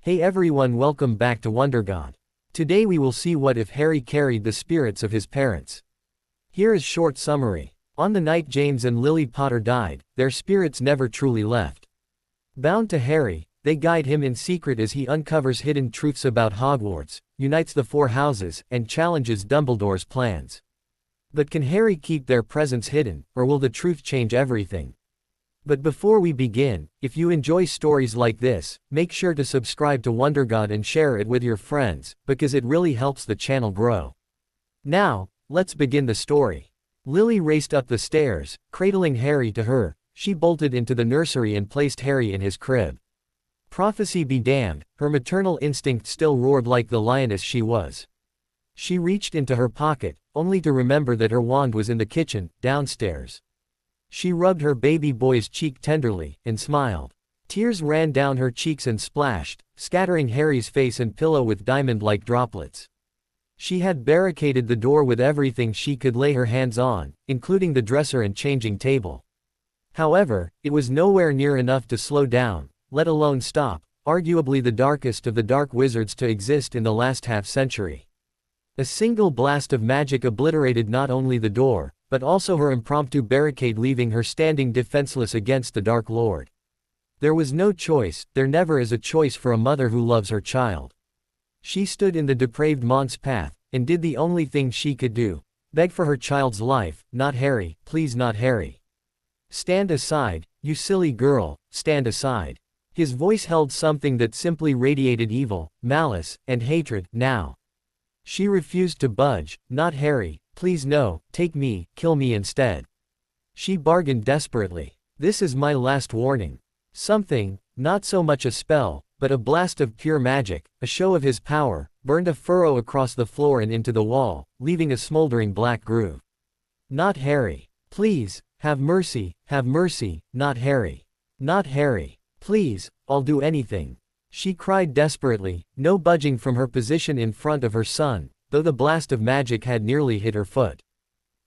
Hey everyone, welcome back to WonderGod. Today we will see what if Harry carried the spirits of his parents. Here is short summary. On the night James and Lily Potter died, their spirits never truly left. Bound to Harry, they guide him in secret as he uncovers hidden truths about Hogwarts, unites the four houses, and challenges Dumbledore's plans. But can Harry keep their presence hidden, or will the truth change everything? But before we begin, if you enjoy stories like this, make sure to subscribe to WonderGod and share it with your friends, because it really helps the channel grow. Now, let's begin the story. Lily raced up the stairs, cradling Harry to her. She bolted into the nursery and placed Harry in his crib. Prophecy be damned, her maternal instinct still roared like the lioness she was. She reached into her pocket, only to remember that her wand was in the kitchen, downstairs. She rubbed her baby boy's cheek tenderly, and smiled. Tears ran down her cheeks and splashed, scattering Harry's face and pillow with diamond-like droplets. She had barricaded the door with everything she could lay her hands on, including the dresser and changing table. However, it was nowhere near enough to slow down, let alone stop, arguably the darkest of the dark wizards to exist in the last half-century. A single blast of magic obliterated not only the door, but also her impromptu barricade, leaving her standing defenseless against the Dark Lord. There was no choice, there never is a choice for a mother who loves her child. She stood in the depraved Mont's path, and did the only thing she could do: beg for her child's life. Not Harry, please, not Harry. Stand aside, you silly girl, stand aside. His voice held something that simply radiated evil, malice, and hatred. Now. She refused to budge. Not Harry, please, no, take me, kill me instead. She bargained desperately. This is my last warning. Something, not so much a spell, but a blast of pure magic, a show of his power, burned a furrow across the floor and into the wall, leaving a smoldering black groove. Not Harry. Please, have mercy, not Harry. Not Harry. Please, I'll do anything. She cried desperately, no budging from her position in front of her son, though the blast of magic had nearly hit her foot.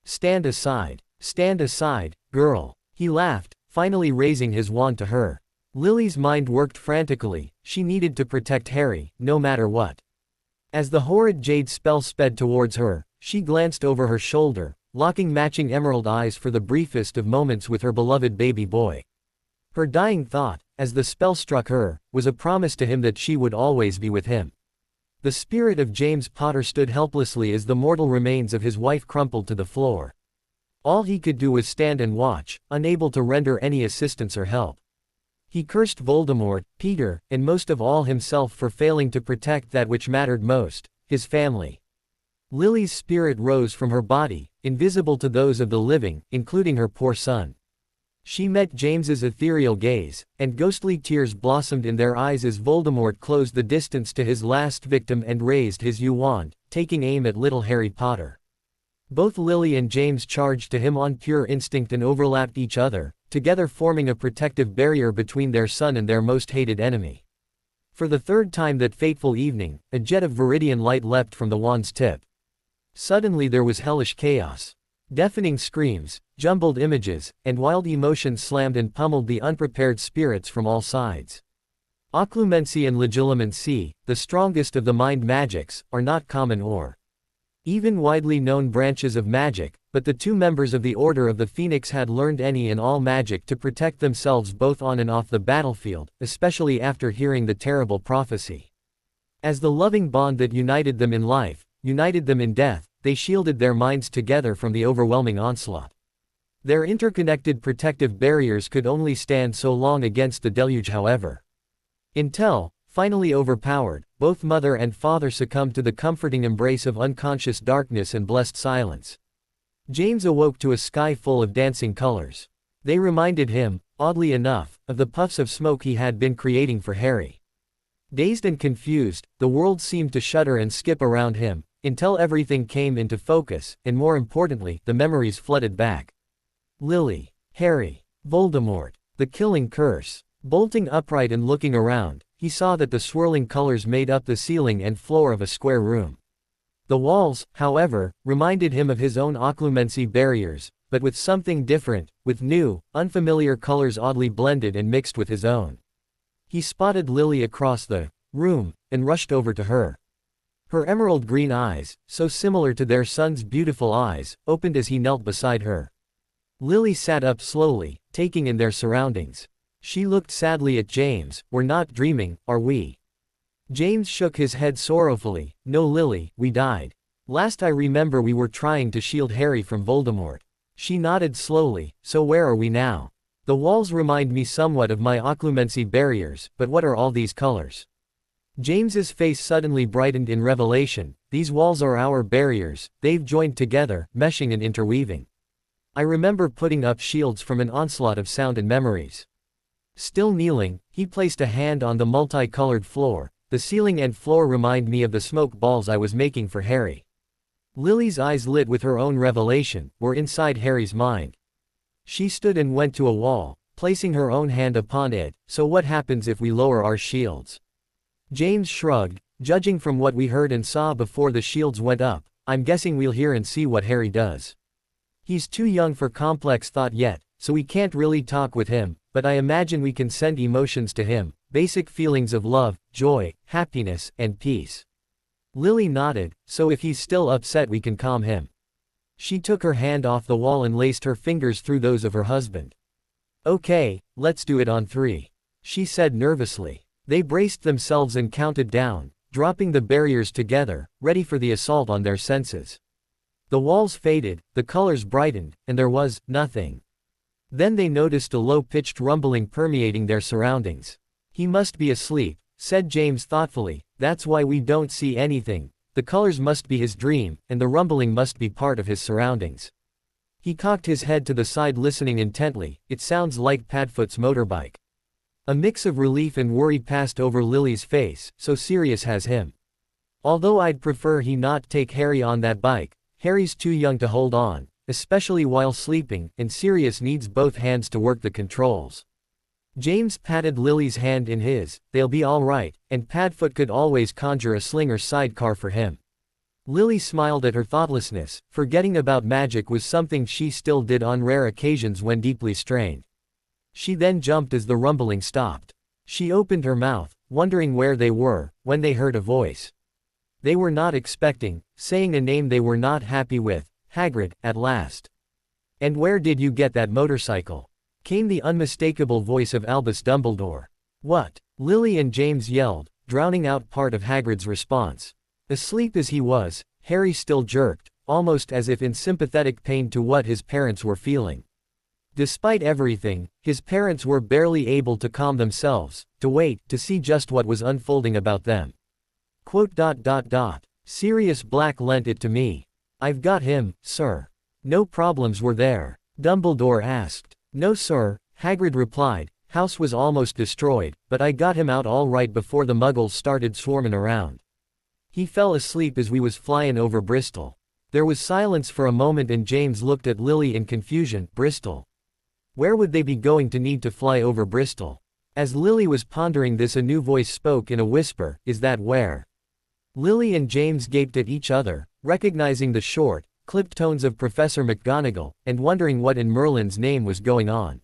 Stand aside, girl. He laughed, finally raising his wand to her. Lily's mind worked frantically. She needed to protect Harry, no matter what. As the horrid jade spell sped towards her, she glanced over her shoulder, locking matching emerald eyes for the briefest of moments with her beloved baby boy. Her dying thought, as the spell struck her, was a promise to him that she would always be with him. The spirit of James Potter stood helplessly as the mortal remains of his wife crumpled to the floor. All he could do was stand and watch, unable to render any assistance or help. He cursed Voldemort, Peter, and most of all himself for failing to protect that which mattered most, his family. Lily's spirit rose from her body, invisible to those of the living, including her poor son. She met James's ethereal gaze, and ghostly tears blossomed in their eyes as Voldemort closed the distance to his last victim and raised his wand, taking aim at little Harry Potter. Both Lily and James charged to him on pure instinct and overlapped each other, together forming a protective barrier between their son and their most hated enemy. For the third time that fateful evening, a jet of viridian light leapt from the wand's tip. Suddenly there was hellish chaos. Deafening screams, jumbled images, and wild emotions slammed and pummeled the unprepared spirits from all sides. Occlumency and legilimency, the strongest of the mind magics, are not common or even widely known branches of magic, but the two members of the Order of the Phoenix had learned any and all magic to protect themselves both on and off the battlefield, especially after hearing the terrible prophecy. As the loving bond that united them in life, united them in death, they shielded their minds together from the overwhelming onslaught. Their interconnected protective barriers could only stand so long against the deluge, however. Until, finally overpowered, both mother and father succumbed to the comforting embrace of unconscious darkness and blessed silence. James awoke to a sky full of dancing colors. They reminded him, oddly enough, of the puffs of smoke he had been creating for Harry. Dazed and confused, the world seemed to shudder and skip around him, until everything came into focus, and more importantly, the memories flooded back. Lily, Harry, Voldemort, the killing curse. Bolting upright and looking around, he saw that the swirling colors made up the ceiling and floor of a square room. The walls, however, reminded him of his own occlumency barriers, but with something different, with new, unfamiliar colors oddly blended and mixed with his own. He spotted Lily across the room, and rushed over to her. Her emerald green eyes, so similar to their son's beautiful eyes, opened as he knelt beside her. Lily sat up slowly, taking in their surroundings. She looked sadly at James. "We're not dreaming, are we?" James shook his head sorrowfully. "No, Lily, we died. Last I remember we were trying to shield Harry from Voldemort." She nodded slowly. "So where are we now? The walls remind me somewhat of my occlumency barriers, but what are all these colors?" James's face suddenly brightened in revelation. "These walls are our barriers, they've joined together, meshing and interweaving. I remember putting up shields from an onslaught of sound and memories." Still kneeling, he placed a hand on the multicolored floor. "The ceiling and floor remind me of the smoke balls I was making for Harry." Lily's eyes lit with her own revelation, were inside Harry's mind. She stood and went to a wall, placing her own hand upon it. "So what happens if we lower our shields?" James shrugged. "Judging from what we heard and saw before the shields went up, I'm guessing we'll hear and see what Harry does. He's too young for complex thought yet, so we can't really talk with him, but I imagine we can send emotions to him, basic feelings of love, joy, happiness, and peace." Lily nodded. "So if he's still upset we can calm him." She took her hand off the wall and laced her fingers through those of her husband. "Okay, let's do it on 3. She said nervously. They braced themselves and counted down, dropping the barriers together, ready for the assault on their senses. The walls faded, the colors brightened, and there was nothing. Then they noticed a low-pitched rumbling permeating their surroundings. "He must be asleep," said James thoughtfully. "That's why we don't see anything. The colors must be his dream, and the rumbling must be part of his surroundings." He cocked his head to the side listening intently. "It sounds like Padfoot's motorbike." A mix of relief and worry passed over Lily's face. "So Sirius has him. Although I'd prefer he not take Harry on that bike. Harry's too young to hold on, especially while sleeping, and Sirius needs both hands to work the controls." James patted Lily's hand in his. "They'll be all right, and Padfoot could always conjure a slinger sidecar for him." Lily smiled at her thoughtlessness. Forgetting about magic was something she still did on rare occasions when deeply strained. She then jumped as the rumbling stopped. She opened her mouth, wondering where they were, when they heard a voice they were not expecting, saying a name they were not happy with. "Hagrid, at last. And where did you get that motorcycle?" came the unmistakable voice of Albus Dumbledore. "What?" Lily and James yelled, drowning out part of Hagrid's response. Asleep as he was, Harry still jerked, almost as if in sympathetic pain to what his parents were feeling. Despite everything, his parents were barely able to calm themselves, to wait, to see just what was unfolding about them. "Sirius Black lent it to me. I've got him, sir." "No problems were there?" Dumbledore asked. "No sir," Hagrid replied. "House was almost destroyed, but I got him out all right before the muggles started swarming around. He fell asleep as we was flyin' over Bristol." There was silence for a moment and James looked at Lily in confusion. Bristol? Where would they be going to need to fly over Bristol? As Lily was pondering this, a new voice spoke in a whisper. "Is that where?" Lily and James gaped at each other, recognizing the short, clipped tones of Professor McGonagall, and wondering what in Merlin's name was going on.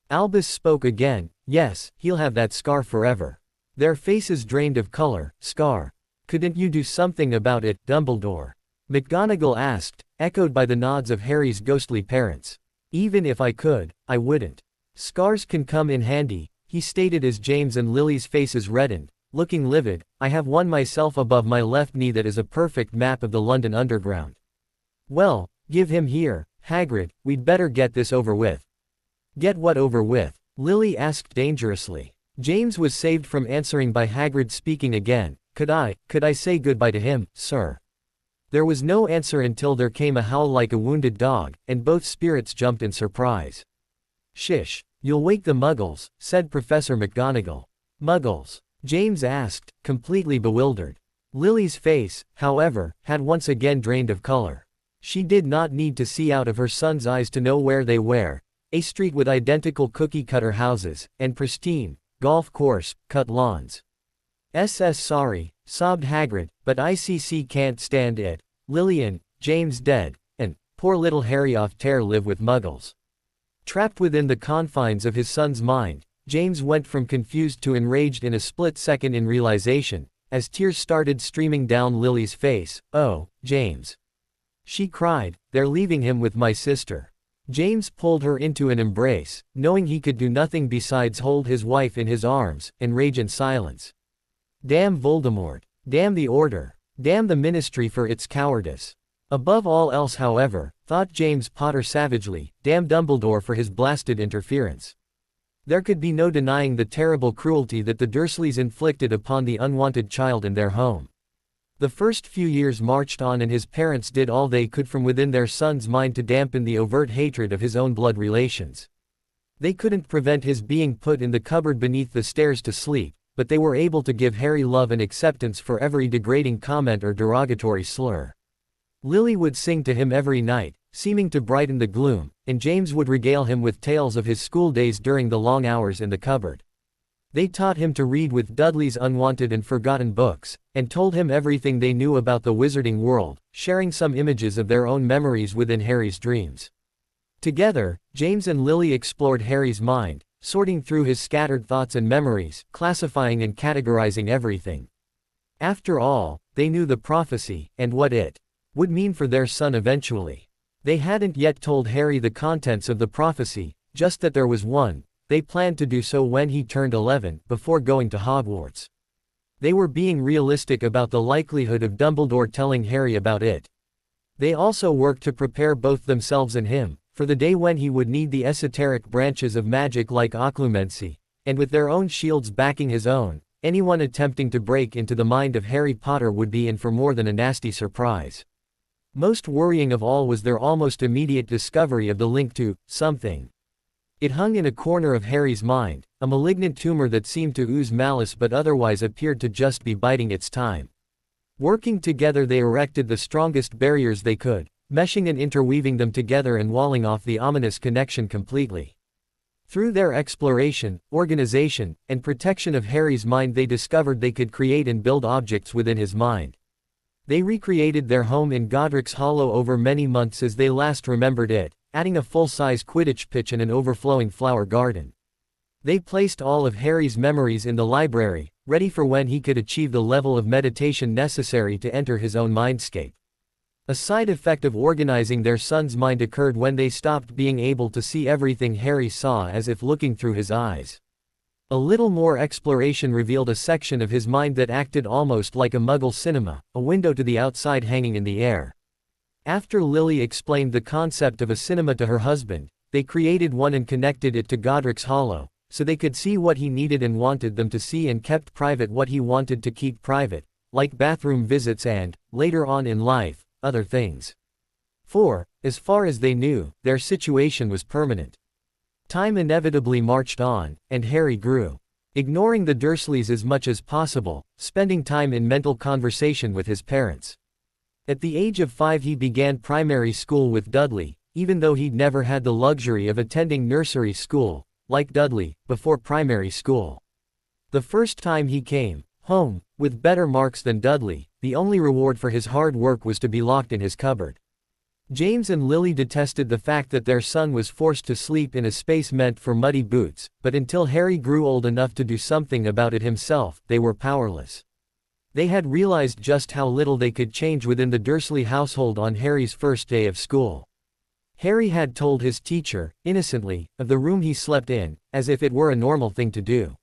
Albus spoke again. "Yes, he'll have that scar forever." Their faces drained of color. "Scar? Couldn't you do something about it, Dumbledore?" McGonagall asked, echoed by the nods of Harry's ghostly parents. "Even if I could, I wouldn't. Scars can come in handy," he stated as James and Lily's faces reddened. Looking livid, "I have one myself above my left knee that is a perfect map of the London Underground." "Well, give him here, Hagrid, we'd better get this over with." "Get what over with?" Lily asked dangerously. James was saved from answering by Hagrid speaking again. Could I say goodbye to him, sir?" There was no answer until there came a howl like a wounded dog, and both spirits jumped in surprise. "Shish, you'll wake the muggles," said Professor McGonagall. "Muggles?" James asked, completely bewildered. Lily's face, however, had once again drained of color. She did not need to see out of her son's eyes to know where they were. A street with identical cookie-cutter houses, and pristine, golf course, cut lawns. Sorry," sobbed Hagrid, "but ICC can't stand it. Lillian, James dead, and poor little Harry off tear live with muggles." Trapped within the confines of his son's mind, James went from confused to enraged in a split second in realization, as tears started streaming down Lily's face. "Oh, James," she cried, "they're leaving him with my sister." James pulled her into an embrace, knowing he could do nothing besides hold his wife in his arms, and rage in silence. Damn Voldemort. Damn the Order. Damn the Ministry for its cowardice. Above all else, however, thought James Potter savagely, damn Dumbledore for his blasted interference. There could be no denying the terrible cruelty that the Dursleys inflicted upon the unwanted child in their home. The first few years marched on and his parents did all they could from within their son's mind to dampen the overt hatred of his own blood relations. They couldn't prevent his being put in the cupboard beneath the stairs to sleep, but they were able to give Harry love and acceptance for every degrading comment or derogatory slur. Lily would sing to him every night, seeming to brighten the gloom, and James would regale him with tales of his school days during the long hours in the cupboard. They taught him to read with Dudley's unwanted and forgotten books, and told him everything they knew about the wizarding world, sharing some images of their own memories within Harry's dreams. Together, James and Lily explored Harry's mind, sorting through his scattered thoughts and memories, classifying and categorizing everything. After all, they knew the prophecy, and what it would mean for their son eventually. They hadn't yet told Harry the contents of the prophecy, just that there was one. They planned to do so when he turned 11, before going to Hogwarts. They were being realistic about the likelihood of Dumbledore telling Harry about it. They also worked to prepare both themselves and him, for the day when he would need the esoteric branches of magic like occlumency, and with their own shields backing his own, anyone attempting to break into the mind of Harry Potter would be in for more than a nasty surprise. Most worrying of all was their almost immediate discovery of the link to something. It hung in a corner of Harry's mind, a malignant tumor that seemed to ooze malice but otherwise appeared to just be biding its time. Working together they erected the strongest barriers they could, meshing and interweaving them together and walling off the ominous connection completely. Through their exploration, organization, and protection of Harry's mind they discovered they could create and build objects within his mind. They recreated their home in Godric's Hollow over many months as they last remembered it, adding a full-size Quidditch pitch and an overflowing flower garden. They placed all of Harry's memories in the library, ready for when he could achieve the level of meditation necessary to enter his own mindscape. A side effect of organizing their son's mind occurred when they stopped being able to see everything Harry saw as if looking through his eyes. A little more exploration revealed a section of his mind that acted almost like a Muggle cinema, a window to the outside hanging in the air. After Lily explained the concept of a cinema to her husband, they created one and connected it to Godric's Hollow, so they could see what he needed and wanted them to see and kept private what he wanted to keep private, like bathroom visits and, later on in life, other things. For, as far as they knew, their situation was permanent. Time inevitably marched on, and Harry grew. Ignoring the Dursleys as much as possible, spending time in mental conversation with his parents. At the age of 5 he began primary school with Dudley, even though he'd never had the luxury of attending nursery school, like Dudley, before primary school. The first time he came home, with better marks than Dudley, the only reward for his hard work was to be locked in his cupboard. James and Lily detested the fact that their son was forced to sleep in a space meant for muddy boots, but until Harry grew old enough to do something about it himself, they were powerless. They had realized just how little they could change within the Dursley household on Harry's first day of school. Harry had told his teacher, innocently, of the room he slept in, as if it were a normal thing to do.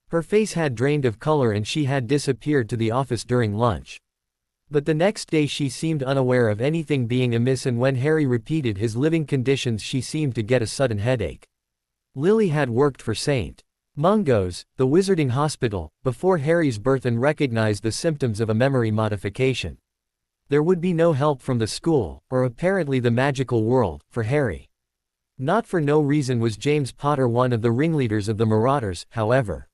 Her face had drained of color and she had disappeared to the office during lunch. But the next day she seemed unaware of anything being amiss, and when Harry repeated his living conditions she seemed to get a sudden headache. Lily had worked for St. Mungo's, the wizarding hospital, before Harry's birth and recognized the symptoms of a memory modification. There would be no help from the school, or apparently the magical world, for Harry. Not for no reason was James Potter one of the ringleaders of the Marauders, however.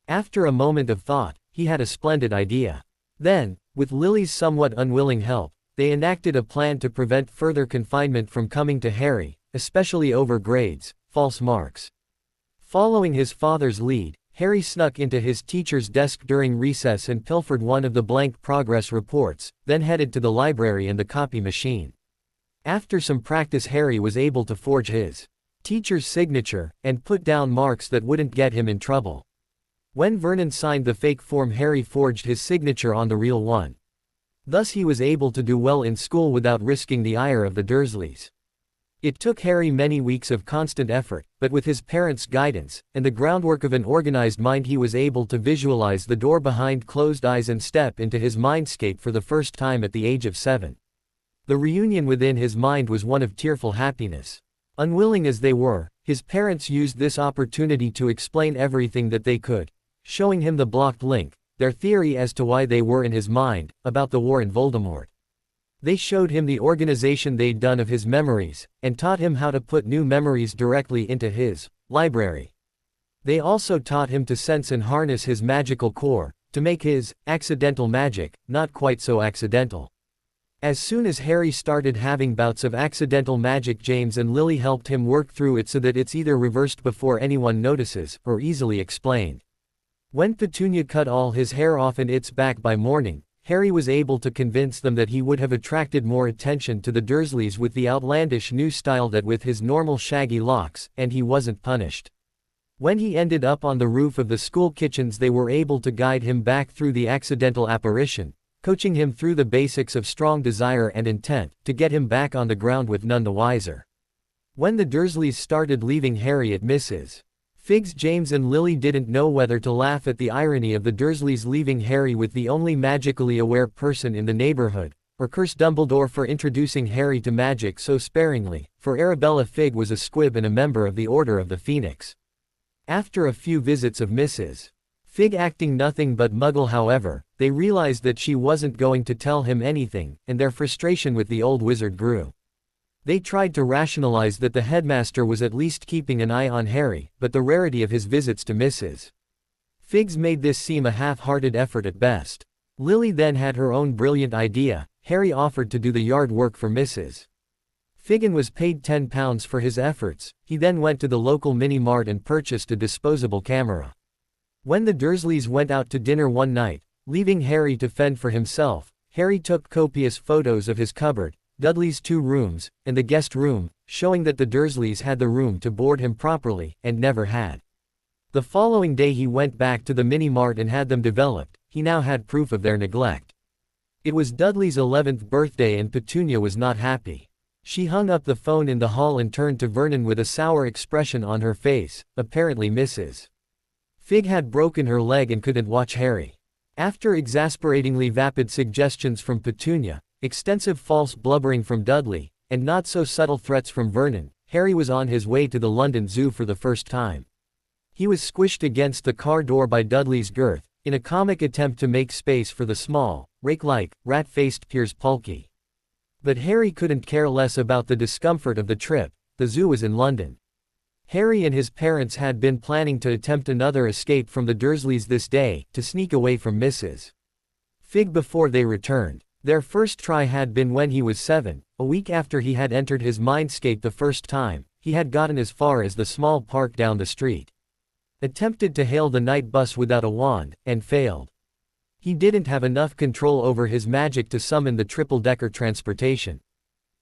After a moment of thought, he had a splendid idea. Then, with Lily's somewhat unwilling help, they enacted a plan to prevent further confinement from coming to Harry, especially over grades, false marks. Following his father's lead, Harry snuck into his teacher's desk during recess and pilfered one of the blank progress reports, then headed to the library and the copy machine. After some practice Harry was able to forge his teacher's signature, and put down marks that wouldn't get him in trouble. When Vernon signed the fake form, Harry forged his signature on the real one. Thus he was able to do well in school without risking the ire of the Dursleys. It took Harry many weeks of constant effort, but with his parents' guidance, and the groundwork of an organized mind, he was able to visualize the door behind closed eyes and step into his mindscape for the first time at the age of 7. The reunion within his mind was one of tearful happiness. Unwilling as they were, his parents used this opportunity to explain everything that they could, showing him the blocked link, their theory as to why they were in his mind, about the war and Voldemort. They showed him the organization they'd done of his memories, and taught him how to put new memories directly into his library. They also taught him to sense and harness his magical core, to make his accidental magic not quite so accidental. As soon as Harry started having bouts of accidental magic, James and Lily helped him work through it so that it's either reversed before anyone notices, or easily explained. When Petunia cut all his hair off and it's back by morning, Harry was able to convince them that he would have attracted more attention to the Dursleys with the outlandish new style than with his normal shaggy locks, and he wasn't punished. When he ended up on the roof of the school kitchens, they were able to guide him back through the accidental apparition, coaching him through the basics of strong desire and intent, to get him back on the ground with none the wiser. When the Dursleys started leaving Harry at Mrs. Figg's, James and Lily didn't know whether to laugh at the irony of the Dursleys leaving Harry with the only magically aware person in the neighborhood, or curse Dumbledore for introducing Harry to magic so sparingly, for Arabella Figg was a squib and a member of the Order of the Phoenix. After a few visits of Mrs. Figg acting nothing but muggle, however, they realized that she wasn't going to tell him anything, and their frustration with the old wizard grew. They tried to rationalize that the headmaster was at least keeping an eye on Harry, but the rarity of his visits to Mrs. Figg's made this seem a half-hearted effort at best. Lily then had her own brilliant idea. Harry offered to do the yard work for Mrs. Figg and was paid £10 for his efforts. He then went to the local mini-mart and purchased a disposable camera. When the Dursleys went out to dinner one night, leaving Harry to fend for himself, Harry took copious photos of his cupboard, Dudley's 2 rooms, and the guest room, showing that the Dursleys had the room to board him properly, and never had. The following day he went back to the mini-mart and had them developed. He now had proof of their neglect. It was Dudley's 11th birthday and Petunia was not happy. She hung up the phone in the hall and turned to Vernon with a sour expression on her face. Apparently Mrs. Figg had broken her leg and couldn't watch Harry. After exasperatingly vapid suggestions from Petunia, extensive false blubbering from Dudley, and not-so-subtle threats from Vernon, Harry was on his way to the London Zoo for the first time. He was squished against the car door by Dudley's girth, in a comic attempt to make space for the small, rake-like, rat-faced Piers Polky. But Harry couldn't care less about the discomfort of the trip. The zoo was in London. Harry and his parents had been planning to attempt another escape from the Dursleys this day, to sneak away from Mrs. Figg before they returned. Their first try had been when he was 7, a week after he had entered his mindscape the first time. He had gotten as far as the small park down the street. Attempted to hail the night bus without a wand, and failed. He didn't have enough control over his magic to summon the triple-decker transportation.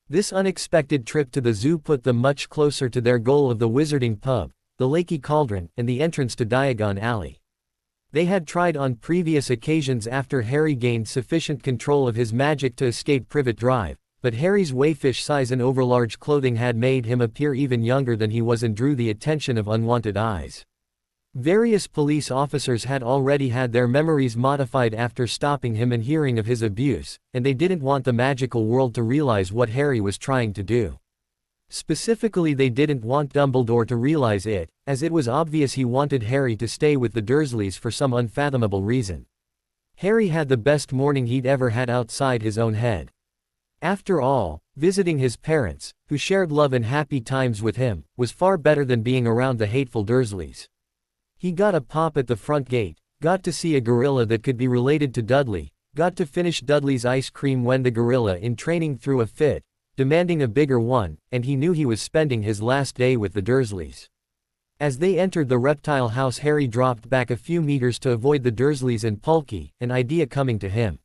This unexpected trip to the zoo put them much closer to their goal of the Wizarding Pub, the Lakey Cauldron, and the entrance to Diagon Alley. They had tried on previous occasions after Harry gained sufficient control of his magic to escape Privet Drive, but Harry's wayfish size and overlarge clothing had made him appear even younger than he was and drew the attention of unwanted eyes. Various police officers had already had their memories modified after stopping him and hearing of his abuse, and they didn't want the magical world to realize what Harry was trying to do. Specifically, they didn't want Dumbledore to realize it, as it was obvious he wanted Harry to stay with the Dursleys for some unfathomable reason. Harry had the best morning he'd ever had outside his own head. After all, visiting his parents, who shared love and happy times with him, was far better than being around the hateful Dursleys. He got a pop at the front gate, got to see a gorilla that could be related to Dudley, got to finish Dudley's ice cream when the gorilla in training threw a fit, demanding a bigger one, and he knew he was spending his last day with the Dursleys. As they entered the reptile house, Harry dropped back a few meters to avoid the Dursleys and Polky, an idea coming to him.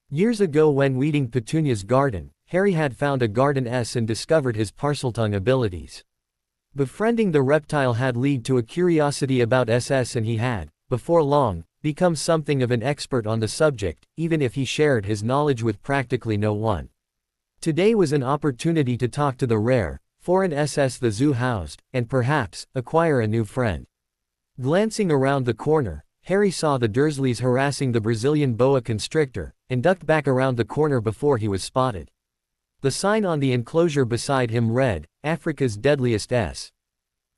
Years ago, when weeding Petunia's garden, Harry had found a garden S and discovered his Parseltongue abilities. Befriending the reptile had led to a curiosity about SS, and he had, before long, become something of an expert on the subject, even if he shared his knowledge with practically no one. Today was an opportunity to talk to the rare, foreign SS the zoo housed, and perhaps, acquire a new friend. Glancing around the corner, Harry saw the Dursleys harassing the Brazilian boa constrictor, and ducked back around the corner before he was spotted. The sign on the enclosure beside him read, "Africa's Deadliest S."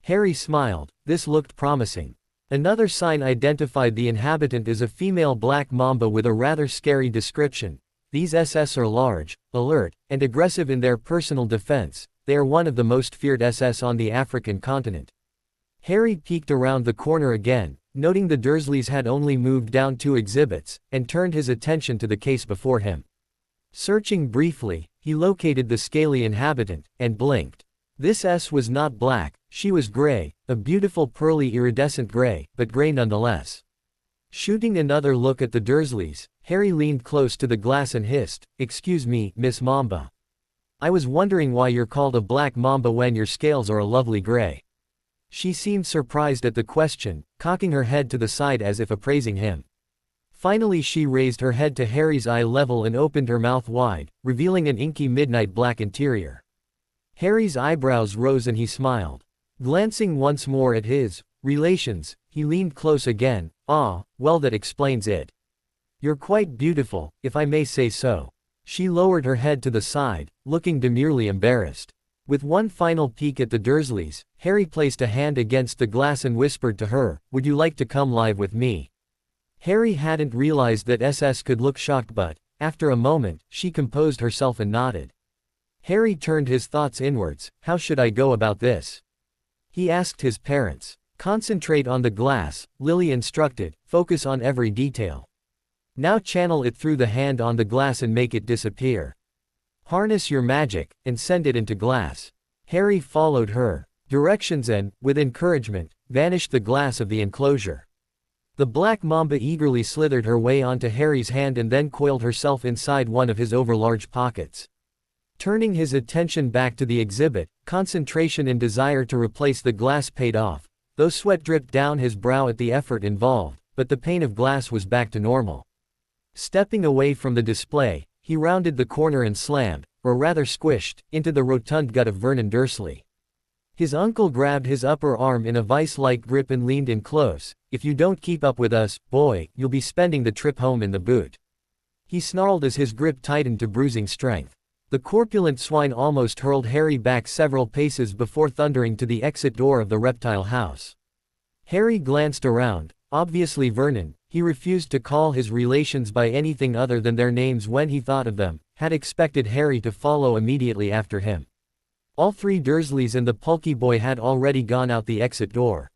Harry smiled. This looked promising. Another sign identified the inhabitant as a female black mamba with a rather scary description. These SS are large, alert, and aggressive in their personal defense. They are one of the most feared SS on the African continent. Harry peeked around the corner again, noting the Dursleys had only moved down 2 exhibits, and turned his attention to the case before him. Searching briefly, he located the scaly inhabitant, and blinked. This S was not black, she was gray, a beautiful pearly iridescent gray, but gray nonetheless. Shooting another look at the Dursleys, Harry leaned close to the glass and hissed, "Excuse me, Miss Mamba. I was wondering why you're called a black mamba when your scales are a lovely gray." She seemed surprised at the question, cocking her head to the side as if appraising him. Finally she raised her head to Harry's eye level and opened her mouth wide, revealing an inky midnight black interior. Harry's eyebrows rose and he smiled. Glancing once more at his relations, he leaned close again. "Ah, well, that explains it. You're quite beautiful, if I may say so." She lowered her head to the side, looking demurely embarrassed. With one final peek at the Dursleys, Harry placed a hand against the glass and whispered to her, "Would you like to come live with me?" Harry hadn't realized that SS could look shocked, but, after a moment, she composed herself and nodded. Harry turned his thoughts inwards. How should I go about this? He asked his parents. Concentrate on the glass, Lily instructed, focus on every detail. Now channel it through the hand on the glass and make it disappear. Harness your magic, and send it into glass. Harry followed her directions and, with encouragement, vanished the glass of the enclosure. The black mamba eagerly slithered her way onto Harry's hand and then coiled herself inside one of his overlarge pockets. Turning his attention back to the exhibit, concentration and desire to replace the glass paid off, though sweat dripped down his brow at the effort involved, but the pane of glass was back to normal. Stepping away from the display, he rounded the corner and slammed, or rather squished, into the rotund gut of Vernon Dursley. His uncle grabbed his upper arm in a vice-like grip and leaned in close. "If you don't keep up with us, boy, you'll be spending the trip home in the boot." He snarled as his grip tightened to bruising strength. The corpulent swine almost hurled Harry back several paces before thundering to the exit door of the reptile house. Harry glanced around. Obviously Vernon, he refused to call his relations by anything other than their names when he thought of them, had expected Harry to follow immediately after him. All 3 Dursleys and the Pulky boy had already gone out the exit door.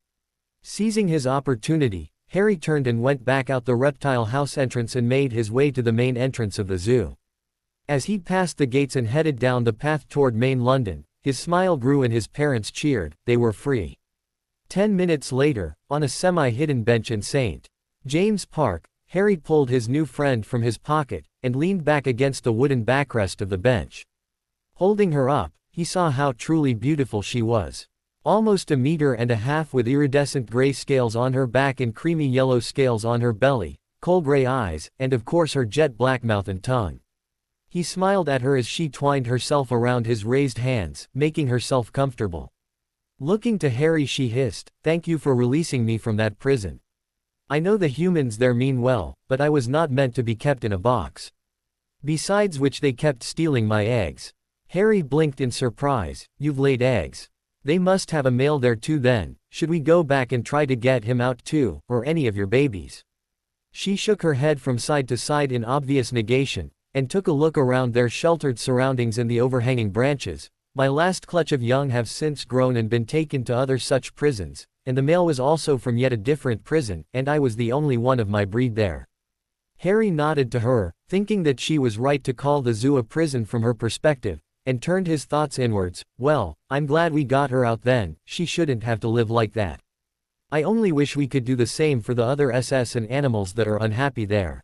Seizing his opportunity, Harry turned and went back out the reptile house entrance and made his way to the main entrance of the zoo. As he passed the gates and headed down the path toward main London, his smile grew and his parents cheered. They were free. 10 minutes later, on a semi-hidden bench in St. James Park, Harry pulled his new friend from his pocket, and leaned back against the wooden backrest of the bench. Holding her up, he saw how truly beautiful she was. Almost 1.5 meters with iridescent gray scales on her back and creamy yellow scales on her belly, coal gray eyes, and of course her jet black mouth and tongue. He smiled at her as she twined herself around his raised hands, making herself comfortable. Looking to Harry she hissed, "Thank you for releasing me from that prison. I know the humans there mean well, but I was not meant to be kept in a box. Besides which they kept stealing my eggs." Harry blinked in surprise. "You've laid eggs? They must have a male there too then. Should we go back and try to get him out too, or any of your babies?" She shook her head from side to side in obvious negation, and took a look around their sheltered surroundings and the overhanging branches. "My last clutch of young have since grown and been taken to other such prisons, and the male was also from yet a different prison, and I was the only one of my breed there." Harry nodded to her, thinking that she was right to call the zoo a prison from her perspective, and turned his thoughts inwards. "Well, I'm glad we got her out then. She shouldn't have to live like that. I only wish we could do the same for the other SS and animals that are unhappy there."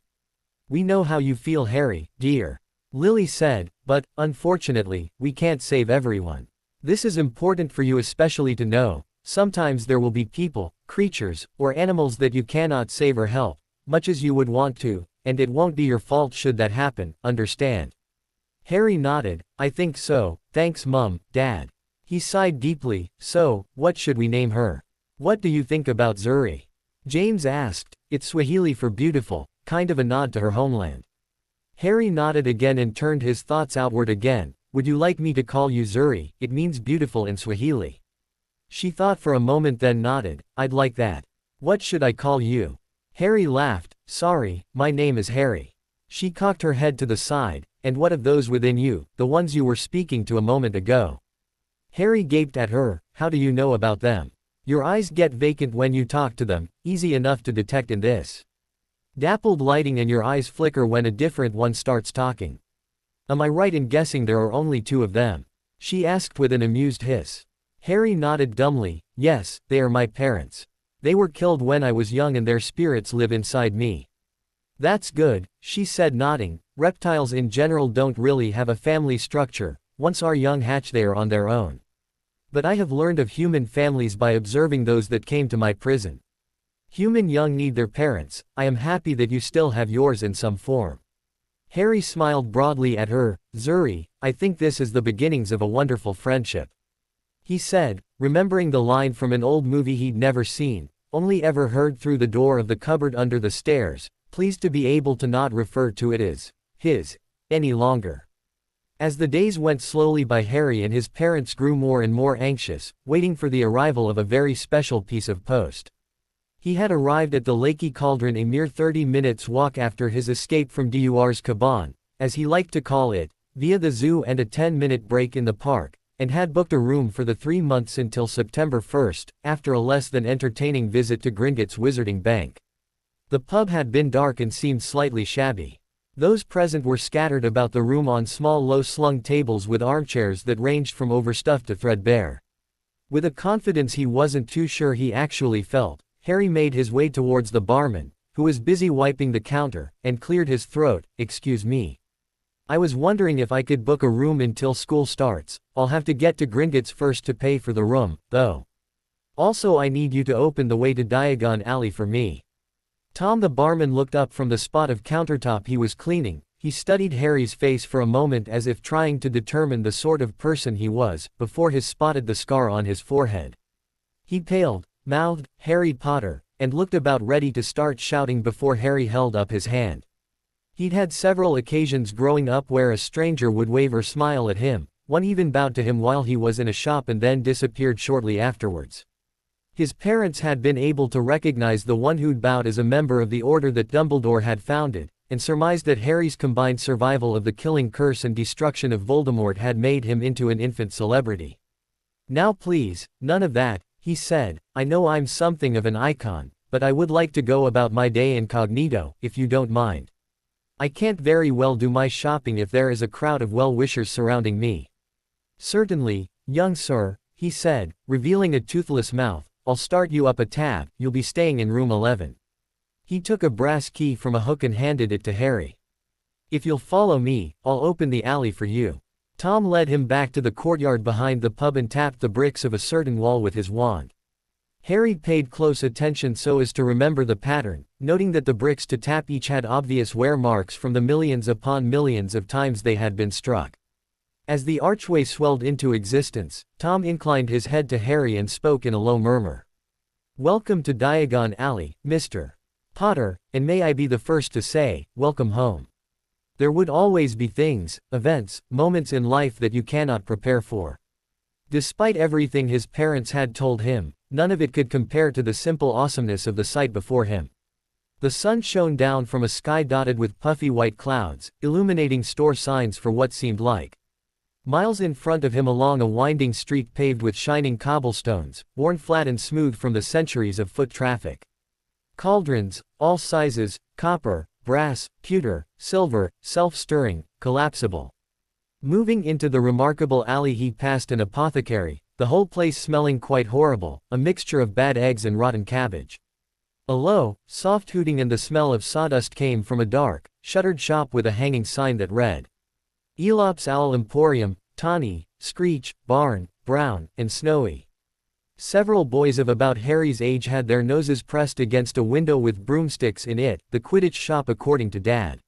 "We know how you feel, Harry, dear," Lily said, "but, unfortunately, we can't save everyone. This is important for you especially to know. Sometimes there will be people, creatures, or animals that you cannot save or help, much as you would want to, and it won't be your fault should that happen, understand? Harry nodded. I think so, thanks Mum, Dad. He sighed deeply. So, what should we name her? What do you think about Zuri? James asked. It's Swahili for beautiful, kind of a nod to her homeland. Harry nodded again and turned his thoughts outward again. Would you like me to call you Zuri? It means beautiful in Swahili. She thought for a moment then nodded. I'd like that. What should I call you? Harry laughed. Sorry, my name is Harry. She cocked her head to the side. And what of those within you, the ones you were speaking to a moment ago? Harry gaped at her. How do you know about them? Your eyes get vacant when you talk to them, easy enough to detect in this. Dappled lighting and your eyes flicker when a different one starts talking. Am I right in guessing there are only two of them? She asked with an amused hiss. Harry nodded dumbly. Yes, they are my parents. They were killed when I was young and their spirits live inside me. That's good, she said nodding. Reptiles in general don't really have a family structure. Once our young hatch they are on their own. But I have learned of human families by observing those that came to my prison. Human young need their parents. I am happy that you still have yours in some form. Harry smiled broadly at her. Zuri, I think this is the beginnings of a wonderful friendship. He said, remembering the line from an old movie he'd never seen, only ever heard through the door of the cupboard under the stairs, pleased to be able to not refer to it as his any longer. As the days went slowly by, Harry and his parents grew more and more anxious, waiting for the arrival of a very special piece of post. He had arrived at the Lakey Cauldron a mere 30 minutes walk after his escape from Dur's Caban, as he liked to call it, via the zoo and a 10-minute break in the park, and had booked a room for the 3 months until September 1st, after a less than entertaining visit to Gringotts Wizarding Bank. The pub had been dark and seemed slightly shabby. Those present were scattered about the room on small low-slung tables with armchairs that ranged from overstuffed to threadbare. With a confidence he wasn't too sure he actually felt, Harry made his way towards the barman, who was busy wiping the counter, and cleared his throat. Excuse me. I was wondering if I could book a room until school starts. I'll have to get to Gringotts first to pay for the room, though. Also I need you to open the way to Diagon Alley for me. Tom the barman looked up from the spot of countertop he was cleaning. He studied Harry's face for a moment as if trying to determine the sort of person he was, before he spotted the scar on his forehead. He paled, mouthed, Harry Potter, and looked about ready to start shouting before Harry held up his hand. He'd had several occasions growing up where a stranger would wave or smile at him, one even bowed to him while he was in a shop and then disappeared shortly afterwards. His parents had been able to recognize the one who'd bowed as a member of the order that Dumbledore had founded, and surmised that Harry's combined survival of the killing curse and destruction of Voldemort had made him into an infant celebrity. Now please, none of that, he said. I know I'm something of an icon, but I would like to go about my day incognito, if you don't mind. I can't very well do my shopping if there is a crowd of well-wishers surrounding me. Certainly, young sir, he said, revealing a toothless mouth. I'll start you up a tab. You'll be staying in room 11. He took a brass key from a hook and handed it to Harry. If you'll follow me, I'll open the alley for you. Tom led him back to the courtyard behind the pub and tapped the bricks of a certain wall with his wand. Harry paid close attention so as to remember the pattern, noting that the bricks to tap each had obvious wear marks from the millions upon millions of times they had been struck. As the archway swelled into existence, Tom inclined his head to Harry and spoke in a low murmur. Welcome to Diagon Alley, Mr. Potter, and may I be the first to say, welcome home. There would always be things, events, moments in life that you cannot prepare for. Despite everything his parents had told him, none of it could compare to the simple awesomeness of the sight before him. The sun shone down from a sky dotted with puffy white clouds, illuminating store signs for what seemed like miles in front of him along a winding street paved with shining cobblestones, worn flat and smooth from the centuries of foot traffic. Cauldrons, all sizes, copper, brass, pewter, silver, self-stirring, collapsible. Moving into the remarkable alley he passed an apothecary, the whole place smelling quite horrible, a mixture of bad eggs and rotten cabbage. A low, soft hooting and the smell of sawdust came from a dark, shuttered shop with a hanging sign that read, Elop's Owl Emporium, Tawny, Screech, Barn, brown, and snowy. Several boys of about Harry's age had their noses pressed against a window with broomsticks in it, the Quidditch shop according to Dad.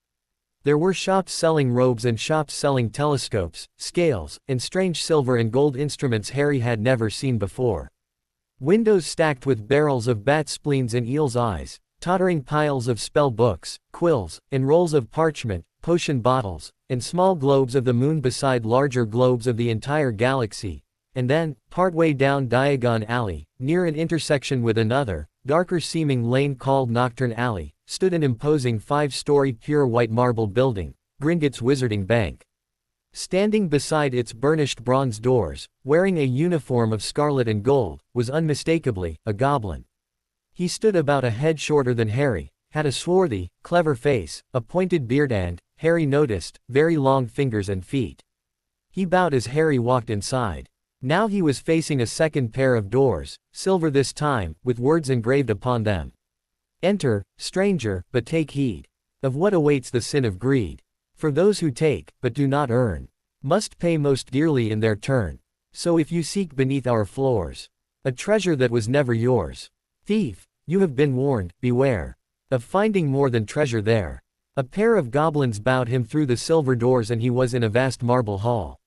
There were shops selling robes and shops selling telescopes, scales, and strange silver and gold instruments Harry had never seen before. Windows stacked with barrels of bat spleens and eel's eyes, tottering piles of spell books, quills, and rolls of parchment, potion bottles, and small globes of the moon beside larger globes of the entire galaxy. And then, partway down Diagon Alley, near an intersection with another, darker-seeming lane called Nocturne Alley, stood an imposing 5-story pure white marble building, Gringotts Wizarding Bank. Standing beside its burnished bronze doors, wearing a uniform of scarlet and gold, was unmistakably a goblin. He stood about a head shorter than Harry, had a swarthy, clever face, a pointed beard and, Harry noticed, very long fingers and feet. He bowed as Harry walked inside. Now he was facing a second pair of doors, silver this time, with words engraved upon them. Enter, stranger, but take heed of what awaits the sin of greed. For those who take, but do not earn, must pay most dearly in their turn. So if you seek beneath our floors a treasure that was never yours, thief, you have been warned, beware of finding more than treasure there. A pair of goblins bowed him through the silver doors and he was in a vast marble hall.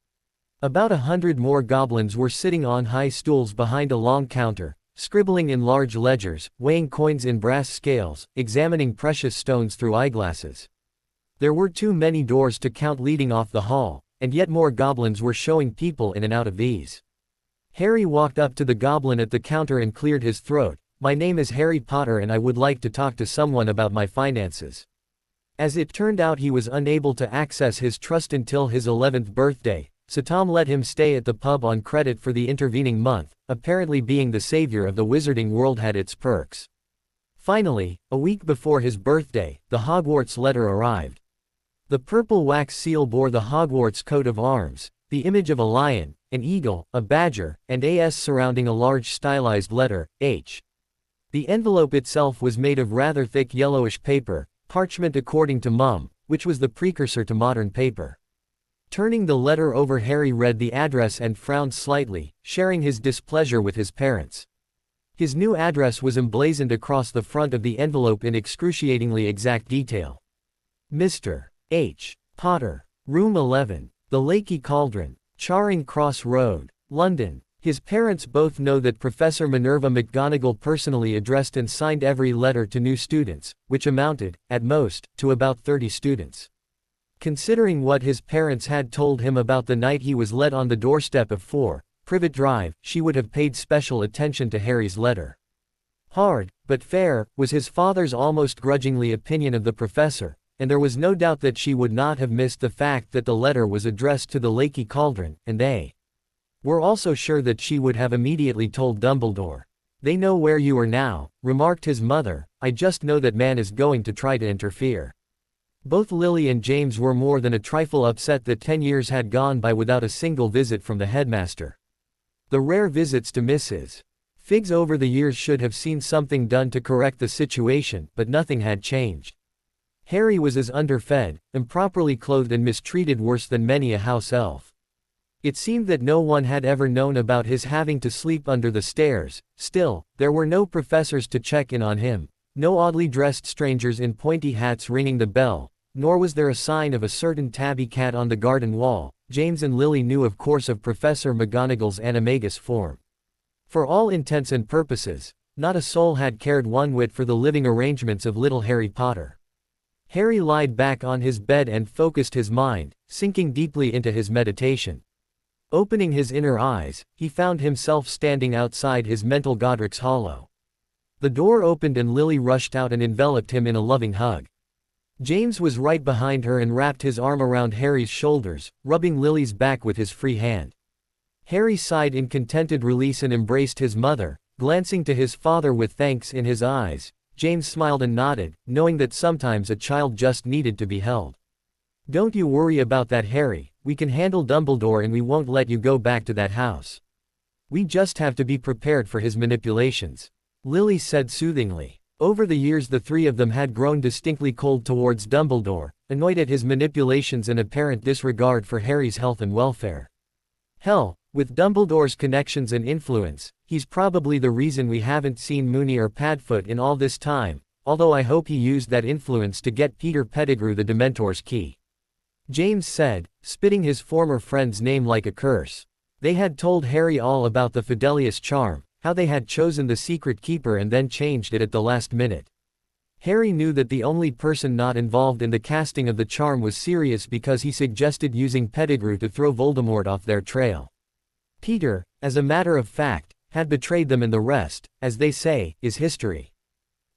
About 100 more goblins were sitting on high stools behind a long counter, scribbling in large ledgers, weighing coins in brass scales, examining precious stones through eyeglasses. There were too many doors to count leading off the hall, and yet more goblins were showing people in and out of these. Harry walked up to the goblin at the counter and cleared his throat. My name is Harry Potter and I would like to talk to someone about my finances. As it turned out he was unable to access his trust until his 11th birthday, so Tom let him stay at the pub on credit for the intervening month, apparently being the savior of the wizarding world had its perks. Finally, a week before his birthday, the Hogwarts letter arrived. The purple wax seal bore the Hogwarts coat of arms, the image of a lion, an eagle, a badger, and AS surrounding a large stylized letter, H. The envelope itself was made of rather thick yellowish paper, parchment according to Mum, which was the precursor to modern paper. Turning the letter over, Harry read the address and frowned slightly, sharing his displeasure with his parents. His new address was emblazoned across the front of the envelope in excruciatingly exact detail. Mr. H. Potter, Room 11, The Lakey Cauldron, Charing Cross Road, London. His parents both know that Professor Minerva McGonagall personally addressed and signed every letter to new students, which amounted, at most, to about 30 students. Considering what his parents had told him about the night he was let on the doorstep of 4 Privet Drive, she would have paid special attention to Harry's letter. Hard, but fair, was his father's almost grudgingly opinion of the professor, and there was no doubt that she would not have missed the fact that the letter was addressed to the Lakey Cauldron, and they were also sure that she would have immediately told Dumbledore. They know where you are now, remarked his mother, I just know that man is going to try to interfere. Both Lily and James were more than a trifle upset that 10 years had gone by without a single visit from the headmaster. The rare visits to Mrs. Figgs over the years should have seen something done to correct the situation, but nothing had changed. Harry was as underfed, improperly clothed and mistreated worse than many a house elf. It seemed that no one had ever known about his having to sleep under the stairs. Still, there were no professors to check in on him, no oddly dressed strangers in pointy hats ringing the bell, nor was there a sign of a certain tabby cat on the garden wall. James and Lily knew of course of Professor McGonagall's animagus form. For all intents and purposes, not a soul had cared one whit for the living arrangements of little Harry Potter. Harry lied back on his bed and focused his mind, sinking deeply into his meditation. Opening his inner eyes, he found himself standing outside his mental Godric's Hollow. The door opened and Lily rushed out and enveloped him in a loving hug. James was right behind her and wrapped his arm around Harry's shoulders, rubbing Lily's back with his free hand. Harry sighed in contented release and embraced his mother, glancing to his father with thanks in his eyes. James smiled and nodded, knowing that sometimes a child just needed to be held. Don't you worry about that, Harry, we can handle Dumbledore and we won't let you go back to that house. We just have to be prepared for his manipulations, Lily said soothingly. Over the years the three of them had grown distinctly cold towards Dumbledore, annoyed at his manipulations and apparent disregard for Harry's health and welfare. Hell, With Dumbledore's connections and influence, he's probably the reason we haven't seen Moony or Padfoot in all this time, although I hope he used that influence to get Peter Pettigrew the Dementor's key. James said, spitting his former friend's name like a curse. They had told Harry all about the Fidelius charm, how they had chosen the secret keeper and then changed it at the last minute. Harry knew that the only person not involved in the casting of the charm was Sirius because he suggested using Pettigrew to throw Voldemort off their trail. Peter, as a matter of fact, had betrayed them, and the rest, as they say, is history.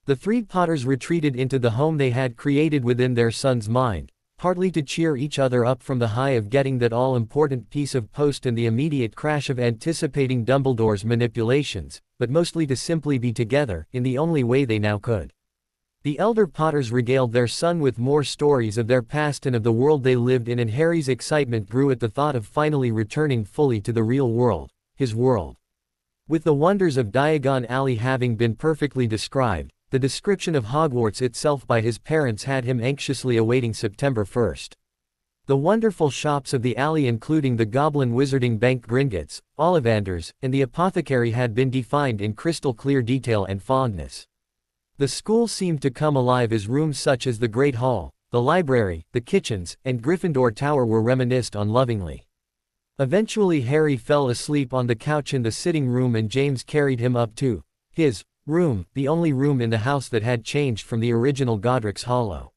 The three Potters retreated into the home they had created within their son's mind, partly to cheer each other up from the high of getting that all-important piece of post and the immediate crash of anticipating Dumbledore's manipulations, but mostly to simply be together, in the only way they now could. The elder Potters regaled their son with more stories of their past and of the world they lived in, and Harry's excitement grew at the thought of finally returning fully to the real world, his world. With the wonders of Diagon Alley having been perfectly described, the description of Hogwarts itself by his parents had him anxiously awaiting September 1st. The wonderful shops of the alley, including the Goblin Wizarding Bank Gringotts, Ollivanders, and the apothecary, had been defined in crystal clear detail and fondness. The school seemed to come alive as rooms such as the Great Hall, the library, the kitchens, and Gryffindor Tower were reminisced on lovingly. Eventually Harry fell asleep on the couch in the sitting room, and James carried him up to his room, the only room in the house that had changed from the original Godric's Hollow.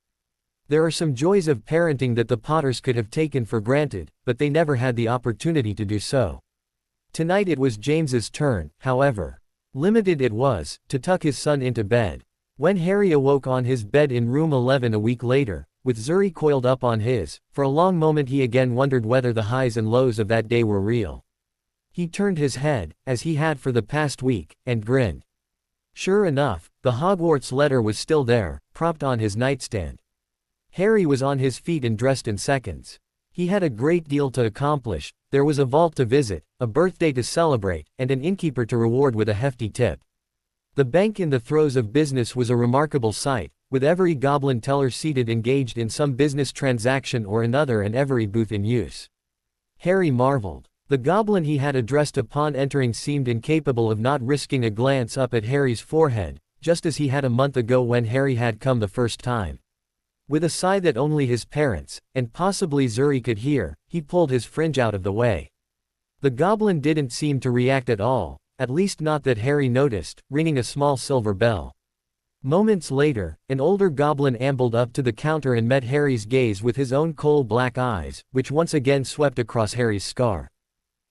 There are some joys of parenting that the Potters could have taken for granted, but they never had the opportunity to do so. Tonight it was James's turn, however. Limited it was, to tuck his son into bed. When Harry awoke on his bed in room 11 a week later, with Zuri coiled up on his, for a long moment he again wondered whether the highs and lows of that day were real. He turned his head, as he had for the past week, and grinned. Sure enough, the Hogwarts letter was still there, propped on his nightstand. Harry was on his feet and dressed in seconds. He had a great deal to accomplish. There was a vault to visit, a birthday to celebrate, and an innkeeper to reward with a hefty tip. The bank in the throes of business was a remarkable sight, with every goblin teller seated engaged in some business transaction or another and every booth in use. Harry marveled. The goblin he had addressed upon entering seemed incapable of not risking a glance up at Harry's forehead, just as he had a month ago when Harry had come the first time. With a sigh that only his parents, and possibly Zuri, could hear, he pulled his fringe out of the way. The goblin didn't seem to react at all, at least not that Harry noticed, ringing a small silver bell. Moments later, an older goblin ambled up to the counter and met Harry's gaze with his own coal-black eyes, which once again swept across Harry's scar.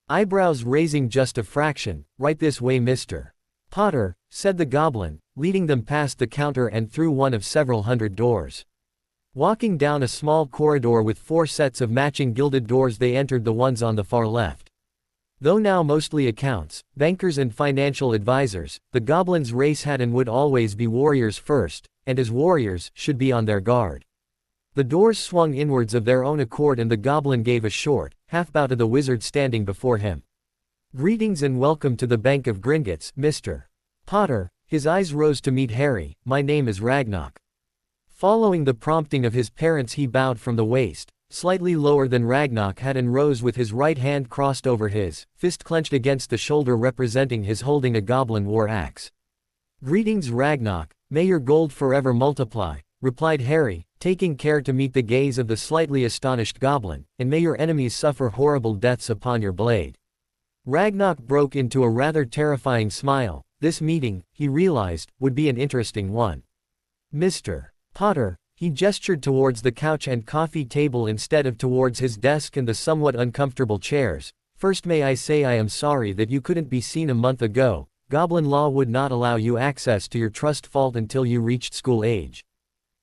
Eyebrows raising just a fraction. "Right this way, Mr. Potter," said the goblin, leading them past the counter and through one of several hundred doors. Walking down a small corridor with 4 sets of matching gilded doors, they entered the ones on the far left. Though now mostly accounts, bankers and financial advisors, the goblins' race had and would always be warriors first, and as warriors, should be on their guard. The doors swung inwards of their own accord, and the goblin gave a short, half-bow to the wizard standing before him. "Greetings and welcome to the Bank of Gringotts, Mr. Potter." His eyes rose to meet Harry. "My name is Ragnarok." Following the prompting of his parents, he bowed from the waist, slightly lower than Ragnarok had, and rose with his right hand crossed over his, fist clenched against the shoulder representing his holding a goblin war axe. "Greetings, Ragnarok, may your gold forever multiply," replied Harry, taking care to meet the gaze of the slightly astonished goblin, "and may your enemies suffer horrible deaths upon your blade." Ragnarok broke into a rather terrifying smile. This meeting, he realized, would be an interesting one. "Mr. Potter," he gestured towards the couch and coffee table instead of towards his desk and the somewhat uncomfortable chairs. "First, may I say I am sorry that you couldn't be seen a month ago. Goblin law would not allow you access to your trust vault until you reached school age.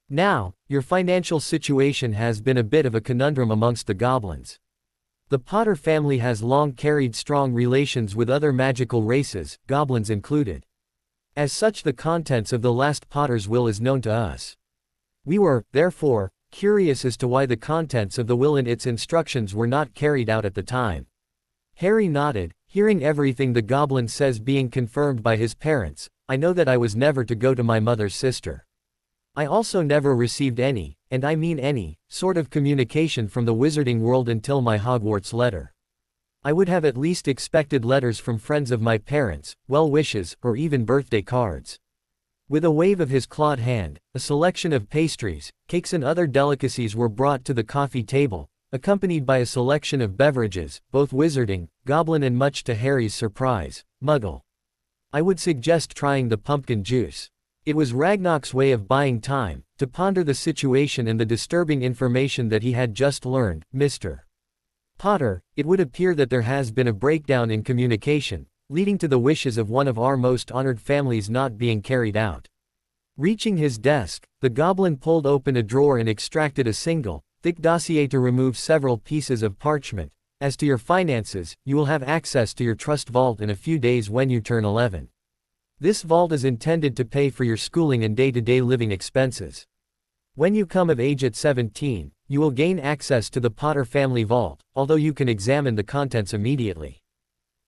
Now, your financial situation has been a bit of a conundrum amongst the goblins. The Potter family has long carried strong relations with other magical races, goblins included. As such, the contents of the last Potter's will is known to us. We were, therefore, curious as to why the contents of the will and its instructions were not carried out at the time." Harry nodded, hearing everything the goblin says being confirmed by his parents. "I know that I was never to go to my mother's sister. I also never received any, and I mean any, sort of communication from the wizarding world until my Hogwarts letter. I would have at least expected letters from friends of my parents, well wishes, or even birthday cards. With a wave of his clawed hand, a selection of pastries, cakes and other delicacies were brought to the coffee table, accompanied by a selection of beverages, both wizarding, goblin and much to Harry's surprise, Muggle. I would suggest trying the pumpkin juice. It was Ragnar's way of buying time, to ponder the situation and the disturbing information that he had just learned. Mr. Potter, it would appear that there has been a breakdown in communication, leading to the wishes of one of our most honored families not being carried out. Reaching his desk, the goblin pulled open a drawer and extracted a single, thick dossier to remove several pieces of parchment. As to your finances, you will have access to your trust vault in a few days when you turn 11. This vault is intended to pay for your schooling and day-to-day living expenses. When you come of age at 17, you will gain access to the Potter family vault, although you can examine the contents immediately.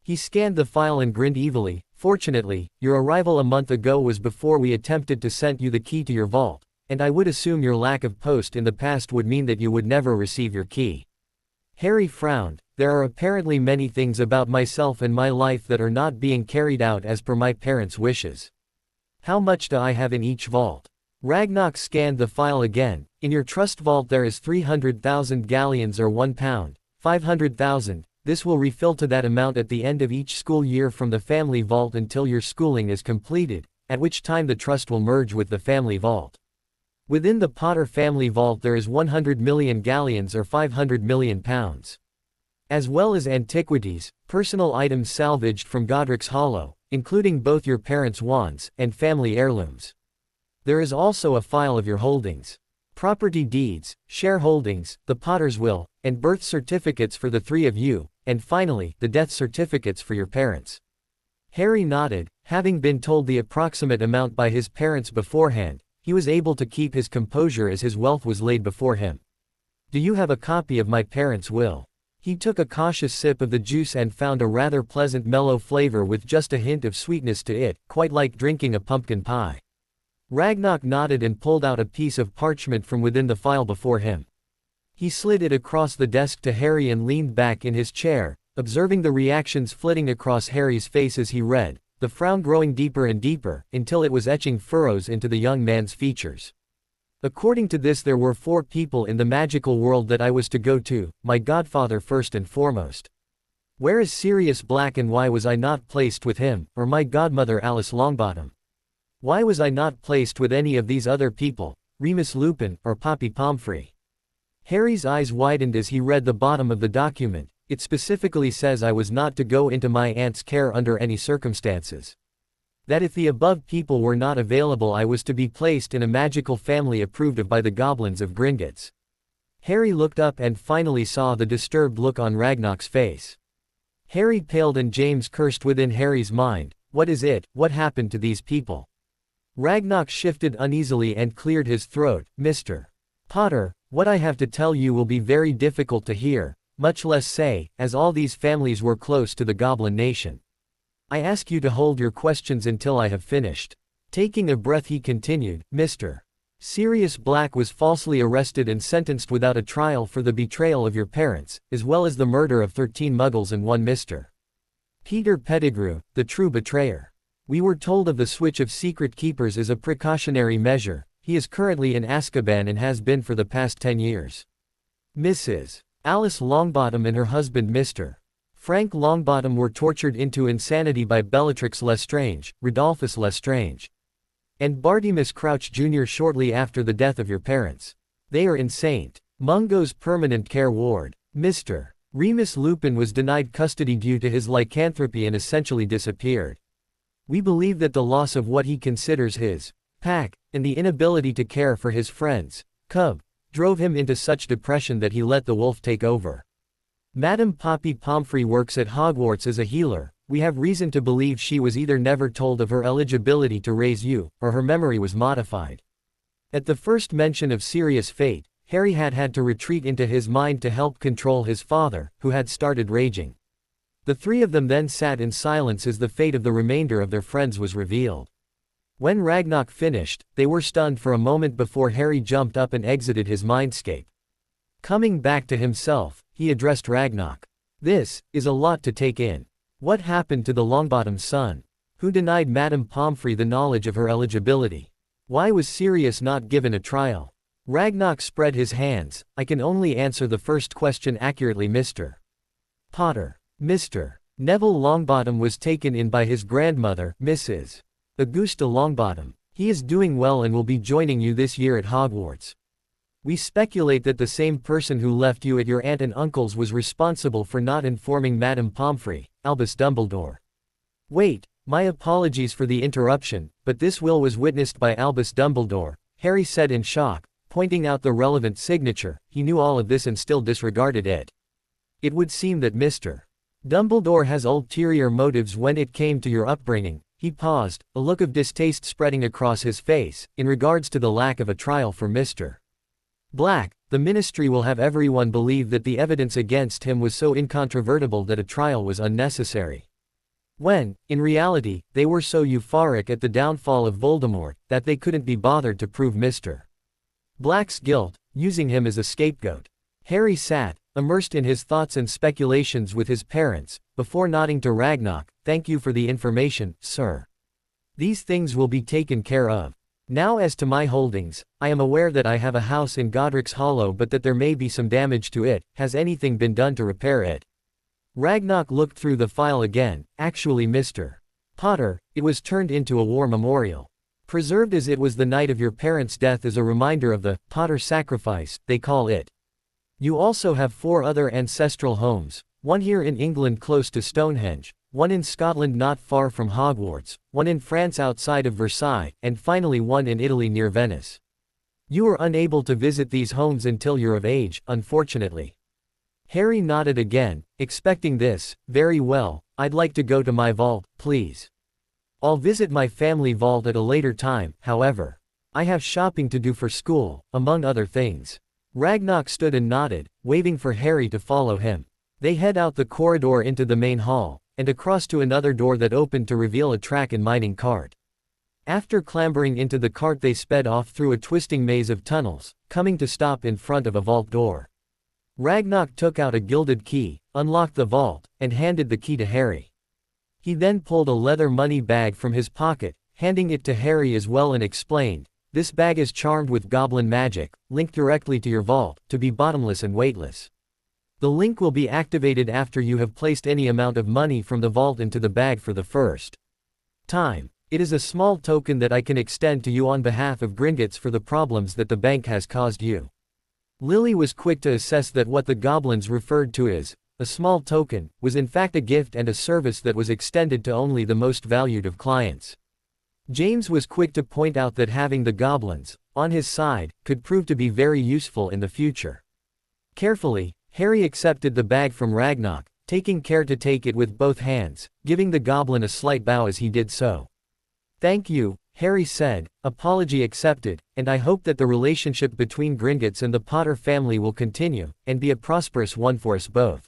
He scanned the file and grinned evilly. Fortunately, your arrival a month ago was before we attempted to send you the key to your vault, and I would assume your lack of post in the past would mean that you would never receive your key. Harry frowned. There are apparently many things about myself and my life that are not being carried out as per my parents' wishes. How much do I have in each vault? Ragnar scanned the file again. In your trust vault there is 300,000 galleons or £1, 500,000. This will refill to that amount at the end of each school year from the family vault until your schooling is completed, at which time the trust will merge with the family vault. Within the Potter family vault there is 100 million galleons or £500 million. As well as antiquities, personal items salvaged from Godric's Hollow, including both your parents' wands and family heirlooms. There is also a file of your holdings. Property deeds, shareholdings, the Potter's will, and birth certificates for the three of you, and finally, the death certificates for your parents. Harry nodded. Having been told the approximate amount by his parents beforehand, he was able to keep his composure as his wealth was laid before him. Do you have a copy of my parents' will? He took a cautious sip of the juice and found a rather pleasant mellow flavor with just a hint of sweetness to it, quite like drinking a pumpkin pie. Ragnar nodded and pulled out a piece of parchment from within the file before him. He slid it across the desk to Harry and leaned back in his chair, observing the reactions flitting across Harry's face as he read, the frown growing deeper and deeper, until it was etching furrows into the young man's features. According to this, there were 4 people in the magical world that I was to go to, my godfather first and foremost. Where is Sirius Black and why was I not placed with him, or my godmother Alice Longbottom? Why was I not placed with any of these other people, Remus Lupin, or Poppy Pomfrey? Harry's eyes widened as he read the bottom of the document. It specifically says I was not to go into my aunt's care under any circumstances. That if the above people were not available I was to be placed in a magical family approved of by the goblins of Gringotts. Harry looked up and finally saw the disturbed look on Ragnar's face. Harry paled and James cursed within Harry's mind. What is it? What happened to these people? Ragnar shifted uneasily and cleared his throat. Mr. Potter, what I have to tell you will be very difficult to hear, much less say, as all these families were close to the Goblin Nation. I ask you to hold your questions until I have finished. Taking a breath he continued, Mr. Sirius Black was falsely arrested and sentenced without a trial for the betrayal of your parents, as well as the murder of 13 Muggles and 1 Mr. Peter Pettigrew, the true betrayer. We were told of the switch of secret keepers as a precautionary measure. He is currently in Azkaban and has been for the past 10 years. Mrs. Alice Longbottom and her husband Mr. Frank Longbottom were tortured into insanity by Bellatrix Lestrange, Rodolphus Lestrange, and Bartimus Crouch Jr. shortly after the death of your parents. They are in St. Mungo's permanent care ward. Mr. Remus Lupin was denied custody due to his lycanthropy and essentially disappeared. We believe that the loss of what he considers his pack, and the inability to care for his friends, cub, drove him into such depression that he let the wolf take over. Madame Poppy Pomfrey works at Hogwarts as a healer. We have reason to believe she was either never told of her eligibility to raise you, or her memory was modified. At the first mention of Sirius' fate, Harry had to retreat into his mind to help control his father, who had started raging. The 3 of them then sat in silence as the fate of the remainder of their friends was revealed. When Ragnar finished, they were stunned for a moment before Harry jumped up and exited his mindscape. Coming back to himself, he addressed Ragnar. This is a lot to take in. What happened to the Longbottom's son? Who denied Madame Pomfrey the knowledge of her eligibility? Why was Sirius not given a trial? Ragnarok spread his hands. I can only answer the first question accurately, Mr. Potter. Mr. Neville Longbottom was taken in by his grandmother, Mrs. Augusta Longbottom. He is doing well and will be joining you this year at Hogwarts. We speculate that the same person who left you at your aunt and uncle's was responsible for not informing Madame Pomfrey, Albus Dumbledore. Wait, my apologies for the interruption, but this will was witnessed by Albus Dumbledore, Harry said in shock, pointing out the relevant signature. He knew all of this and still disregarded it. It would seem that Mr. Dumbledore has ulterior motives when it came to your upbringing. He paused, a look of distaste spreading across his face, in regards to the lack of a trial for Mr. Black. The ministry will have everyone believe that the evidence against him was so incontrovertible that a trial was unnecessary. When, in reality, they were so euphoric at the downfall of Voldemort, that they couldn't be bothered to prove Mr. Black's guilt, using him as a scapegoat. Harry sat, immersed in his thoughts and speculations with his parents, before nodding to Ragnarok. Thank you for the information, sir. These things will be taken care of. Now as to my holdings, I am aware that I have a house in Godric's Hollow but that there may be some damage to it. Has anything been done to repair it? Ragnarok looked through the file again. Actually, Mr. Potter, it was turned into a war memorial. Preserved as it was the night of your parents' death as a reminder of the Potter sacrifice, they call it. You also have 4 other ancestral homes, one here in England close to Stonehenge, one in Scotland not far from Hogwarts, one in France outside of Versailles, and finally one in Italy near Venice. You are unable to visit these homes until you're of age, unfortunately. Harry nodded again, expecting this. Very well, I'd like to go to my vault, please. I'll visit my family vault at a later time, however. I have shopping to do for school, among other things. Ragnarok stood and nodded, waving for Harry to follow him. They head out the corridor into the main hall, and across to another door that opened to reveal a track and mining cart. After clambering into the cart they sped off through a twisting maze of tunnels, coming to stop in front of a vault door. Ragnarok took out a gilded key, unlocked the vault, and handed the key to Harry. He then pulled a leather money bag from his pocket, handing it to Harry as well and explained, this bag is charmed with goblin magic, linked directly to your vault, to be bottomless and weightless. The link will be activated after you have placed any amount of money from the vault into the bag for the first time. It is a small token that I can extend to you on behalf of Gringotts for the problems that the bank has caused you. Lily was quick to assess that what the goblins referred to as a small token was in fact a gift and a service that was extended to only the most valued of clients. James was quick to point out that having the goblins on his side could prove to be very useful in the future. Carefully, Harry accepted the bag from Ragnarok, taking care to take it with both hands, giving the goblin a slight bow as he did so. Thank you, Harry said, apology accepted, and I hope that the relationship between Gringotts and the Potter family will continue, and be a prosperous one for us both.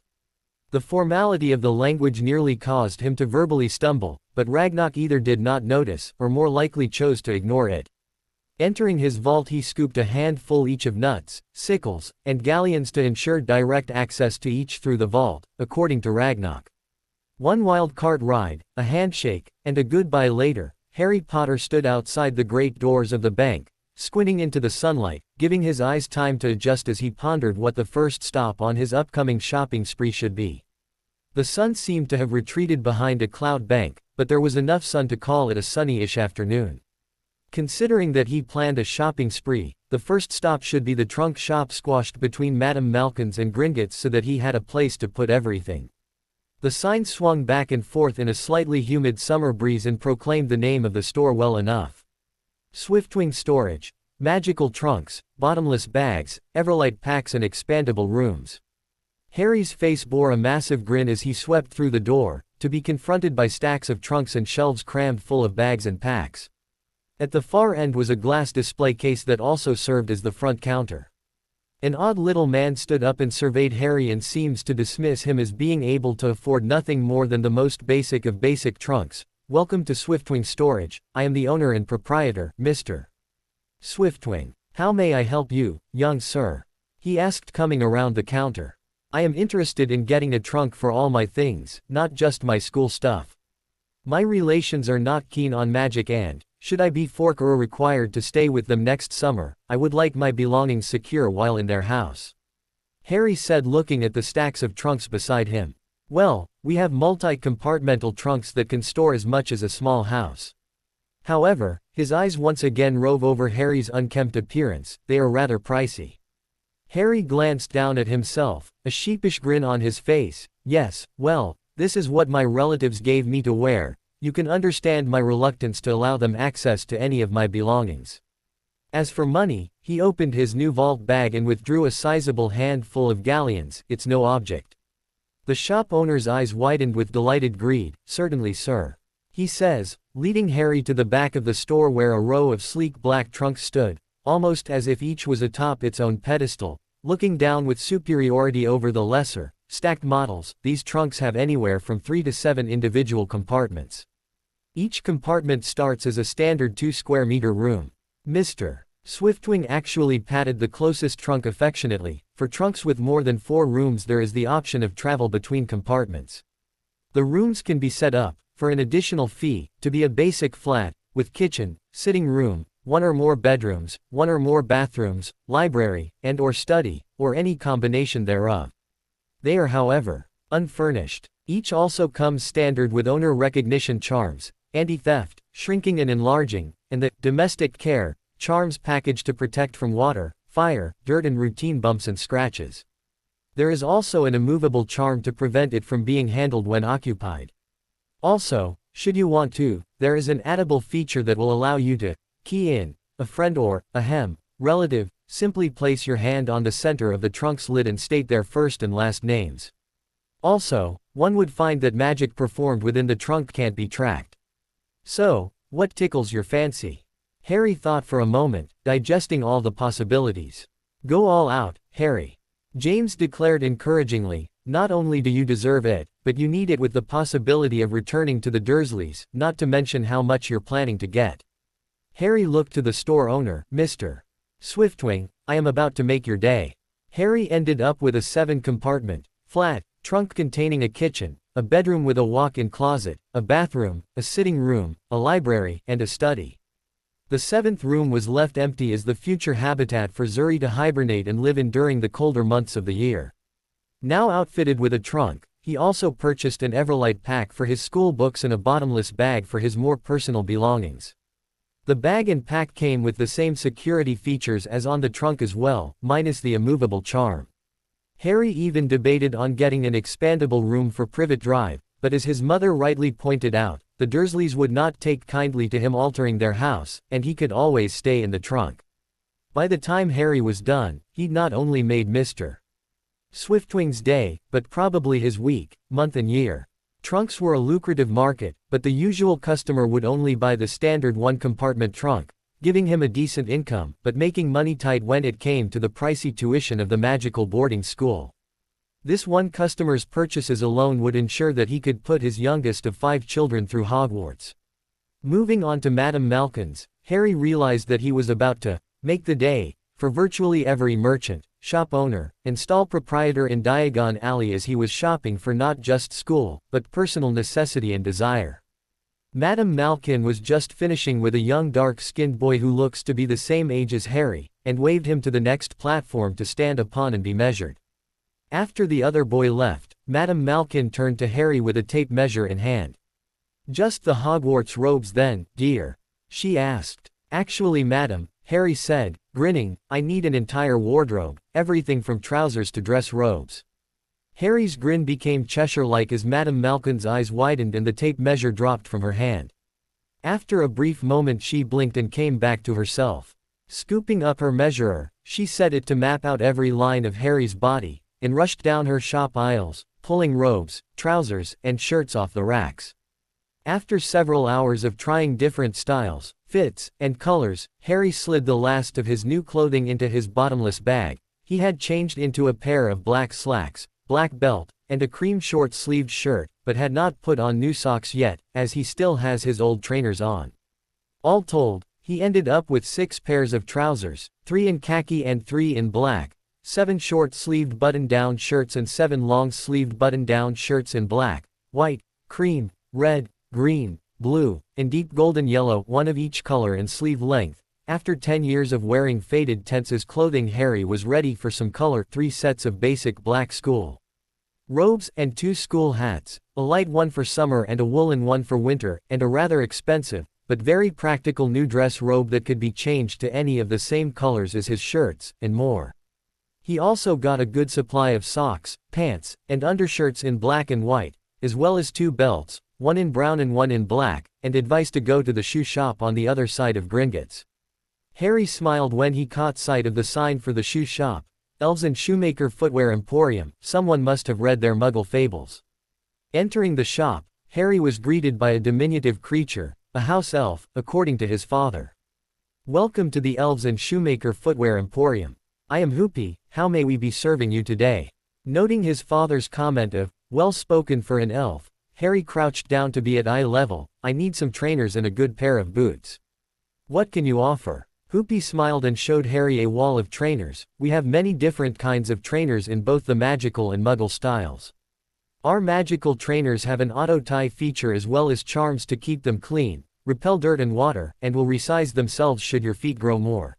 The formality of the language nearly caused him to verbally stumble, but Ragnarok either did not notice, or more likely chose to ignore it. Entering his vault he scooped a handful each of nuts, sickles, and galleons to ensure direct access to each through the vault, according to Ragnarok. One wild cart ride, a handshake, and a goodbye later, Harry Potter stood outside the great doors of the bank, squinting into the sunlight, giving his eyes time to adjust as he pondered what the first stop on his upcoming shopping spree should be. The sun seemed to have retreated behind a cloud bank, but there was enough sun to call it a sunny-ish afternoon. Considering that he planned a shopping spree, the first stop should be the trunk shop squashed between Madame Malkin's and Gringotts so that he had a place to put everything. The sign swung back and forth in a slightly humid summer breeze and proclaimed the name of the store well enough. Swiftwing Storage. Magical trunks, bottomless bags, Everlight packs and expandable rooms. Harry's face bore a massive grin as he swept through the door, to be confronted by stacks of trunks and shelves crammed full of bags and packs. At the far end was a glass display case that also served as the front counter. An odd little man stood up and surveyed Harry and seems to dismiss him as being able to afford nothing more than the most basic of basic trunks. Welcome to Swiftwing Storage. I am the owner and proprietor, Mr. Swiftwing. How may I help you, young sir? He asked, coming around the counter. I am interested in getting a trunk for all my things, not just my school stuff. My relations are not keen on magic and, should I be forced or required to stay with them next summer, I would like my belongings secure while in their house. Harry said, looking at the stacks of trunks beside him. Well, we have multi-compartmental trunks that can store as much as a small house. However, his eyes once again rove over Harry's unkempt appearance. They are rather pricey. Harry glanced down at himself, a sheepish grin on his face. Yes, well, this is what my relatives gave me to wear. You can understand my reluctance to allow them access to any of my belongings. As for money, he opened his new vault bag and withdrew a sizable handful of galleons. It's no object. The shop owner's eyes widened with delighted greed. Certainly, sir. He says, leading Harry to the back of the store where a row of sleek black trunks stood, almost as if each was atop its own pedestal, looking down with superiority over the lesser, stacked models. These trunks have anywhere from 3 to 7 individual compartments. Each compartment starts as a standard 2-square-meter room. Mr. Swiftwing actually patted the closest trunk affectionately. For trunks with more than 4 rooms there is the option of travel between compartments. The rooms can be set up, for an additional fee, to be a basic flat, with kitchen, sitting room, 1 or more bedrooms, 1 or more bathrooms, library, and/or study, or any combination thereof. They are, however, unfurnished. Each also comes standard with owner recognition charms, anti-theft, shrinking and enlarging, and the domestic care charms package to protect from water, fire, dirt and routine bumps and scratches. There is also an immovable charm to prevent it from being handled when occupied. Also, should you want to, there is an addable feature that will allow you to key in a friend or a relative. Simply place your hand on the center of the trunk's lid and state their first and last names. Also, one would find that magic performed within the trunk can't be tracked. So, what tickles your fancy? Harry thought for a moment, digesting all the possibilities. Go all out, Harry. James declared encouragingly. Not only do you deserve it, but you need it with the possibility of returning to the Dursleys, not to mention how much you're planning to get. Harry looked to the store owner. Mr. Swiftwing, I am about to make your day. Harry ended up with a 7-compartment, flat, trunk containing a kitchen, a bedroom with a walk-in closet, a bathroom, a sitting room, a library, and a study. The 7th room was left empty as the future habitat for Zuri to hibernate and live in during the colder months of the year. Now outfitted with a trunk, he also purchased an Everlight pack for his school books and a bottomless bag for his more personal belongings. The bag and pack came with the same security features as on the trunk as well, minus the immovable charm. Harry even debated on getting an expandable room for Privet Drive, but as his mother rightly pointed out, the Dursleys would not take kindly to him altering their house, and he could always stay in the trunk. By the time Harry was done, he'd not only made Mr. Swiftwing's day, but probably his week, month and year. Trunks were a lucrative market, but the usual customer would only buy the standard 1-compartment trunk, giving him a decent income, but making money tight when it came to the pricey tuition of the magical boarding school. This one customer's purchases alone would ensure that he could put his youngest of 5 children through Hogwarts. Moving on to Madame Malkin's, Harry realized that he was about to make the day for virtually every merchant, shop owner, and stall proprietor in Diagon Alley as he was shopping for not just school, but personal necessity and desire. Madame Malkin was just finishing with a young dark-skinned boy who looks to be the same age as Harry, and waved him to the next platform to stand upon and be measured. After the other boy left, Madame Malkin turned to Harry with a tape measure in hand. Just the Hogwarts robes then, dear? She asked. Actually, madam, Harry said, grinning, I need an entire wardrobe, everything from trousers to dress robes. Harry's grin became Cheshire-like as Madame Malkin's eyes widened and the tape measure dropped from her hand. After a brief moment she blinked and came back to herself. Scooping up her measurer, she set it to map out every line of Harry's body, and rushed down her shop aisles, pulling robes, trousers, and shirts off the racks. After several hours of trying different styles, fits, and colors, Harry slid the last of his new clothing into his bottomless bag. He had changed into a pair of black slacks, black belt, and a cream short-sleeved shirt, but had not put on new socks yet, as he still has his old trainers on. All told, he ended up with 6 pairs of trousers, 3 in khaki and 3 in black, 7 short-sleeved button-down shirts and 7 long-sleeved button-down shirts in black, white, cream, red, green, blue, and deep golden yellow, one of each color and sleeve length. After 10 years of wearing faded tints as clothing, Harry was ready for some color. 3 sets of basic black school robes and 2 school hats, a light one for summer and a woolen one for winter, and a rather expensive, but very practical new dress robe that could be changed to any of the same colors as his shirts, and more. He also got a good supply of socks, pants, and undershirts in black and white, as well as 2 belts, one in brown and one in black, and advice to go to the shoe shop on the other side of Gringotts. Harry smiled when he caught sight of the sign for the shoe shop, Elves and Shoemaker Footwear Emporium. Someone must have read their Muggle fables. Entering the shop, Harry was greeted by a diminutive creature, a house elf, according to his father. "Welcome to the Elves and Shoemaker Footwear Emporium. I am Hoopy, how may we be serving you today?" Noting his father's comment of, well spoken for an elf, Harry crouched down to be at eye level. "I need some trainers and a good pair of boots." "What can you offer?" Hoopy smiled and showed Harry a wall of trainers. "We have many different kinds of trainers in both the magical and Muggle styles. Our magical trainers have an auto-tie feature as well as charms to keep them clean, repel dirt and water, and will resize themselves should your feet grow more."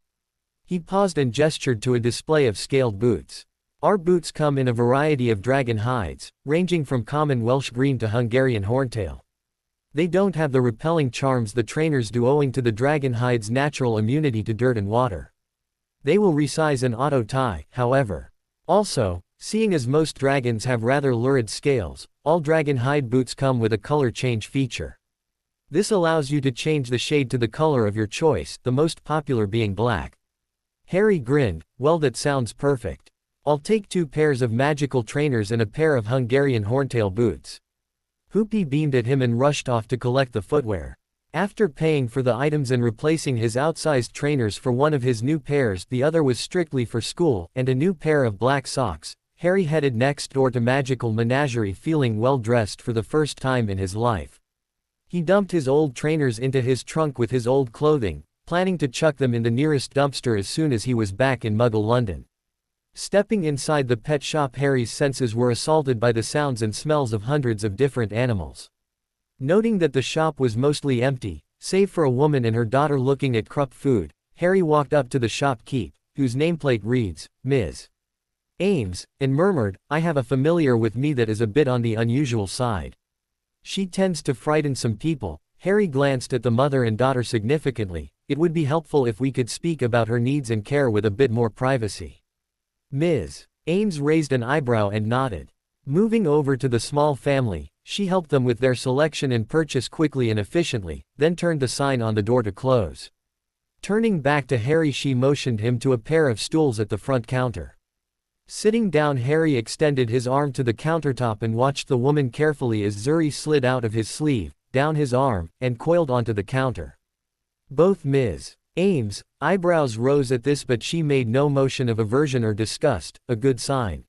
He paused and gestured to a display of scaled boots. "Our boots come in a variety of dragon hides, ranging from common Welsh green to Hungarian horntail. They don't have the repelling charms the trainers do owing to the dragon hide's natural immunity to dirt and water. They will resize and auto-tie, however. Also, seeing as most dragons have rather lurid scales, all dragon hide boots come with a color change feature. This allows you to change the shade to the color of your choice, the most popular being black." Harry grinned. "Well, that sounds perfect. I'll take 2 pairs of magical trainers and a pair of Hungarian horntail boots." Hoopy beamed at him and rushed off to collect the footwear. After paying for the items and replacing his outsized trainers for one of his new pairs, the other was strictly for school, and a new pair of black socks, Harry headed next door to Magical Menagerie feeling well dressed for the first time in his life. He dumped his old trainers into his trunk with his old clothing, planning to chuck them in the nearest dumpster as soon as he was back in Muggle London. Stepping inside the pet shop, Harry's senses were assaulted by the sounds and smells of hundreds of different animals. Noting that the shop was mostly empty, save for a woman and her daughter looking at Krupp food, Harry walked up to the shopkeep, whose nameplate reads, Ms. Ames, and murmured, "I have a familiar with me that is a bit on the unusual side. She tends to frighten some people." Harry glanced at the mother and daughter significantly. "It would be helpful if we could speak about her needs and care with a bit more privacy." Ms. Ames raised an eyebrow and nodded. Moving over to the small family, she helped them with their selection and purchase quickly and efficiently, then turned the sign on the door to close. Turning back to Harry, she motioned him to a pair of stools at the front counter. Sitting down, Harry extended his arm to the countertop and watched the woman carefully as Zuri slid out of his sleeve, down his arm, and coiled onto the counter. Both Ms. Ames' eyebrows rose at this, but she made no motion of aversion or disgust, a good sign.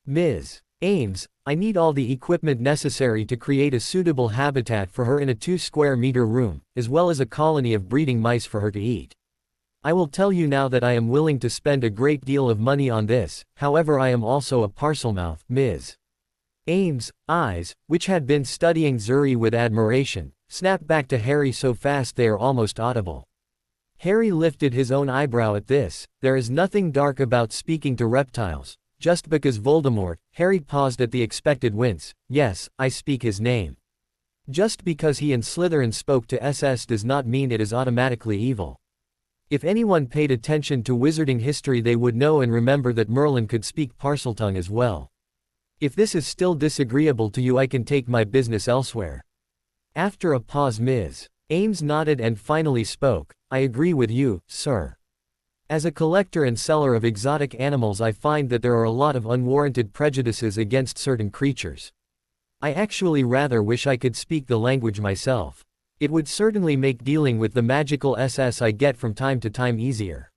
"Ms. Ames, I need all the equipment necessary to create a suitable habitat for her in a 2-square-meter room, as well as a colony of breeding mice for her to eat. I will tell you now that I am willing to spend a great deal of money on this, however I am also a parcelmouth." Ms. Ames' eyes, which had been studying Zuri with admiration, snapped back to Harry so fast they are almost audible. Harry lifted his own eyebrow at this. There is nothing dark about speaking to reptiles. Just because Voldemort, Harry paused at the expected wince. Yes, I speak his name. Just because he and Slytherin spoke to SS does not mean it is automatically evil. If anyone paid attention to wizarding history, they would know and remember that Merlin could speak Parseltongue as well. If this is still disagreeable to you, I can take my business elsewhere. After a pause, Ms. Ames nodded and finally spoke. I agree with you, sir. As a collector and seller of exotic animals, I find that there are a lot of unwarranted prejudices against certain creatures. I actually rather wish I could speak the language myself. It would certainly make dealing with the magical SS I get from time to time easier.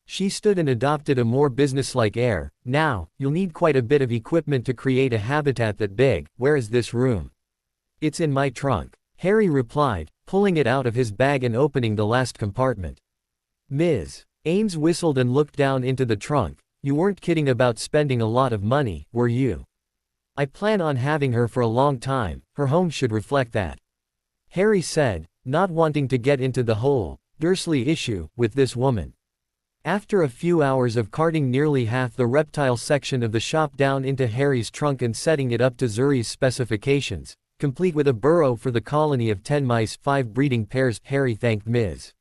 She stood and adopted a more businesslike air. Now, you'll need quite a bit of equipment to create a habitat that big. Where is this room? It's in my trunk, Harry replied, pulling it out of his bag and opening the last compartment. Ms. Ames whistled and looked down into the trunk. you weren't kidding about spending a lot of money, were you? I plan on having her for a long time, her home should reflect that. Harry said, not wanting to get into the whole Dursley issue with this woman. After a few hours of carting nearly half the reptile section of the shop down into Harry's trunk and setting it up to Zuri's specifications, complete with a burrow for the colony of 10 mice, 5 breeding pairs, Harry thanked Ms.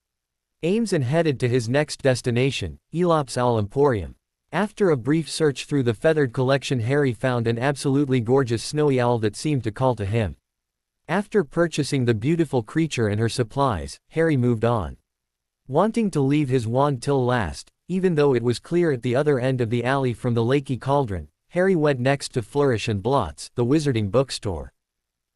Ames and headed to his next destination, Elop's Owl Emporium. After a brief search through the feathered collection, Harry found an absolutely gorgeous snowy owl that seemed to call to him. After purchasing the beautiful creature and her supplies, Harry moved on. Wanting to leave his wand till last, even though it was clear at the other end of the alley from the Lakey Cauldron, Harry went next to Flourish and Blots, the wizarding bookstore.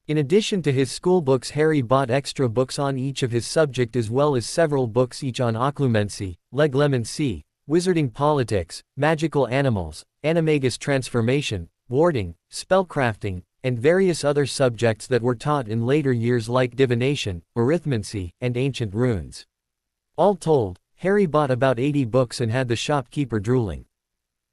In addition to his school books, Harry bought extra books on each of his subject as well as several books each on occlumency, leglemency, wizarding politics, magical animals, animagus transformation, warding, spellcrafting, and various other subjects that were taught in later years like divination, arithmancy, and ancient runes. All told, Harry bought about 80 books and had the shopkeeper drooling.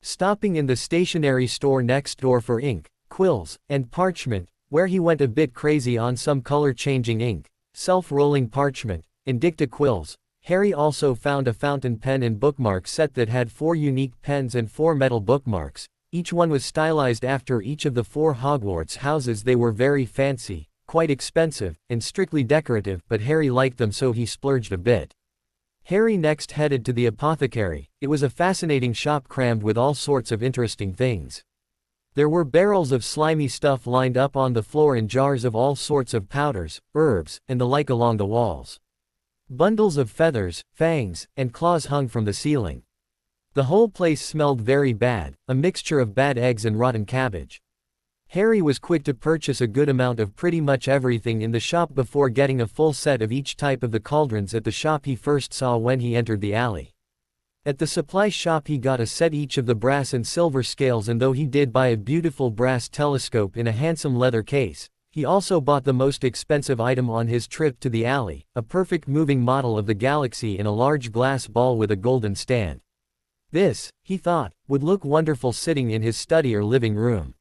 Stopping in the stationery store next door for ink, quills, and parchment, where he went a bit crazy on some color-changing ink, self-rolling parchment, and dicta quills, Harry also found a fountain pen and bookmark set that had 4 unique pens and 4 metal bookmarks. Each one was stylized after each of the 4 Hogwarts houses. They were very fancy, quite expensive, and strictly decorative, but Harry liked them so he splurged a bit. Harry next headed to the apothecary. It was a fascinating shop crammed with all sorts of interesting things. There were barrels of slimy stuff lined up on the floor and jars of all sorts of powders, herbs, and the like along the walls. Bundles of feathers, fangs, and claws hung from the ceiling. The whole place smelled very bad, a mixture of bad eggs and rotten cabbage. Harry was quick to purchase a good amount of pretty much everything in the shop before getting a full set of each type of the cauldrons at the shop he first saw when he entered the alley. At the supply shop he got a set each of the brass and silver scales, and though he did buy a beautiful brass telescope in a handsome leather case, he also bought the most expensive item on his trip to the alley, a perfect moving model of the galaxy in a large glass ball with a golden stand. This, he thought, would look wonderful sitting in his study or living room.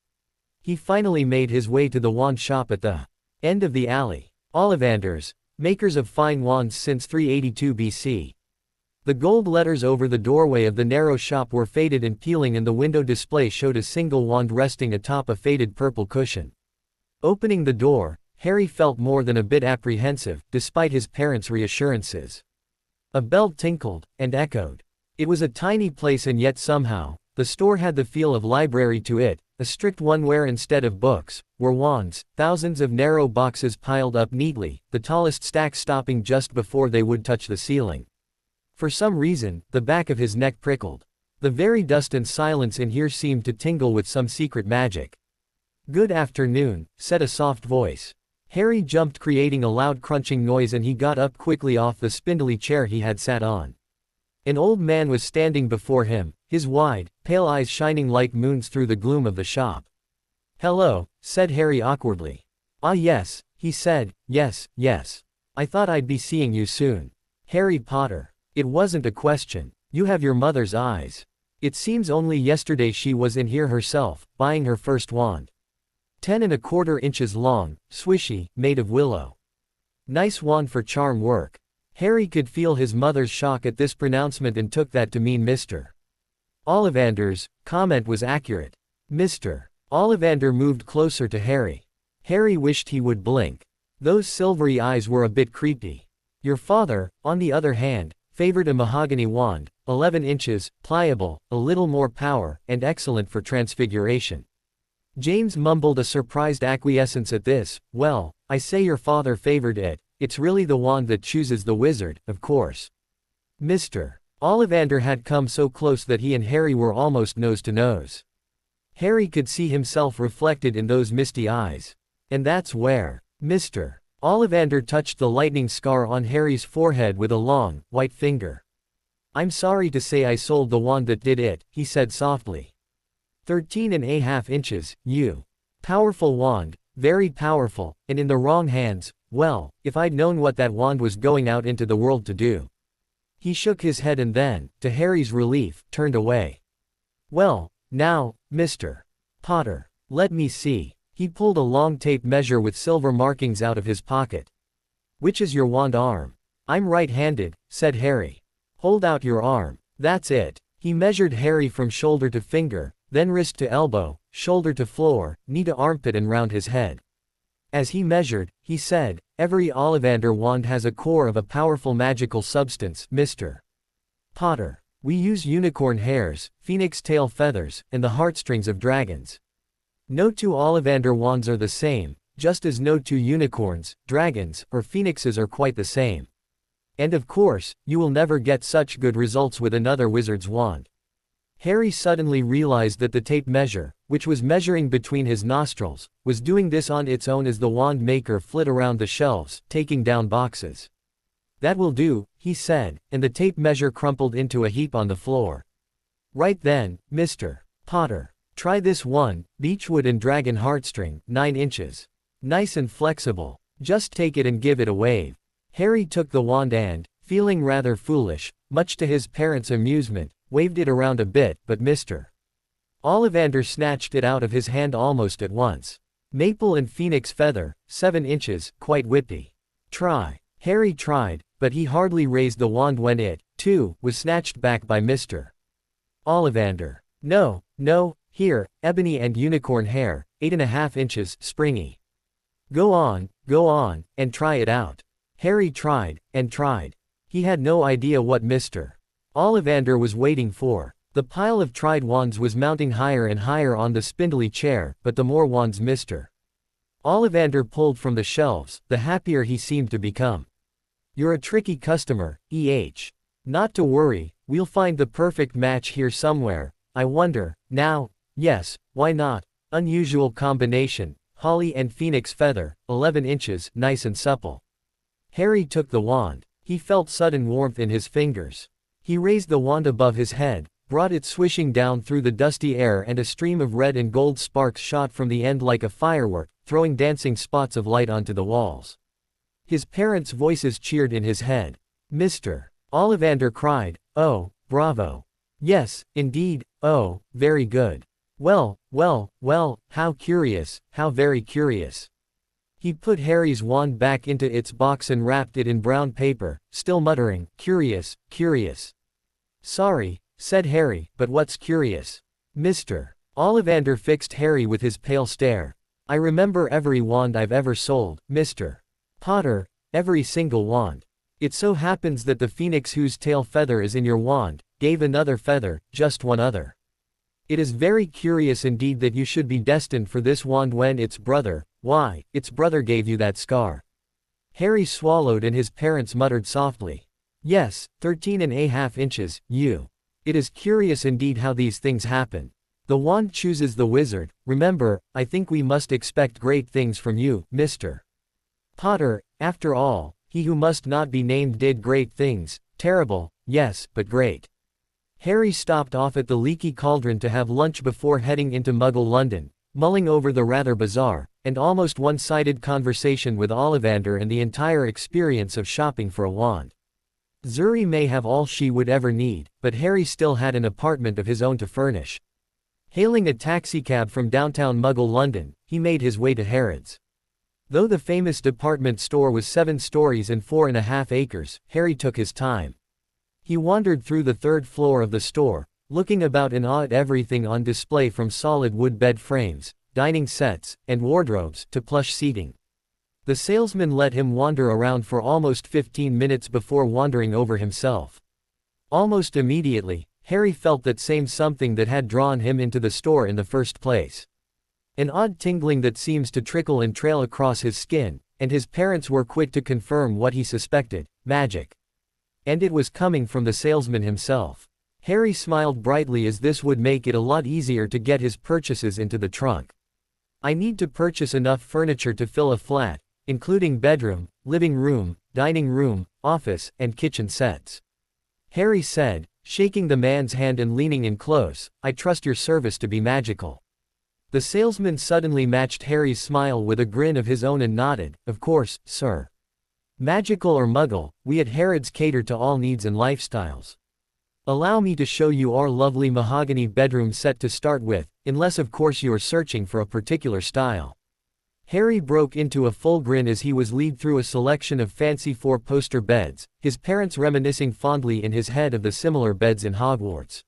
He finally made his way to the wand shop at the end of the alley. Ollivanders, makers of fine wands since 382 BC. The gold letters over the doorway of the narrow shop were faded and peeling, and the window display showed a single wand resting atop a faded purple cushion. Opening the door, Harry felt more than a bit apprehensive, despite his parents' reassurances. A bell tinkled, and echoed. It was a tiny place, and yet somehow, the store had the feel of library to it, a strict one where instead of books, were wands, thousands of narrow boxes piled up neatly, the tallest stack stopping just before they would touch the ceiling. For some reason, the back of his neck prickled. The very dust and silence in here seemed to tingle with some secret magic. "Good afternoon," said a soft voice. Harry jumped, creating a loud crunching noise, and he got up quickly off the spindly chair he had sat on. An old man was standing before him, his wide, pale eyes shining like moons through the gloom of the shop. "Hello," said Harry awkwardly. "Ah yes," he said, yes. I thought I'd be seeing you soon. Harry Potter." It wasn't a question. "You have your mother's eyes. It seems only yesterday she was in here herself, buying her first wand. 10¼ inches long, swishy, made of willow. Nice wand for charm work." Harry could feel his mother's shock at this pronouncement and took that to mean Mr. Ollivander's comment was accurate. Mr. Ollivander moved closer to Harry. Harry wished he would blink. Those silvery eyes were a bit creepy. "Your father, on the other hand, favored a mahogany wand, 11 inches, pliable, a little more power, and excellent for transfiguration." James mumbled a surprised acquiescence at this. "Well, I say your father favored it. It's really the wand that chooses the wizard, of course." Mr. Ollivander had come so close that he and Harry were almost nose to nose. Harry could see himself reflected in those misty eyes. And that's where Mr. Ollivander touched the lightning scar on Harry's forehead with a long, white finger. "I'm sorry to say I sold the wand that did it," he said softly. 13½ inches, you. Powerful wand, very powerful, and in the wrong hands, well, if I'd known what that wand was going out into the world to do. He shook his head and then, to Harry's relief, turned away. Well, now, Mr. Potter, let me see. He pulled a long tape measure with silver markings out of his pocket. Which is your wand arm? I'm right-handed, said Harry. Hold out your arm. That's it. He measured Harry from shoulder to finger, then wrist to elbow, shoulder to floor, knee to armpit and round his head. As he measured, he said, every Ollivander wand has a core of a powerful magical substance, Mr. Potter. We use unicorn hairs, phoenix tail feathers, and the heartstrings of dragons. No two Ollivander wands are the same, just as no two unicorns, dragons, or phoenixes are quite the same. And of course, you will never get such good results with another wizard's wand. Harry suddenly realized that the tape measure, which was measuring between his nostrils, was doing this on its own as the wand maker flit around the shelves, taking down boxes. That will do, he said, and the tape measure crumpled into a heap on the floor. Right then, Mr. Potter. Try this one, beechwood and dragon heartstring, 9 inches. Nice and flexible. Just take it and give it a wave. Harry took the wand and, feeling rather foolish, much to his parents' amusement, waved it around a bit, but Mr. Ollivander snatched it out of his hand almost at once. Maple and phoenix feather, 7 inches, quite whippy. Try. Harry tried, but he hardly raised the wand when it, too, was snatched back by Mr. Ollivander. No, no, here, ebony and unicorn hair, 8.5 inches, springy. Go on, and try it out. Harry tried, and tried. He had no idea what Mr. Ollivander was waiting for. The pile of tried wands was mounting higher and higher on the spindly chair, but the more wands Mr. Ollivander pulled from the shelves, the happier he seemed to become. You're a tricky customer, E.H. Not to worry, we'll find the perfect match here somewhere. I wonder, now, yes, why not? Unusual combination, holly and phoenix feather, 11 inches, nice and supple. Harry took the wand. He felt sudden warmth in his fingers. He raised the wand above his head, brought it swishing down through the dusty air, and a stream of red and gold sparks shot from the end like a firework, throwing dancing spots of light onto the walls. His parents' voices cheered in his head. Mr. Ollivander cried, "Oh, bravo! Yes, indeed, oh, very good. Well, how curious, how very curious." He put Harry's wand back into its box and wrapped it in brown paper, still muttering, "Curious, curious." "Sorry," said Harry, "but what's curious?" Mr. Ollivander fixed Harry with his pale stare. "I remember every wand I've ever sold, Mr. Potter, every single wand. It so happens that the phoenix whose tail feather is in your wand, gave another feather, just one other. It is very curious indeed that you should be destined for this wand when its brother, why, its brother gave you that scar." Harry swallowed and his parents muttered softly. "Yes, 13.5 inches, you. It is curious indeed how these things happen. The wand chooses the wizard. Remember, I think we must expect great things from you, Mr. Potter. After all, he who must not be named did great things, terrible, yes, but great." Harry stopped off at the Leaky Cauldron to have lunch before heading into Muggle London, mulling over the rather bizarre, and almost one-sided conversation with Ollivander and the entire experience of shopping for a wand. Zuri may have all she would ever need, but Harry still had an apartment of his own to furnish. Hailing a taxicab from downtown Muggle London, he made his way to Harrods. Though the famous department store was 7 stories and 4.5 acres, Harry took his time. He wandered through the 3rd floor of the store, looking about in awe at everything on display from solid wood bed frames, dining sets, and wardrobes, to plush seating. The salesman let him wander around for almost 15 minutes before wandering over himself. Almost immediately, Harry felt that same something that had drawn him into the store in the first place. An odd tingling that seems to trickle and trail across his skin, and his parents were quick to confirm what he suspected: magic. And it was coming from the salesman himself. Harry smiled brightly as this would make it a lot easier to get his purchases into the trunk. "I need to purchase enough furniture to fill a flat, including bedroom, living room, dining room, office, and kitchen sets," Harry said, shaking the man's hand and leaning in close. "I trust your service to be magical." The salesman suddenly matched Harry's smile with a grin of his own and nodded, "Of course, sir. Magical or muggle, we at Harrods cater to all needs and lifestyles." Allow me to show you our lovely mahogany bedroom set to start with, unless of course you are searching for a particular style. Harry broke into a full grin as he was led through a selection of fancy four-poster beds, his parents reminiscing fondly in his head of the similar beds in Hogwarts.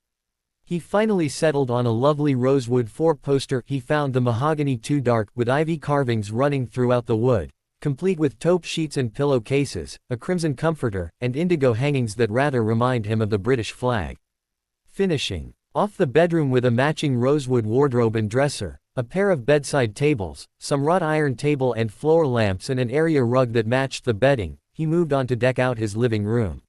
He finally settled on a lovely rosewood four-poster. He found the mahogany too dark, with ivy carvings running throughout the wood, complete with taupe sheets and pillowcases, a crimson comforter, and indigo hangings that rather remind him of the British flag. Finishing off the bedroom with a matching rosewood wardrobe and dresser, a pair of bedside tables, some wrought iron table and floor lamps and an area rug that matched the bedding, he moved on to deck out his living room.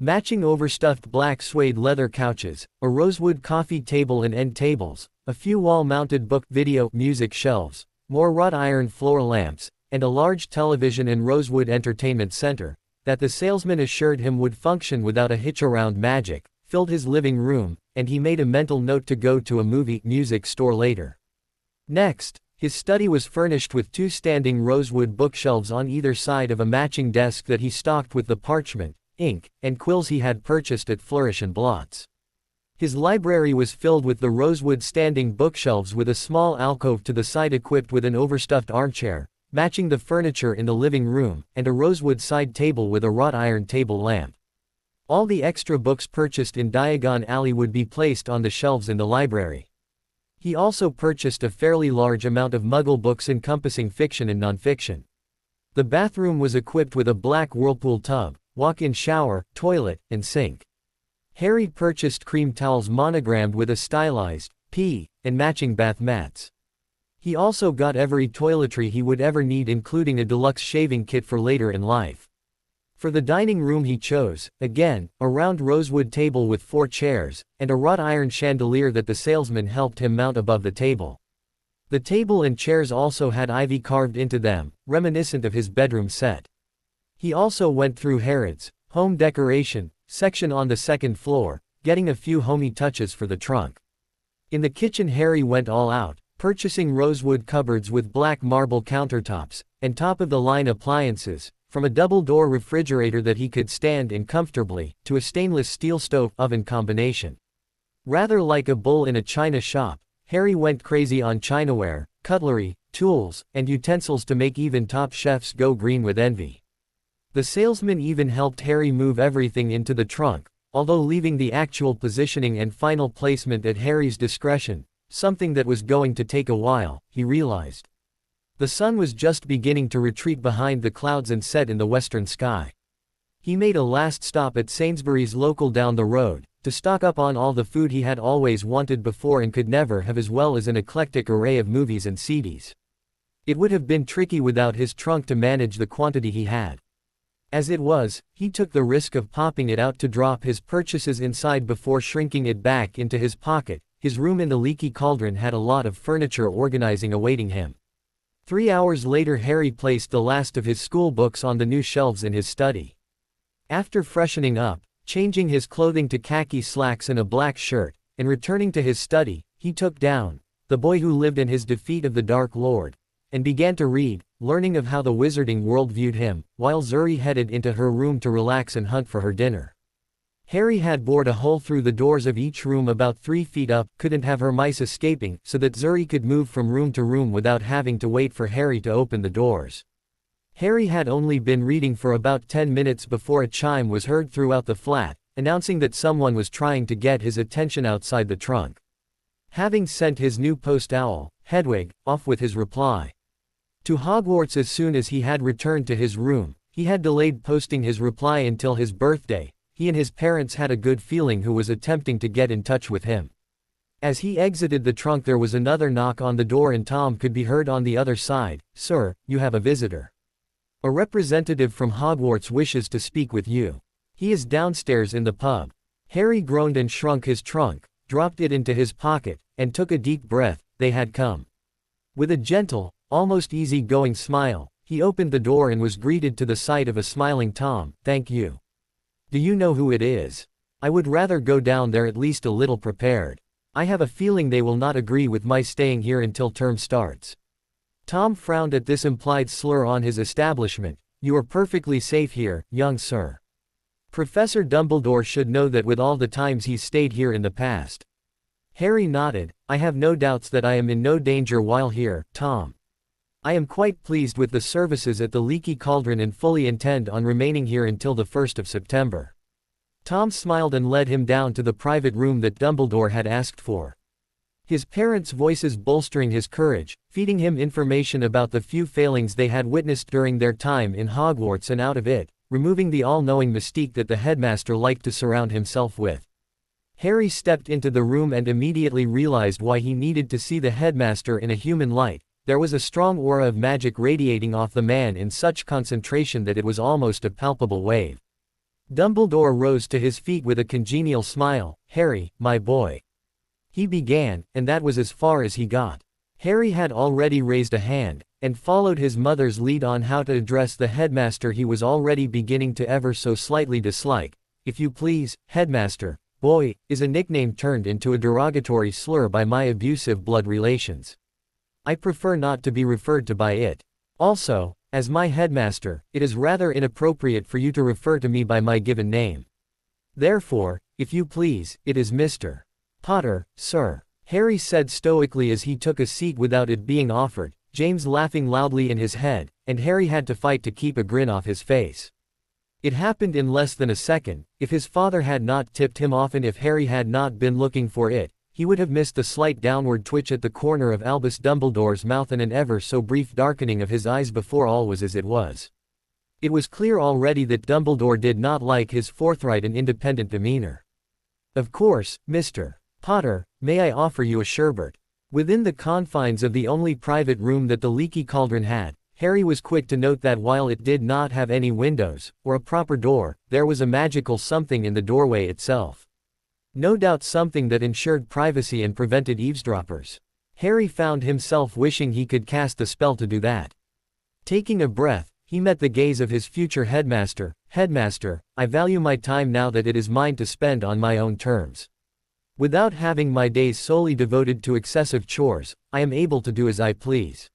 Matching overstuffed black suede leather couches, a rosewood coffee table and end tables, a few wall-mounted book, video, music shelves, more wrought iron floor lamps, and a large television and rosewood entertainment center, that the salesman assured him would function without a hitch around magic, filled his living room, and he made a mental note to go to a music store later. Next, his study was furnished with two standing rosewood bookshelves on either side of a matching desk that he stocked with the parchment, ink, and quills he had purchased at Flourish and Blott's. His library was filled with the rosewood standing bookshelves with a small alcove to the side equipped with an overstuffed armchair, matching the furniture in the living room, and a rosewood side table with a wrought iron table lamp. All the extra books purchased in Diagon Alley would be placed on the shelves in the library. He also purchased a fairly large amount of Muggle books encompassing fiction and nonfiction. The bathroom was equipped with a black whirlpool tub, walk-in shower, toilet, and sink. Harry purchased cream towels monogrammed with a stylized P and matching bath mats. He also got every toiletry he would ever need, including a deluxe shaving kit for later in life. For the dining room he chose, again, a round rosewood table with 4 chairs, and a wrought iron chandelier that the salesman helped him mount above the table. The table and chairs also had ivy carved into them, reminiscent of his bedroom set. He also went through Harrod's home decoration section on the second floor, getting a few homey touches for the trunk. In the kitchen Harry went all out, purchasing rosewood cupboards with black marble countertops, and top-of-the-line appliances, from a double-door refrigerator that he could stand in comfortably, to a stainless steel stove-oven combination. Rather like a bull in a china shop, Harry went crazy on chinaware, cutlery, tools, and utensils to make even top chefs go green with envy. The salesman even helped Harry move everything into the trunk, although leaving the actual positioning and final placement at Harry's discretion, something that was going to take a while, he realized. The sun was just beginning to retreat behind the clouds and set in the western sky. He made a last stop at Sainsbury's local down the road, to stock up on all the food he had always wanted before and could never have, as well as an eclectic array of movies and CDs. It would have been tricky without his trunk to manage the quantity he had. As it was, he took the risk of popping it out to drop his purchases inside before shrinking it back into his pocket. His room in the Leaky Cauldron had a lot of furniture organizing awaiting him. 3 hours later Harry placed the last of his school books on the new shelves in his study. After freshening up, changing his clothing to khaki slacks and a black shirt, and returning to his study, he took down The Boy Who Lived in His Defeat of the Dark Lord, and began to read, learning of how the wizarding world viewed him, while Zuri headed into her room to relax and hunt for her dinner. Harry had bored a hole through the doors of each room about 3 feet up, couldn't have her mice escaping, so that Zuri could move from room to room without having to wait for Harry to open the doors. Harry had only been reading for about 10 minutes before a chime was heard throughout the flat, announcing that someone was trying to get his attention outside the trunk. Having sent his new post owl, Hedwig, off with his reply to Hogwarts as soon as he had returned to his room, he had delayed posting his reply until his birthday. He and his parents had a good feeling who was attempting to get in touch with him. As he exited the trunk there was another knock on the door and Tom could be heard on the other side. "Sir, you have a visitor. A representative from Hogwarts wishes to speak with you. He is downstairs in the pub." Harry groaned and shrunk his trunk, dropped it into his pocket, and took a deep breath. They had come. With a gentle, almost easy-going smile, he opened the door and was greeted to the sight of a smiling Tom. "Thank you. Do you know who it is? I would rather go down there at least a little prepared. I have a feeling they will not agree with my staying here until term starts." Tom frowned at this implied slur on his establishment. "You are perfectly safe here, young sir. Professor Dumbledore should know that with all the times he's stayed here in the past. Harry nodded. I have no doubts that I am in no danger while here, Tom. I am quite pleased with the services at the Leaky Cauldron and fully intend on remaining here until the 1st of September. Tom smiled and led him down to the private room that Dumbledore had asked for. His parents' voices bolstering his courage, feeding him information about the few failings they had witnessed during their time in Hogwarts and out of it, removing the all-knowing mystique that the headmaster liked to surround himself with. Harry stepped into the room and immediately realized why he needed to see the headmaster in a human light. There was a strong aura of magic radiating off the man in such concentration that it was almost a palpable wave. Dumbledore rose to his feet with a congenial smile. Harry, my boy. He began, and that was as far as he got. Harry had already raised a hand, and followed his mother's lead on how to address the headmaster he was already beginning to ever so slightly dislike. If you please, headmaster, boy, is a nickname turned into a derogatory slur by my abusive blood relations. I prefer not to be referred to by it. Also, as my headmaster, it is rather inappropriate for you to refer to me by my given name. Therefore, if you please, it is Mr. Potter, sir, Harry said stoically as he took a seat without it being offered, James laughing loudly in his head, and Harry had to fight to keep a grin off his face. It happened in less than a second. If his father had not tipped him off and if Harry had not been looking for it, he would have missed the slight downward twitch at the corner of Albus Dumbledore's mouth and an ever so brief darkening of his eyes before all was as it was. It was clear already that Dumbledore did not like his forthright and independent demeanor. Of course, Mr. Potter, may I offer you a sherbet? Within the confines of the only private room that the Leaky Cauldron had, Harry was quick to note that while it did not have any windows, or a proper door, there was a magical something in the doorway itself. No doubt something that ensured privacy and prevented eavesdroppers. Harry found himself wishing he could cast the spell to do that. Taking a breath, he met the gaze of his future headmaster. Headmaster, I value my time now that it is mine to spend on my own terms. Without having my days solely devoted to excessive chores, I am able to do as I please.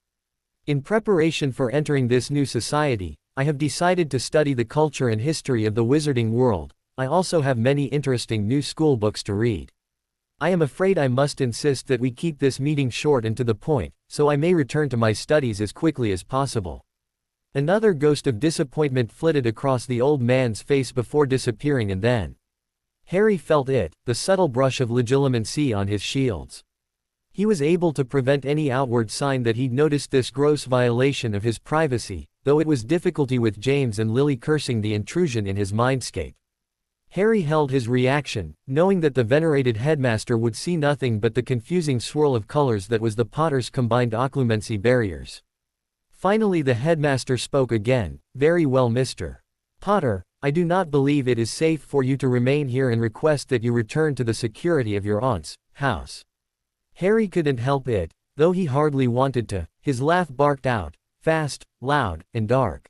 In preparation for entering this new society, I have decided to study the culture and history of the wizarding world. I also have many interesting new school books to read. I am afraid I must insist that we keep this meeting short and to the point, so I may return to my studies as quickly as possible. Another ghost of disappointment flitted across the old man's face before disappearing, and then Harry felt it, the subtle brush of legilimency on his shields. He was able to prevent any outward sign that he'd noticed this gross violation of his privacy, though it was difficulty with James and Lily cursing the intrusion in his mindscape. Harry held his reaction, knowing that the venerated headmaster would see nothing but the confusing swirl of colors that was the Potter's combined occlumency barriers. Finally the headmaster spoke again. Very well, Mr. Potter, I do not believe it is safe for you to remain here and request that you return to the security of your aunt's house. Harry couldn't help it, though he hardly wanted to. His laugh barked out, fast, loud, and dark.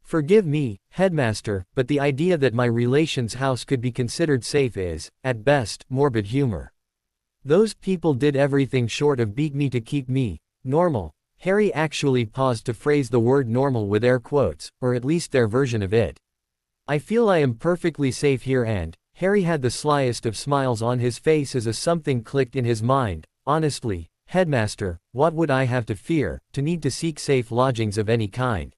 Forgive me, headmaster, but the idea that my relation's house could be considered safe is, at best, morbid humor. Those people did everything short of beat me to keep me normal. Harry actually paused to phrase the word normal with air quotes, or at least their version of it. I feel I am perfectly safe here, and Harry had the slyest of smiles on his face as a something clicked in his mind. Honestly, headmaster, what would I have to fear, to need to seek safe lodgings of any kind?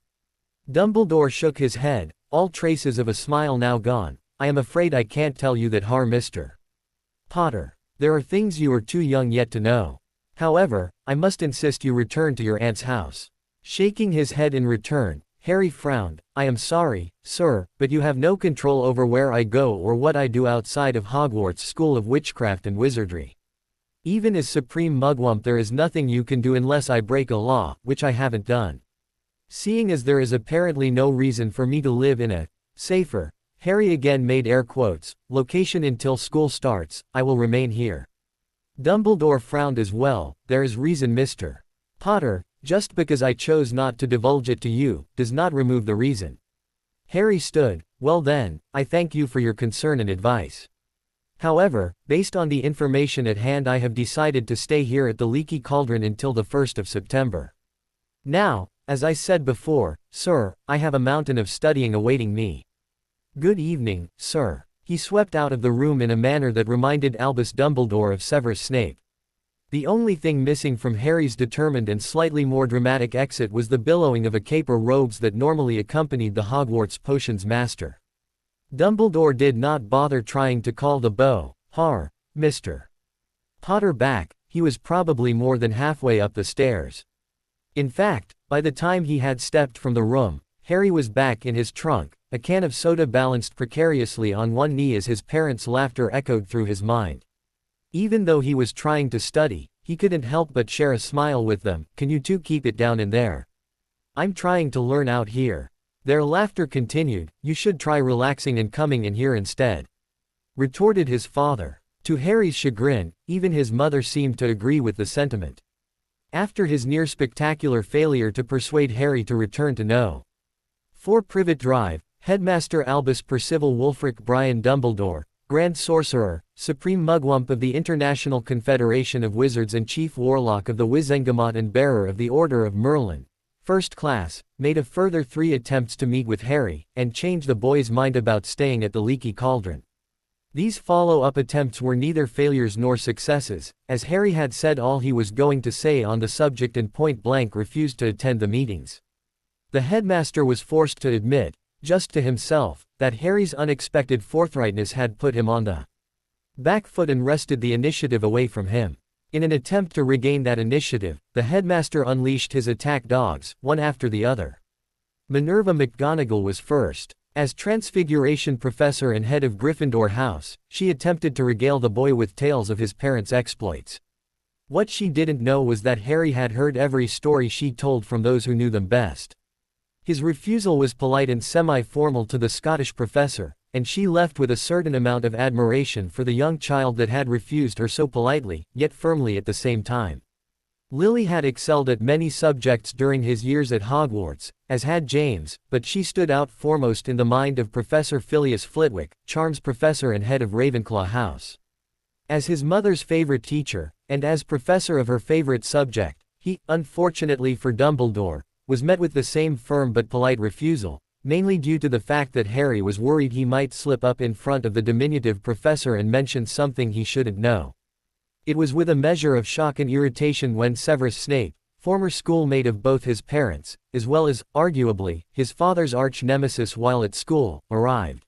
Dumbledore shook his head, all traces of a smile now gone. I am afraid I can't tell you that, Mr. Potter. There are things you are too young yet to know. However, I must insist you return to your aunt's house. Shaking his head in return, Harry frowned. I am sorry, sir, but you have no control over where I go or what I do outside of Hogwarts School of Witchcraft and Wizardry. Even as Supreme Mugwump, there is nothing you can do unless I break a law, which I haven't done. Seeing as there is apparently no reason for me to live in a safer, Harry again made air quotes, location until school starts, I will remain here. Dumbledore frowned as well. There is reason, Mr. Potter. Just because I chose not to divulge it to you, does not remove the reason. Harry stood. Well then, I thank you for your concern and advice. However, based on the information at hand, I have decided to stay here at the Leaky Cauldron until the 1st of September. Now, as I said before, sir, I have a mountain of studying awaiting me. Good evening, sir. He swept out of the room in a manner that reminded Albus Dumbledore of Severus Snape. The only thing missing from Harry's determined and slightly more dramatic exit was the billowing of a cape or robes that normally accompanied the Hogwarts potions master. Dumbledore did not bother trying to call the beau, Mr. Potter back. He was probably more than halfway up the stairs. In fact, by the time he had stepped from the room, Harry was back in his trunk, a can of soda balanced precariously on one knee as his parents' laughter echoed through his mind. Even though he was trying to study, he couldn't help but share a smile with them. Can you two keep it down in there? I'm trying to learn out here. Their laughter continued. You should try relaxing and coming in here instead, retorted his father. To Harry's chagrin, even his mother seemed to agree with the sentiment. After his near-spectacular failure to persuade Harry to return to No. 4 Privet Drive, Headmaster Albus Percival Wulfric Brian Dumbledore, Grand Sorcerer, Supreme Mugwump of the International Confederation of Wizards and Chief Warlock of the Wizengamot and Bearer of the Order of Merlin, First Class, made a further 3 attempts to meet with Harry, and change the boy's mind about staying at the Leaky Cauldron. These follow-up attempts were neither failures nor successes, as Harry had said all he was going to say on the subject and point-blank refused to attend the meetings. The headmaster was forced to admit, just to himself, that Harry's unexpected forthrightness had put him on the back foot and wrested the initiative away from him. In an attempt to regain that initiative, the headmaster unleashed his attack dogs, one after the other. Minerva McGonagall was first. As Transfiguration Professor and head of Gryffindor House, she attempted to regale the boy with tales of his parents' exploits. What she didn't know was that Harry had heard every story she told from those who knew them best. His refusal was polite and semi-formal to the Scottish professor, and she left with a certain amount of admiration for the young child that had refused her so politely, yet firmly at the same time. Lily had excelled at many subjects during his years at Hogwarts, as had James, but she stood out foremost in the mind of Professor Phileas Flitwick, Charms Professor and head of Ravenclaw House. As his mother's favorite teacher, and as professor of her favorite subject, he, unfortunately for Dumbledore, was met with the same firm but polite refusal, mainly due to the fact that Harry was worried he might slip up in front of the diminutive professor and mention something he shouldn't know. It was with a measure of shock and irritation when Severus Snape, former schoolmate of both his parents, as well as, arguably, his father's arch-nemesis while at school, arrived.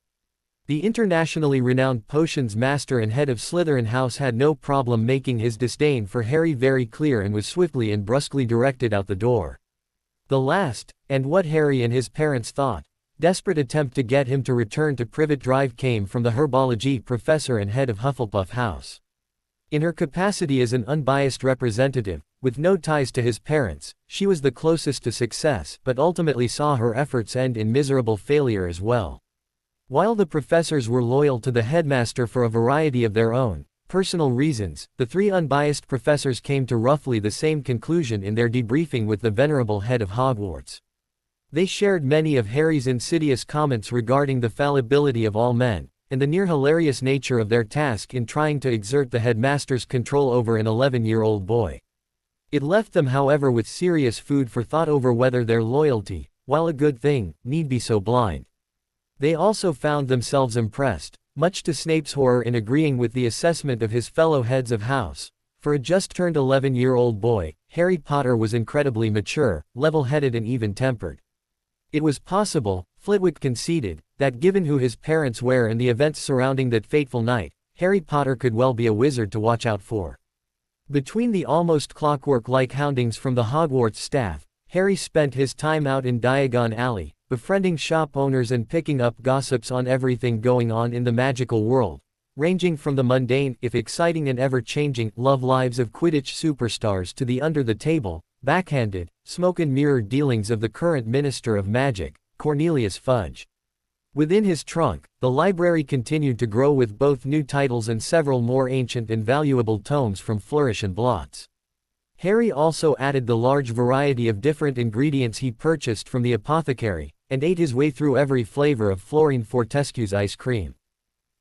The internationally renowned potions master and head of Slytherin House had no problem making his disdain for Harry very clear and was swiftly and brusquely directed out the door. The last, and what Harry and his parents thought, desperate attempt to get him to return to Privet Drive came from the herbology professor and head of Hufflepuff House. In her capacity as an unbiased representative, with no ties to his parents, she was the closest to success but ultimately saw her efforts end in miserable failure as well. While the professors were loyal to the headmaster for a variety of their own personal reasons, the 3 unbiased professors came to roughly the same conclusion in their debriefing with the venerable head of Hogwarts. They shared many of Harry's insidious comments regarding the fallibility of all men, and the near-hilarious nature of their task in trying to exert the headmaster's control over an 11-year-old boy. It left them however with serious food for thought over whether their loyalty, while a good thing, need be so blind. They also found themselves impressed, much to Snape's horror in agreeing with the assessment of his fellow heads of house. For a just-turned 11-year-old boy, Harry Potter was incredibly mature, level-headed and even-tempered. It was possible, Flitwick conceded, that given who his parents were and the events surrounding that fateful night, Harry Potter could well be a wizard to watch out for. Between the almost clockwork-like houndings from the Hogwarts staff, Harry spent his time out in Diagon Alley, befriending shop owners and picking up gossips on everything going on in the magical world, ranging from the mundane, if exciting and ever-changing, love lives of Quidditch superstars to the under-the-table, backhanded, smoke-and-mirror dealings of the current Minister of Magic, Cornelius Fudge. Within his trunk, the library continued to grow with both new titles and several more ancient and valuable tomes from Flourish and Blots. Harry also added the large variety of different ingredients he purchased from the apothecary, and ate his way through every flavor of Florine Fortescue's ice cream.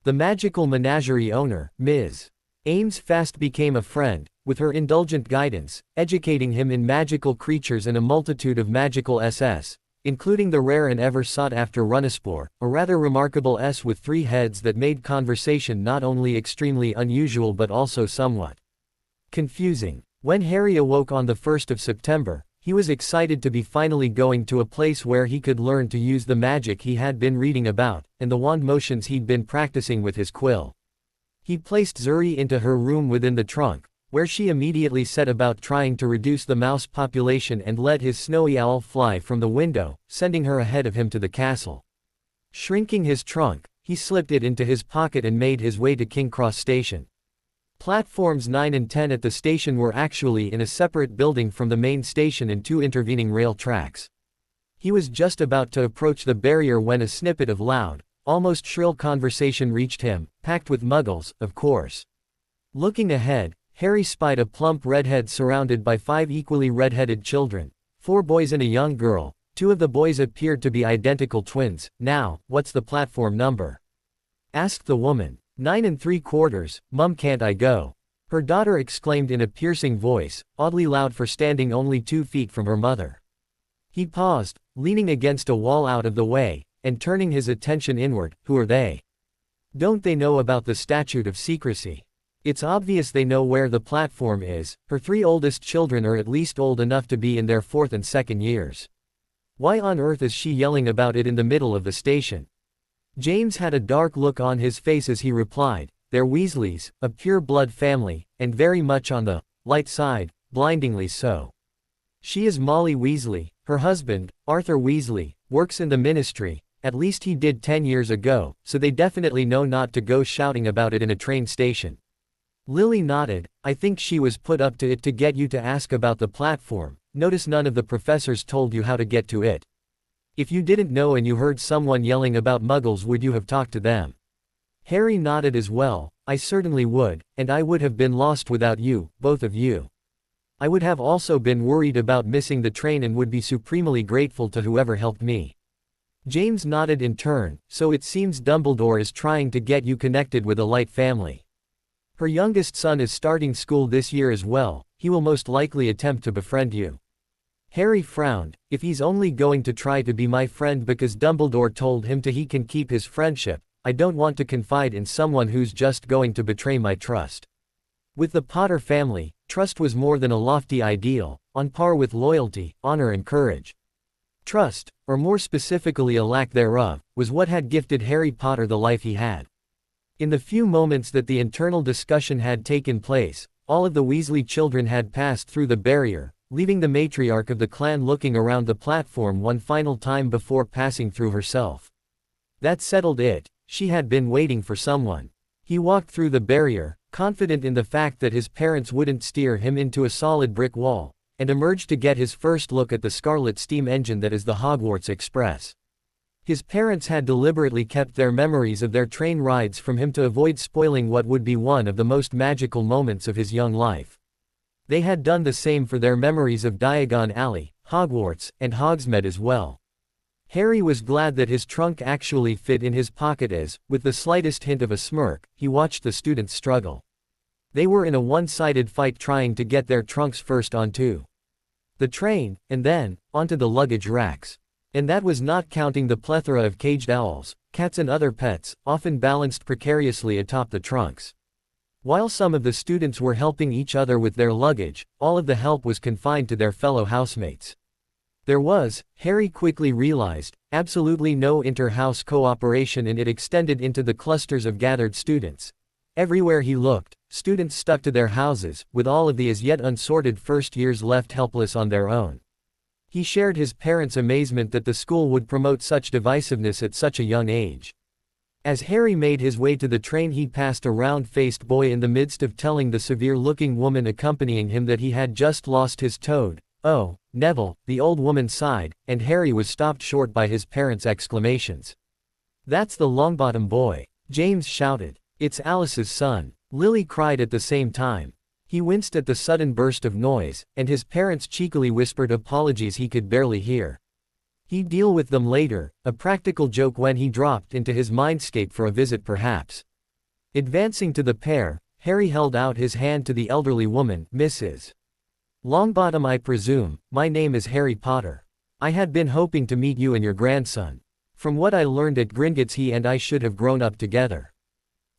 The magical menagerie owner, Ms. Ames, fast became a friend, with her indulgent guidance, educating him in magical creatures and a multitude of magical SS. including the rare and ever sought-after Runespore, a rather remarkable S with 3 heads that made conversation not only extremely unusual but also somewhat confusing. When Harry awoke on the 1st of September, he was excited to be finally going to a place where he could learn to use the magic he had been reading about, and the wand motions he'd been practicing with his quill. He placed Zuri into her room within the trunk, where she immediately set about trying to reduce the mouse population and let his snowy owl fly from the window, sending her ahead of him to the castle. Shrinking his trunk, he slipped it into his pocket and made his way to King Cross Station. Platforms 9 and 10 at the station were actually in a separate building from the main station and 2 intervening rail tracks. He was just about to approach the barrier when a snippet of loud, almost shrill conversation reached him, packed with muggles, of course. Looking ahead, Harry spied a plump redhead surrounded by 5 equally redheaded children, 4 boys and a young girl. 2 of the boys appeared to be identical twins. "Now, what's the platform number?" asked the woman. 9 3/4, Mum, can't I go? Her daughter exclaimed in a piercing voice, oddly loud for standing only 2 feet from her mother. He paused, leaning against a wall out of the way, and turning his attention inward. Who are they? Don't they know about the statute of secrecy? It's obvious they know where the platform is. Her 3 oldest children are at least old enough to be in their 4th and 2nd years. Why on earth is she yelling about it in the middle of the station? James had a dark look on his face as he replied, "They're Weasleys, a pure-blood family, and very much on the light side, blindingly so. She is Molly Weasley, her husband, Arthur Weasley, works in the ministry, at least he did 10 years ago, so they definitely know not to go shouting about it in a train station." Lily nodded. "I think she was put up to it to get you to ask about the platform. Notice none of the professors told you how to get to it. If you didn't know and you heard someone yelling about muggles, would you have talked to them?" Harry nodded as well. "I certainly would, and I would have been lost without you, both of you. I would have also been worried about missing the train and would be supremely grateful to whoever helped me." James nodded in turn. "So it seems Dumbledore is trying to get you connected with a light family. Her youngest son is starting school this year as well. He will most likely attempt to befriend you." Harry frowned. "If he's only going to try to be my friend because Dumbledore told him to, he can keep his friendship. I don't want to confide in someone who's just going to betray my trust." With the Potter family, trust was more than a lofty ideal, on par with loyalty, honor and courage. Trust, or more specifically a lack thereof, was what had gifted Harry Potter the life he had. In the few moments that the internal discussion had taken place, all of the Weasley children had passed through the barrier, leaving the matriarch of the clan looking around the platform one final time before passing through herself. That settled it. She had been waiting for someone. He walked through the barrier, confident in the fact that his parents wouldn't steer him into a solid brick wall, and emerged to get his first look at the scarlet steam engine that is the Hogwarts Express. His parents had deliberately kept their memories of their train rides from him to avoid spoiling what would be one of the most magical moments of his young life. They had done the same for their memories of Diagon Alley, Hogwarts, and Hogsmeade as well. Harry was glad that his trunk actually fit in his pocket as, with the slightest hint of a smirk, he watched the students struggle. They were in a one-sided fight trying to get their trunks first onto the train, and then, onto the luggage racks. And that was not counting the plethora of caged owls, cats and other pets, often balanced precariously atop the trunks. While some of the students were helping each other with their luggage, all of the help was confined to their fellow housemates. There was, Harry quickly realized, absolutely no inter-house cooperation, and it extended into the clusters of gathered students. Everywhere he looked, students stuck to their houses, with all of the as yet unsorted first years left helpless on their own. He shared his parents' amazement that the school would promote such divisiveness at such a young age. As Harry made his way to the train, he passed a round-faced boy in the midst of telling the severe-looking woman accompanying him that he had just lost his toad. "Oh, Neville," the old woman sighed, and Harry was stopped short by his parents' exclamations. "That's the Longbottom boy," James shouted. "It's Alice's son," Lily cried at the same time. He winced at the sudden burst of noise, and his parents cheekily whispered apologies he could barely hear. He'd deal with them later, a practical joke when he dropped into his mindscape for a visit perhaps. Advancing to the pair, Harry held out his hand to the elderly woman. "Mrs. Longbottom, I presume. My name is Harry Potter. I had been hoping to meet you and your grandson. From what I learned at Gringotts, he and I should have grown up together.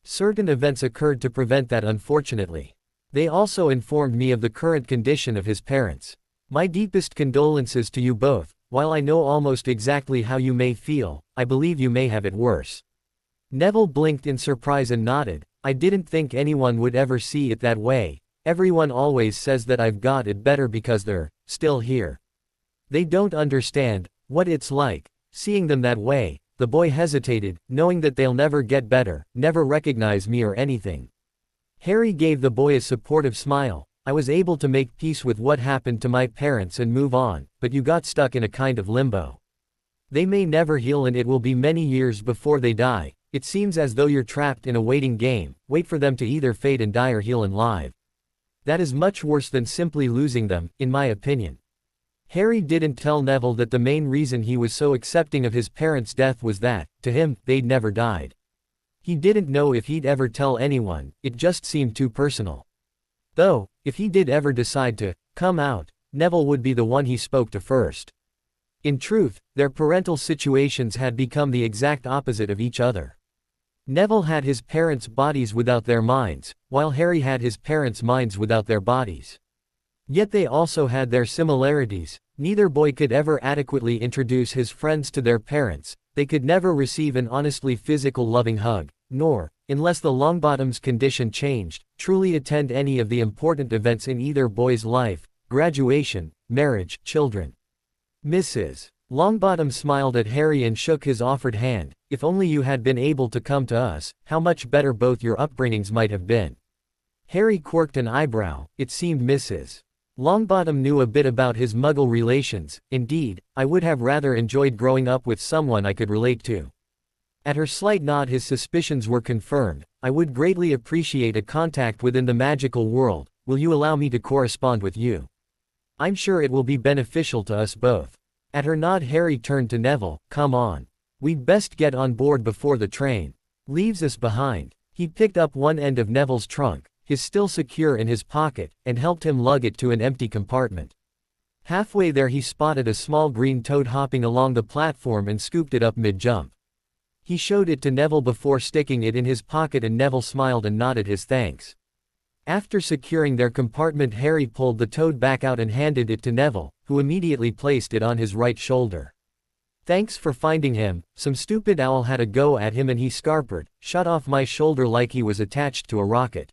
Certain events occurred to prevent that, unfortunately. They also informed me of the current condition of his parents. My deepest condolences to you both. While I know almost exactly how you may feel, I believe you may have it worse. Neville blinked in surprise and nodded. I didn't think anyone would ever see it that way. Everyone always says that I've got it better because they're still here. They don't understand what it's like seeing them that way. The boy hesitated, knowing that they'll never get better, never recognize me or anything. Harry gave the boy a supportive smile. I was able to make peace with what happened to my parents and move on, but you got stuck in a kind of limbo. They may never heal and it will be many years before they die. It seems as though you're trapped in a waiting game, wait for them to either fade and die or heal and live. That is much worse than simply losing them, in my opinion. Harry didn't tell Neville that the main reason he was so accepting of his parents' death was that, to him, they'd never died. He didn't know if he'd ever tell anyone, it just seemed too personal. Though, if he did ever decide to come out, Neville would be the one he spoke to first. In truth, their parental situations had become the exact opposite of each other. Neville had his parents' bodies without their minds, while Harry had his parents' minds without their bodies. Yet they also had their similarities. Neither boy could ever adequately introduce his friends to their parents. They could never receive an honestly physical loving hug, nor, unless the Longbottom's condition changed, truly attend any of the important events in either boy's life: graduation, marriage, children. Mrs. Longbottom smiled at Harry and shook his offered hand. If only you had been able to come to us, how much better both your upbringings might have been. Harry quirked an eyebrow. It seemed Mrs. Longbottom knew a bit about his Muggle relations. Indeed, I would have rather enjoyed growing up with someone I could relate to. At her slight nod, his suspicions were confirmed. I would greatly appreciate a contact within the magical world. Will you allow me to correspond with you? I'm sure it will be beneficial to us both. At her nod, Harry turned to Neville. Come on. We'd best get on board before the train leaves us behind. He picked up one end of Neville's trunk, his still secure in his pocket, and helped him lug it to an empty compartment. Halfway there he spotted a small green toad hopping along the platform and scooped it up mid-jump. He showed it to Neville before sticking it in his pocket, and Neville smiled and nodded his thanks. After securing their compartment, Harry pulled the toad back out and handed it to Neville, who immediately placed it on his right shoulder. Thanks for finding him. Some stupid owl had a go at him and he scarpered, shot off my shoulder like he was attached to a rocket.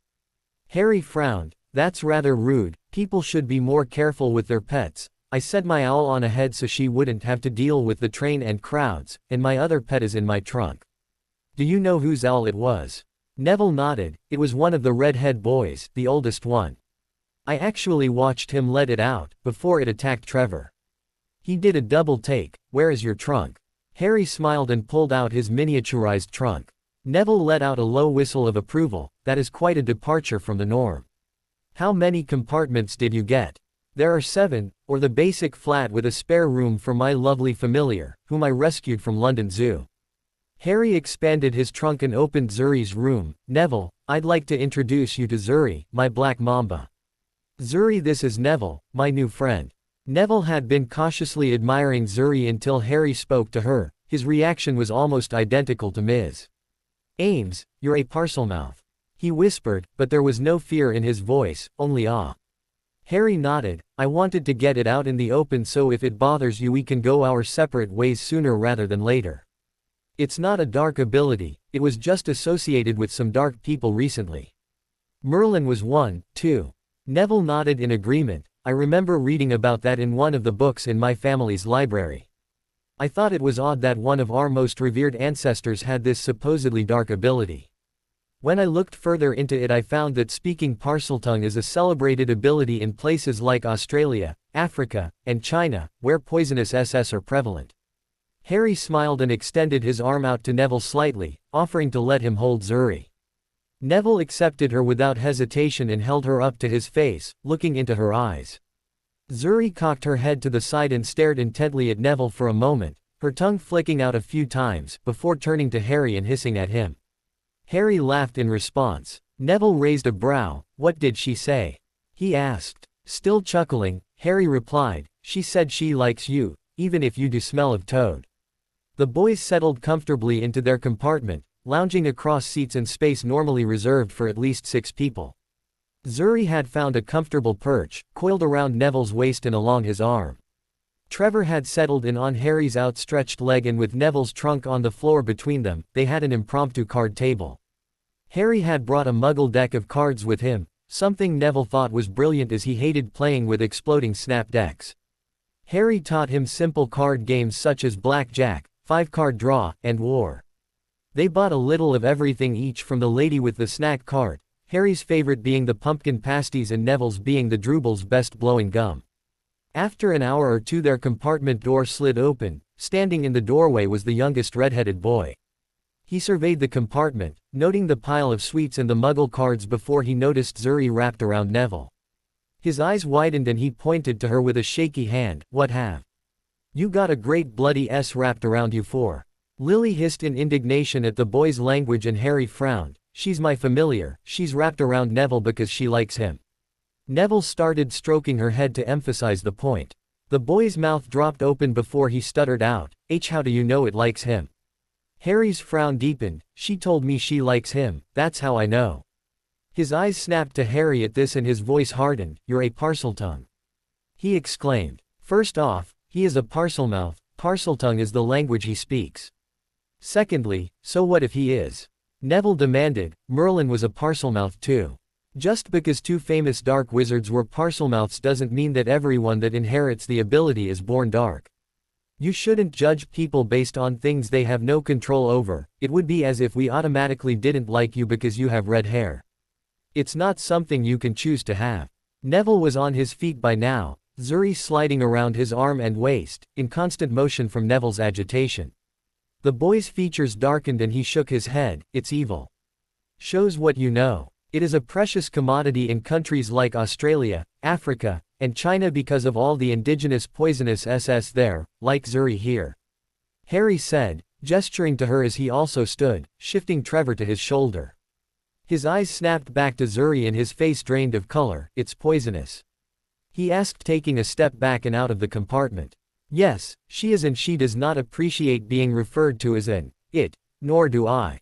Harry frowned. That's rather rude. People should be more careful with their pets. I set my owl on ahead so she wouldn't have to deal with the train and crowds, and my other pet is in my trunk. Do you know whose owl it was? Neville nodded. It was one of the redhead boys, the oldest one. I actually watched him let it out, before it attacked Trevor. He did a double take. Where is your trunk? Harry smiled and pulled out his miniaturized trunk. Neville let out a low whistle of approval. That is quite a departure from the norm. How many compartments did you get? There are 7, or the basic flat with a spare room for my lovely familiar, whom I rescued from London Zoo. Harry expanded his trunk and opened Zuri's room. Neville, I'd like to introduce you to Zuri, my black mamba. Zuri, this is Neville, my new friend. Neville had been cautiously admiring Zuri until Harry spoke to her. His reaction was almost identical to Ms. Ames. You're a Parselmouth. He whispered, but there was no fear in his voice, only awe. Harry nodded. I wanted to get it out in the open, so if it bothers you we can go our separate ways sooner rather than later. It's not a dark ability, it was just associated with some dark people recently. Merlin was one, too. Neville nodded in agreement. I remember reading about that in one of the books in my family's library. I thought it was odd that one of our most revered ancestors had this supposedly dark ability. When I looked further into it, I found that speaking Parseltongue is a celebrated ability in places like Australia, Africa, and China, where poisonous SS are prevalent. Harry smiled and extended his arm out to Neville slightly, offering to let him hold Zuri. Neville accepted her without hesitation and held her up to his face, looking into her eyes. Zuri cocked her head to the side and stared intently at Neville for a moment, her tongue flicking out a few times, before turning to Harry and hissing at him. Harry laughed in response. Neville raised a brow. What did she say? He asked. Still chuckling, Harry replied, she said she likes you. even if you do smell of toad. The boys settled comfortably into their compartment, lounging across seats and space normally reserved for at least 6 people. Zuri had found a comfortable perch, coiled around Neville's waist and along his arm. Trevor had settled in on Harry's outstretched leg, and with Neville's trunk on the floor between them, they had an impromptu card table. Harry had brought a Muggle deck of cards with him, something Neville thought was brilliant as he hated playing with exploding snap decks. Harry taught him simple card games such as blackjack, 5-card draw, and war. They bought a little of everything each from the lady with the snack cart, Harry's favorite being the pumpkin pasties and Neville's being the Drooble's best blowing gum. After an hour or two their compartment door slid open. Standing in the doorway was the youngest red-headed boy. He surveyed the compartment, noting the pile of sweets and the Muggle cards before he noticed Zuri wrapped around Neville. His eyes widened and he pointed to her with a shaky hand. "What have you got a great bloody S wrapped around you for?" Lily hissed in indignation at the boy's language and Harry frowned. "She's my familiar, she's wrapped around Neville because she likes him." Neville started stroking her head to emphasize the point. The boy's mouth dropped open before he stuttered out, How do you know it likes him?" Harry's frown deepened. "She told me she likes him, that's how I know." His eyes snapped to Harry at this and his voice hardened. "You're a Parseltongue," he exclaimed. "First off, he is a Parselmouth. Parseltongue is the language he speaks. Secondly, so what if he is?" Neville demanded. "Merlin was a Parselmouth too. Just because 2 famous dark wizards were Parselmouths doesn't mean that everyone that inherits the ability is born dark. You shouldn't judge people based on things they have no control over. It would be as if we automatically didn't like you because you have red hair. It's not something you can choose to have." Neville was on his feet by now, Zuri sliding around his arm and waist, in constant motion from Neville's agitation. The boy's features darkened and he shook his head. "It's evil. Shows what you know. It is a precious commodity in countries like Australia, Africa, and China because of all the indigenous poisonous SS there, like Zuri here," Harry said, gesturing to her as he also stood, shifting Trevor to his shoulder. His eyes snapped back to Zuri and his face drained of color. "It's poisonous?" he asked, taking a step back and out of the compartment. "Yes, she is, and she does not appreciate being referred to as an it, nor do I.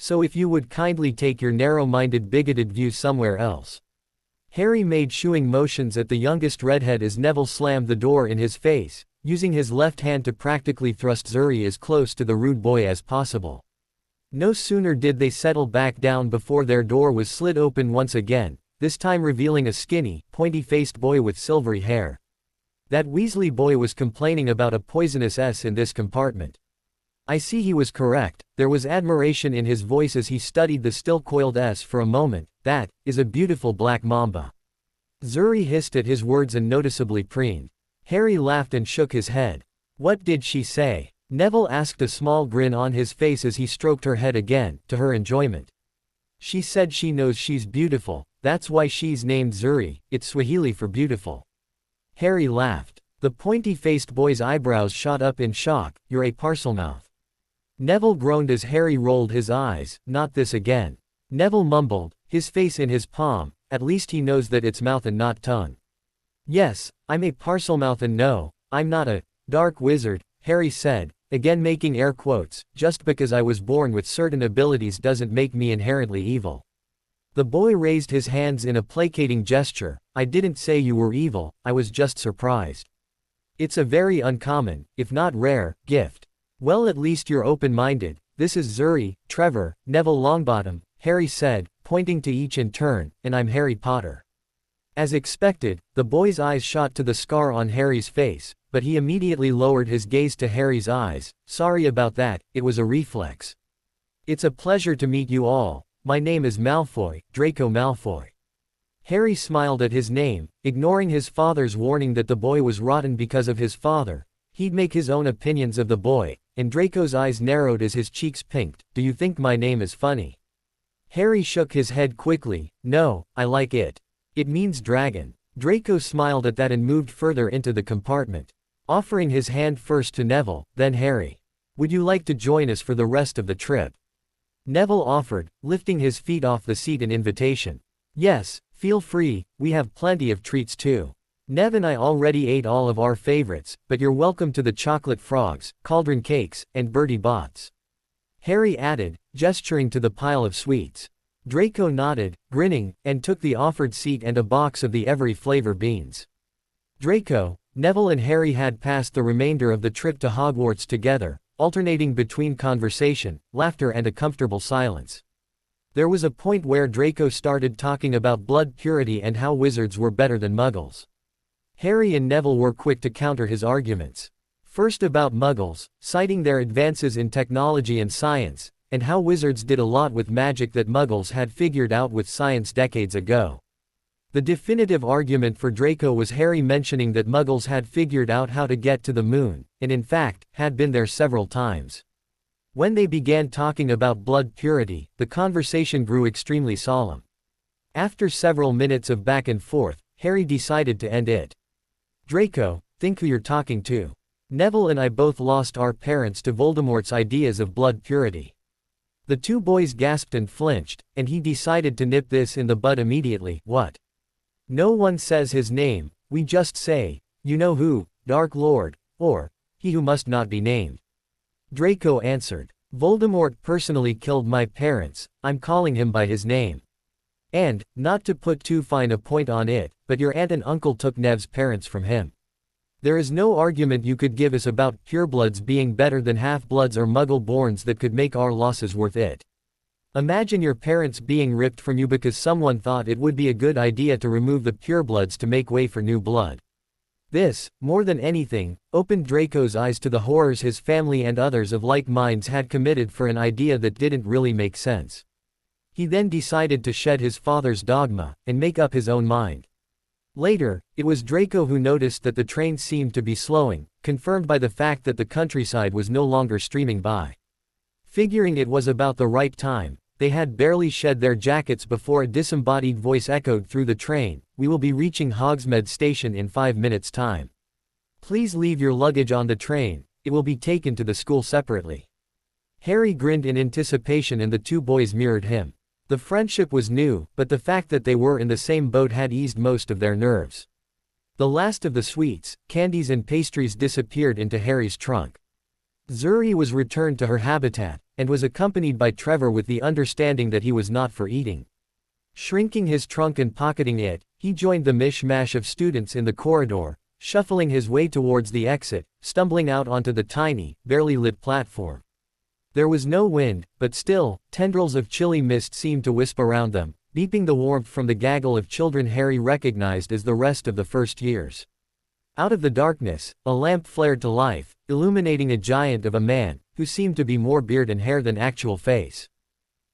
So if you would kindly take your narrow-minded bigoted view somewhere else." Harry made shooing motions at the youngest redhead as Neville slammed the door in his face, using his left hand to practically thrust Zuri as close to the rude boy as possible. No sooner did they settle back down before their door was slid open once again, this time revealing a skinny, pointy-faced boy with silvery hair. That Weasley boy was complaining about a poisonous S in this compartment. I see he was correct. There was admiration in his voice as he studied the still coiled S for a moment. "That is a beautiful black mamba." Zuri hissed at his words and noticeably preened. Harry laughed and shook his head. "What did she say?" Neville asked, a small grin on his face as he stroked her head again, to her enjoyment. "She said she knows she's beautiful, that's why she's named Zuri. It's Swahili for beautiful." Harry laughed. The pointy-faced boy's eyebrows shot up in shock. "You're a Parselmouth." Neville groaned as Harry rolled his eyes. "Not this again." Neville mumbled, his face in his palm. "At least he knows that it's mouth and not tongue." "Yes, I'm a Parselmouth, and no, I'm not a dark wizard," Harry said, again making air quotes. "Just because I was born with certain abilities doesn't make me inherently evil." The boy raised his hands in a placating gesture. "I didn't say you were evil, I was just surprised. It's a very uncommon, if not rare, gift." "Well, at least you're open-minded. This is Zuri, Trevor, Neville Longbottom," Harry said, pointing to each in turn, "and I'm Harry Potter." As expected, the boy's eyes shot to the scar on Harry's face, but he immediately lowered his gaze to Harry's eyes. "Sorry about that, it was a reflex. It's a pleasure to meet you all. My name is Malfoy, Draco Malfoy." Harry smiled at his name, ignoring his father's warning that the boy was rotten because of his father. He'd make his own opinions of the boy, and Draco's eyes narrowed as his cheeks pinked. "Do you think my name is funny?" Harry shook his head quickly. "No, I like it. It means dragon." Draco smiled at that and moved further into the compartment, offering his hand first to Neville, then Harry. "Would you like to join us for the rest of the trip?" Neville offered, lifting his feet off the seat in invitation. "Yes, feel free, we have plenty of treats too." Nev and I already ate all of our favorites, but you're welcome to the chocolate frogs, cauldron cakes, and Bertie Bott's. Harry added, gesturing to the pile of sweets. Draco nodded, grinning, and took the offered seat and a box of the every flavor beans. Draco, Neville and Harry had passed the remainder of the trip to Hogwarts together, alternating between conversation, laughter and a comfortable silence. There was a point where Draco started talking about blood purity and how wizards were better than muggles. Harry and Neville were quick to counter his arguments. First about muggles, citing their advances in technology and science, and how wizards did a lot with magic that muggles had figured out with science decades ago. The definitive argument for Draco was Harry mentioning that muggles had figured out how to get to the moon, and in fact, had been there several times. When they began talking about blood purity, the conversation grew extremely solemn. After several minutes of back and forth, Harry decided to end it. Draco, think who you're talking to. Neville and I both lost our parents to Voldemort's ideas of blood purity. The two boys gasped and flinched, and he decided to nip this in the bud immediately. What? No one says his name, we just say, you know who, Dark Lord, or, he who must not be named. Draco answered. Voldemort personally killed my parents, I'm calling him by his name. And, not to put too fine a point on it, but your aunt and uncle took Nev's parents from him. There is no argument you could give us about purebloods being better than half-bloods or muggle-borns that could make our losses worth it. Imagine your parents being ripped from you because someone thought it would be a good idea to remove the purebloods to make way for new blood. This, more than anything, opened Draco's eyes to the horrors his family and others of like minds had committed for an idea that didn't really make sense. He then decided to shed his father's dogma, and make up his own mind. Later, it was Draco who noticed that the train seemed to be slowing, confirmed by the fact that the countryside was no longer streaming by. Figuring it was about the right time, they had barely shed their jackets before a disembodied voice echoed through the train, "We will be reaching Hogsmeade Station in 5 minutes' time. Please leave your luggage on the train, it will be taken to the school separately." Harry grinned in anticipation and the two boys mirrored him. The friendship was new, but the fact that they were in the same boat had eased most of their nerves. The last of the sweets, candies and pastries disappeared into Harry's trunk. Zuri was returned to her habitat, and was accompanied by Trevor with the understanding that he was not for eating. Shrinking his trunk and pocketing it, he joined the mishmash of students in the corridor, shuffling his way towards the exit, stumbling out onto the tiny, barely lit platform. There was no wind, but still, tendrils of chilly mist seemed to wisp around them, beeping the warmth from the gaggle of children Harry recognized as the rest of the first years. Out of the darkness, a lamp flared to life, illuminating a giant of a man, who seemed to be more beard and hair than actual face.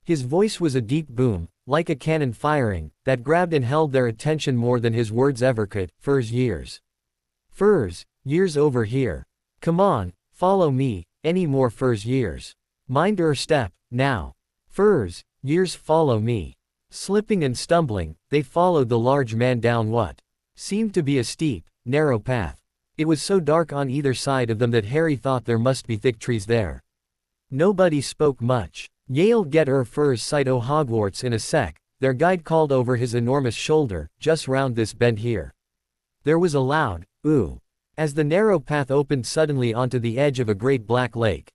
His voice was a deep boom, like a cannon firing, that grabbed and held their attention more than his words ever could. Furs years. Furs, years over here. Come on, follow me, any more furs years. Mind your step, now. Furs, years follow me. Slipping and stumbling, they followed the large man down what seemed to be a steep, narrow path. It was so dark on either side of them that Harry thought there must be thick trees there. Nobody spoke much. "You'll get furs sight o' Hogwarts in a sec," their guide called over his enormous shoulder, "just round this bend here." There was a loud, ooh, as the narrow path opened suddenly onto the edge of a great black lake.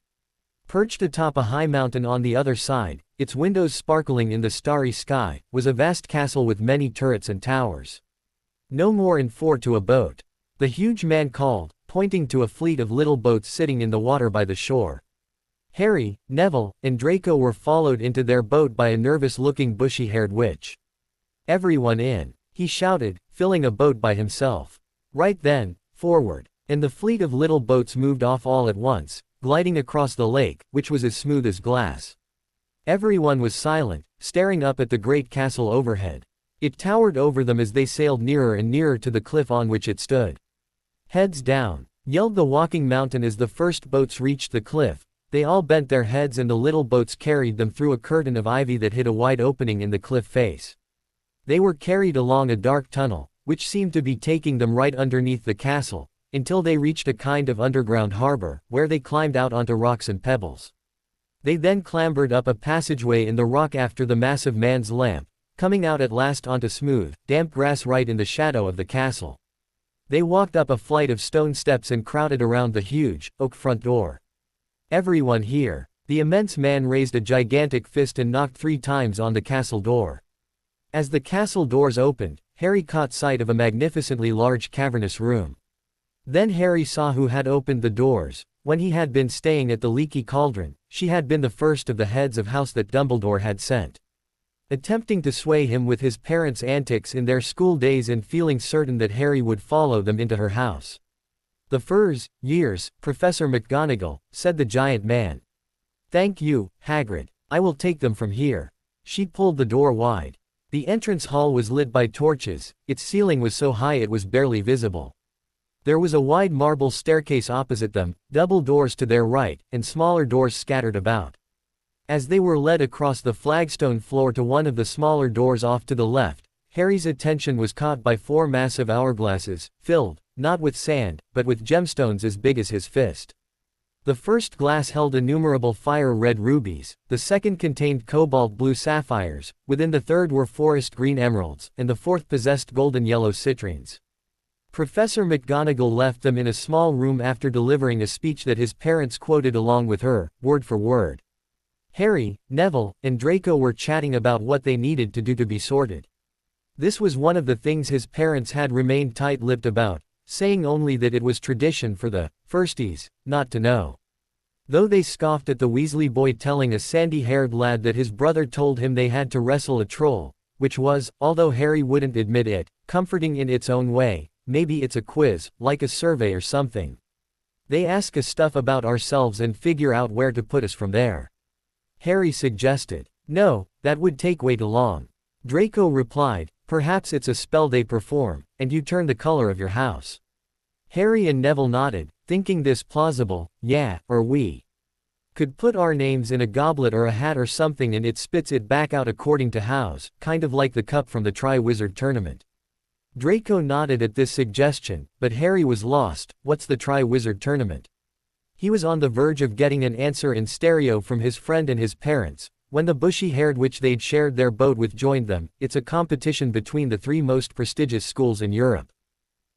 Perched atop a high mountain on the other side, its windows sparkling in the starry sky, was a vast castle with many turrets and towers. "No more in 4 to a boat," the huge man called, pointing to a fleet of little boats sitting in the water by the shore. Harry, Neville, and Draco were followed into their boat by a nervous-looking bushy-haired witch. "Everyone in," he shouted, filling a boat by himself. Right then, forward, and the fleet of little boats moved off all at once, gliding across the lake, which was as smooth as glass. Everyone was silent, staring up at the great castle overhead. It towered over them as they sailed nearer and nearer to the cliff on which it stood. "Heads down," yelled the walking mountain as the first boats reached the cliff. They all bent their heads and the little boats carried them through a curtain of ivy that hid a wide opening in the cliff face. They were carried along a dark tunnel, which seemed to be taking them right underneath the castle, until they reached a kind of underground harbor, where they climbed out onto rocks and pebbles. They then clambered up a passageway in the rock after the massive man's lamp, coming out at last onto smooth, damp grass right in the shadow of the castle. They walked up a flight of stone steps and crowded around the huge, oak front door. "Everyone here." The immense man raised a gigantic fist and knocked 3 times on the castle door. As the castle doors opened, Harry caught sight of a magnificently large cavernous room. Then Harry saw who had opened the doors. When he had been staying at the Leaky Cauldron, she had been the first of the heads of house that Dumbledore had sent. Attempting to sway him with his parents' antics in their school days and feeling certain that Harry would follow them into her house. "The furs, years, Professor McGonagall," said the giant man. "Thank you, Hagrid. I will take them from here." She pulled the door wide. The entrance hall was lit by torches, its ceiling was so high it was barely visible. There was a wide marble staircase opposite them, double doors to their right, and smaller doors scattered about. As they were led across the flagstone floor to one of the smaller doors off to the left, Harry's attention was caught by 4 massive hourglasses, filled, not with sand, but with gemstones as big as his fist. The first glass held innumerable fire-red rubies, the second contained cobalt-blue sapphires, within the third were forest green emeralds, and the fourth possessed golden-yellow citrines. Professor McGonagall left them in a small room after delivering a speech that his parents quoted along with her, word for word. Harry, Neville, and Draco were chatting about what they needed to do to be sorted. This was one of the things his parents had remained tight-lipped about, saying only that it was tradition for the firsties not to know. Though they scoffed at the Weasley boy telling a sandy-haired lad that his brother told him they had to wrestle a troll, which was, although Harry wouldn't admit it, comforting in its own way. Maybe it's a quiz, like a survey or something. They ask us stuff about ourselves and figure out where to put us from there. Harry suggested. No, that would take way too long. Draco replied, perhaps it's a spell they perform, and you turn the color of your house. Harry and Neville nodded, thinking this plausible. Yeah, or we could put our names in a goblet or a hat or something and it spits it back out according to house, kind of like the cup from the Triwizard Tournament. Draco nodded at this suggestion, but Harry was lost. What's the Triwizard Tournament? He was on the verge of getting an answer in stereo from his friend and his parents, when the bushy-haired witch they'd shared their boat with joined them. It's a competition between the 3 most prestigious schools in Europe.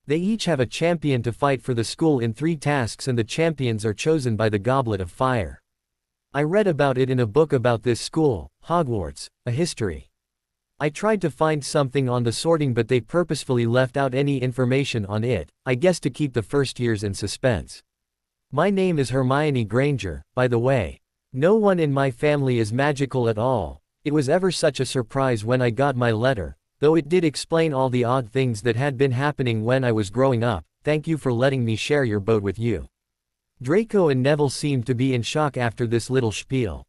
They each have a champion to fight for the school in 3 tasks and the champions are chosen by the Goblet of Fire. I read about it in a book about this school, Hogwarts, a history. I tried to find something on the sorting but they purposefully left out any information on it, I guess to keep the first years in suspense. My name is Hermione Granger, by the way. No one in my family is magical at all. It was ever such a surprise when I got my letter, though it did explain all the odd things that had been happening when I was growing up. Thank you for letting me share your boat with you. Draco and Neville seemed to be in shock after this little spiel.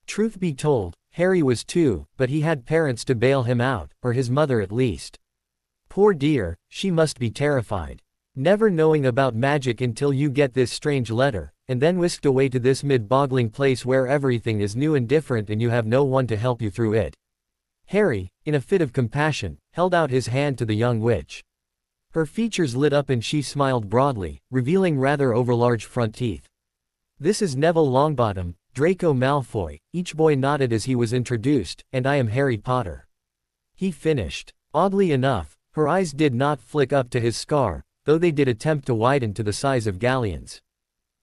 Truth be told, Harry was too, but he had parents to bail him out, or his mother at least. Poor dear, she must be terrified. Never knowing about magic until you get this strange letter, and then whisked away to this mid-boggling place where everything is new and different and you have no one to help you through it. Harry, in a fit of compassion, held out his hand to the young witch. Her features lit up and she smiled broadly, revealing rather overlarge front teeth. This is Neville Longbottom, Draco Malfoy. Each boy nodded as he was introduced, and I am Harry Potter. He finished. Oddly enough, her eyes did not flick up to his scar, though they did attempt to widen to the size of galleons.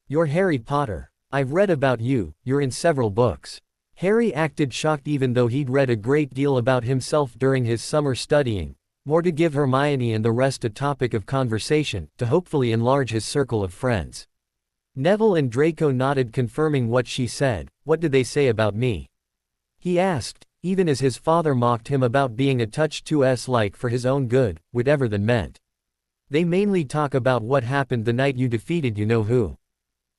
You're Harry Potter. I've read about you, you're in several books. Harry acted shocked even though he'd read a great deal about himself during his summer studying, more to give Hermione and the rest a topic of conversation, to hopefully enlarge his circle of friends. Neville and Draco nodded confirming what she said. What did they say about me? He asked, even as his father mocked him about being a touch too S-like for his own good, whatever that meant. They mainly talk about what happened the night you defeated you-know-who.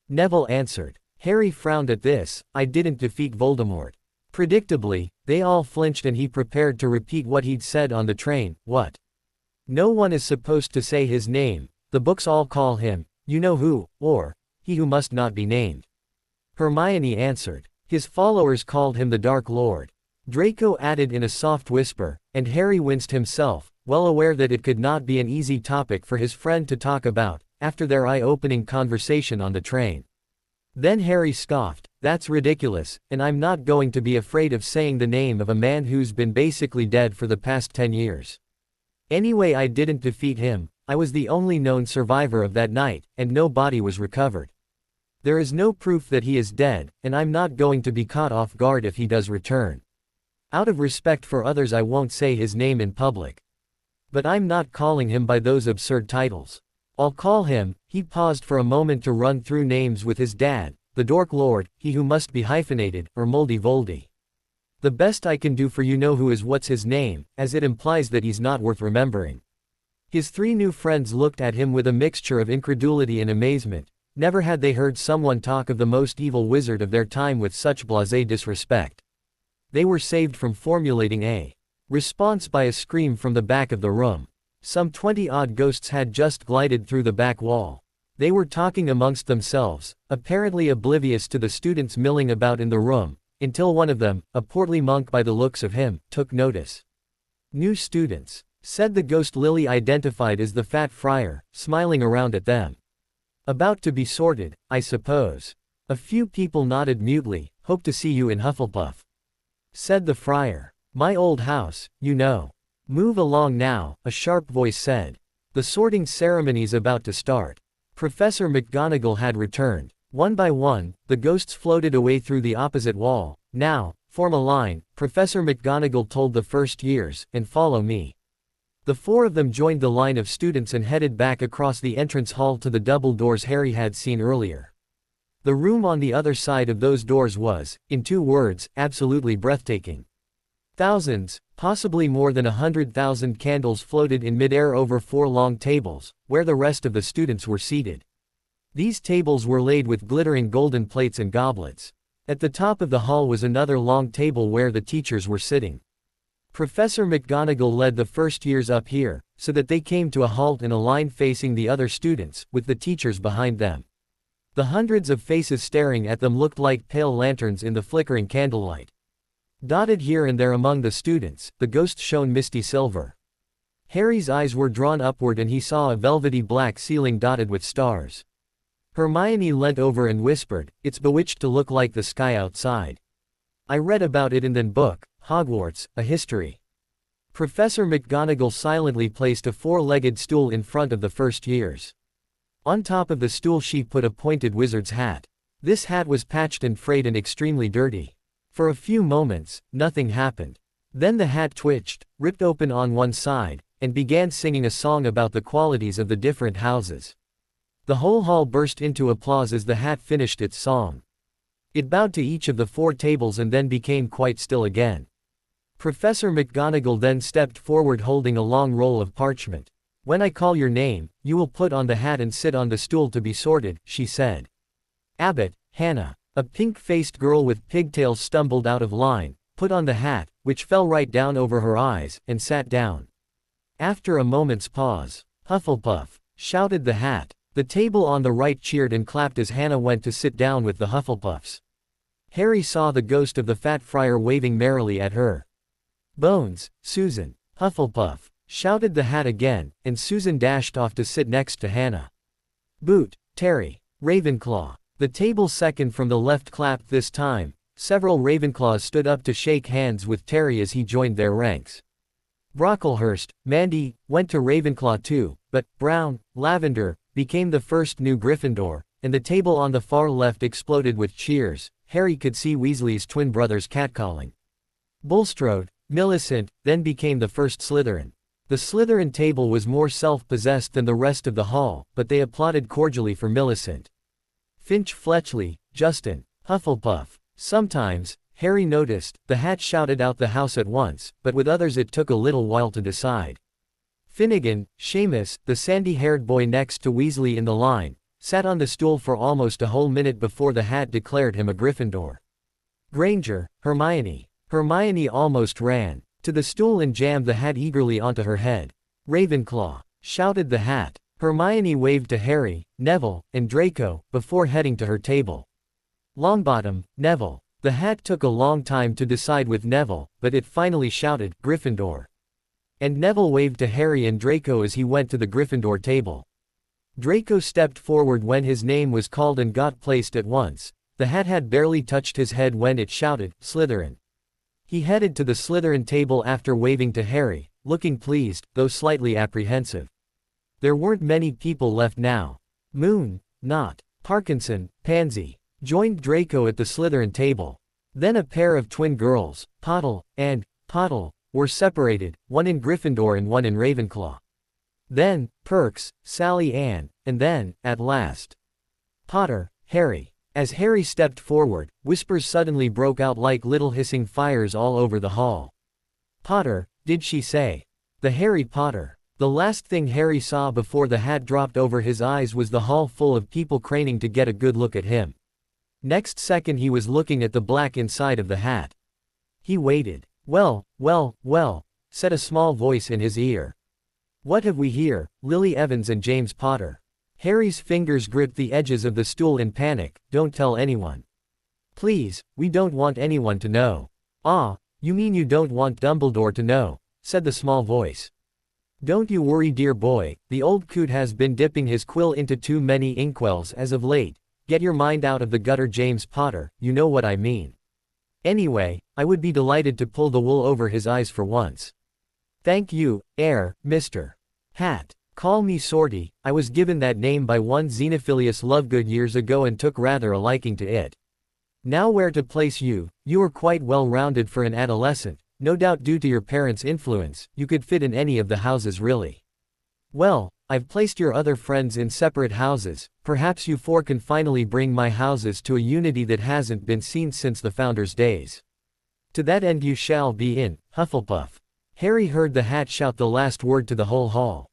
Neville answered. Harry frowned at this. I didn't defeat Voldemort. Predictably, they all flinched and he prepared to repeat what he'd said on the train. What? No one is supposed to say his name. The books all call him, you-know-who, or he who must not be named. Hermione answered. His followers called him the Dark Lord. Draco added in a soft whisper, and Harry winced himself, well aware that it could not be an easy topic for his friend to talk about, after their eye-opening conversation on the train. Then Harry scoffed, that's ridiculous, and I'm not going to be afraid of saying the name of a man who's been basically dead for the past 10 years. Anyway, I didn't defeat him, I was the only known survivor of that night, and no body was recovered. There is no proof that he is dead, and I'm not going to be caught off guard if he does return. Out of respect for others I won't say his name in public. But I'm not calling him by those absurd titles. I'll call him," he paused for a moment to run through names with his dad, "the Dork Lord, he who must be hyphenated, or Moldy Voldy. The best I can do for you know who is what's his name, as it implies that he's not worth remembering." His three new friends looked at him with a mixture of incredulity and amazement. Never had they heard someone talk of the most evil wizard of their time with such blasé disrespect. They were saved from formulating a response by a scream from the back of the room. Some 20-odd ghosts had just glided through the back wall. They were talking amongst themselves, apparently oblivious to the students milling about in the room, until one of them, a portly monk by the looks of him, took notice. "New students," said the ghost Lily identified as the fat friar, smiling around at them. "About to be sorted, I suppose." A few people nodded mutely. "Hope to see you in Hufflepuff," said the friar. "My old house, you know." "Move along now," a sharp voice said. The sorting ceremony's about to start. Professor McGonagall had returned. One by one, the ghosts floated away through the opposite wall. "Now, form a line," Professor McGonagall told the first years, "and follow me." The four of them joined the line of students and headed back across the entrance hall to the double doors Harry had seen earlier. The room on the other side of those doors was, in 2 words, absolutely breathtaking. Thousands, possibly more than 100,000 candles floated in midair over 4 long tables, where the rest of the students were seated. These tables were laid with glittering golden plates and goblets. At the top of the hall was another long table where the teachers were sitting. Professor McGonagall led the first years up here, so that they came to a halt in a line facing the other students, with the teachers behind them. The hundreds of faces staring at them looked like pale lanterns in the flickering candlelight. Dotted here and there among the students, the ghosts shone misty silver. Harry's eyes were drawn upward and he saw a velvety black ceiling dotted with stars. Hermione leant over and whispered, "It's bewitched to look like the sky outside. I read about it in the book, Hogwarts, a history." Professor McGonagall silently placed a 4-legged stool in front of the first years. On top of the stool she put a pointed wizard's hat. This hat was patched and frayed and extremely dirty. For a few moments, nothing happened. Then the hat twitched, ripped open on one side, and began singing a song about the qualities of the different houses. The whole hall burst into applause as the hat finished its song. It bowed to each of the 4 tables and then became quite still again. Professor McGonagall then stepped forward holding a long roll of parchment. "When I call your name, you will put on the hat and sit on the stool to be sorted," she said. "Abbott, Hannah." A pink-faced girl with pigtails stumbled out of line, put on the hat, which fell right down over her eyes, and sat down. After a moment's pause, "Hufflepuff," shouted the hat. The table on the right cheered and clapped as Hannah went to sit down with the Hufflepuffs. Harry saw the ghost of the fat friar waving merrily at her. "Bones, Susan." "Hufflepuff," shouted the hat again, and Susan dashed off to sit next to Hannah. "Boot, Terry." "Ravenclaw." The table second from the left clapped this time. Several Ravenclaws stood up to shake hands with Terry as he joined their ranks. Brocklehurst, Mandy, went to Ravenclaw too, but Brown, Lavender, became the first new Gryffindor, and the table on the far left exploded with cheers. Harry could see Weasley's twin brothers catcalling. Bulstrode, Millicent, then became the first Slytherin. The Slytherin table was more self-possessed than the rest of the hall, but they applauded cordially for Millicent. Finch Fletchley, Justin, Hufflepuff. Sometimes, Harry noticed, the hat shouted out the house at once, but with others it took a little while to decide. Finnegan, Seamus, the sandy-haired boy next to Weasley in the line, sat on the stool for almost a whole minute before the hat declared him a Gryffindor. Granger, Hermione. Hermione almost ran to the stool and jammed the hat eagerly onto her head. Ravenclaw, shouted the hat. Hermione waved to Harry, Neville, and Draco, before heading to her table. Longbottom, Neville. The hat took a long time to decide with Neville, but it finally shouted, Gryffindor. And Neville waved to Harry and Draco as he went to the Gryffindor table. Draco stepped forward when his name was called and got placed at once. The hat had barely touched his head when it shouted, Slytherin. He headed to the Slytherin table after waving to Harry, looking pleased, though slightly apprehensive. There weren't many people left now. Moon, Not, Parkinson, Pansy, joined Draco at the Slytherin table. Then a pair of twin girls, Pottle and Pottle, were separated, one in Gryffindor and one in Ravenclaw. Then, Perks, Sally Ann, and then, at last, Potter, Harry. As Harry stepped forward, whispers suddenly broke out like little hissing fires all over the hall. Potter, did she say? The Harry Potter. The last thing Harry saw before the hat dropped over his eyes was the hall full of people craning to get a good look at him. Next second he was looking at the black inside of the hat. He waited. Well, well, well, said a small voice in his ear. What have we here, Lily Evans and James Potter? Harry's fingers gripped the edges of the stool in panic. Don't tell anyone. Please, we don't want anyone to know. Ah, you mean you don't want Dumbledore to know, said the small voice. Don't you worry, dear boy, the old coot has been dipping his quill into too many inkwells as of late. Get your mind out of the gutter, James Potter, you know what I mean. Anyway, I would be delighted to pull the wool over his eyes for once. Thank you, Mr. Hat. Call me Sorty, I was given that name by one Xenophilius Lovegood years ago and took rather a liking to it. Now where to place you? You are quite well-rounded for an adolescent, no doubt due to your parents' influence, you could fit in any of the houses really. Well, I've placed your other friends in separate houses, perhaps you four can finally bring my houses to a unity that hasn't been seen since the founders' days. To that end you shall be in, Hufflepuff. Harry heard the hat shout the last word to the whole hall.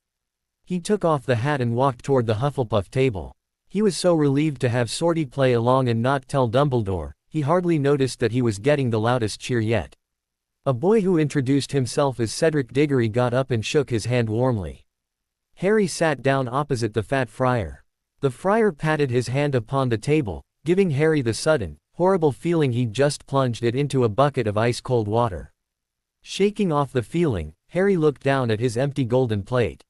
He took off the hat and walked toward the Hufflepuff table. He was so relieved to have Sorty play along and not tell Dumbledore, he hardly noticed that he was getting the loudest cheer yet. A boy who introduced himself as Cedric Diggory got up and shook his hand warmly. Harry sat down opposite the fat friar. The friar patted his hand upon the table, giving Harry the sudden, horrible feeling he'd just plunged it into a bucket of ice-cold water. Shaking off the feeling, Harry looked down at his empty golden plate.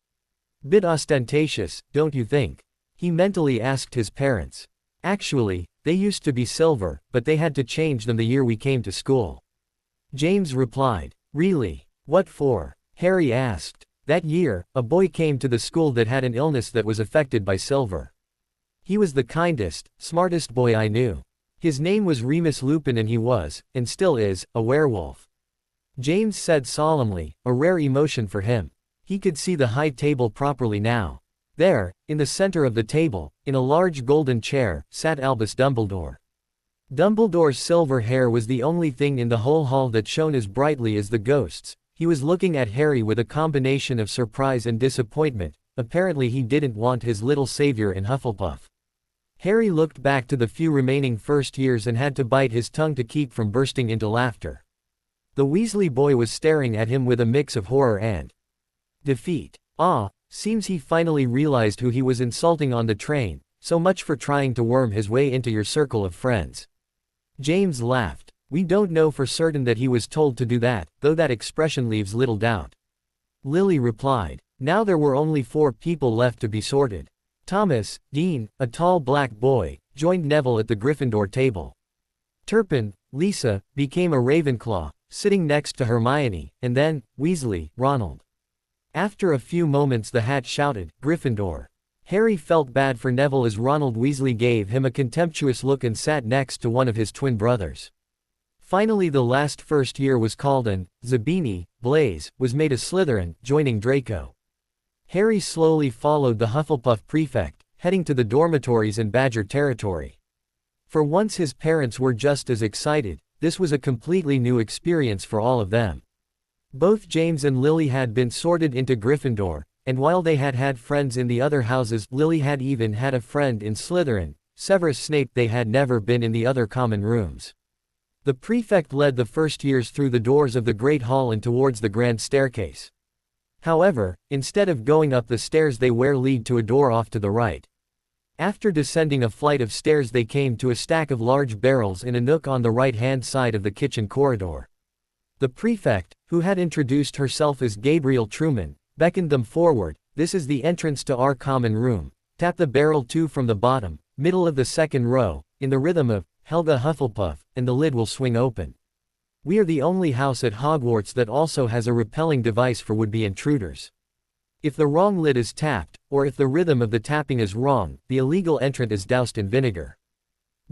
Bit ostentatious, don't you think? He mentally asked his parents. Actually, they used to be silver, but they had to change them the year we came to school. James replied. Really? What for? Harry asked. That year, a boy came to the school that had an illness that was affected by silver. He was the kindest, smartest boy I knew. His name was Remus Lupin and he was, and still is, a werewolf. James said solemnly, a rare emotion for him. He could see the high table properly now. There, in the center of the table, in a large golden chair, sat Albus Dumbledore. Dumbledore's silver hair was the only thing in the whole hall that shone as brightly as the ghosts. He was looking at Harry with a combination of surprise and disappointment. Apparently he didn't want his little savior in Hufflepuff. Harry looked back to the few remaining first years and had to bite his tongue to keep from bursting into laughter. The Weasley boy was staring at him with a mix of horror and defeat. Ah, seems he finally realized who he was insulting on the train, so much for trying to worm his way into your circle of friends. James laughed. We don't know for certain that he was told to do that, though that expression leaves little doubt. Lily replied. Now there were only 4 people left to be sorted. Thomas, Dean, a tall black boy, joined Neville at the Gryffindor table. Turpin, Lisa, became a Ravenclaw, sitting next to Hermione, and then, Weasley, Ronald. After a few moments the hat shouted, Gryffindor. Harry felt bad for Neville as Ronald Weasley gave him a contemptuous look and sat next to one of his twin brothers. Finally the last first year was called and Zabini, Blaise, was made a Slytherin, joining Draco. Harry slowly followed the Hufflepuff prefect, heading to the dormitories in Badger territory. For once his parents were just as excited. This was a completely new experience for all of them. Both James and Lily had been sorted into Gryffindor, and while they had had friends in the other houses, Lily had even had a friend in Slytherin, Severus Snape. They had never been in the other common rooms. The prefect led the first years through the doors of the Great Hall and towards the grand staircase. However, instead of going up the stairs they were lead to a door off to the right. After descending a flight of stairs they came to a stack of large barrels in a nook on the right-hand side of the kitchen corridor. The prefect, who had introduced herself as Gabriel Truman, beckoned them forward. This is the entrance to our common room. Tap the barrel 2 from the bottom, middle of the second row, in the rhythm of Helga Hufflepuff, and the lid will swing open. We are the only house at Hogwarts that also has a repelling device for would-be intruders. If the wrong lid is tapped, or if the rhythm of the tapping is wrong, the illegal entrant is doused in vinegar.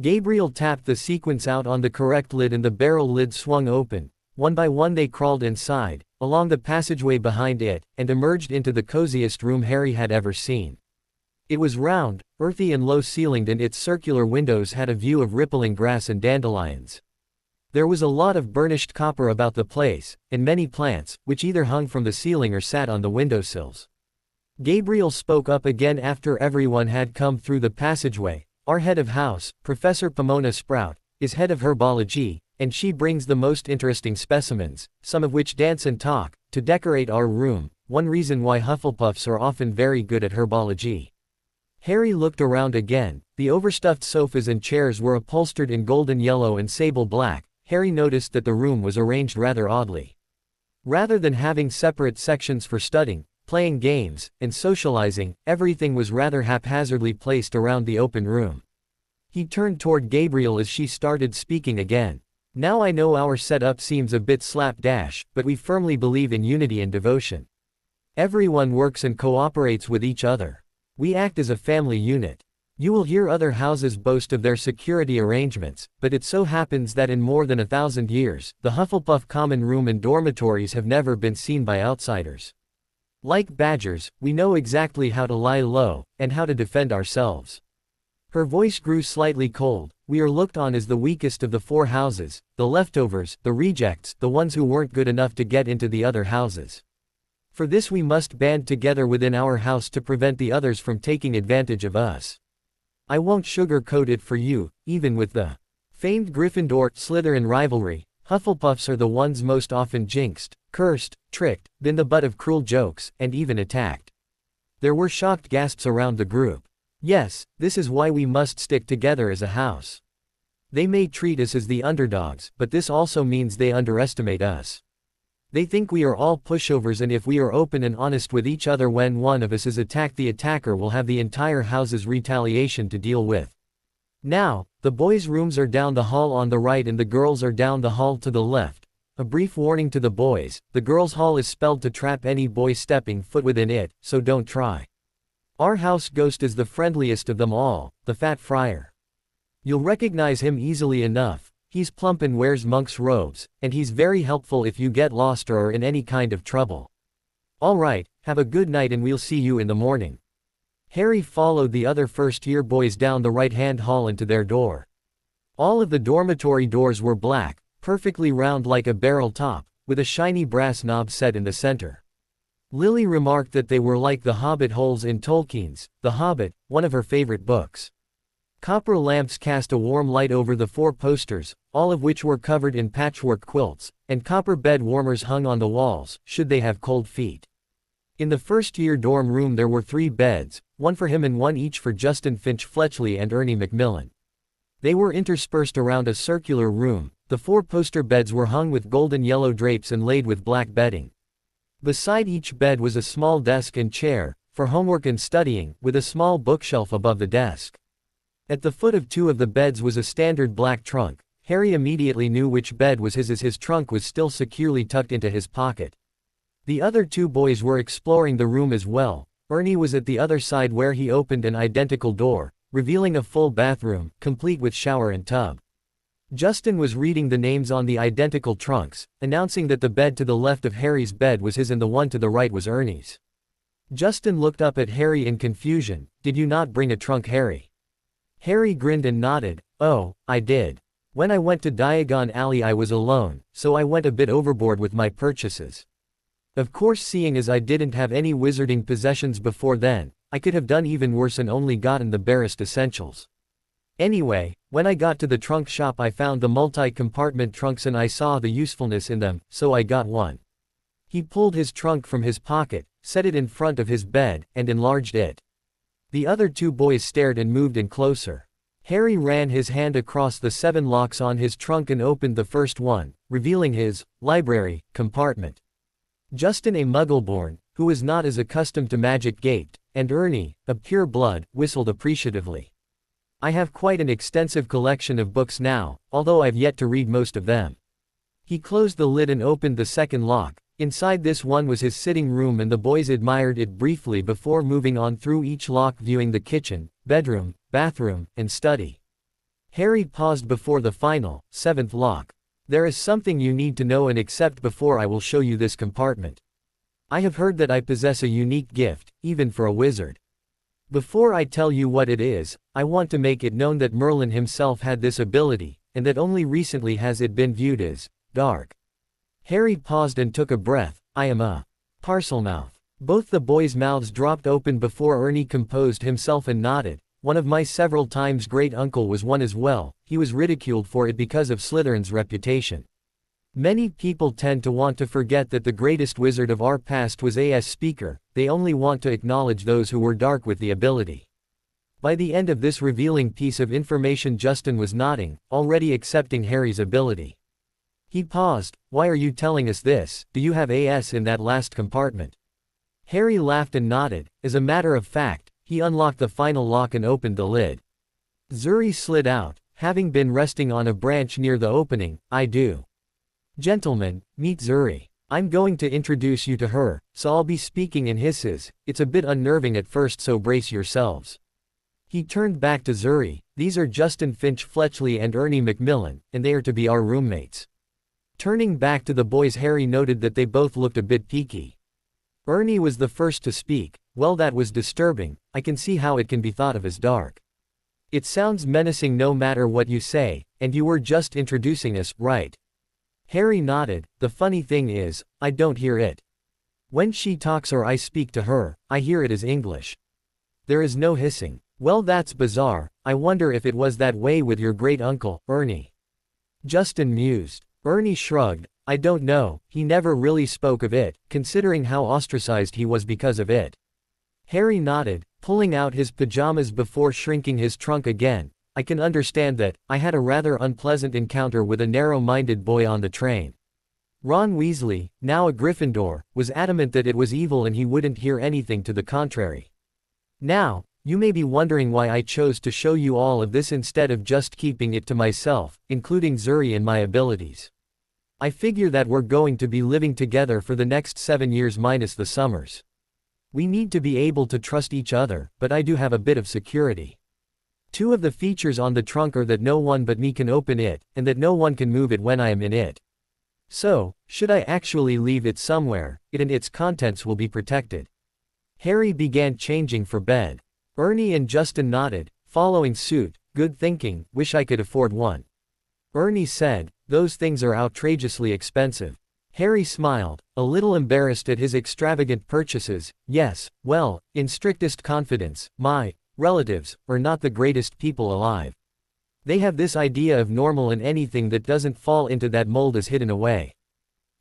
Gabriel tapped the sequence out on the correct lid and the barrel lid swung open. One by one they crawled inside, along the passageway behind it, and emerged into the coziest room Harry had ever seen. It was round, earthy and low-ceilinged, and its circular windows had a view of rippling grass and dandelions. There was a lot of burnished copper about the place, and many plants, which either hung from the ceiling or sat on the windowsills. Gabriel spoke up again after everyone had come through the passageway. Our head of house, Professor Pomona Sprout, is head of herbology, and she brings the most interesting specimens, some of which dance and talk, to decorate our room, one reason why Hufflepuffs are often very good at herbology. Harry looked around again. The overstuffed sofas and chairs were upholstered in golden yellow and sable black. Harry noticed that the room was arranged rather oddly. Rather than having separate sections for studying, playing games, and socializing, everything was rather haphazardly placed around the open room. He turned toward Gabriel as she started speaking again. Now I know our setup seems a bit slapdash, but we firmly believe in unity and devotion. Everyone works and cooperates with each other. We act as a family unit. You will hear other houses boast of their security arrangements, but it so happens that in more than 1,000 years, the Hufflepuff common room and dormitories have never been seen by outsiders. Like badgers, we know exactly how to lie low, and how to defend ourselves. Her voice grew slightly cold. We are looked on as the weakest of the 4 houses, the leftovers, the rejects, the ones who weren't good enough to get into the other houses. For this we must band together within our house to prevent the others from taking advantage of us. I won't sugarcoat it for you, even with the famed Gryffindor-Slytherin rivalry, Hufflepuffs are the ones most often jinxed, cursed, tricked, been the butt of cruel jokes, and even attacked. There were shocked gasps around the group. Yes, this is why we must stick together as a house. They may treat us as the underdogs, but this also means they underestimate us. They think we are all pushovers, and if we are open and honest with each other when one of us is attacked, the attacker will have the entire house's retaliation to deal with. Now, the boys' rooms are down the hall on the right and the girls' are down the hall to the left. A brief warning to the boys: the girls' hall is spelled to trap any boy stepping foot within it, so don't try. Our house ghost is the friendliest of them all, the Fat Friar. You'll recognize him easily enough. He's plump and wears monk's robes, and he's very helpful if you get lost or are in any kind of trouble. All right, have a good night and we'll see you in the morning. Harry followed the other first-year boys down the right-hand hall into their door. All of the dormitory doors were black, perfectly round like a barrel top, with a shiny brass knob set in the center. Lily remarked that they were like the Hobbit holes in Tolkien's The Hobbit, one of her favorite books. Copper lamps cast a warm light over the 4 posters, all of which were covered in patchwork quilts, and copper bed warmers hung on the walls, should they have cold feet. In the first-year dorm room there were 3 beds, one for him and one each for Justin Finch Fletchley and Ernie Macmillan. They were interspersed around a circular room. The 4 poster beds were hung with golden yellow drapes and laid with black bedding. Beside each bed was a small desk and chair, for homework and studying, with a small bookshelf above the desk. At the foot of 2 of the beds was a standard black trunk. Harry immediately knew which bed was his as his trunk was still securely tucked into his pocket. The other 2 boys were exploring the room as well. Ernie was at the other side where he opened an identical door, revealing a full bathroom, complete with shower and tub. Justin was reading the names on the identical trunks, announcing that the bed to the left of Harry's bed was his and the one to the right was Ernie's. Justin looked up at Harry in confusion. "Did you not bring a trunk, Harry?" Harry grinned and nodded. "Oh, I did. When I went to Diagon Alley I was alone, so I went a bit overboard with my purchases. Of course, seeing as I didn't have any wizarding possessions before then, I could have done even worse and only gotten the barest essentials. Anyway, when I got to the trunk shop I found the multi-compartment trunks and I saw the usefulness in them, so I got one." He pulled his trunk from his pocket, set it in front of his bed, and enlarged it. The other 2 boys stared and moved in closer. Harry ran his hand across the 7 locks on his trunk and opened the first one, revealing his library compartment. Justin, a Muggleborn, who was not as accustomed to magic, gaped, and Ernie, a pure blood, whistled appreciatively. "I have quite an extensive collection of books now, although I've yet to read most of them." He closed the lid and opened the second lock. Inside this one was his sitting room, and the boys admired it briefly before moving on through each lock, viewing the kitchen, bedroom, bathroom, and study. Harry paused before the final, 7th lock. "There is something you need to know and accept before I will show you this compartment. I have heard that I possess a unique gift, even for a wizard. Before I tell you what it is, I want to make it known that Merlin himself had this ability, and that only recently has it been viewed as dark." Harry paused and took a breath. "I am a Parselmouth." Both the boys' mouths dropped open before Ernie composed himself and nodded. "One of my several times great uncle was one as well. He was ridiculed for it because of Slytherin's reputation. Many people tend to want to forget that the greatest wizard of our past was a speaker, they only want to acknowledge those who were dark with the ability." By the end of this revealing piece of information, Justin was nodding, already accepting Harry's ability. He paused. "Why are you telling us this? Do you have AS in that last compartment?" Harry laughed and nodded. As a matter of fact, he unlocked the final lock and opened the lid. Zuri slid out, having been resting on a branch near the opening. "I do. Gentlemen, meet Zuri. I'm going to introduce you to her, so I'll be speaking in hisses. It's a bit unnerving at first, so brace yourselves." He turned back to Zuri. "These are Justin Finch Fletchley and Ernie Macmillan, and they are to be our roommates." Turning back to the boys, Harry noted that they both looked a bit peaky. Ernie was the first to speak. "Well, that was disturbing. I can see how it can be thought of as dark. It sounds menacing no matter what you say, and you were just introducing us, right?" Harry nodded. "The funny thing is, I don't hear it. When she talks or I speak to her, I hear it as English. There is no hissing." "Well, that's bizarre. I wonder if it was that way with your great-uncle, Ernie." Justin mused. Ernie shrugged. "I don't know, he never really spoke of it, considering how ostracized he was because of it." Harry nodded, pulling out his pajamas before shrinking his trunk again. "I can understand that. I had a rather unpleasant encounter with a narrow-minded boy on the train. Ron Weasley, now a Gryffindor, was adamant that it was evil and he wouldn't hear anything to the contrary. Now, you may be wondering why I chose to show you all of this instead of just keeping it to myself, including Zuri and my abilities. I figure that we're going to be living together for the next 7 years minus the summers. We need to be able to trust each other, but I do have a bit of security. 2 of the features on the trunk are that no one but me can open it, and that no one can move it when I am in it. So, should I actually leave it somewhere, it and its contents will be protected." Harry began changing for bed. Ernie and Justin nodded, following suit. "Good thinking, wish I could afford one." Ernie said, "Those things are outrageously expensive." Harry smiled, a little embarrassed at his extravagant purchases. "Yes, well, in strictest confidence, my relatives are not the greatest people alive. They have this idea of normal, and anything that doesn't fall into that mold is hidden away.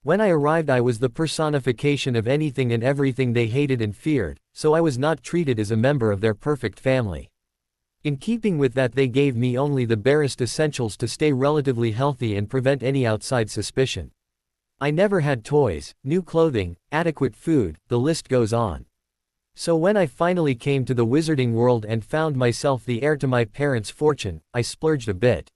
When I arrived, I was the personification of anything and everything they hated and feared, so I was not treated as a member of their perfect family. In keeping with that, they gave me only the barest essentials to stay relatively healthy and prevent any outside suspicion. I never had toys, new clothing, adequate food, the list goes on. So when I finally came to the wizarding world and found myself the heir to my parents' fortune, I splurged a bit."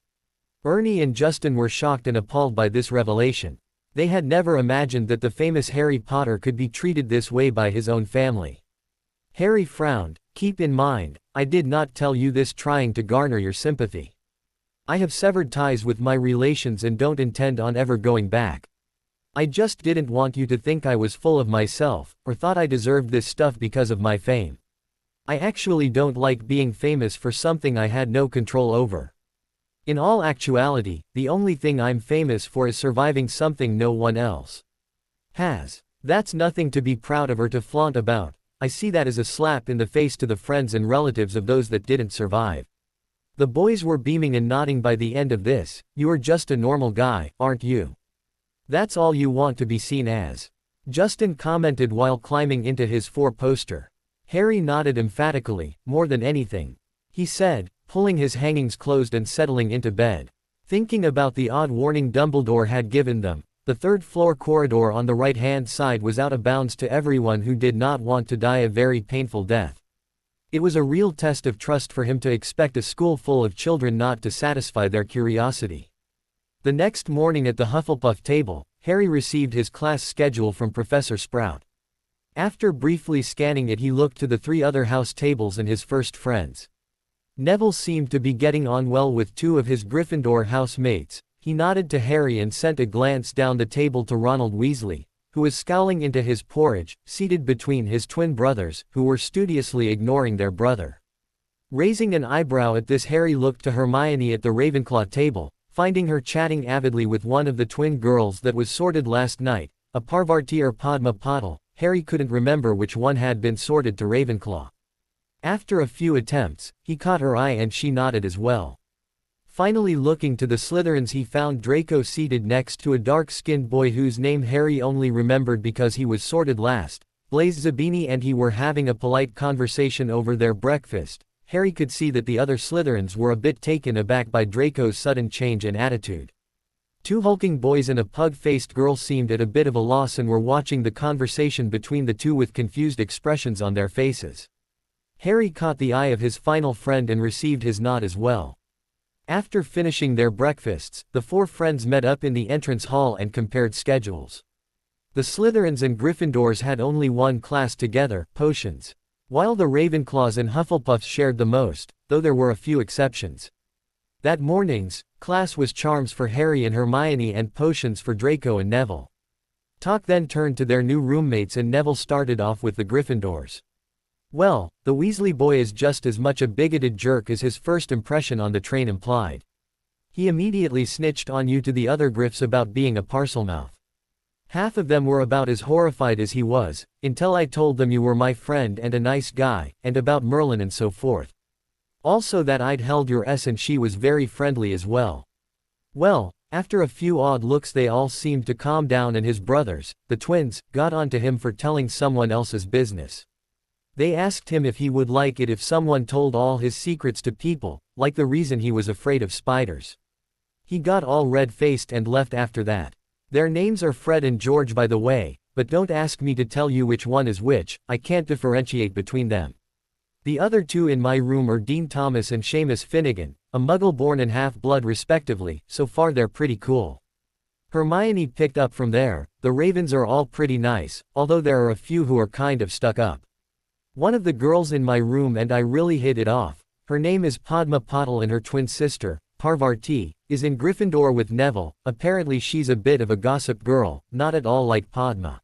Ernie and Justin were shocked and appalled by this revelation. They had never imagined that the famous Harry Potter could be treated this way by his own family. Harry frowned. "Keep in mind, I did not tell you this trying to garner your sympathy. I have severed ties with my relations and don't intend on ever going back. I just didn't want you to think I was full of myself, or thought I deserved this stuff because of my fame. I actually don't like being famous for something I had no control over. In all actuality, the only thing I'm famous for is surviving something no one else has. That's nothing to be proud of or to flaunt about. I see that as a slap in the face to the friends and relatives of those that didn't survive." The boys were beaming and nodding by the end of this. "You are just a normal guy, aren't you? That's all you want to be seen as," Justin commented while climbing into his 4-poster. Harry nodded emphatically. "More than anything," he said, pulling his hangings closed and settling into bed. Thinking about the odd warning Dumbledore had given them, the 3rd-floor corridor on the right-hand side was out of bounds to everyone who did not want to die a very painful death. It was a real test of trust for him to expect a school full of children not to satisfy their curiosity. The next morning at the Hufflepuff table, Harry received his class schedule from Professor Sprout. After briefly scanning it, he looked to the 3 other house tables and his first friends. Neville seemed to be getting on well with 2 of his Gryffindor housemates. He nodded to Harry and sent a glance down the table to Ronald Weasley, who was scowling into his porridge, seated between his twin brothers, who were studiously ignoring their brother. Raising an eyebrow at this, Harry looked to Hermione at the Ravenclaw table, finding her chatting avidly with one of the twin girls that was sorted last night, a Parvati or Padma Patil. Harry couldn't remember which one had been sorted to Ravenclaw. After a few attempts, he caught her eye and she nodded as well. Finally looking to the Slytherins, he found Draco seated next to a dark-skinned boy whose name Harry only remembered because he was sorted last. Blaise Zabini and he were having a polite conversation over their breakfast. Harry could see that the other Slytherins were a bit taken aback by Draco's sudden change in attitude. 2 hulking boys and a pug-faced girl seemed at a bit of a loss and were watching the conversation between the 2 with confused expressions on their faces. Harry caught the eye of his final friend and received his nod as well. After finishing their breakfasts, the 4 friends met up in the entrance hall and compared schedules. The Slytherins and Gryffindors had only one class together, potions, while the Ravenclaws and Hufflepuffs shared the most, though there were a few exceptions. That morning's class was charms for Harry and Hermione and potions for Draco and Neville. Talk then turned to their new roommates and Neville started off with the Gryffindors. Well, the Weasley boy is just as much a bigoted jerk as his first impression on the train implied. He immediately snitched on you to the other Griffs about being a Parselmouth. Half of them were about as horrified as he was, until I told them you were my friend and a nice guy, and about Merlin and so forth. Also that I'd held your S and she was very friendly as well. Well, after a few odd looks they all seemed to calm down and his brothers, the twins, got on to him for telling someone else's business. They asked him if he would like it if someone told all his secrets to people, like the reason he was afraid of spiders. He got all red-faced and left after that. Their names are Fred and George by the way, but don't ask me to tell you which one is which, I can't differentiate between them. The other 2 in my room are Dean Thomas and Seamus Finnegan, a Muggle-born and half-blood respectively. So far they're pretty cool. Hermione picked up from there. The Ravens are all pretty nice, although there are a few who are kind of stuck up. One of the girls in my room and I really hit it off. Her name is Padma Patil and her twin sister, Parvati, is in Gryffindor with Neville. Apparently she's a bit of a gossip girl, not at all like Padma.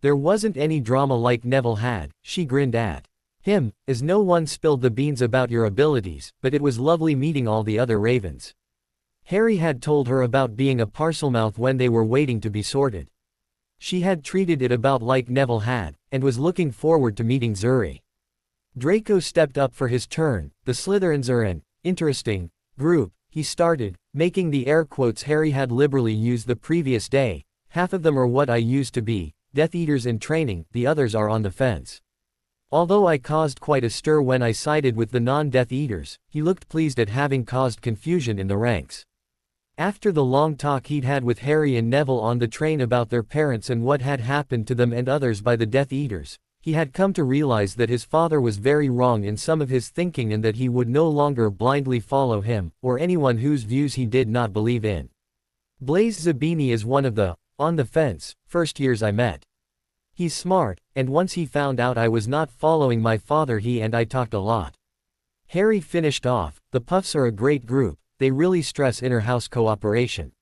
There wasn't any drama like Neville had. She grinned at him, as no one spilled the beans about your abilities, but it was lovely meeting all the other Ravens. Harry had told her about being a Parselmouth when they were waiting to be sorted. She had treated it about like Neville had, and was looking forward to meeting Zuri. Draco stepped up for his turn. The Slytherins are an interesting group, he started, making the air quotes Harry had liberally used the previous day. Half of them are what I used to be, Death Eaters in training, the others are on the fence. Although I caused quite a stir when I sided with the non-Death Eaters, he looked pleased at having caused confusion in the ranks. After the long talk he'd had with Harry and Neville on the train about their parents and what had happened to them and others by the Death Eaters, he had come to realize that his father was very wrong in some of his thinking and that he would no longer blindly follow him, or anyone whose views he did not believe in. Blaise Zabini is one of the, on the fence, first years I met. He's smart, and once he found out I was not following my father he and I talked a lot. Harry finished off. The Puffs are a great group. They really stress inter-house cooperation.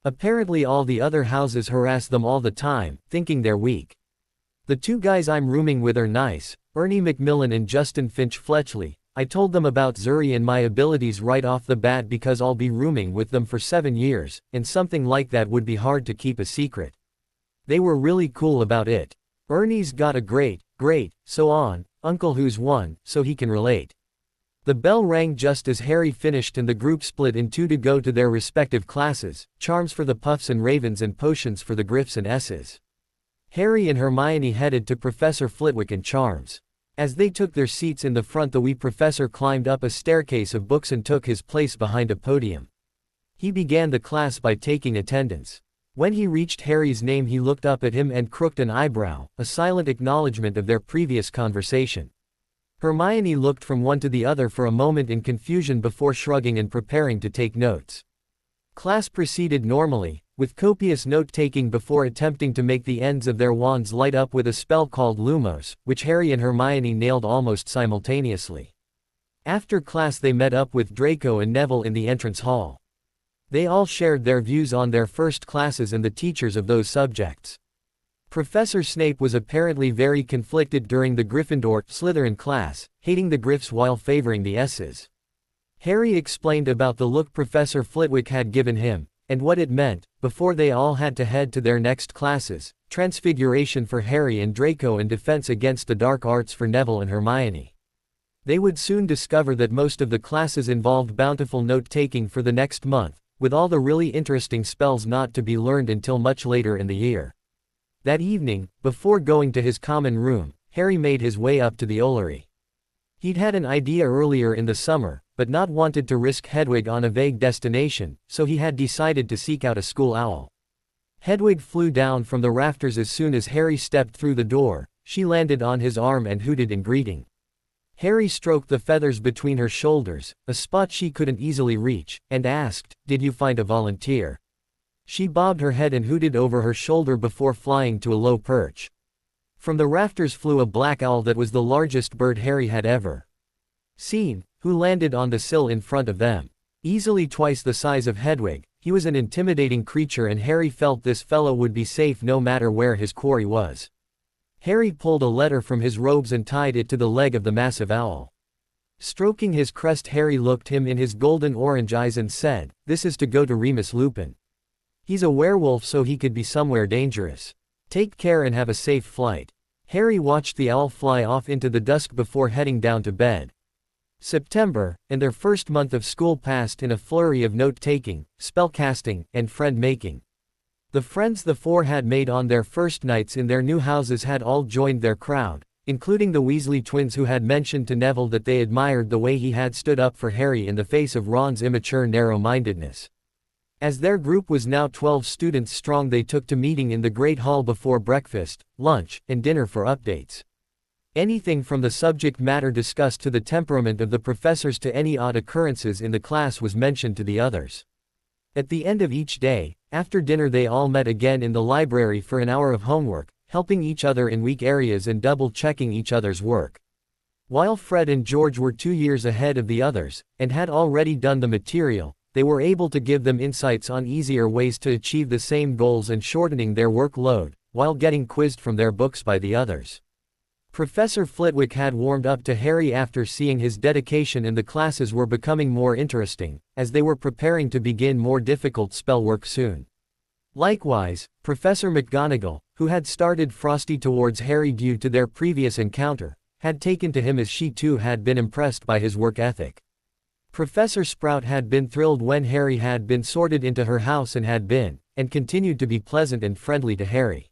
Apparently all the other houses harass them all the time, thinking they're weak. The 2 guys I'm rooming with are nice, Ernie Macmillan and Justin Finch Fletchley. I told them about Zuri and my abilities right off the bat because I'll be rooming with them for 7 years, and something like that would be hard to keep a secret. They were really cool about it. Ernie's got a great, so on, uncle who's one, so he can relate. The bell rang just as Harry finished and the group split in 2 to go to their respective classes, charms for the Puffs and Ravens and potions for the Griffs and S's. Harry and Hermione headed to Professor Flitwick and charms. As they took their seats in the front, the wee professor climbed up a staircase of books and took his place behind a podium. He began the class by taking attendance. When he reached Harry's name he looked up at him and crooked an eyebrow, a silent acknowledgement of their previous conversation. Hermione looked from one to the other for a moment in confusion before shrugging and preparing to take notes. Class proceeded normally, with copious note-taking before attempting to make the ends of their wands light up with a spell called Lumos, which Harry and Hermione nailed almost simultaneously. After class they met up with Draco and Neville in the entrance hall. They all shared their views on their first classes and the teachers of those subjects. Professor Snape was apparently very conflicted during the Gryffindor/Slytherin class, hating the Griffs while favoring the S's. Harry explained about the look Professor Flitwick had given him, and what it meant, before they all had to head to their next classes: Transfiguration for Harry and Draco and Defense Against the Dark Arts for Neville and Hermione. They would soon discover that most of the classes involved bountiful note-taking for the next month, with all the really interesting spells not to be learned until much later in the year. That evening, before going to his common room, Harry made his way up to the Ollery. He'd had an idea earlier in the summer, but not wanted to risk Hedwig on a vague destination, so he had decided to seek out a school owl. Hedwig flew down from the rafters as soon as Harry stepped through the door. She landed on his arm and hooted in greeting. Harry stroked the feathers between her shoulders, a spot she couldn't easily reach, and asked, "Did you find a volunteer?" She bobbed her head and hooted over her shoulder before flying to a low perch. From the rafters flew a black owl that was the largest bird Harry had ever seen, who landed on the sill in front of them. Easily twice the size of Hedwig, he was an intimidating creature and Harry felt this fellow would be safe no matter where his quarry was. Harry pulled a letter from his robes and tied it to the leg of the massive owl. Stroking his crest, Harry looked him in his golden orange eyes and said, "This is to go to Remus Lupin. He's a werewolf, so he could be somewhere dangerous. Take care and have a safe flight." Harry watched the owl fly off into the dusk before heading down to bed. September, and their first month of school passed in a flurry of note-taking, spell-casting, and friend-making. The friends the four had made on their first nights in their new houses had all joined their crowd, including the Weasley twins, who had mentioned to Neville that they admired the way he had stood up for Harry in the face of Ron's immature narrow-mindedness. As their group was now 12 students strong, they took to meeting in the Great Hall before breakfast, lunch, and dinner for updates. Anything from the subject matter discussed to the temperament of the professors to any odd occurrences in the class was mentioned to the others. At the end of each day, after dinner, they all met again in the library for an hour of homework, helping each other in weak areas and double-checking each other's work. While Fred and George were 2 years ahead of the others, and had already done the material, they were able to give them insights on easier ways to achieve the same goals and shortening their workload, while getting quizzed from their books by the others. Professor Flitwick had warmed up to Harry after seeing his dedication, and the classes were becoming more interesting, as they were preparing to begin more difficult spell work soon. Likewise, Professor McGonagall, who had started frosty towards Harry due to their previous encounter, had taken to him as she too had been impressed by his work ethic. Professor Sprout had been thrilled when Harry had been sorted into her house and had been, and continued to be pleasant and friendly to Harry.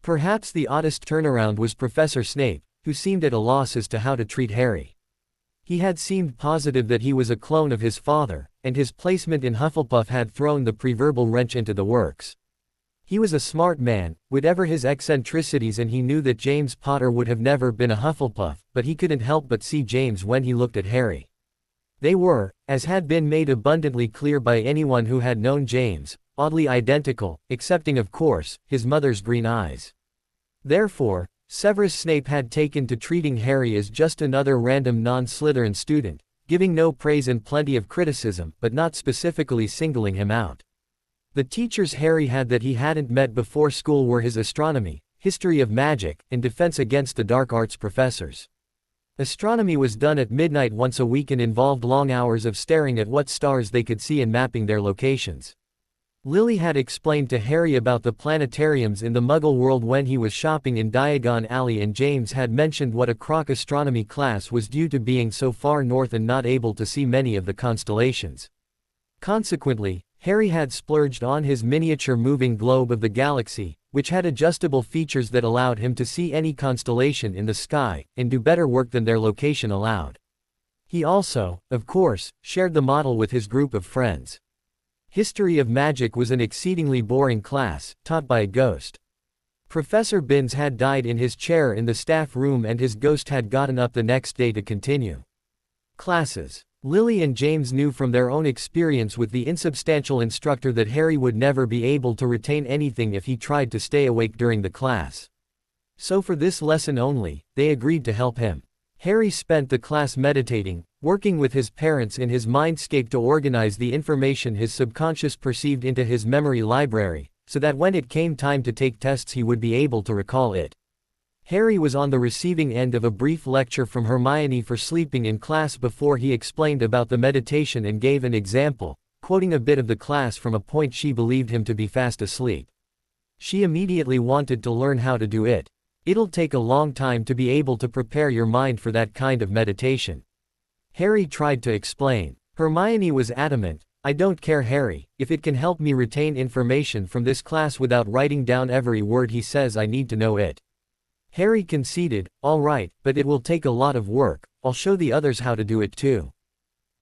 Perhaps the oddest turnaround was Professor Snape, who seemed at a loss as to how to treat Harry. He had seemed positive that he was a clone of his father, and his placement in Hufflepuff had thrown the proverbial wrench into the works. He was a smart man, whatever his eccentricities, and he knew that James Potter would have never been a Hufflepuff, but he couldn't help but see James when he looked at Harry. They were, as had been made abundantly clear by anyone who had known James, oddly identical, excepting of course, his mother's green eyes. Therefore, Severus Snape had taken to treating Harry as just another random non-Slytherin student, giving no praise and plenty of criticism, but not specifically singling him out. The teachers Harry had that he hadn't met before school were his astronomy, history of magic, and defense against the dark arts professors. Astronomy was done at midnight once a week and involved long hours of staring at what stars they could see and mapping their locations. Lily had explained to Harry about the planetariums in the Muggle world when he was shopping in Diagon Alley, and James had mentioned what a crock astronomy class was due to being so far north and not able to see many of the constellations. Consequently, Harry had splurged on his miniature moving globe of the galaxy, which had adjustable features that allowed him to see any constellation in the sky, and do better work than their location allowed. He also, of course, shared the model with his group of friends. History of Magic was an exceedingly boring class, taught by a ghost. Professor Binns had died in his chair in the staff room, and his ghost had gotten up the next day to continue classes. Lily and James knew from their own experience with the insubstantial instructor that Harry would never be able to retain anything if he tried to stay awake during the class. So for this lesson only, they agreed to help him. Harry spent the class meditating, working with his parents in his mindscape to organize the information his subconscious perceived into his memory library, so that when it came time to take tests he would be able to recall it. Harry was on the receiving end of a brief lecture from Hermione for sleeping in class before he explained about the meditation and gave an example, quoting a bit of the class from a point she believed him to be fast asleep. She immediately wanted to learn how to do it. It'll take a long time to be able to prepare your mind for that kind of meditation. Harry tried to explain. Hermione was adamant. I don't care, Harry, if it can help me retain information from this class without writing down every word he says. I need to know it. Harry conceded, all right, but it will take a lot of work. I'll show the others how to do it too.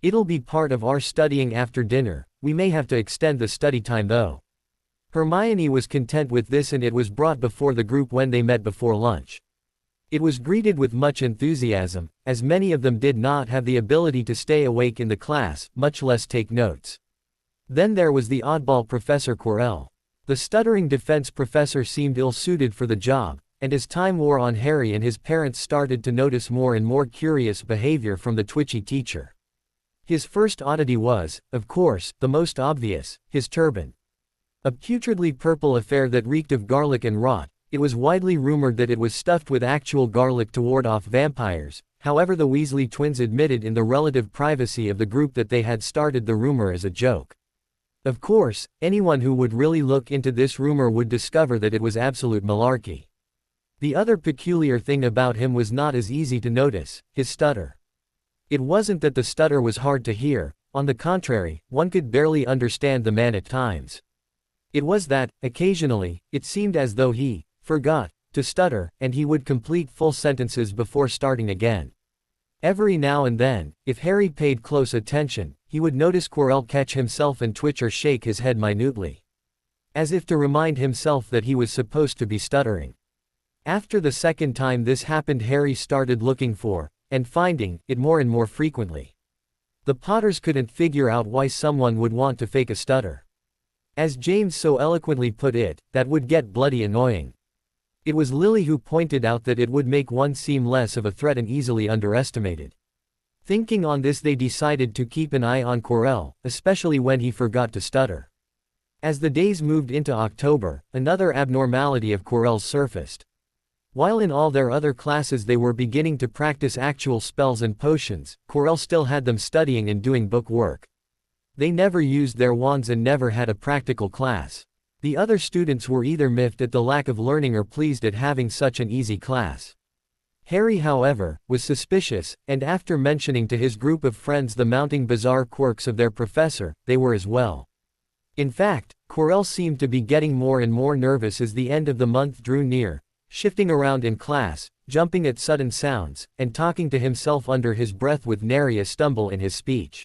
It'll be part of our studying after dinner. We may have to extend the study time though. Hermione was content with this and it was brought before the group when they met before lunch. It was greeted with much enthusiasm, as many of them did not have the ability to stay awake in the class, much less take notes. Then there was the oddball Professor Quirrell. The stuttering defense professor seemed ill-suited for the job, and as time wore on Harry and his parents started to notice more and more curious behavior from the twitchy teacher. His first oddity was, of course, the most obvious, his turban. A putridly purple affair that reeked of garlic and rot. It was widely rumored that it was stuffed with actual garlic to ward off vampires. However, the Weasley twins admitted in the relative privacy of the group that they had started the rumor as a joke. Of course, anyone who would really look into this rumor would discover that it was absolute malarkey. The other peculiar thing about him was not as easy to notice: his stutter. It wasn't that the stutter was hard to hear, on the contrary, one could barely understand the man at times. It was that, occasionally, it seemed as though he forgot to stutter, and he would complete full sentences before starting again. Every now and then, if Harry paid close attention, he would notice Quirrell catch himself and twitch or shake his head minutely, as if to remind himself that he was supposed to be stuttering. After the second time this happened, Harry started looking for, and finding, it more and more frequently. The Potters couldn't figure out why someone would want to fake a stutter. As James so eloquently put it, that would get bloody annoying. It was Lily who pointed out that it would make one seem less of a threat and easily underestimated. Thinking on this, they decided to keep an eye on Quirrell, especially when he forgot to stutter. As the days moved into October, another abnormality of Quirrell's surfaced. While in all their other classes they were beginning to practice actual spells and potions, Quirrell still had them studying and doing book work. They never used their wands and never had a practical class. The other students were either miffed at the lack of learning or pleased at having such an easy class. Harry, however, was suspicious, and after mentioning to his group of friends the mounting bizarre quirks of their professor, they were as well. In fact, Quirrell seemed to be getting more and more nervous as the end of the month drew near, shifting around in class, jumping at sudden sounds, and talking to himself under his breath with nary a stumble in his speech.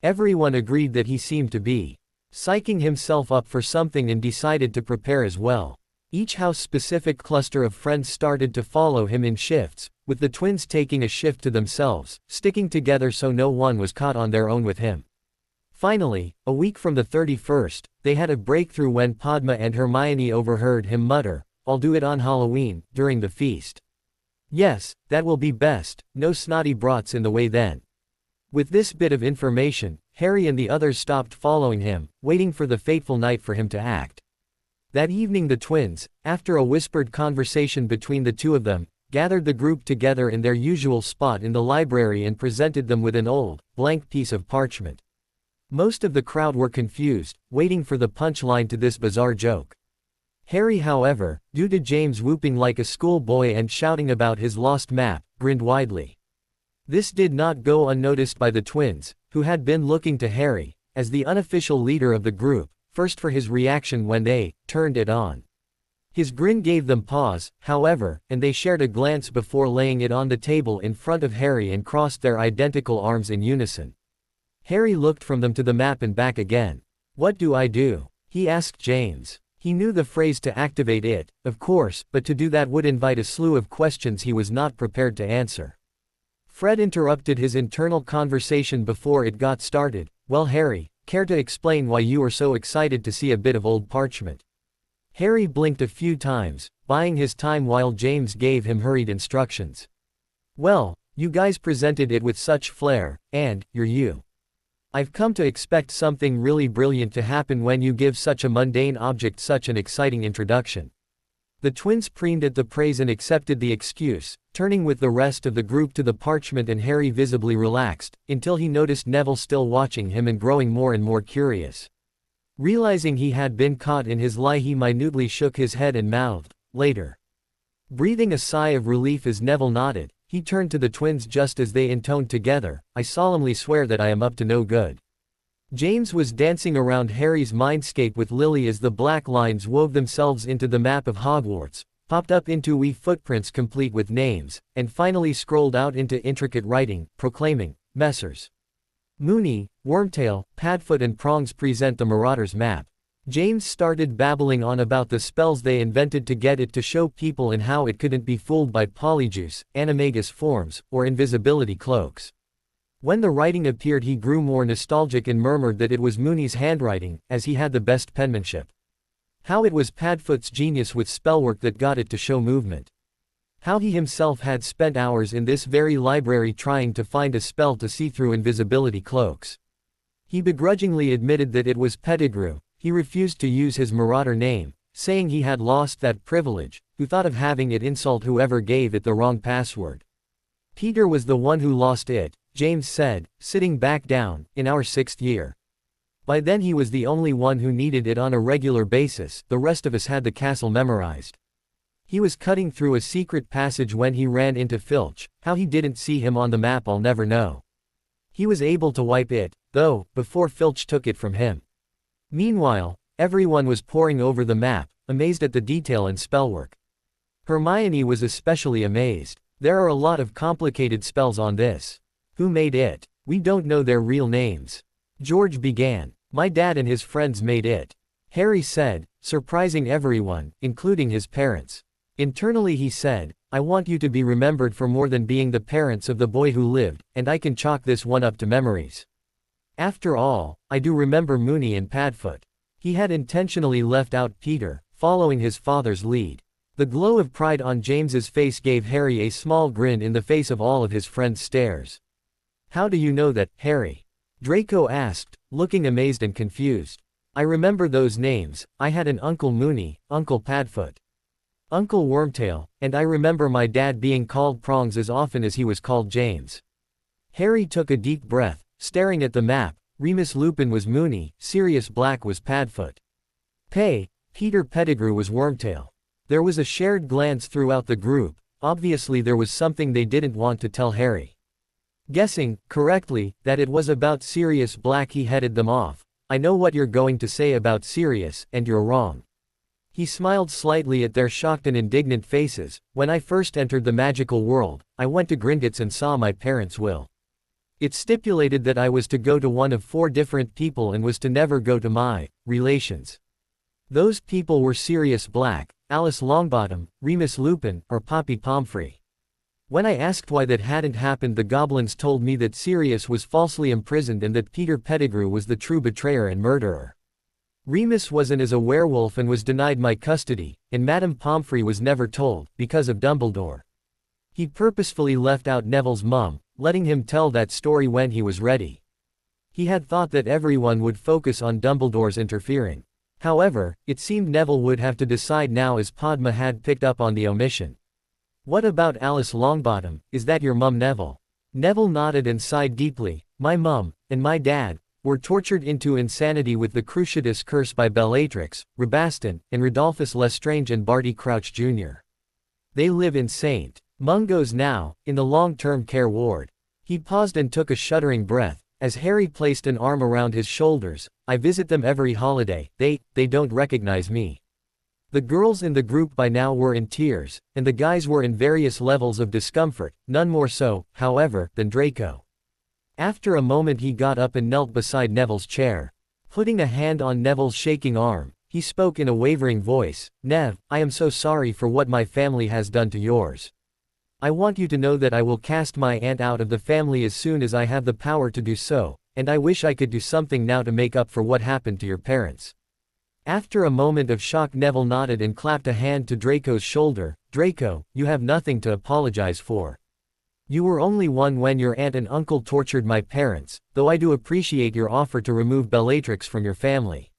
Everyone agreed that he seemed to be psyching himself up for something and decided to prepare as well. Each house-specific cluster of friends started to follow him in shifts, with the twins taking a shift to themselves, sticking together so no one was caught on their own with him. Finally, a week from the 31st, they had a breakthrough when Padma and Hermione overheard him mutter, "I'll do it on Halloween, during the feast. Yes, that will be best, no snotty brats in the way then." With this bit of information, Harry and the others stopped following him, waiting for the fateful night for him to act. That evening the twins, after a whispered conversation between the two of them, gathered the group together in their usual spot in the library and presented them with an old, blank piece of parchment. Most of the crowd were confused, waiting for the punchline to this bizarre joke. Harry, however, due to James whooping like a schoolboy and shouting about his lost map, grinned widely. This did not go unnoticed by the twins, who had been looking to Harry, as the unofficial leader of the group, first for his reaction when they turned it on. His grin gave them pause, however, and they shared a glance before laying it on the table in front of Harry and crossed their identical arms in unison. Harry looked from them to the map and back again. "What do I do?" he asked James. He knew the phrase to activate it, of course, but to do that would invite a slew of questions he was not prepared to answer. Fred interrupted his internal conversation before it got started. Well, Harry, care to explain why you are so excited to see a bit of old parchment? Harry blinked a few times, buying his time while James gave him hurried instructions. Well, you guys presented it with such flair, and I've come to expect something really brilliant to happen when you give such a mundane object such an exciting introduction. The twins preened at the praise and accepted the excuse, turning with the rest of the group to the parchment, and Harry visibly relaxed, until he noticed Neville still watching him and growing more and more curious. Realizing he had been caught in his lie, he minutely shook his head and mouthed, "Later." Breathing a sigh of relief as Neville nodded, he turned to the twins just as they intoned together, "I solemnly swear that I am up to no good." James was dancing around Harry's mindscape with Lily as the black lines wove themselves into the map of Hogwarts, popped up into wee footprints complete with names, and finally scrolled out into intricate writing, proclaiming, "Messrs. Moony, Wormtail, Padfoot and Prongs present the Marauder's map." James started babbling on about the spells they invented to get it to show people and how it couldn't be fooled by polyjuice, animagus forms, or invisibility cloaks. When the writing appeared, he grew more nostalgic and murmured that it was Moony's handwriting, as he had the best penmanship. How it was Padfoot's genius with spellwork that got it to show movement. How he himself had spent hours in this very library trying to find a spell to see through invisibility cloaks. He begrudgingly admitted that it was Pettigrew. He refused to use his Marauder name, saying he had lost that privilege, who thought of having it insult whoever gave it the wrong password. Peter was the one who lost it, James said, sitting back down, in our 6th year. By then he was the only one who needed it on a regular basis, the rest of us had the castle memorized. He was cutting through a secret passage when he ran into Filch. How he didn't see him on the map I'll never know. He was able to wipe it, though, before Filch took it from him. Meanwhile, everyone was poring over the map, amazed at the detail and spellwork. Hermione was especially amazed. There are a lot of complicated spells on this. Who made it? We don't know their real names. George began. My dad and his friends made it. Harry said, surprising everyone, including his parents. Internally he said, I want you to be remembered for more than being the parents of the boy who lived, and I can chalk this one up to memories. After all, I do remember Moony and Padfoot. He had intentionally left out Peter, following his father's lead. The glow of pride on James's face gave Harry a small grin in the face of all of his friends' stares. How do you know that, Harry? Draco asked, looking amazed and confused. I remember those names. I had an Uncle Moony, Uncle Padfoot, Uncle Wormtail, and I remember my dad being called Prongs as often as he was called James. Harry took a deep breath, staring at the map. Remus Lupin was Moony, Sirius Black was Padfoot. Peter Pettigrew was Wormtail. There was a shared glance throughout the group. Obviously there was something they didn't want to tell Harry. Guessing, correctly, that it was about Sirius Black, he headed them off. I know what you're going to say about Sirius, and you're wrong. He smiled slightly at their shocked and indignant faces. When I first entered the magical world, I went to Gringotts and saw my parents' will. It stipulated that I was to go to one of 4 different people and was to never go to my relations. Those people were Sirius Black, Alice Longbottom, Remus Lupin, or Poppy Pomfrey. When I asked why that hadn't happened, the goblins told me that Sirius was falsely imprisoned and that Peter Pettigrew was the true betrayer and murderer. Remus wasn't as a werewolf and was denied my custody, and Madame Pomfrey was never told, because of Dumbledore. He purposefully left out Neville's mum, letting him tell that story when he was ready. He had thought that everyone would focus on Dumbledore's interfering. However, it seemed Neville would have to decide now, as Padma had picked up on the omission. What about Alice Longbottom? Is that your mum, Neville? Neville nodded and sighed deeply. My mum, and my dad, were tortured into insanity with the Cruciatus curse by Bellatrix, Rabaston, and Rodolphus Lestrange and Barty Crouch Jr. They live in St. Mungo's now, in the long-term care ward. He paused and took a shuddering breath, as Harry placed an arm around his shoulders. I visit them every holiday. They don't recognize me. The girls in the group by now were in tears, and the guys were in various levels of discomfort, none more so, however, than Draco. After a moment he got up and knelt beside Neville's chair. Putting a hand on Neville's shaking arm, he spoke in a wavering voice. Nev, I am so sorry for what my family has done to yours. I want you to know that I will cast my aunt out of the family as soon as I have the power to do so, and I wish I could do something now to make up for what happened to your parents." After a moment of shock, Neville nodded and clapped a hand to Draco's shoulder. "Draco, you have nothing to apologize for. You were only one when your aunt and uncle tortured my parents, though I do appreciate your offer to remove Bellatrix from your family.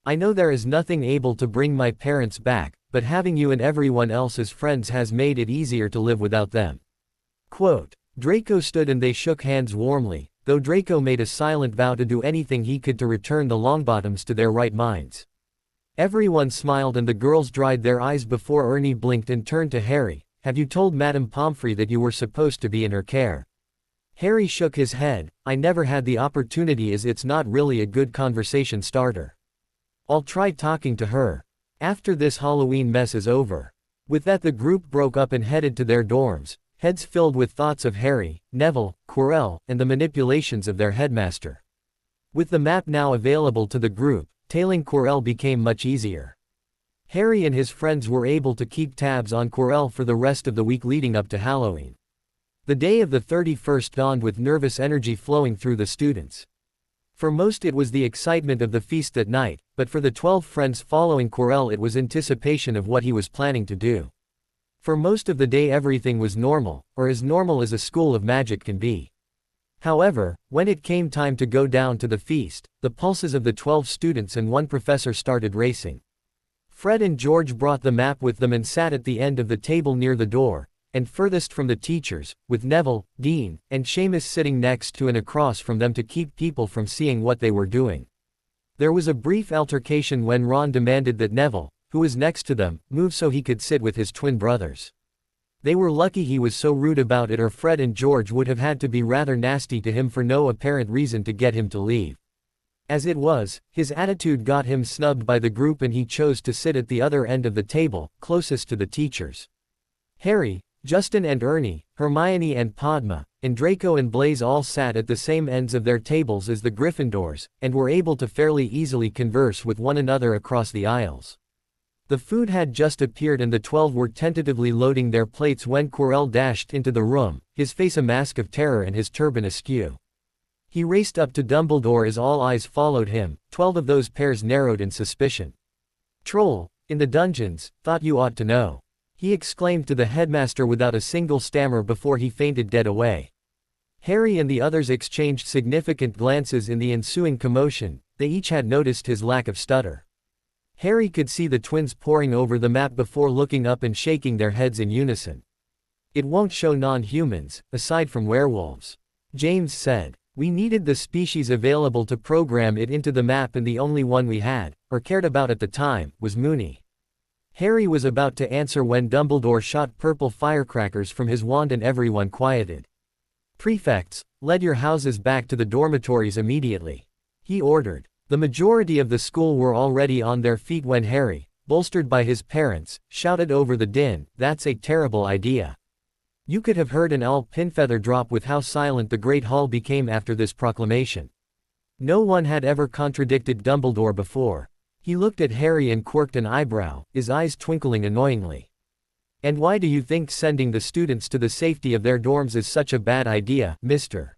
I know there is nothing able to bring my parents back, but having you and everyone else as friends has made it easier to live without them." Quote. Draco stood and they shook hands warmly, though Draco made a silent vow to do anything he could to return the Longbottoms to their right minds. Everyone smiled and the girls dried their eyes before Ernie blinked and turned to Harry. "Have you told Madame Pomfrey that you were supposed to be in her care?" Harry shook his head. "I never had the opportunity as it's not really a good conversation starter. I'll try talking to her after this Halloween mess is over." With that, the group broke up and headed to their dorms, heads filled with thoughts of Harry, Neville, Quirrell, and the manipulations of their headmaster. With the map now available to the group, tailing Quirrell became much easier. Harry and his friends were able to keep tabs on Quirrell for the rest of the week leading up to Halloween. The day of the 31st dawned with nervous energy flowing through the students. For most it was the excitement of the feast that night, but for the 12 friends following Quirrell it was anticipation of what he was planning to do. For most of the day everything was normal, or as normal as a school of magic can be. However, when it came time to go down to the feast, the pulses of the 12 students and one professor started racing. Fred and George brought the map with them and sat at the end of the table near the door, and furthest from the teachers, with Neville, Dean, and Seamus sitting next to and across from them to keep people from seeing what they were doing. There was a brief altercation when Ron demanded that Neville, who was next to them, move so he could sit with his twin brothers. They were lucky he was so rude about it, or Fred and George would have had to be rather nasty to him for no apparent reason to get him to leave. As it was, his attitude got him snubbed by the group and he chose to sit at the other end of the table, closest to the teachers. Harry, Justin and Ernie, Hermione and Padma, and Draco and Blaise all sat at the same ends of their tables as the Gryffindors, and were able to fairly easily converse with one another across the aisles. The food had just appeared and the 12 were tentatively loading their plates when Quirrell dashed into the room, his face a mask of terror and his turban askew. He raced up to Dumbledore as all eyes followed him, 12 of those pairs narrowed in suspicion. "Troll, in the dungeons, thought you ought to know," he exclaimed to the headmaster without a single stammer before he fainted dead away. Harry and the others exchanged significant glances in the ensuing commotion. They each had noticed his lack of stutter. Harry could see the twins poring over the map before looking up and shaking their heads in unison. "It won't show non-humans, aside from werewolves," James said. "We needed the species available to program it into the map and the only one we had, or cared about at the time, was Moony." Harry was about to answer when Dumbledore shot purple firecrackers from his wand and everyone quieted. "Prefects, lead your houses back to the dormitories immediately," he ordered. The majority of the school were already on their feet when Harry, bolstered by his parents, shouted over the din, "That's a terrible idea." You could have heard an owl pinfeather drop with how silent the Great Hall became after this proclamation. No one had ever contradicted Dumbledore before. He looked at Harry and quirked an eyebrow, his eyes twinkling annoyingly. "And why do you think sending the students to the safety of their dorms is such a bad idea, Mr.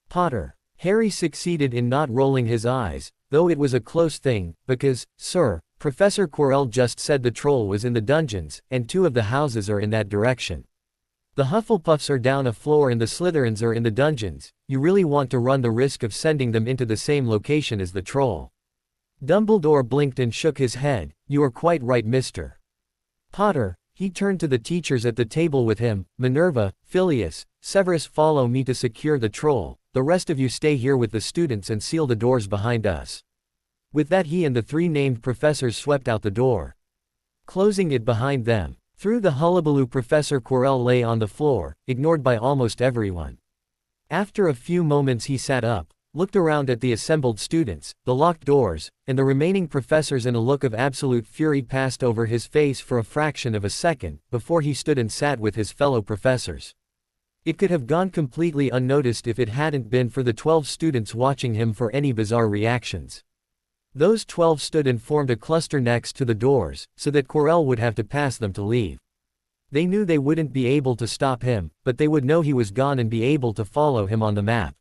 Potter?" Harry succeeded in not rolling his eyes, though it was a close thing, because, "Sir, Professor Quirrell just said the troll was in the dungeons, and 2 of the houses are in that direction. The Hufflepuffs are down a floor and the Slytherins are in the dungeons. You really want to run the risk of sending them into the same location as the troll?" Dumbledore blinked and shook his head. "You are quite right, Mr. Potter." He turned to the teachers at the table with him. "Minerva, Phileas, Severus, follow me to secure the troll. The rest of you stay here with the students and seal the doors behind us." With that he and the 3 named professors swept out the door, closing it behind them. Through the hullabaloo, Professor Quirrell lay on the floor, ignored by almost everyone. After a few moments he sat up, looked around at the assembled students, the locked doors, and the remaining professors, and a look of absolute fury passed over his face for a fraction of a second, before he stood and sat with his fellow professors. It could have gone completely unnoticed if it hadn't been for the 12 students watching him for any bizarre reactions. Those 12 stood and formed a cluster next to the doors, so that Quirrell would have to pass them to leave. They knew they wouldn't be able to stop him, but they would know he was gone and be able to follow him on the map.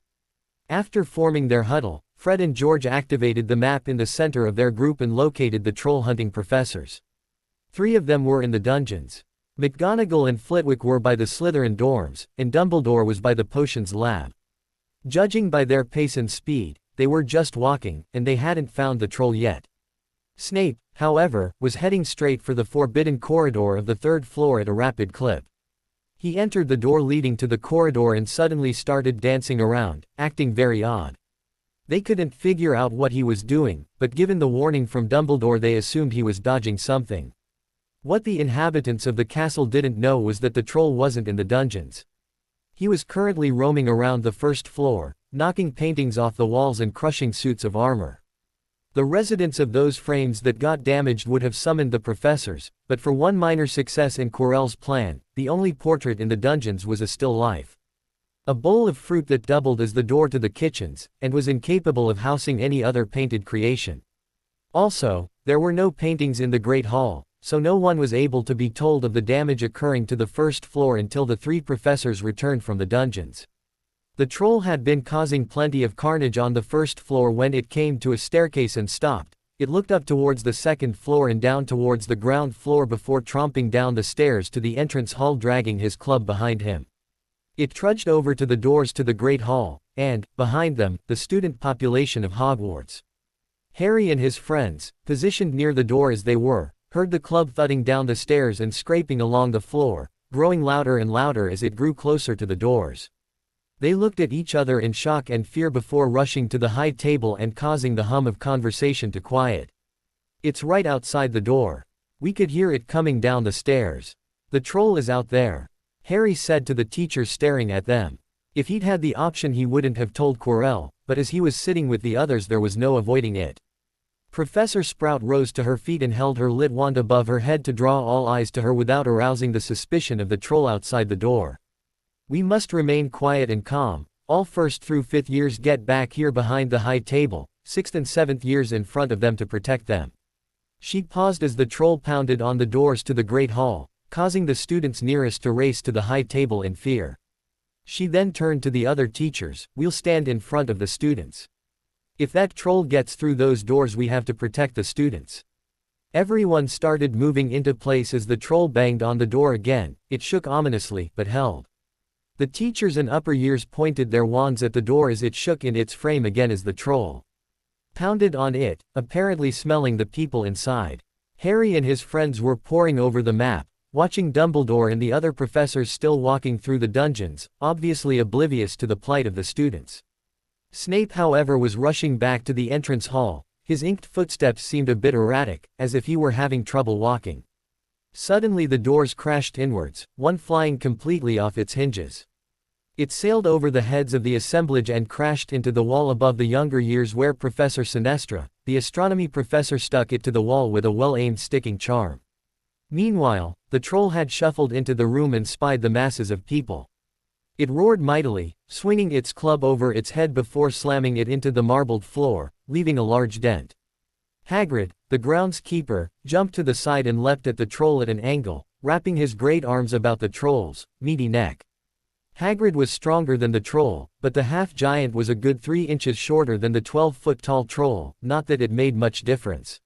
After forming their huddle, Fred and George activated the map in the center of their group and located the troll-hunting professors. 3 of them were in the dungeons. McGonagall and Flitwick were by the Slytherin dorms, and Dumbledore was by the potions lab. Judging by their pace and speed, they were just walking, and they hadn't found the troll yet. Snape, however, was heading straight for the forbidden corridor of the 3rd floor at a rapid clip. He entered the door leading to the corridor and suddenly started dancing around, acting very odd. They couldn't figure out what he was doing, but given the warning from Dumbledore they assumed he was dodging something. What the inhabitants of the castle didn't know was that the troll wasn't in the dungeons. He was currently roaming around the 1st floor, knocking paintings off the walls and crushing suits of armor. The residents of those frames that got damaged would have summoned the professors, but for one minor success in Quirrell's plan, the only portrait in the dungeons was a still life. A bowl of fruit that doubled as the door to the kitchens, and was incapable of housing any other painted creation. Also, there were no paintings in the Great Hall, so no one was able to be told of the damage occurring to the 1st floor until the 3 professors returned from the dungeons. The troll had been causing plenty of carnage on the 1st floor when it came to a staircase and stopped. It looked up towards the 2nd floor and down towards the ground floor before tromping down the stairs to the entrance hall dragging his club behind him. It trudged over to the doors to the Great Hall, and, behind them, the student population of Hogwarts. Harry and his friends, positioned near the door as they were, heard the club thudding down the stairs and scraping along the floor, growing louder and louder as it grew closer to the doors. They looked at each other in shock and fear before rushing to the high table and causing the hum of conversation to quiet. "It's right outside the door. We could hear it coming down the stairs. The troll is out there," Harry said to the teachers staring at them. If he'd had the option he wouldn't have told Quirrell, but as he was sitting with the others there was no avoiding it. Professor Sprout rose to her feet and held her lit wand above her head to draw all eyes to her without arousing the suspicion of the troll outside the door. "We must remain quiet and calm. All 1st through 5th years get back here behind the high table, 6th and 7th years in front of them to protect them." She paused as the troll pounded on the doors to the Great Hall, causing the students nearest to race to the high table in fear. She then turned to the other teachers. "We'll stand in front of the students. If that troll gets through those doors we have to protect the students." Everyone started moving into place as the troll banged on the door again. It shook ominously, but held. The teachers in upper years pointed their wands at the door as it shook in its frame again as the troll pounded on it, apparently smelling the people inside. Harry and his friends were poring over the map, watching Dumbledore and the other professors still walking through the dungeons, obviously oblivious to the plight of the students. Snape, however, was rushing back to the entrance hall. His inked footsteps seemed a bit erratic, as if he were having trouble walking. Suddenly the doors crashed inwards, one flying completely off its hinges. It sailed over the heads of the assemblage and crashed into the wall above the younger years where Professor Sinestra, the astronomy professor, stuck it to the wall with a well-aimed sticking charm. Meanwhile, the troll had shuffled into the room and spied the masses of people. It roared mightily, swinging its club over its head before slamming it into the marbled floor, leaving a large dent. Hagrid, the groundskeeper, jumped to the side and leapt at the troll at an angle, wrapping his great arms about the troll's meaty neck. Hagrid was stronger than the troll, but the half-giant was a good 3 inches shorter than the 12-foot-tall troll, not that it made much difference.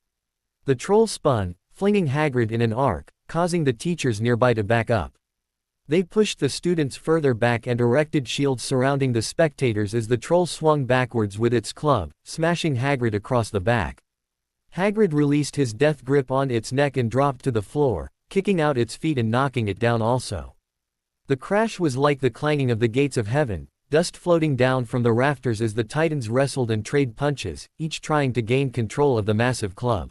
The troll spun, flinging Hagrid in an arc, causing the teachers nearby to back up. They pushed the students further back and erected shields surrounding the spectators as the troll swung backwards with its club, smashing Hagrid across the back. Hagrid released his death grip on its neck and dropped to the floor, kicking out its feet and knocking it down also. The crash was like the clanging of the gates of heaven, dust floating down from the rafters as the titans wrestled and traded punches, each trying to gain control of the massive club.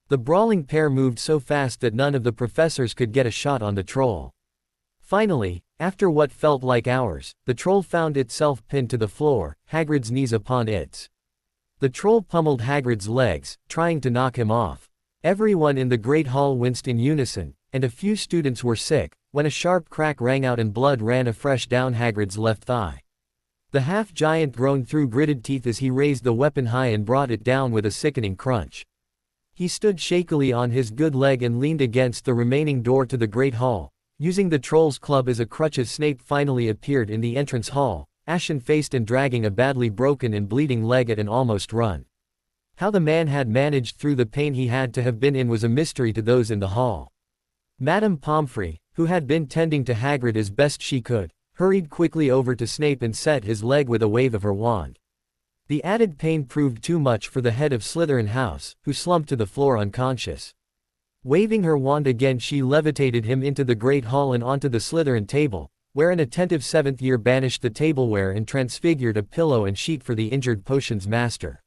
The brawling pair moved so fast that none of the professors could get a shot on the troll. Finally, after what felt like hours, the troll found itself pinned to the floor, Hagrid's knees upon its. The troll pummeled Hagrid's legs, trying to knock him off. Everyone in the Great Hall winced in unison, and a few students were sick, when a sharp crack rang out and blood ran afresh down Hagrid's left thigh. The half-giant groaned through gritted teeth as he raised the weapon high and brought it down with a sickening crunch. He stood shakily on his good leg and leaned against the remaining door to the Great Hall, Using the Trolls Club as a crutch as Snape finally appeared in the entrance hall, ashen-faced and dragging a badly broken and bleeding leg at an almost run. How the man had managed through the pain he had to have been in was a mystery to those in the hall. Madame Pomfrey, who had been tending to Hagrid as best she could, hurried quickly over to Snape and set his leg with a wave of her wand. The added pain proved too much for the head of Slytherin House, who slumped to the floor unconscious. Waving her wand again, she levitated him into the Great Hall and onto the Slytherin table, where an attentive 7th year banished the tableware and transfigured a pillow and sheet for the injured potions master.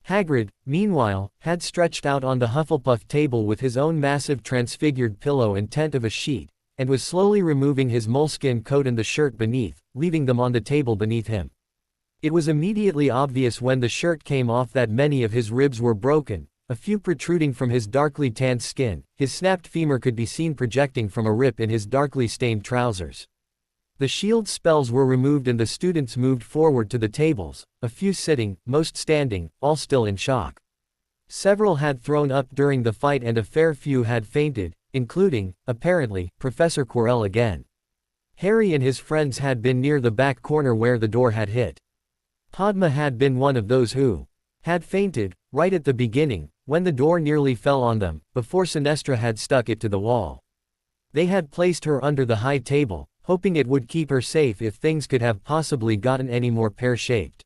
Hagrid, meanwhile, had stretched out on the Hufflepuff table with his own massive transfigured pillow and tent of a sheet, and was slowly removing his moleskin coat and the shirt beneath, leaving them on the table beneath him. It was immediately obvious when the shirt came off that many of his ribs were broken, a few protruding from his darkly tanned skin. His snapped femur could be seen projecting from a rip in his darkly stained trousers. The shield spells were removed and the students moved forward to the tables, a few sitting, most standing, all still in shock. Several had thrown up during the fight and a fair few had fainted, including, apparently, Professor Quirrell again. Harry and his friends had been near the back corner where the door had hit. Padma had been one of those who had fainted, right at the beginning, when the door nearly fell on them, before Sinestra had stuck it to the wall. They had placed her under the high table, hoping it would keep her safe if things could have possibly gotten any more pear-shaped.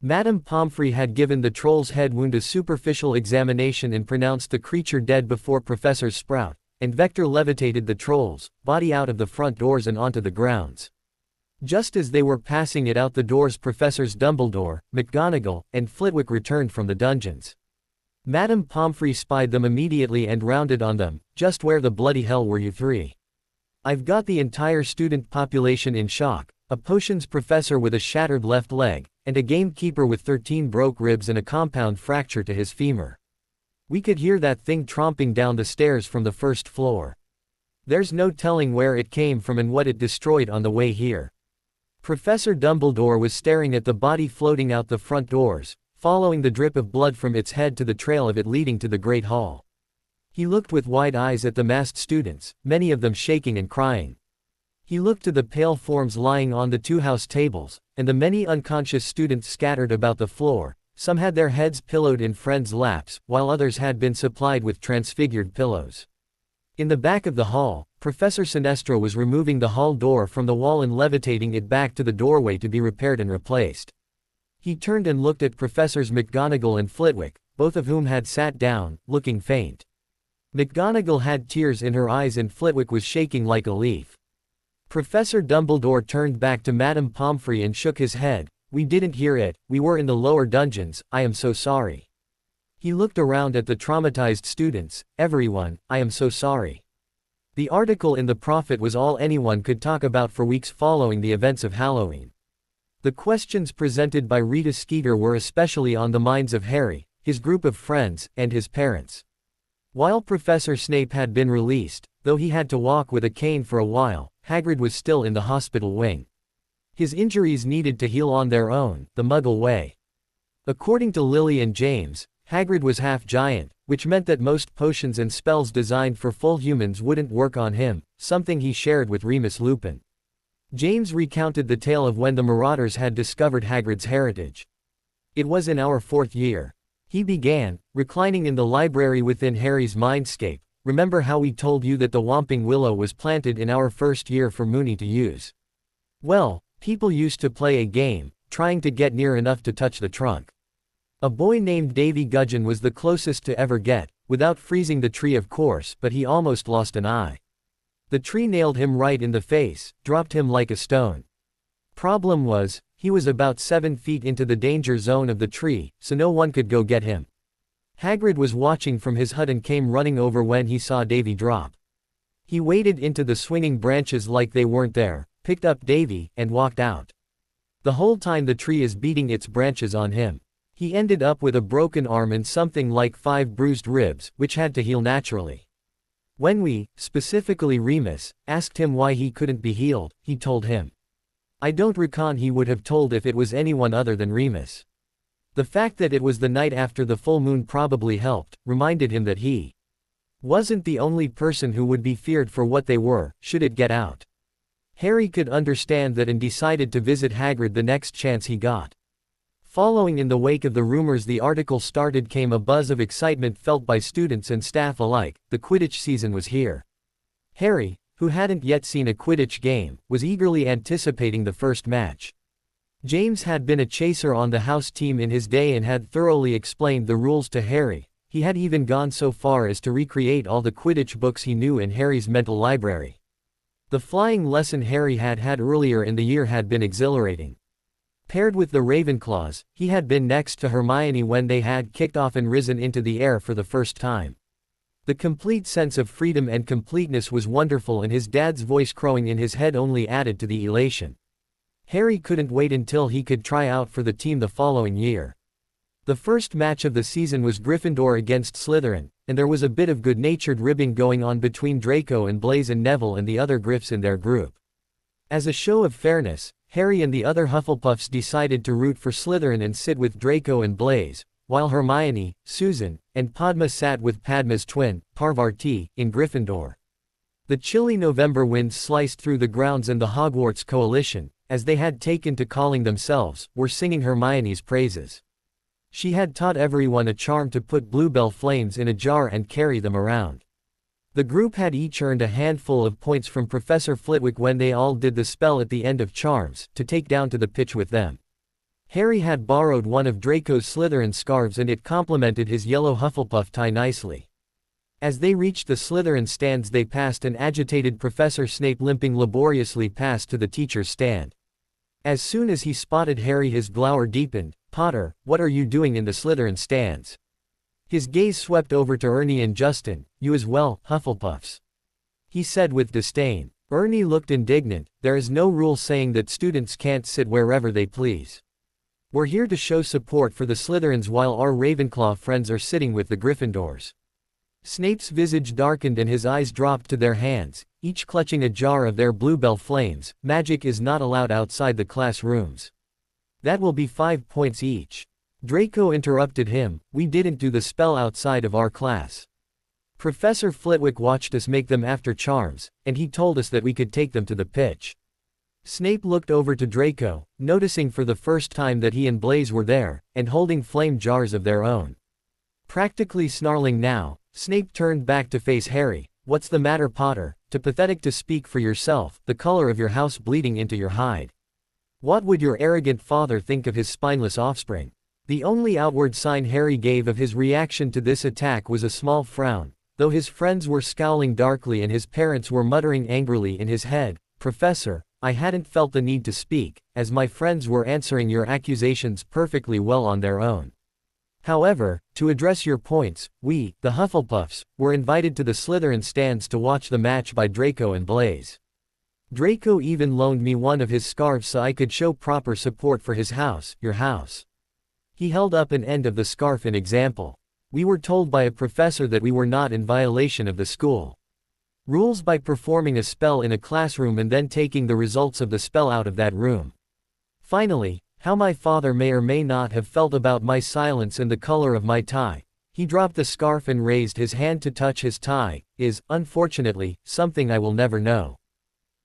Madame Pomfrey had given the troll's head wound a superficial examination and pronounced the creature dead before Professor Sprout, and Vector levitated the troll's body out of the front doors and onto the grounds. Just as they were passing it out the doors, Professors Dumbledore, McGonagall, and Flitwick returned from the dungeons. Madame Pomfrey spied them immediately and rounded on them. "Just where the bloody hell were you three? I've got the entire student population in shock, a potions professor with a shattered left leg, and a gamekeeper with 13 broke ribs and a compound fracture to his femur. We could hear that thing tromping down the stairs from the first floor. There's no telling where it came from and what it destroyed on the way here." Professor Dumbledore was staring at the body floating out the front doors, following the drip of blood from its head to the trail of it leading to the Great Hall. He looked with wide eyes at the massed students, many of them shaking and crying. He looked to the pale forms lying on the two house tables, and the many unconscious students scattered about the floor. Some had their heads pillowed in friends' laps, while others had been supplied with transfigured pillows. In the back of the hall, Professor Sinestra was removing the hall door from the wall and levitating it back to the doorway to be repaired and replaced. He turned and looked at Professors McGonagall and Flitwick, both of whom had sat down, looking faint. McGonagall had tears in her eyes and Flitwick was shaking like a leaf. Professor Dumbledore turned back to Madame Pomfrey and shook his head. "We didn't hear it, we were in the lower dungeons, I am so sorry." He looked around at the traumatized students. "Everyone, I am so sorry." The article in the Prophet was all anyone could talk about for weeks following the events of Halloween. The questions presented by Rita Skeeter were especially on the minds of Harry, his group of friends, and his parents. While Professor Snape had been released, though he had to walk with a cane for a while, Hagrid was still in the hospital wing. His injuries needed to heal on their own, the Muggle way. According to Lily and James, Hagrid was half giant, which meant that most potions and spells designed for full humans wouldn't work on him, something he shared with Remus Lupin. James recounted the tale of when the Marauders had discovered Hagrid's heritage. "It was in our 4th year," he began, reclining in the library within Harry's mindscape. "Remember how we told you that the Whomping Willow was planted in our 1st year for Moony to use? Well, people used to play a game, trying to get near enough to touch the trunk. A boy named Davy Gudgeon was the closest to ever get, without freezing the tree of course, but he almost lost an eye. The tree nailed him right in the face, dropped him like a stone. Problem was, he was about 7 feet into the danger zone of the tree, so no one could go get him. Hagrid was watching from his hut and came running over when he saw Davy drop. He waded into the swinging branches like they weren't there, picked up Davy, and walked out. The whole time the tree is beating its branches on him. He ended up with a broken arm and something like 5 bruised ribs, which had to heal naturally. When we, specifically Remus, asked him why he couldn't be healed, he told him. I don't reckon he would have told if it was anyone other than Remus. The fact that it was the night after the full moon probably helped, reminded him that he wasn't the only person who would be feared for what they were, should it get out. Harry could understand that and decided to visit Hagrid the next chance he got. Following in the wake of the rumors the article started came a buzz of excitement felt by students and staff alike. The Quidditch season was here. Harry, who hadn't yet seen a Quidditch game, was eagerly anticipating the first match. James had been a chaser on the house team in his day and had thoroughly explained the rules to Harry. He had even gone so far as to recreate all the Quidditch books he knew in Harry's mental library. The flying lesson Harry had had earlier in the year had been exhilarating. Paired with the Ravenclaws, he had been next to Hermione when they had kicked off and risen into the air for the first time. The complete sense of freedom and completeness was wonderful, and his dad's voice crowing in his head only added to the elation. Harry couldn't wait until he could try out for the team the following year. The first match of the season was Gryffindor against Slytherin, and there was a bit of good-natured ribbing going on between Draco and Blaise and Neville and the other Griffs in their group. As a show of fairness, Harry and the other Hufflepuffs decided to root for Slytherin and sit with Draco and Blaise, while Hermione, Susan, and Padma sat with Padma's twin, Parvati, in Gryffindor. The chilly November winds sliced through the grounds, and the Hogwarts coalition, as they had taken to calling themselves, were singing Hermione's praises. She had taught everyone a charm to put bluebell flames in a jar and carry them around. The group had each earned a handful of points from Professor Flitwick when they all did the spell at the end of charms, to take down to the pitch with them. Harry had borrowed one of Draco's Slytherin scarves and it complemented his yellow Hufflepuff tie nicely. As they reached the Slytherin stands they passed an agitated Professor Snape limping laboriously past to the teacher's stand. As soon as he spotted Harry his glower deepened. "Potter, what are you doing in the Slytherin stands?" His gaze swept over to Ernie and Justin. "You as well, Hufflepuffs," he said with disdain. Ernie looked indignant. "There is no rule saying that students can't sit wherever they please. We're here to show support for the Slytherins while our Ravenclaw friends are sitting with the Gryffindors." Snape's visage darkened and his eyes dropped to their hands, each clutching a jar of their bluebell flames. "Magic is not allowed outside the classrooms. That will be 5 points each." Draco interrupted him. "We didn't do the spell outside of our class. Professor Flitwick watched us make them after charms, and he told us that we could take them to the pitch." Snape looked over to Draco, noticing for the first time that he and Blaise were there, and holding flame jars of their own. Practically snarling now, Snape turned back to face Harry. "What's the matter, Potter? Too pathetic to speak for yourself, the color of your house bleeding into your hide. What would your arrogant father think of his spineless offspring?" The only outward sign Harry gave of his reaction to this attack was a small frown, though his friends were scowling darkly and his parents were muttering angrily in his head. "Professor, I hadn't felt the need to speak, as my friends were answering your accusations perfectly well on their own. However, to address your points, we, the Hufflepuffs, were invited to the Slytherin stands to watch the match by Draco and Blaise. Draco even loaned me one of his scarves so I could show proper support for his house, your house." He held up an end of the scarf in example. "We were told by a professor that we were not in violation of the school rules by performing a spell in a classroom and then taking the results of the spell out of that room. Finally, how my father may or may not have felt about my silence and the color of my tie," he dropped the scarf and raised his hand to touch his tie, "is, unfortunately, something I will never know.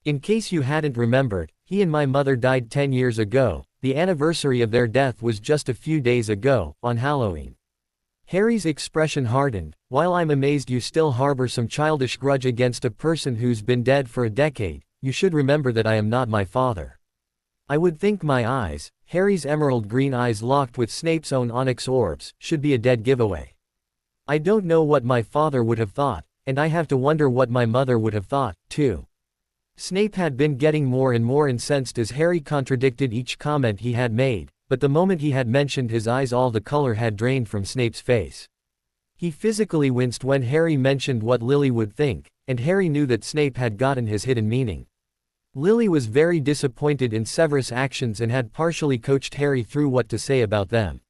In case you hadn't remembered, he and my mother died 10 years ago. The anniversary of their death was just a few days ago, on Halloween." Harry's expression hardened. "While I'm amazed you still harbor some childish grudge against a person who's been dead for a decade, you should remember that I am not my father." "I would think my eyes," Harry's emerald green eyes locked with Snape's own onyx orbs, "should be a dead giveaway. I don't know what my father would have thought, and I have to wonder what my mother would have thought, too." Snape had been getting more and more incensed as Harry contradicted each comment he had made, but the moment he had mentioned his eyes all the color had drained from Snape's face. He physically winced when Harry mentioned what Lily would think, and Harry knew that Snape had gotten his hidden meaning. Lily was very disappointed in Severus' actions and had partially coached Harry through what to say about them.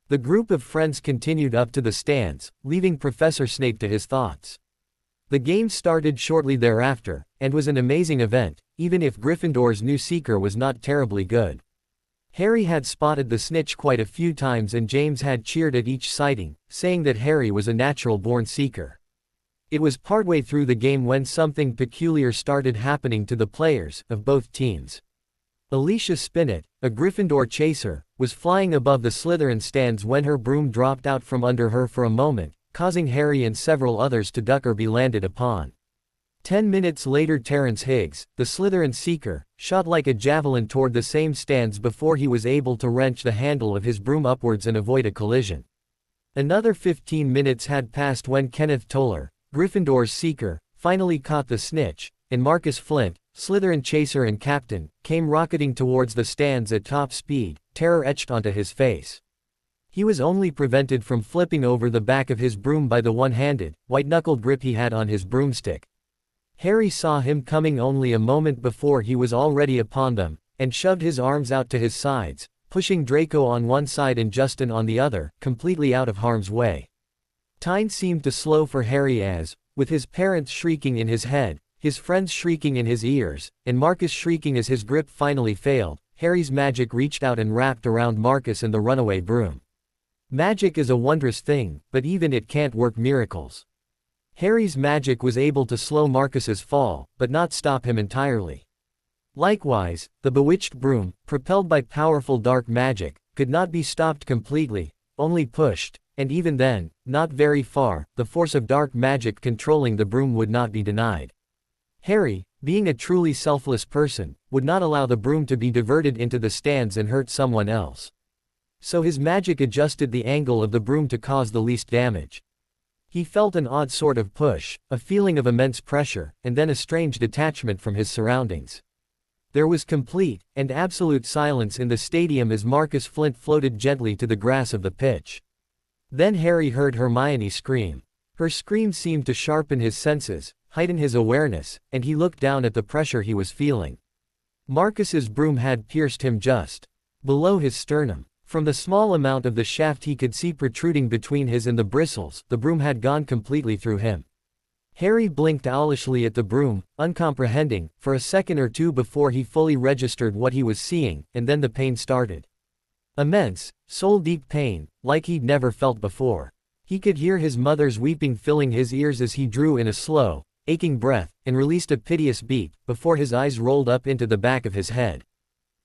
The group of friends continued up to the stands, leaving Professor Snape to his thoughts. The game started shortly thereafter, and was an amazing event, even if Gryffindor's new seeker was not terribly good. Harry had spotted the snitch quite a few times and James had cheered at each sighting, saying that Harry was a natural-born seeker. It was partway through the game when something peculiar started happening to the players of both teams. Alicia Spinnet, a Gryffindor chaser, was flying above the Slytherin stands when her broom dropped out from under her for a moment, causing Harry and several others to duck or be landed upon. 10 minutes later, Terrence Higgs, the Slytherin seeker, shot like a javelin toward the same stands before he was able to wrench the handle of his broom upwards and avoid a collision. Another 15 minutes had passed when Kenneth Toller, Gryffindor's seeker, finally caught the snitch, and Marcus Flint, Slytherin chaser and captain, came rocketing towards the stands at top speed, terror etched onto his face. He was only prevented from flipping over the back of his broom by the one-handed, white-knuckled grip he had on his broomstick. Harry saw him coming only a moment before he was already upon them, and shoved his arms out to his sides, pushing Draco on one side and Justin on the other, completely out of harm's way. Time seemed to slow for Harry as, with his parents shrieking in his head, his friends shrieking in his ears, and Marcus shrieking as his grip finally failed, Harry's magic reached out and wrapped around Marcus and the runaway broom. Magic is a wondrous thing, but even it can't work miracles. Harry's magic was able to slow Marcus's fall, but not stop him entirely. Likewise, the bewitched broom, propelled by powerful dark magic, could not be stopped completely, only pushed, and even then, not very far. The force of dark magic controlling the broom would not be denied. Harry, being a truly selfless person, would not allow the broom to be diverted into the stands and hurt someone else. So his magic adjusted the angle of the broom to cause the least damage. He felt an odd sort of push, a feeling of immense pressure, and then a strange detachment from his surroundings. There was complete and absolute silence in the stadium as Marcus Flint floated gently to the grass of the pitch. Then Harry heard Hermione scream. Her scream seemed to sharpen his senses, heighten his awareness, and he looked down at the pressure he was feeling. Marcus's broom had pierced him just below his sternum. From the small amount of the shaft he could see protruding between his and the bristles, the broom had gone completely through him. Harry blinked owlishly at the broom, uncomprehending, for a second or two before he fully registered what he was seeing, and then the pain started. Immense, soul-deep pain, like he'd never felt before. He could hear his mother's weeping filling his ears as he drew in a slow, aching breath, and released a piteous beat, before his eyes rolled up into the back of his head.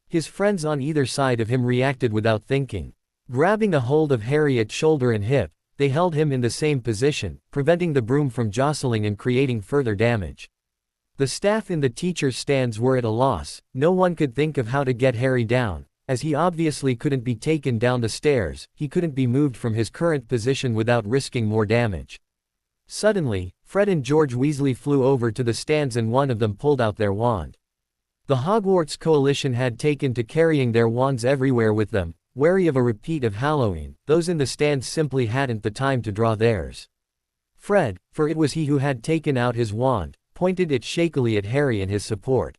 His friends on either side of him reacted without thinking. Grabbing a hold of Harry at shoulder and hip, they held him in the same position, preventing the broom from jostling and creating further damage. The staff in the teachers' stands were at a loss. No one could think of how to get Harry down, as he obviously couldn't be taken down the stairs. He couldn't be moved from his current position without risking more damage. Suddenly, Fred and George Weasley flew over to the stands and one of them pulled out their wand. The Hogwarts coalition had taken to carrying their wands everywhere with them, wary of a repeat of Halloween. Those in the stands simply hadn't the time to draw theirs. Fred, for it was he who had taken out his wand, pointed it shakily at Harry and his support.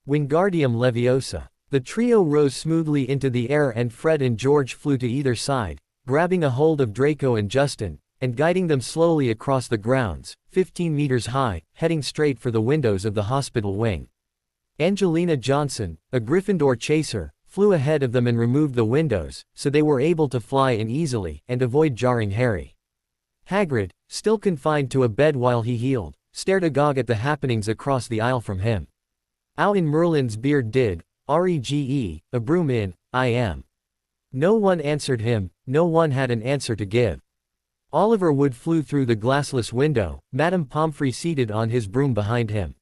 Wingardium Leviosa. The trio rose smoothly into the air and Fred and George flew to either side, grabbing a hold of Draco and Justin, and guiding them slowly across the grounds, 15 meters high, heading straight for the windows of the hospital wing. Angelina Johnson, a Gryffindor chaser, flew ahead of them and removed the windows, so they were able to fly in easily and avoid jarring Harry. Hagrid, still confined to a bed while he healed, stared agog at the happenings across the aisle from him. Ow in Merlin's beard did, rege, a broom in, I am. No one answered him, no one had an answer to give. Oliver Wood flew through the glassless window, Madame Pomfrey seated on his broom behind him.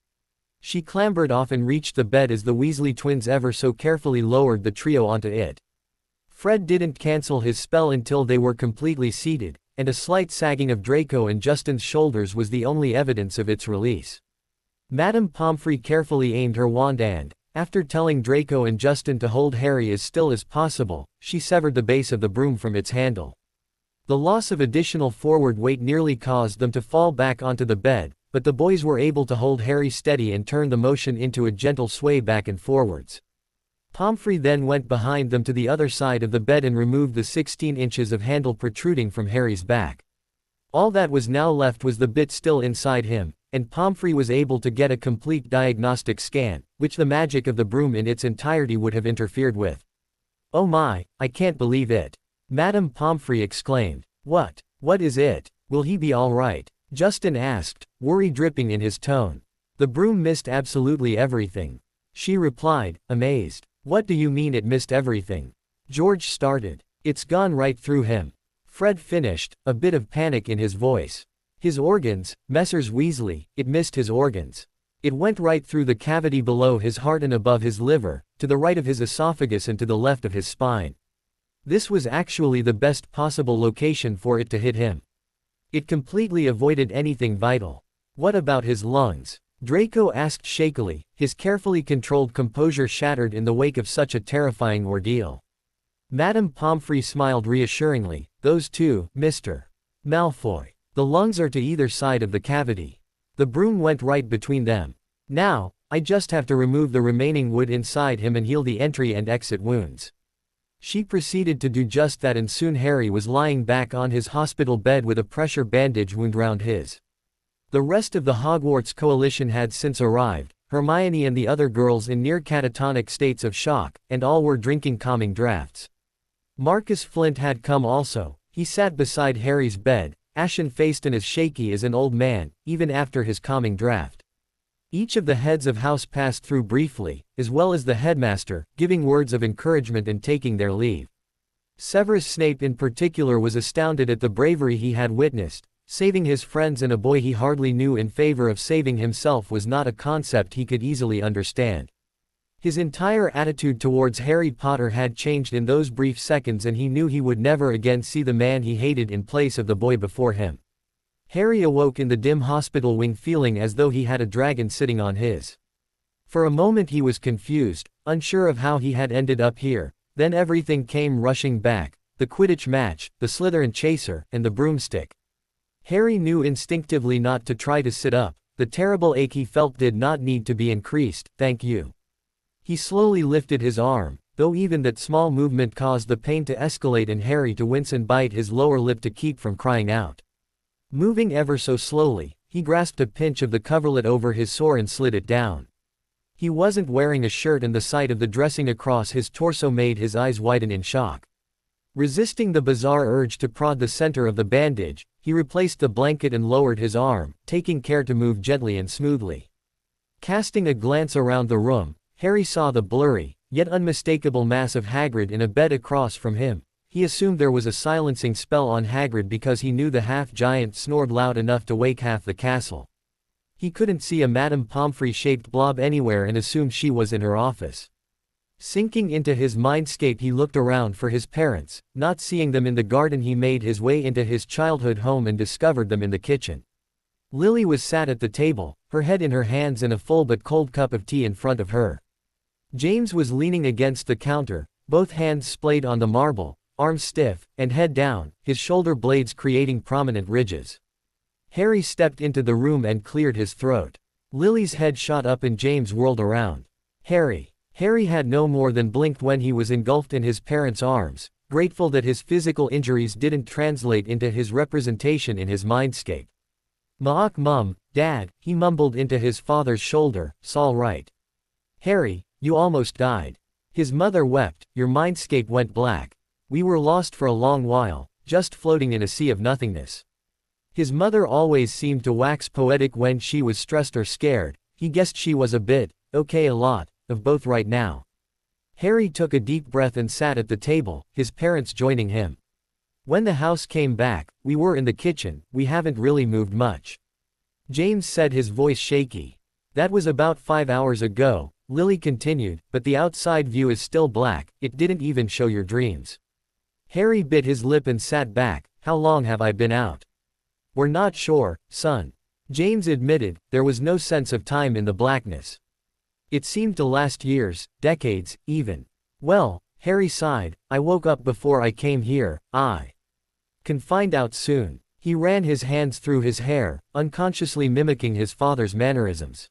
She clambered off and reached the bed as the Weasley twins ever so carefully lowered the trio onto it. Fred didn't cancel his spell until they were completely seated, and a slight sagging of Draco and Justin's shoulders was the only evidence of its release. Madame Pomfrey carefully aimed her wand and, after telling Draco and Justin to hold Harry as still as possible, she severed the base of the broom from its handle. The loss of additional forward weight nearly caused them to fall back onto the bed, but the boys were able to hold Harry steady and turn the motion into a gentle sway back and forwards. Pomfrey then went behind them to the other side of the bed and removed the 16 inches of handle protruding from Harry's back. All that was now left was the bit still inside him, and Pomfrey was able to get a complete diagnostic scan, which the magic of the broom in its entirety would have interfered with. "Oh my, I can't believe it!" Madame Pomfrey exclaimed. What is it? Will he be all right?" Justin asked, worry dripping in his tone. The broom missed absolutely everything. She replied, amazed. What do you mean it missed everything? George started. It's gone right through him. Fred finished, a bit of panic in his voice. His organs, Messrs. Weasley, it missed his organs. It went right through the cavity below his heart and above his liver, to the right of his esophagus and to the left of his spine. This was actually the best possible location for it to hit him. It completely avoided anything vital. What about his lungs? Draco asked shakily, his carefully controlled composure shattered in the wake of such a terrifying ordeal. Madame Pomfrey smiled reassuringly, those two, Mr. Malfoy. The lungs are to either side of the cavity. The broom went right between them. Now, I just have to remove the remaining wood inside him and heal the entry and exit wounds. She proceeded to do just that, and soon Harry was lying back on his hospital bed with a pressure bandage wound round his. The rest of the Hogwarts coalition had since arrived, Hermione and the other girls in near catatonic states of shock, and all were drinking calming drafts. Marcus Flint had come also. He sat beside Harry's bed, ashen-faced and as shaky as an old man, even after his calming draft. Each of the heads of house passed through briefly, as well as the headmaster, giving words of encouragement and taking their leave. Severus Snape in particular was astounded at the bravery he had witnessed. Saving his friends and a boy he hardly knew in favor of saving himself was not a concept he could easily understand. His entire attitude towards Harry Potter had changed in those brief seconds, and he knew he would never again see the man he hated in place of the boy before him. Harry awoke in the dim hospital wing feeling as though he had a dragon sitting on his. For a moment he was confused, unsure of how he had ended up here, then everything came rushing back, the Quidditch match, the Slytherin chaser, and the broomstick. Harry knew instinctively not to try to sit up. The terrible ache he felt did not need to be increased, thank you. He slowly lifted his arm, though even that small movement caused the pain to escalate and Harry to wince and bite his lower lip to keep from crying out. Moving ever so slowly, he grasped a pinch of the coverlet over his sore and slid it down. He wasn't wearing a shirt, and the sight of the dressing across his torso made his eyes widen in shock. Resisting the bizarre urge to prod the center of the bandage, he replaced the blanket and lowered his arm, taking care to move gently and smoothly. Casting a glance around the room, Harry saw the blurry, yet unmistakable mass of Hagrid in a bed across from him. He assumed there was a silencing spell on Hagrid because he knew the half-giant snored loud enough to wake half the castle. He couldn't see a Madame Pomfrey-shaped blob anywhere and assumed she was in her office. Sinking into his mindscape, he looked around for his parents. Not seeing them in the garden, he made his way into his childhood home and discovered them in the kitchen. Lily was sat at the table, her head in her hands and a full but cold cup of tea in front of her. James was leaning against the counter, both hands splayed on the marble, arms stiff, and head down, his shoulder blades creating prominent ridges. Harry stepped into the room and cleared his throat. Lily's head shot up and James whirled around. Harry had no more than blinked when he was engulfed in his parents' arms, grateful that his physical injuries didn't translate into his representation in his mindscape. "Ma'ak mum, Dad," he mumbled into his father's shoulder, "'sall right. Harry, you almost died." His mother wept, "Your mindscape went black. We were lost for a long while, just floating in a sea of nothingness." His mother always seemed to wax poetic when she was stressed or scared. He guessed she was a bit, okay, a lot of both right now. Harry took a deep breath and sat at the table, his parents joining him. "When the house came back, we were in the kitchen. We haven't really moved much," James said, his voice shaky. "That was about 5 hours ago," Lily continued, "but the outside view is still black. It didn't even show your dreams." Harry bit his lip and sat back. "How long have I been out?" "We're not sure, son," James admitted. There was no sense of time in the blackness. It seemed to last years, decades, even. "Well," Harry sighed, "I woke up before I came here. I can find out soon." He ran his hands through his hair, unconsciously mimicking his father's mannerisms.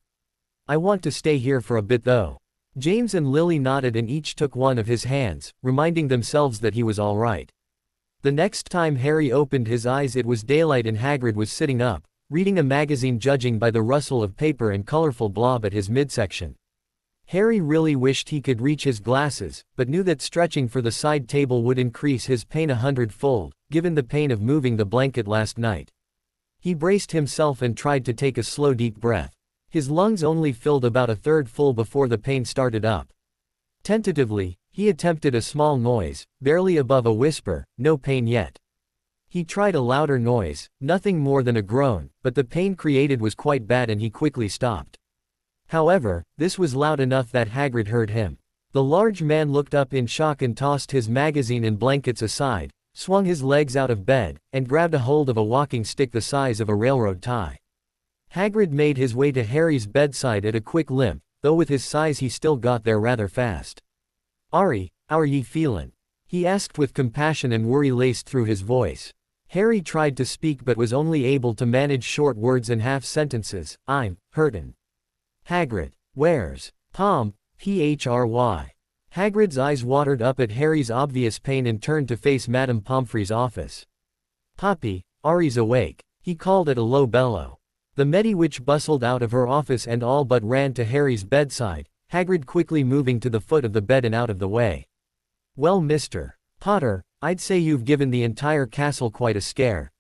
"I want to stay here for a bit though." James and Lily nodded and each took one of his hands, reminding themselves that he was all right. The next time Harry opened his eyes, it was daylight and Hagrid was sitting up, reading a magazine, judging by the rustle of paper and colorful blob at his midsection. Harry really wished he could reach his glasses, but knew that stretching for the side table would increase his pain 100-fold, given the pain of moving the blanket last night. He braced himself and tried to take a slow deep breath. His lungs only filled about a third full before the pain started up. Tentatively, he attempted a small noise, barely above a whisper, no pain yet. He tried a louder noise, nothing more than a groan, but the pain created was quite bad and he quickly stopped. However, this was loud enough that Hagrid heard him. The large man looked up in shock and tossed his magazine and blankets aside, swung his legs out of bed, and grabbed a hold of a walking stick the size of a railroad tie. Hagrid made his way to Harry's bedside at a quick limp, though with his size he still got there rather fast. "Ari, how are ye feelin'?" he asked with compassion and worry laced through his voice. Harry tried to speak but was only able to manage short words and half sentences. "I'm hurtin'." "Hagrid, where's Pom, Phry?" Hagrid's eyes watered up at Harry's obvious pain and turned to face Madame Pomfrey's office. "Poppy, Ari's awake," he called at a low bellow. The Mediwitch bustled out of her office and all but ran to Harry's bedside, Hagrid quickly moving to the foot of the bed and out of the way. "Well, Mr. Potter, I'd say you've given the entire castle quite a scare.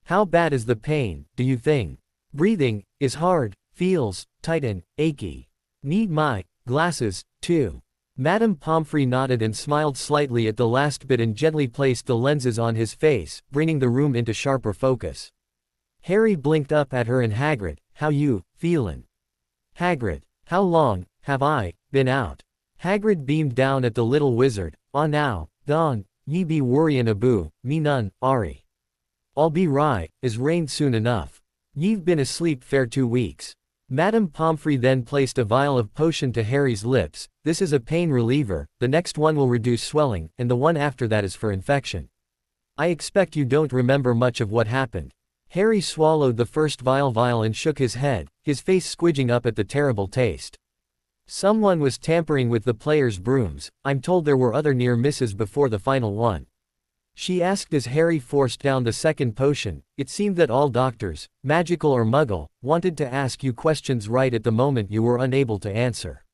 How bad is the pain, do you think? Breathing is hard, feels tight and achy. Need my glasses, too." Madame Pomfrey nodded and smiled slightly at the last bit and gently placed the lenses on his face, bringing the room into sharper focus. Harry blinked up at her and Hagrid, "How you feelin'?" "Hagrid, how long have I been out?" Hagrid beamed down at the little wizard. "Ah now, don ye be worryin' aboo me none, Ari. I'll be right, as rain soon enough. Ye've been asleep fair 2 weeks." Madame Pomfrey then placed a vial of potion to Harry's lips. "This is a pain reliever, the next one will reduce swelling, and the one after that is for infection. I expect you don't remember much of what happened." Harry swallowed the first vial and shook his head, his face squidging up at the terrible taste. "Someone was tampering with the players' brooms. I'm told there were other near misses before the final one," she asked as Harry forced down the second potion. "It seemed that all doctors, magical or muggle, wanted to ask you questions right at the moment you were unable to answer."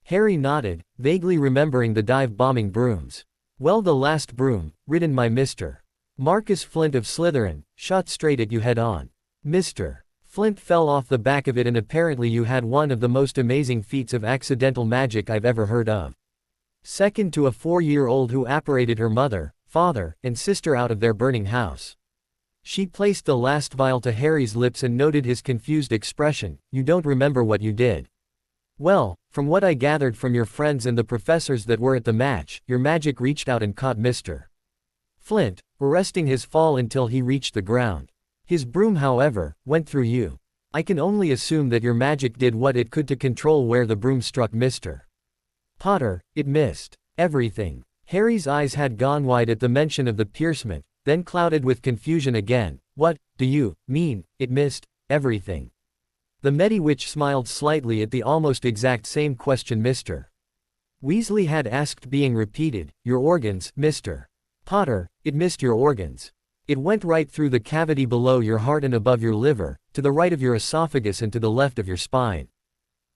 Harry nodded, vaguely remembering the dive-bombing brooms. "Well, the last broom, ridden by Mr. Marcus Flint of Slytherin, shot straight at you head-on. Mr. Flint fell off the back of it and apparently you had one of the most amazing feats of accidental magic I've ever heard of. Second to a 4-year-old who apparated her mother, father, and sister out of their burning house." She placed the last vial to Harry's lips and noted his confused expression. "You don't remember what you did?" "Well, from what I gathered from your friends and the professors that were at the match, your magic reached out and caught Mr. Flint, arresting his fall until he reached the ground. His broom, however, went through you. I can only assume that your magic did what it could to control where the broom struck Mr. Potter. It missed everything." Harry's eyes had gone wide at the mention of the piercement, then clouded with confusion again. "What do you mean, it missed everything?" The Mediwitch smiled slightly at the almost exact same question Mr. Weasley had asked being repeated. "Your organs, Mr. Potter, it missed your organs. It went right through the cavity below your heart and above your liver, to the right of your esophagus and to the left of your spine.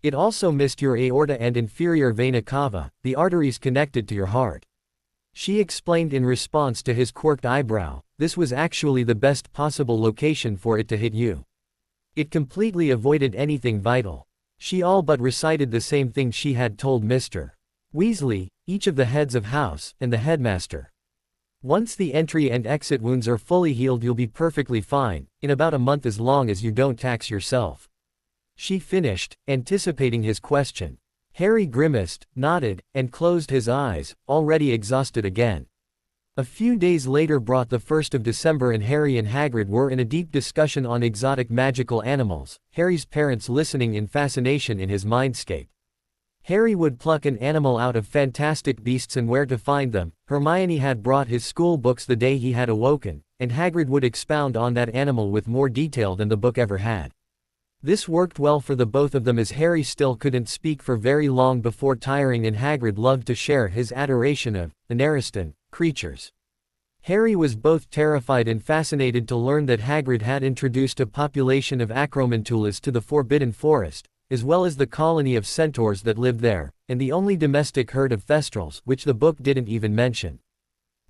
It also missed your aorta and inferior vena cava, the arteries connected to your heart." She explained in response to his quirked eyebrow. "This was actually the best possible location for it to hit you. It completely avoided anything vital." She all but recited the same thing she had told Mr. Weasley, each of the heads of house, and the headmaster. "Once the entry and exit wounds are fully healed you'll be perfectly fine, in about a month as long as you don't tax yourself," she finished, anticipating his question. Harry grimaced, nodded, and closed his eyes, already exhausted again. A few days later brought the 1st of December and Harry and Hagrid were in a deep discussion on exotic magical animals, Harry's parents listening in fascination in his mindscape. Harry would pluck an animal out of Fantastic Beasts and where to find them. Hermione had brought his school books the day he had awoken, and Hagrid would expound on that animal with more detail than the book ever had. This worked well for the both of them as Harry still couldn't speak for very long before tiring and Hagrid loved to share his adoration of the Naristan creatures. Harry was both terrified and fascinated to learn that Hagrid had introduced a population of Acromantulas to the Forbidden Forest, as well as the colony of centaurs that lived there, and the only domestic herd of Thestrals, which the book didn't even mention.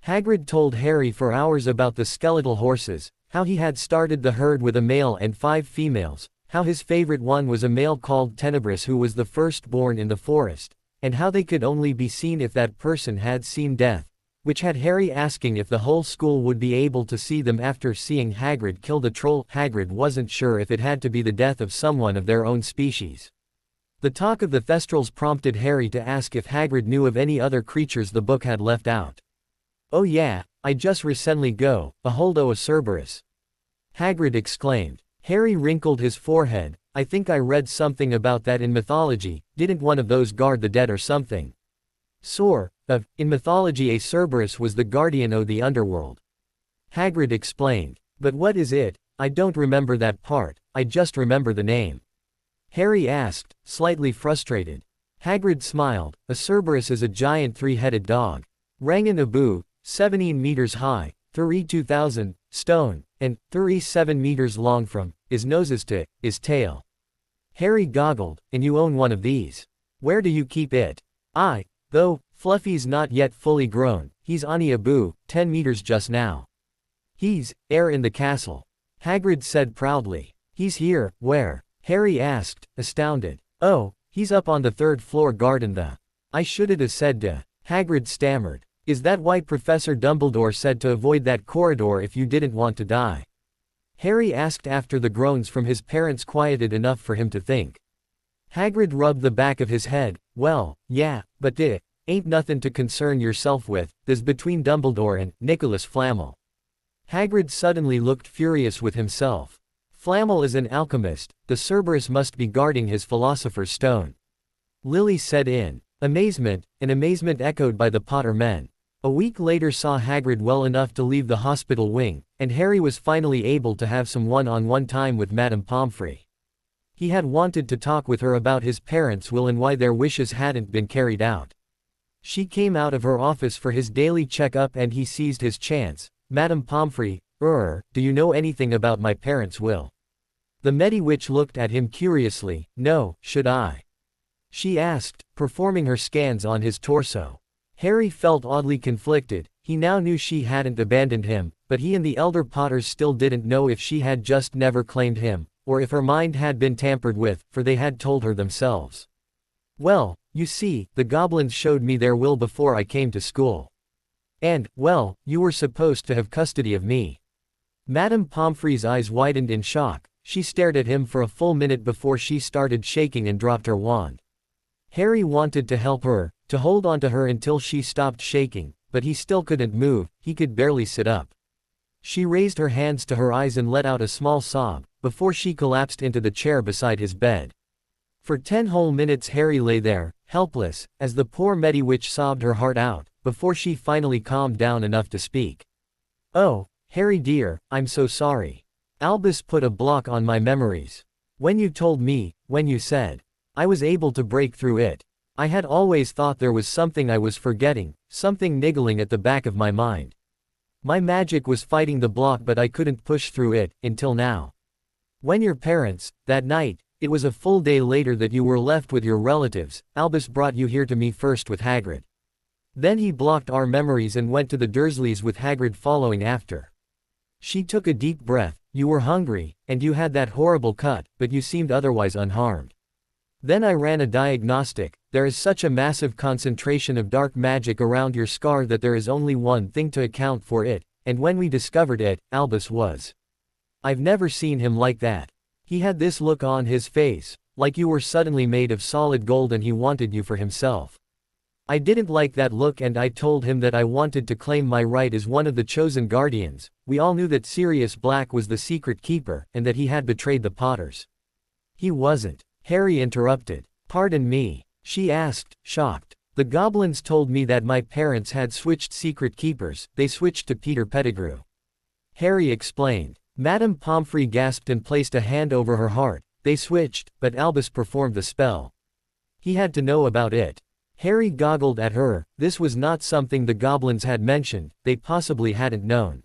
Hagrid told Harry for hours about the skeletal horses, How he had started the herd with a male and 5 females, how his favorite one was a male called Tenebris who was the firstborn in the forest, and how they could only be seen if that person had seen death, which had Harry asking if the whole school would be able to see them after seeing Hagrid kill the troll. Hagrid wasn't sure if it had to be the death of someone of their own species. The talk of the Thestrals prompted Harry to ask if Hagrid knew of any other creatures the book had left out. "Oh yeah, I just recently go, a holdo a Cerberus," Hagrid exclaimed. Harry wrinkled his forehead. "I think I read something about that in mythology, didn't one of those guard the dead or something?" In mythology a Cerberus was the guardian of the underworld," Hagrid explained. "But what is it? I don't remember that part, I just remember the name," Harry asked, slightly frustrated. Hagrid smiled. "A Cerberus is a giant 3-headed dog. Rangan Abu, 17 meters high, 32,000 stone, and 37 meters long from his noses to his tail." Harry goggled. "And you own one of these? Where do you keep it?" Though Fluffy's not yet fully grown, he's Ani Abu, 10 meters just now. He's heir in the castle," Hagrid said proudly. "He's here, where?" Harry asked, astounded. "Oh, he's up on the 3rd floor garden I should've said to," Hagrid stammered. "Is that why Professor Dumbledore said to avoid that corridor if you didn't want to die?" Harry asked after the groans from his parents quieted enough for him to think. Hagrid rubbed the back of his head. "Well, yeah, but ain't nothing to concern yourself with, this between Dumbledore and Nicholas Flamel." Hagrid suddenly looked furious with himself. Flamel is an alchemist, the Cerberus must be guarding his Philosopher's Stone. Lily said in amazement, an amazement echoed by the Potter men. A week later saw Hagrid well enough to leave the hospital wing, and Harry was finally able to have some one-on-one time with Madame Pomfrey. He had wanted to talk with her about his parents' will and why their wishes hadn't been carried out. She came out of her office for his daily checkup and he seized his chance. "Madame Pomfrey, do you know anything about my parents' will?" The Mediwitch looked at him curiously. "No, should I?" she asked, performing her scans on his torso. Harry felt oddly conflicted. He now knew she hadn't abandoned him, but he and the elder Potters still didn't know if she had just never claimed him, or if her mind had been tampered with, for they had told her themselves. "Well, you see, the goblins showed me their will before I came to school. And, well, you were supposed to have custody of me." Madame Pomfrey's eyes widened in shock. She stared at him for a full minute before she started shaking and dropped her wand. Harry wanted to help her, to hold on to her until she stopped shaking, but he still couldn't move, he could barely sit up. She raised her hands to her eyes and let out a small sob, before she collapsed into the chair beside his bed. For 10 whole minutes Harry lay there, helpless, as the poor Mediwitch sobbed her heart out, before she finally calmed down enough to speak. "Oh, Harry dear, I'm so sorry. Albus put a block on my memories. When you told me, when you said I was able to break through it, I had always thought there was something I was forgetting, something niggling at the back of my mind. My magic was fighting the block but I couldn't push through it, until now. When your parents, that night, it was a full day later that you were left with your relatives, Albus brought you here to me first with Hagrid. Then he blocked our memories and went to the Dursleys with Hagrid following after." She took a deep breath. "You were hungry, and you had that horrible cut, but you seemed otherwise unharmed. Then I ran a diagnostic. There is such a massive concentration of dark magic around your scar that there is only one thing to account for it, and when we discovered it, Albus was. I've never seen him like that. He had this look on his face, like you were suddenly made of solid gold and he wanted you for himself. I didn't like that look and I told him that I wanted to claim my right as one of the chosen guardians. We all knew that Sirius Black was the secret keeper, and that he had betrayed the Potters." "He wasn't," Harry interrupted. "Pardon me?" she asked, shocked. "The goblins told me that my parents had switched secret keepers, they switched to Peter Pettigrew," Harry explained. Madame Pomfrey gasped and placed a hand over her heart. "They switched, but Albus performed the spell. He had to know about it." Harry goggled at her. This was not something the goblins had mentioned, they possibly hadn't known.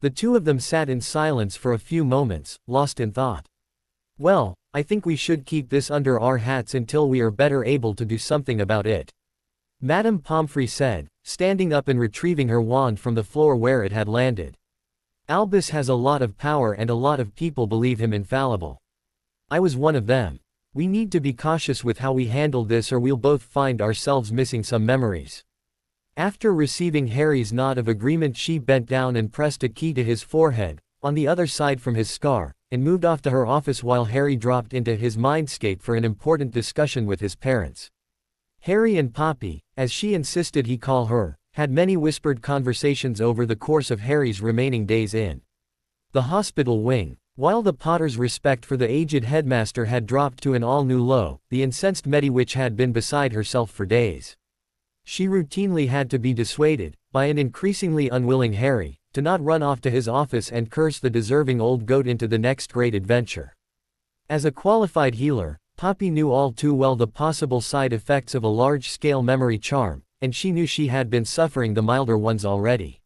The two of them sat in silence for a few moments, lost in thought. "Well, I think we should keep this under our hats until we are better able to do something about it," Madame Pomfrey said, standing up and retrieving her wand from the floor where it had landed. Albus has a lot of power and a lot of people believe him infallible. I was one of them. We need to be cautious with how we handle this or we'll both find ourselves missing some memories." After receiving Harry's nod of agreement, she bent down and pressed a key to his forehead, on the other side from his scar, and moved off to her office while Harry dropped into his mindscape for an important discussion with his parents. Harry and Poppy, as she insisted he call her, had many whispered conversations over the course of Harry's remaining days in the hospital wing. While the Potters' respect for the aged headmaster had dropped to an all-new low, the incensed Mediwitch had been beside herself for days. She routinely had to be dissuaded, by an increasingly unwilling Harry, to not run off to his office and curse the deserving old goat into the next great adventure. As a qualified healer, Poppy knew all too well the possible side effects of a large-scale memory charm, and she knew she had been suffering the milder ones already.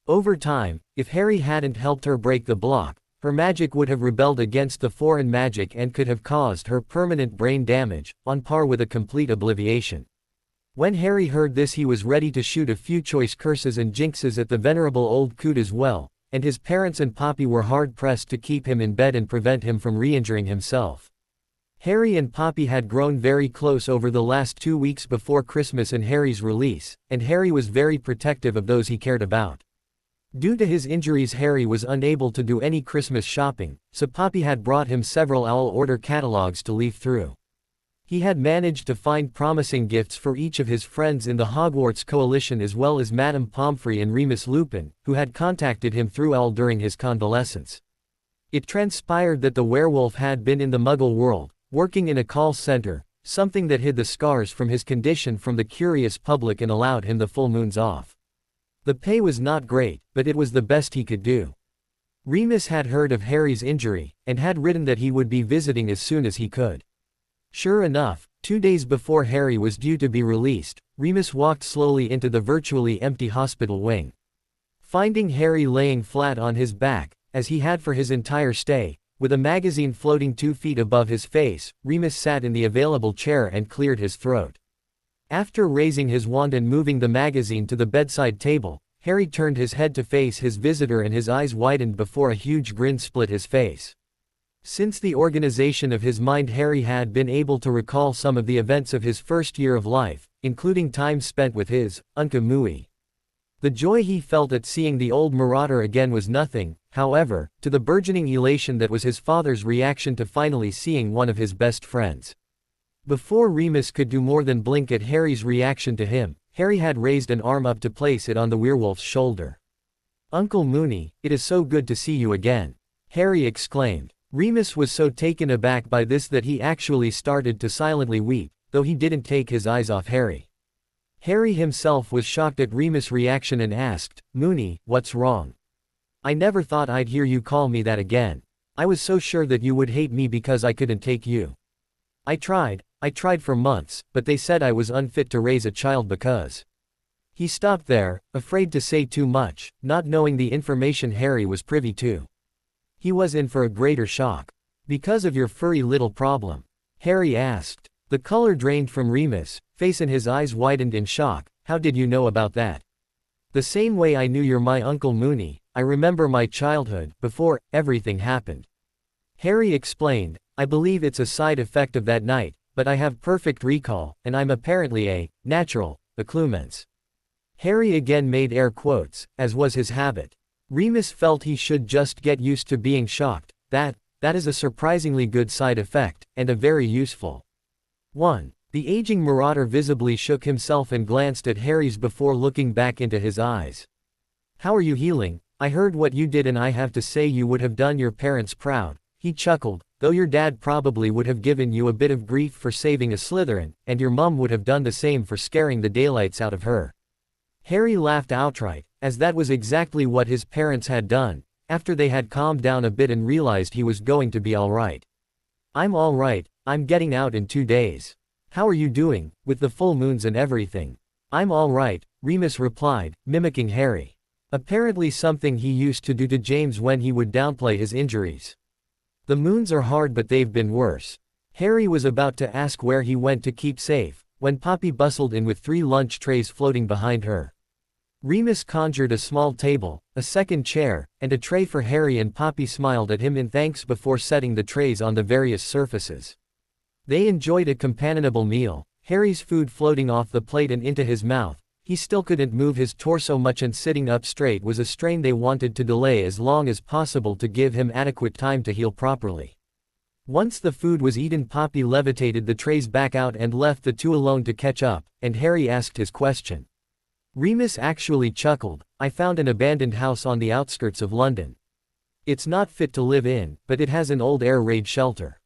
Over time, if Harry hadn't helped her break the block, her magic would have rebelled against the foreign magic and could have caused her permanent brain damage, on par with a complete obliviation. When Harry heard this, he was ready to shoot a few choice curses and jinxes at the venerable old coot as well, and his parents and Poppy were hard-pressed to keep him in bed and prevent him from re-injuring himself. Harry and Poppy had grown very close over the last 2 weeks before Christmas and Harry's release, and Harry was very protective of those he cared about. Due to his injuries, Harry was unable to do any Christmas shopping, so Poppy had brought him several owl-order catalogs to leaf through. He had managed to find promising gifts for each of his friends in the Hogwarts coalition as well as Madame Pomfrey and Remus Lupin, who had contacted him through Owl during his convalescence. It transpired that the werewolf had been in the Muggle world, working in a call center, something that hid the scars from his condition from the curious public and allowed him the full moons off. The pay was not great, but it was the best he could do. Remus had heard of Harry's injury, and had written that he would be visiting as soon as he could. Sure enough, 2 days before Harry was due to be released, Remus walked slowly into the virtually empty hospital wing. Finding Harry laying flat on his back, as he had for his entire stay, with a magazine floating 2 feet above his face, Remus sat in the available chair and cleared his throat. After raising his wand and moving the magazine to the bedside table, Harry turned his head to face his visitor and his eyes widened before a huge grin split his face. Since the organization of his mind, Harry had been able to recall some of the events of his first year of life, including time spent with his Uncle Mooey. The joy he felt at seeing the old marauder again was nothing, however, to the burgeoning elation that was his father's reaction to finally seeing one of his best friends. Before Remus could do more than blink at Harry's reaction to him, Harry had raised an arm up to place it on the werewolf's shoulder. "Uncle Mooney, it is so good to see you again," Harry exclaimed. Remus was so taken aback by this that he actually started to silently weep, though he didn't take his eyes off Harry. Harry himself was shocked at Remus' reaction and asked, "Mooney, what's wrong? I never thought I'd hear you call me that again. I was so sure that you would hate me because I couldn't take you. I tried for months, but they said I was unfit to raise a child because..." He stopped there, afraid to say too much, not knowing the information Harry was privy to. He was in for a greater shock. "Because of your furry little problem?" Harry asked. The color drained from Remus' face and his eyes widened in shock. "How did you know about that?" "The same way I knew you're my Uncle Mooney. I remember my childhood, before everything happened," Harry explained. "I believe it's a side effect of that night, but I have perfect recall, and I'm apparently a natural occlumens." Harry again made air quotes, as was his habit. Remus felt he should just get used to being shocked. That is a surprisingly good side effect, and a very useful one. The aging marauder visibly shook himself and glanced at Harry's before looking back into his eyes. "How are you healing? I heard what you did and I have to say you would have done your parents proud," he chuckled, "though your dad probably would have given you a bit of grief for saving a Slytherin, and your mum would have done the same for scaring the daylights out of her." Harry laughed outright, as that was exactly what his parents had done, after they had calmed down a bit and realized he was going to be alright. "I'm alright, I'm getting out in 2 days. How are you doing, with the full moons and everything?" "I'm alright," Remus replied, mimicking Harry. Apparently something he used to do to James when he would downplay his injuries. "The moons are hard but they've been worse." Harry was about to ask where he went to keep safe, when Poppy bustled in with 3 lunch trays floating behind her. Remus conjured a small table, a second chair, and a tray for Harry, and Poppy smiled at him in thanks before setting the trays on the various surfaces. They enjoyed a companionable meal, Harry's food floating off the plate and into his mouth. He still couldn't move his torso much, and sitting up straight was a strain they wanted to delay as long as possible to give him adequate time to heal properly. Once the food was eaten, Poppy levitated the trays back out and left the two alone to catch up, and Harry asked his question. Remus actually chuckled. I found an abandoned house on the outskirts of London. It's not fit to live in, but it has an old air raid shelter.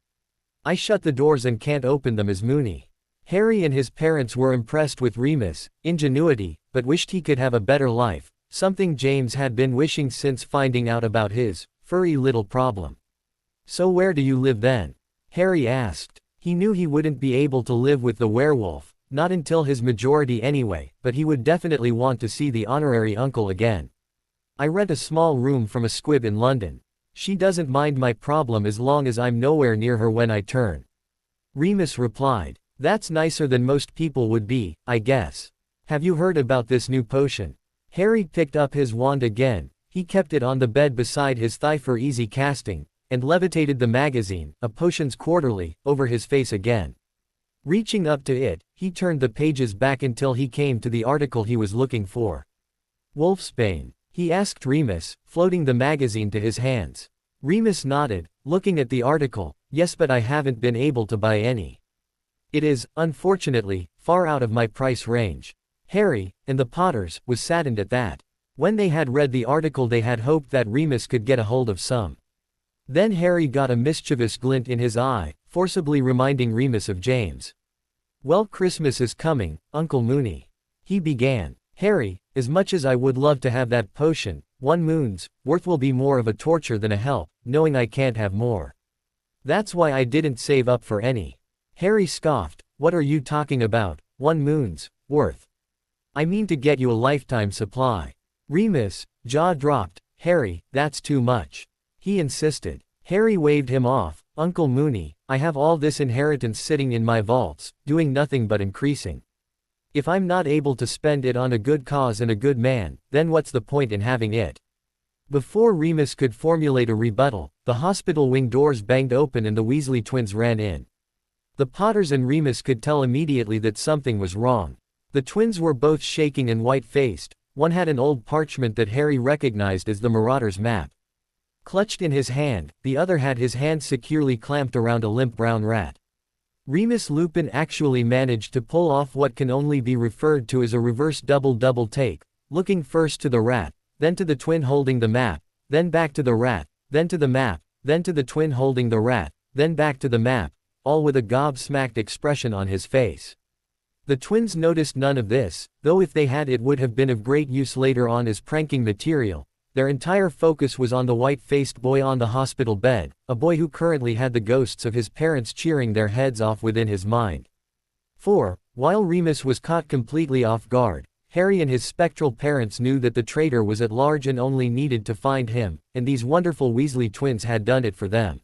I shut the doors and can't open them as Moony. Harry and his parents were impressed with Remus' ingenuity, but wished he could have a better life, something James had been wishing since finding out about his furry little problem. So where do you live then? Harry asked. He knew he wouldn't be able to live with the werewolf, not until his majority anyway, but he would definitely want to see the honorary uncle again. I rent a small room from a squib in London. She doesn't mind my problem as long as I'm nowhere near her when I turn. Remus replied. That's nicer than most people would be, I guess. Have you heard about this new potion? Harry picked up his wand again. He kept it on the bed beside his thigh for easy casting, and levitated the magazine, A Potions Quarterly, over his face again. Reaching up to it, he turned the pages back until he came to the article he was looking for. Wolfsbane? He asked Remus, floating the magazine to his hands. Remus nodded, looking at the article. Yes, but I haven't been able to buy any. It is, unfortunately, far out of my price range. Harry, and the Potters, was saddened at that. When they had read the article, they had hoped that Remus could get a hold of some. Then Harry got a mischievous glint in his eye, forcibly reminding Remus of James. Well, Christmas is coming, Uncle Moony. He began. Harry, as much as I would love to have that potion, 1 moon's worth will be more of a torture than a help, knowing I can't have more. That's why I didn't save up for any. Harry scoffed. What are you talking about, 1 moon's worth? I mean to get you a lifetime supply. Remus' jaw dropped. Harry, that's too much. He insisted. Harry waved him off. Uncle Moony, I have all this inheritance sitting in my vaults, doing nothing but increasing. If I'm not able to spend it on a good cause and a good man, then what's the point in having it? Before Remus could formulate a rebuttal, the hospital wing doors banged open and the Weasley twins ran in. The Potters and Remus could tell immediately that something was wrong. The twins were both shaking and white-faced. One had an old parchment that Harry recognized as the Marauder's map clutched in his hand, the other had his hand securely clamped around a limp brown rat. Remus Lupin actually managed to pull off what can only be referred to as a reverse double take, looking first to the rat, then to the twin holding the map, then back to the rat, then to the map, then to the twin holding the rat, then back to the map, all with a gobsmacked expression on his face. The twins noticed none of this, though if they had it would have been of great use later on as pranking material. Their entire focus was on the white-faced boy on the hospital bed, a boy who currently had the ghosts of his parents cheering their heads off within his mind. For, while Remus was caught completely off guard, Harry and his spectral parents knew that the traitor was at large and only needed to find him, and these wonderful Weasley twins had done it for them.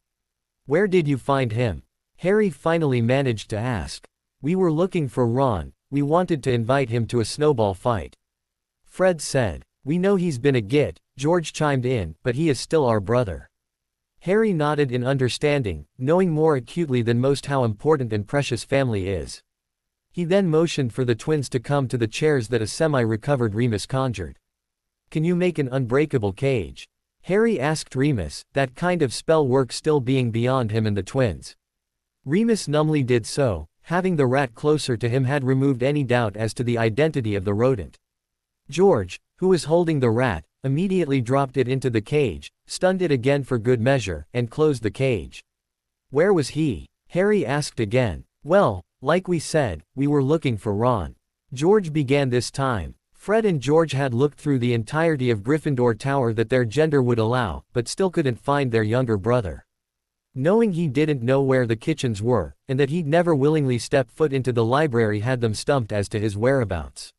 Where did you find him? Harry finally managed to ask. We were looking for Ron, we wanted to invite him to a snowball fight. Fred said. We know he's been a git, George chimed in, but he is still our brother. Harry nodded in understanding, knowing more acutely than most how important and precious family is. He then motioned for the twins to come to the chairs that a semi-recovered Remus conjured. Can you make an unbreakable cage? Harry asked Remus, that kind of spell work still being beyond him and the twins. Remus numbly did so, having the rat closer to him had removed any doubt as to the identity of the rodent. George, who was holding the rat, immediately dropped it into the cage, stunned it again for good measure, and closed the cage. Where was he? Harry asked again. Well, like we said, we were looking for Ron. George began this time. Fred and George had looked through the entirety of Gryffindor Tower that their gender would allow, but still couldn't find their younger brother. Knowing he didn't know where the kitchens were, and that he'd never willingly step foot into the library had them stumped as to his whereabouts.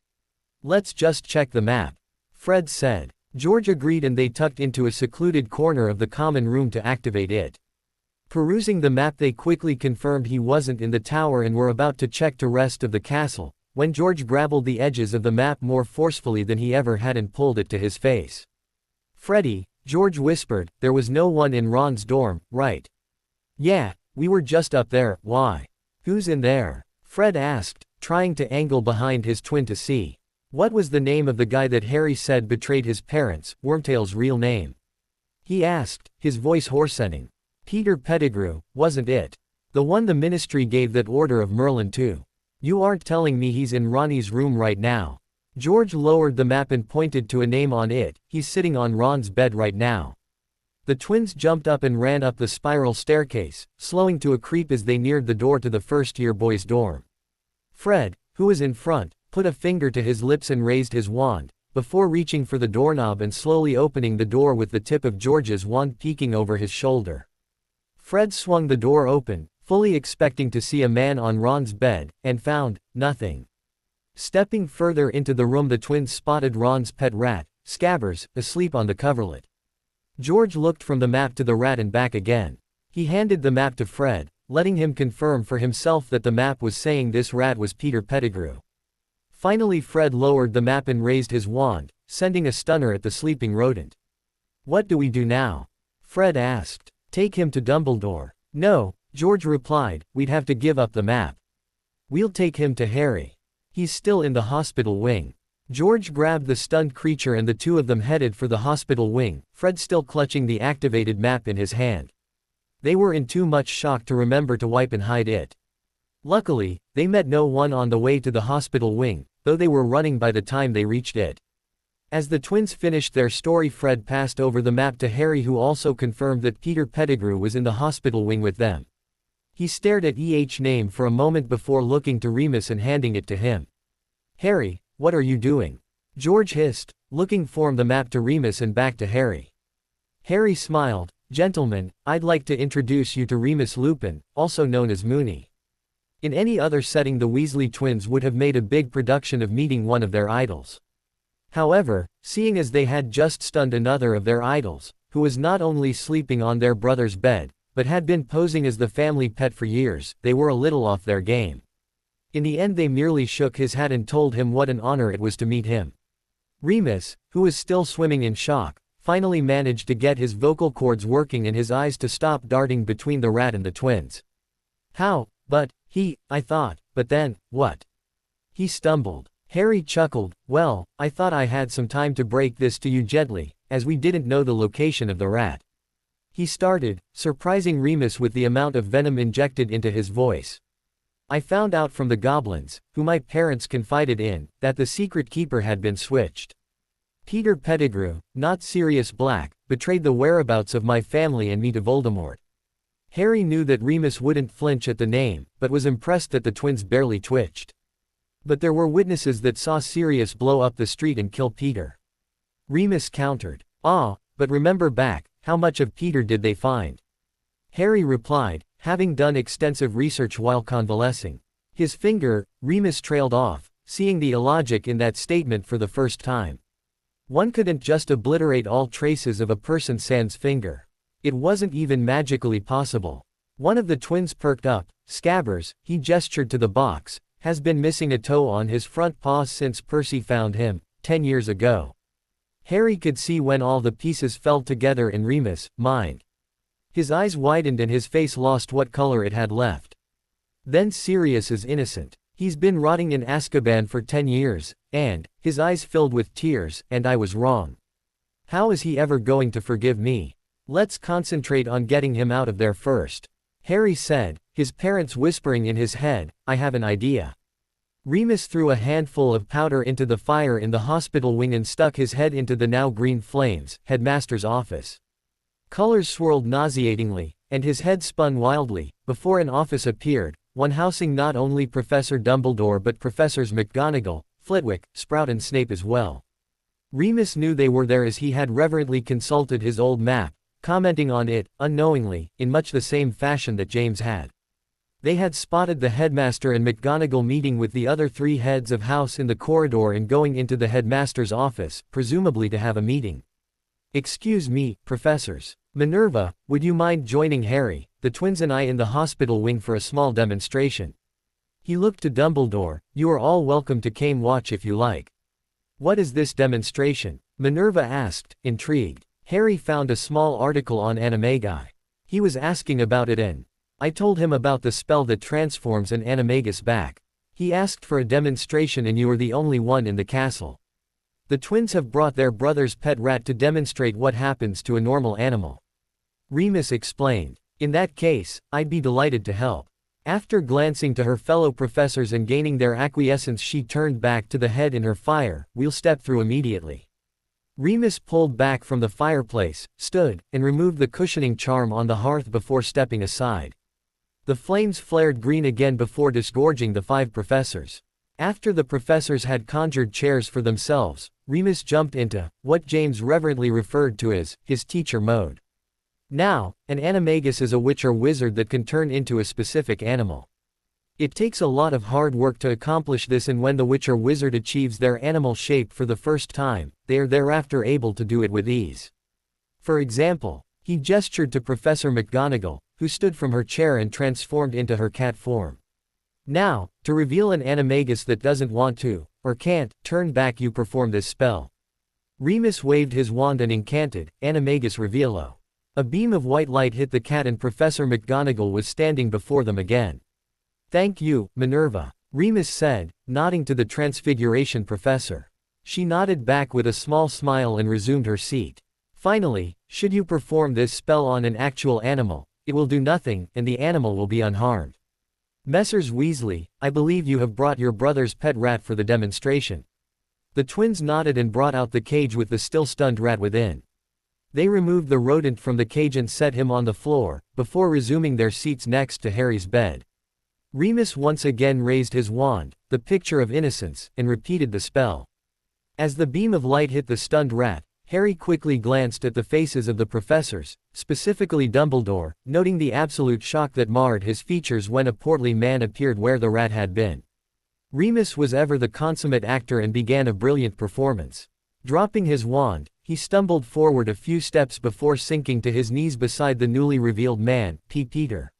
Let's just check the map, Fred said. George agreed and they tucked into a secluded corner of the common room to activate it. Perusing the map they quickly confirmed he wasn't in the tower and were about to check the rest of the castle, when George grabbed the edges of the map more forcefully than he ever had and pulled it to his face. "Freddie," George whispered, "there was no one in Ron's dorm, right?" "Yeah, we were just up there, why?" "Who's in there?" Fred asked, trying to angle behind his twin to see. What was the name of the guy that Harry said betrayed his parents, Wormtail's real name? He asked, his voice hoarsening. Peter Pettigrew, wasn't it? The one the ministry gave that order of Merlin to. You aren't telling me he's in Ronnie's room right now? George lowered the map and pointed to a name on it. He's sitting on Ron's bed right now. The twins jumped up and ran up the spiral staircase, slowing to a creep as they neared the door to the first-year boys' dorm. Fred, who was in front, put a finger to his lips and raised his wand, before reaching for the doorknob and slowly opening the door with the tip of George's wand peeking over his shoulder. Fred swung the door open, fully expecting to see a man on Ron's bed, and found nothing. Stepping further into the room, the twins spotted Ron's pet rat, Scabbers, asleep on the coverlet. George looked from the map to the rat and back again. He handed the map to Fred, letting him confirm for himself that the map was saying this rat was Peter Pettigrew. Finally Fred lowered the map and raised his wand, sending a stunner at the sleeping rodent. "What do we do now?" Fred asked. "Take him to Dumbledore." "No," George replied, "we'd have to give up the map. We'll take him to Harry. He's still in the hospital wing." George grabbed the stunned creature and the two of them headed for the hospital wing, Fred still clutching the activated map in his hand. They were in too much shock to remember to wipe and hide it. Luckily, they met no one on the way to the hospital wing, though they were running by the time they reached it. As the twins finished their story, Fred passed over the map to Harry, who also confirmed that Peter Pettigrew was in the hospital wing with them. He stared at each name for a moment before looking to Remus and handing it to him. "Harry, what are you doing?" George hissed, looking from the map to Remus and back to Harry. Harry smiled. "Gentlemen, I'd like to introduce you to Remus Lupin, also known as Moony." In any other setting, the Weasley twins would have made a big production of meeting one of their idols. However, seeing as they had just stunned another of their idols, who was not only sleeping on their brother's bed, but had been posing as the family pet for years, they were a little off their game. In the end, they merely shook his hat and told him what an honor it was to meet him. Remus, who was still swimming in shock, finally managed to get his vocal cords working and his eyes to stop darting between the rat and the twins. "How, I thought, but then, what?" he stumbled. Harry chuckled. "Well, I thought I had some time to break this to you gently, as we didn't know the location of the rat," he started, surprising Remus with the amount of venom injected into his voice. "I found out from the goblins, who my parents confided in, that the secret keeper had been switched. Peter Pettigrew, not Sirius Black, betrayed the whereabouts of my family and me to Voldemort." Harry knew that Remus wouldn't flinch at the name, but was impressed that the twins barely twitched. "But there were witnesses that saw Sirius blow up the street and kill Peter," Remus countered. "Ah, but remember back, how much of Peter did they find?" Harry replied, having done extensive research while convalescing. His finger, Remus trailed off, seeing the illogic in that statement for the first time. One couldn't just obliterate all traces of a person sans finger. It wasn't even magically possible. One of the twins perked up. "Scabbers," he gestured to the box, "has been missing a toe on his front paw since Percy found him, 10 years ago." Harry could see when all the pieces fell together in Remus' mind. His eyes widened and his face lost what color it had left. "Then Sirius is innocent. He's been rotting in Azkaban for 10 years, and," his eyes filled with tears, "and I was wrong. How is he ever going to forgive me? Let's concentrate on getting him out of there first," Harry said, his parents whispering in his head, "I have an idea." Remus threw a handful of powder into the fire in the hospital wing and stuck his head into the now green flames, headmaster's office. Colors swirled nauseatingly, and his head spun wildly, before an office appeared, one housing not only Professor Dumbledore but Professors McGonagall, Flitwick, Sprout and Snape as well. Remus knew they were there as he had reverently consulted his old map, commenting on it, unknowingly, in much the same fashion that James had. They had spotted the headmaster and McGonagall meeting with the other 3 heads of house in the corridor and going into the headmaster's office, presumably to have a meeting. "Excuse me, professors. Minerva, would you mind joining Harry, the twins and I in the hospital wing for a small demonstration?" He looked to Dumbledore. "You are all welcome to Came Watch if you like." "What is this demonstration?" Minerva asked, intrigued. Harry found a small article on animagi. He was asking about it and I told him about the spell that transforms an animagus back. He asked for a demonstration and you were the only one in the castle. The twins have brought their brother's pet rat to demonstrate what happens to a normal animal. Remus explained. "In that case, I'd be delighted to help." After glancing to her fellow professors and gaining their acquiescence, she turned back to the head in her fire. "We'll step through immediately." Remus pulled back from the fireplace, stood, and removed the cushioning charm on the hearth before stepping aside. The flames flared green again before disgorging the 5 professors. After the professors had conjured chairs for themselves, Remus jumped into what James reverently referred to as his teacher mode. Now, an animagus is a witch or wizard that can turn into a specific animal. It takes a lot of hard work to accomplish this, and when the witch or wizard achieves their animal shape for the first time, they are thereafter able to do it with ease. For example, he gestured to Professor McGonagall, who stood from her chair and transformed into her cat form. "Now, to reveal an animagus that doesn't want to, or can't, turn back, you perform this spell." Remus waved his wand and incanted, "Animagus Revealo." A beam of white light hit the cat and Professor McGonagall was standing before them again. "Thank you, Minerva," Remus said, nodding to the Transfiguration professor. She nodded back with a small smile and resumed her seat. "Finally, should you perform this spell on an actual animal, it will do nothing, and the animal will be unharmed. Messrs. Weasley, I believe you have brought your brother's pet rat for the demonstration." The twins nodded and brought out the cage with the still stunned rat within. They removed the rodent from the cage and set him on the floor, before resuming their seats next to Harry's bed. Remus once again raised his wand, the picture of innocence, and repeated the spell. As the beam of light hit the stunned rat, Harry quickly glanced at the faces of the professors, specifically Dumbledore, noting the absolute shock that marred his features when a portly man appeared where the rat had been. Remus was ever the consummate actor and began a brilliant performance. Dropping his wand, he stumbled forward a few steps before sinking to his knees beside the newly revealed man, Peter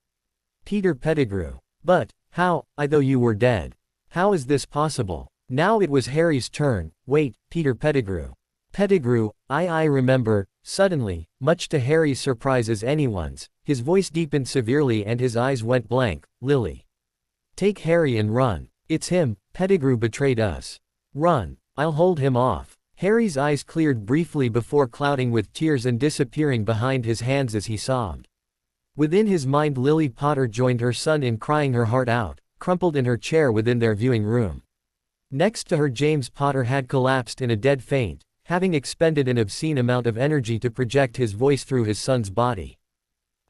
Pettigrew. "But, how, I though you were dead. How is this possible?" Now it was Harry's turn. "Wait, Peter Pettigrew. Pettigrew, I remember." Suddenly, much to Harry's surprise as anyone's, his voice deepened severely and his eyes went blank. "Lily. Take Harry and run. It's him, Pettigrew betrayed us. Run, I'll hold him off." Harry's eyes cleared briefly before clouding with tears and disappearing behind his hands as he sobbed. Within his mind, Lily Potter joined her son in crying her heart out, crumpled in her chair within their viewing room. Next to her, James Potter had collapsed in a dead faint, having expended an obscene amount of energy to project his voice through his son's body.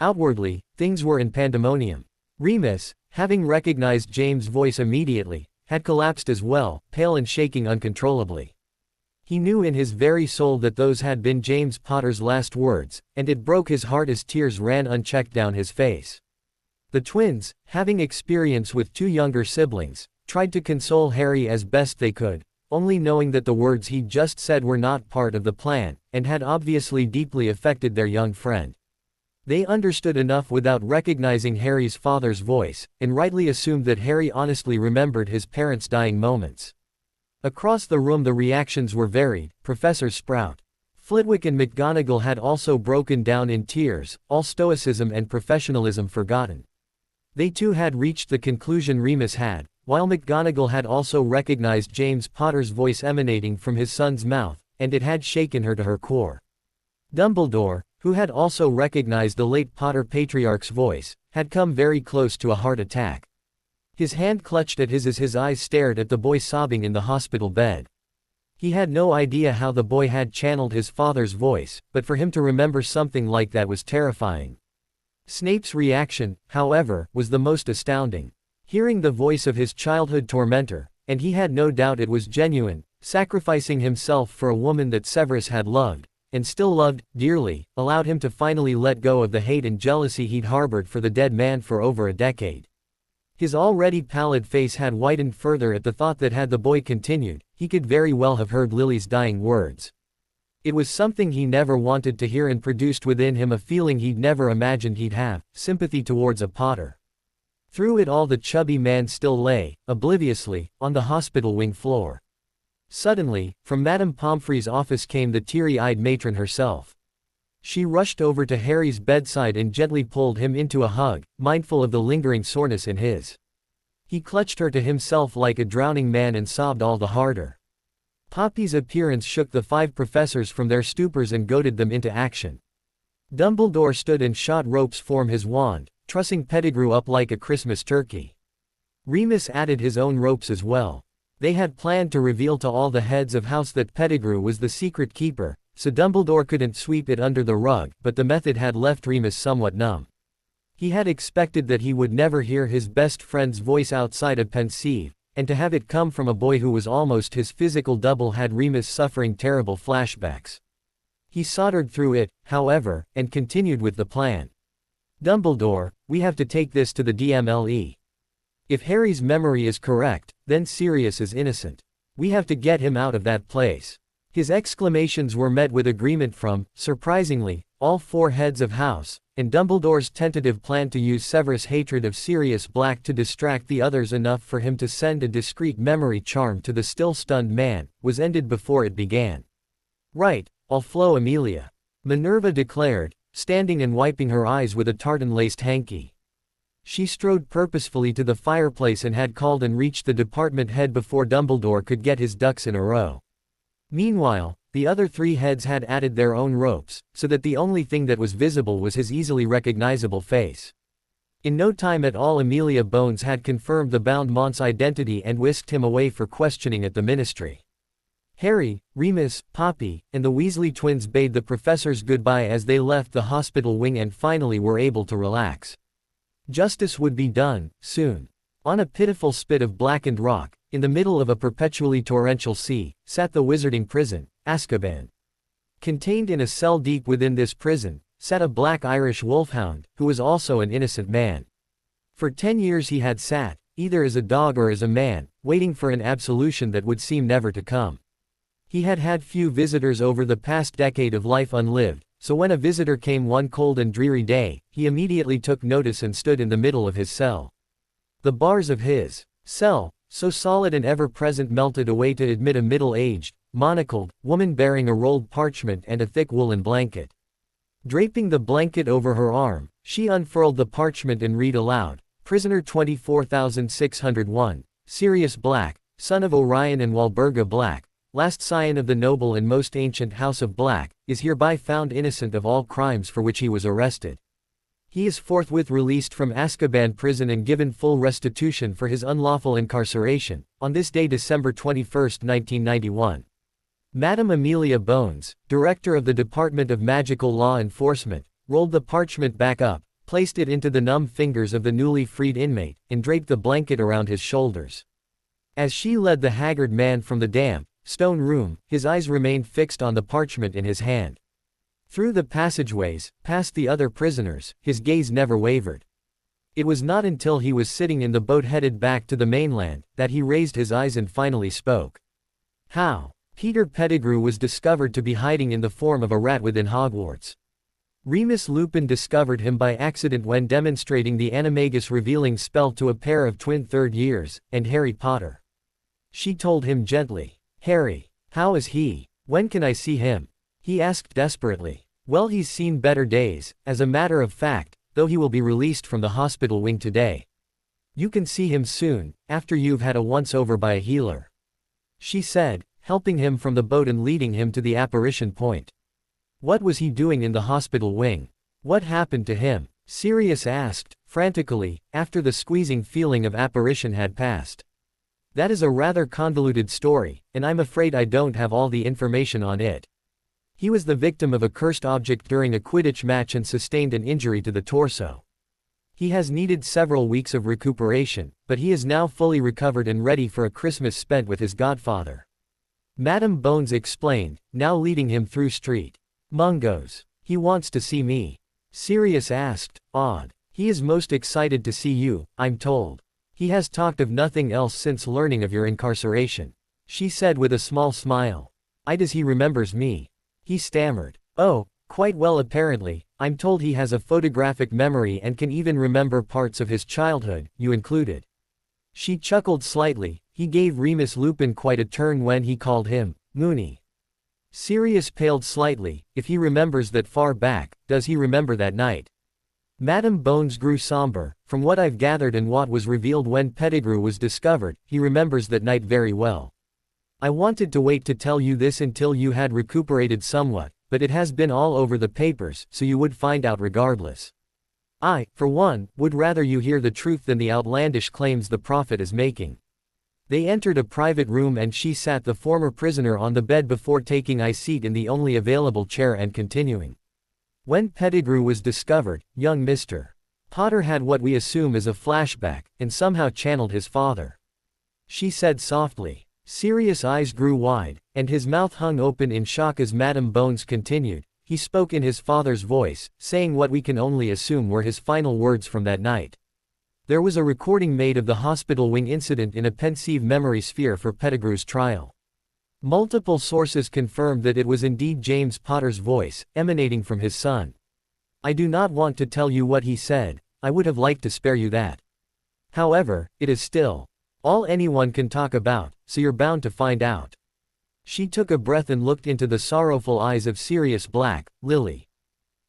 Outwardly, things were in pandemonium. Remus, having recognized James' voice immediately, had collapsed as well, pale and shaking uncontrollably. He knew in his very soul that those had been James Potter's last words, and it broke his heart as tears ran unchecked down his face. The twins, having experience with 2 younger siblings, tried to console Harry as best they could, only knowing that the words he'd just said were not part of the plan, and had obviously deeply affected their young friend. They understood enough without recognizing Harry's father's voice, and rightly assumed that Harry honestly remembered his parents' dying moments. Across the room the reactions were varied. Professor Sprout, Flitwick and McGonagall had also broken down in tears, all stoicism and professionalism forgotten. They too had reached the conclusion Remus had, while McGonagall had also recognized James Potter's voice emanating from his son's mouth, and it had shaken her to her core. Dumbledore, who had also recognized the late Potter patriarch's voice, had come very close to a heart attack. His hand clutched at his as his eyes stared at the boy sobbing in the hospital bed. He had no idea how the boy had channeled his father's voice, but for him to remember something like that was terrifying. Snape's reaction, however, was the most astounding. Hearing the voice of his childhood tormentor, and he had no doubt it was genuine, sacrificing himself for a woman that Severus had loved, and still loved, dearly, allowed him to finally let go of the hate and jealousy he'd harbored for the dead man for over a decade. His already pallid face had whitened further at the thought that had the boy continued, he could very well have heard Lily's dying words. It was something he never wanted to hear and produced within him a feeling he'd never imagined he'd have, sympathy towards a Potter. Through it all the chubby man still lay, obliviously, on the hospital wing floor. Suddenly, from Madame Pomfrey's office came the teary-eyed matron herself. She rushed over to Harry's bedside and gently pulled him into a hug, mindful of the lingering soreness in his. He clutched her to himself like a drowning man and sobbed all the harder. Poppy's appearance shook the 5 professors from their stupors and goaded them into action. Dumbledore stood and shot ropes from his wand, trussing Pettigrew up like a Christmas turkey. Remus added his own ropes as well. They had planned to reveal to all the heads of house that Pettigrew was the secret keeper, so Dumbledore couldn't sweep it under the rug, but the method had left Remus somewhat numb. He had expected that he would never hear his best friend's voice outside of Pensieve, and to have it come from a boy who was almost his physical double had Remus suffering terrible flashbacks. He soldered through it, however, and continued with the plan. Dumbledore, we have to take this to the DMLE. If Harry's memory is correct, then Sirius is innocent. We have to get him out of that place. His exclamations were met with agreement from, surprisingly, all 4 heads of house, and Dumbledore's tentative plan to use Severus' hatred of Sirius Black to distract the others enough for him to send a discreet memory charm to the still stunned man, was ended before it began. Right, I'll flow Amelia, Minerva declared, standing and wiping her eyes with a tartan-laced hanky. She strode purposefully to the fireplace and had called and reached the department head before Dumbledore could get his ducks in a row. Meanwhile, the other 3 heads had added their own ropes, so that the only thing that was visible was his easily recognizable face. In no time at all Amelia Bones had confirmed the bound Mont's identity and whisked him away for questioning at the ministry. Harry, Remus, Poppy, and the Weasley twins bade the professors goodbye as they left the hospital wing and finally were able to relax. Justice would be done, soon. On a pitiful spit of blackened rock, in the middle of a perpetually torrential sea, sat the wizarding prison, Azkaban. Contained in a cell deep within this prison, sat a black Irish wolfhound, who was also an innocent man. For 10 years he had sat, either as a dog or as a man, waiting for an absolution that would seem never to come. He had had few visitors over the past decade of life unlived, so when a visitor came one cold and dreary day, he immediately took notice and stood in the middle of his cell. The bars of his cell, so solid and ever-present, melted away to admit a middle-aged, monocled woman bearing a rolled parchment and a thick woolen blanket. Draping the blanket over her arm, she unfurled the parchment and read aloud, "Prisoner 24601, Sirius Black, son of Orion and Walburga Black, last scion of the noble and most ancient house of Black, is hereby found innocent of all crimes for which he was arrested. He is forthwith released from Azkaban prison and given full restitution for his unlawful incarceration, on this day December 21, 1991. Madame Amelia Bones, director of the Department of Magical Law Enforcement, rolled the parchment back up, placed it into the numb fingers of the newly freed inmate, and draped the blanket around his shoulders. As she led the haggard man from the damp, stone room, his eyes remained fixed on the parchment in his hand. Through the passageways, past the other prisoners, his gaze never wavered. It was not until he was sitting in the boat headed back to the mainland, that he raised his eyes and finally spoke. How? Peter Pettigrew was discovered to be hiding in the form of a rat within Hogwarts. Remus Lupin discovered him by accident when demonstrating the animagus revealing spell to a pair of twin third years, and Harry Potter. She told him gently. Harry, how is he? When can I see him? He asked desperately. Well, he's seen better days, as a matter of fact, though he will be released from the hospital wing today. You can see him soon, after you've had a once-over by a healer. She said, helping him from the boat and leading him to the apparition point. What was he doing in the hospital wing? What happened to him? Sirius asked, frantically, after the squeezing feeling of apparition had passed. That is a rather convoluted story, and I'm afraid I don't have all the information on it. He was the victim of a cursed object during a Quidditch match and sustained an injury to the torso. He has needed several weeks of recuperation, but he is now fully recovered and ready for a Christmas spent with his godfather. Madame Bones explained, now leading him through Street Mungo's. He wants to see me. Sirius asked, awed. He is most excited to see you, I'm told. He has talked of nothing else since learning of your incarceration. She said with a small smile. Does he remembers me? He stammered. Oh, quite well apparently, I'm told he has a photographic memory and can even remember parts of his childhood, you included." She chuckled slightly. He gave Remus Lupin quite a turn when he called him Moony. Sirius paled slightly. If he remembers that far back, does he remember that night? Madame Bones grew somber. From what I've gathered and what was revealed when Pettigrew was discovered, he remembers that night very well. I wanted to wait to tell you this until you had recuperated somewhat, but it has been all over the papers, so you would find out regardless. I, for one, would rather you hear the truth than the outlandish claims the prophet is making. They entered a private room and she sat the former prisoner on the bed before taking a seat in the only available chair and continuing. When Pettigrew was discovered, young Mr. Potter had what we assume is a flashback, and somehow channeled his father. She said softly. Sirius' eyes grew wide, and his mouth hung open in shock as Madame Bones continued. He spoke in his father's voice, saying what we can only assume were his final words from that night. There was a recording made of the hospital wing incident in a pensive memory sphere for Pettigrew's trial. Multiple sources confirmed that it was indeed James Potter's voice, emanating from his son. I do not want to tell you what he said. I would have liked to spare you that. However, it is still all anyone can talk about, so you're bound to find out. She took a breath and looked into the sorrowful eyes of Sirius Black. Lily.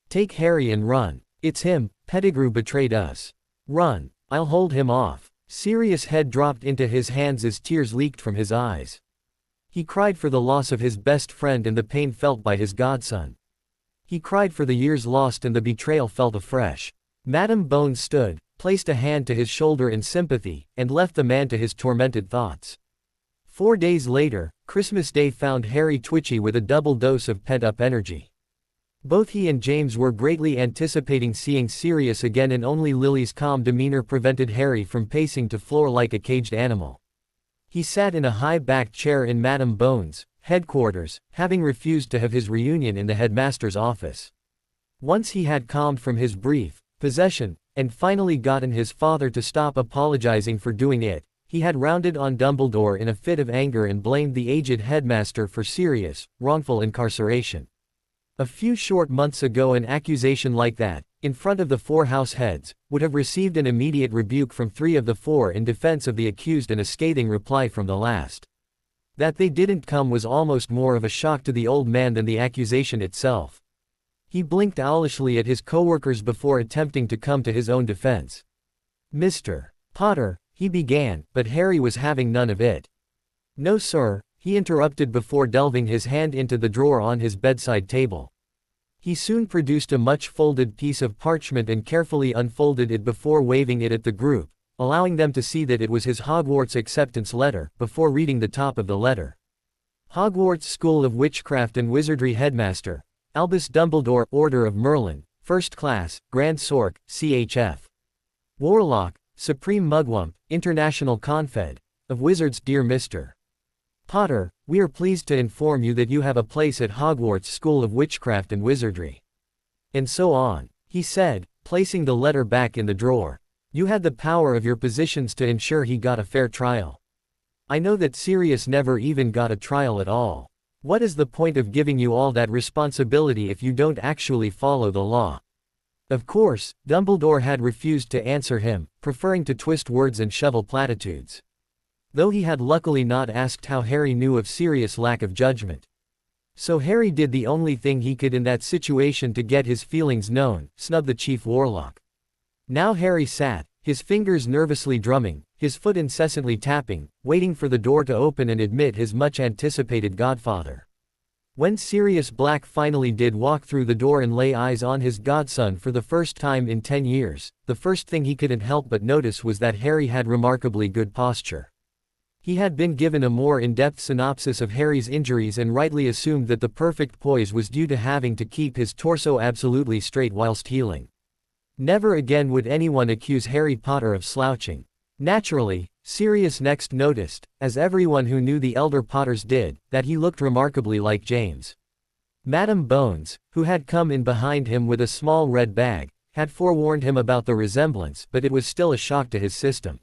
Take Harry and run. It's him. Pettigrew betrayed us. Run. I'll hold him off. Sirius' head dropped into his hands as tears leaked from his eyes. He cried for the loss of his best friend and the pain felt by his godson. He cried for the years lost and the betrayal felt afresh. Madame Bones stood, placed a hand to his shoulder in sympathy, and left the man to his tormented thoughts. 4 days later, Christmas Day found Harry twitchy with a double dose of pent-up energy. Both he and James were greatly anticipating seeing Sirius again, and only Lily's calm demeanor prevented Harry from pacing to floor like a caged animal. He sat in a high-backed chair in Madame Bones' headquarters, having refused to have his reunion in the headmaster's office. Once he had calmed from his brief possession, and finally gotten his father to stop apologizing for doing it, he had rounded on Dumbledore in a fit of anger and blamed the aged headmaster for Sirius' wrongful incarceration. A few short months ago an accusation like that, in front of the 4 house heads, would have received an immediate rebuke from 3 of the 4 in defense of the accused and a scathing reply from the last. That they didn't come was almost more of a shock to the old man than the accusation itself. He blinked owlishly at his coworkers before attempting to come to his own defense. "Mr. Potter," he began, but Harry was having none of it. "No sir," he interrupted before delving his hand into the drawer on his bedside table. He soon produced a much-folded piece of parchment and carefully unfolded it before waving it at the group, allowing them to see that it was his Hogwarts acceptance letter, before reading the top of the letter. Hogwarts School of Witchcraft and Wizardry Headmaster, Albus Dumbledore, Order of Merlin, First Class, Grand Sorc, CHF. Warlock, Supreme Mugwump, International Confed of Wizards. Dear Mr. Potter, we are pleased to inform you that you have a place at Hogwarts School of Witchcraft and Wizardry. And so on, he said, placing the letter back in the drawer. You had the power of your positions to ensure he got a fair trial. I know that Sirius never even got a trial at all. What is the point of giving you all that responsibility if you don't actually follow the law? Of course, Dumbledore had refused to answer him, preferring to twist words and shovel platitudes. Though he had luckily not asked how Harry knew of Sirius' lack of judgment. So Harry did the only thing he could in that situation to get his feelings known, snub the chief warlock. Now Harry sat, his fingers nervously drumming, his foot incessantly tapping, waiting for the door to open and admit his much-anticipated godfather. When Sirius Black finally did walk through the door and lay eyes on his godson for the first time in 10 years, the first thing he couldn't help but notice was that Harry had remarkably good posture. He had been given a more in-depth synopsis of Harry's injuries and rightly assumed that the perfect poise was due to having to keep his torso absolutely straight whilst healing. Never again would anyone accuse Harry Potter of slouching. Naturally, Sirius next noticed, as everyone who knew the elder Potters did, that he looked remarkably like James. Madame Bones, who had come in behind him with a small red bag, had forewarned him about the resemblance, but it was still a shock to his system.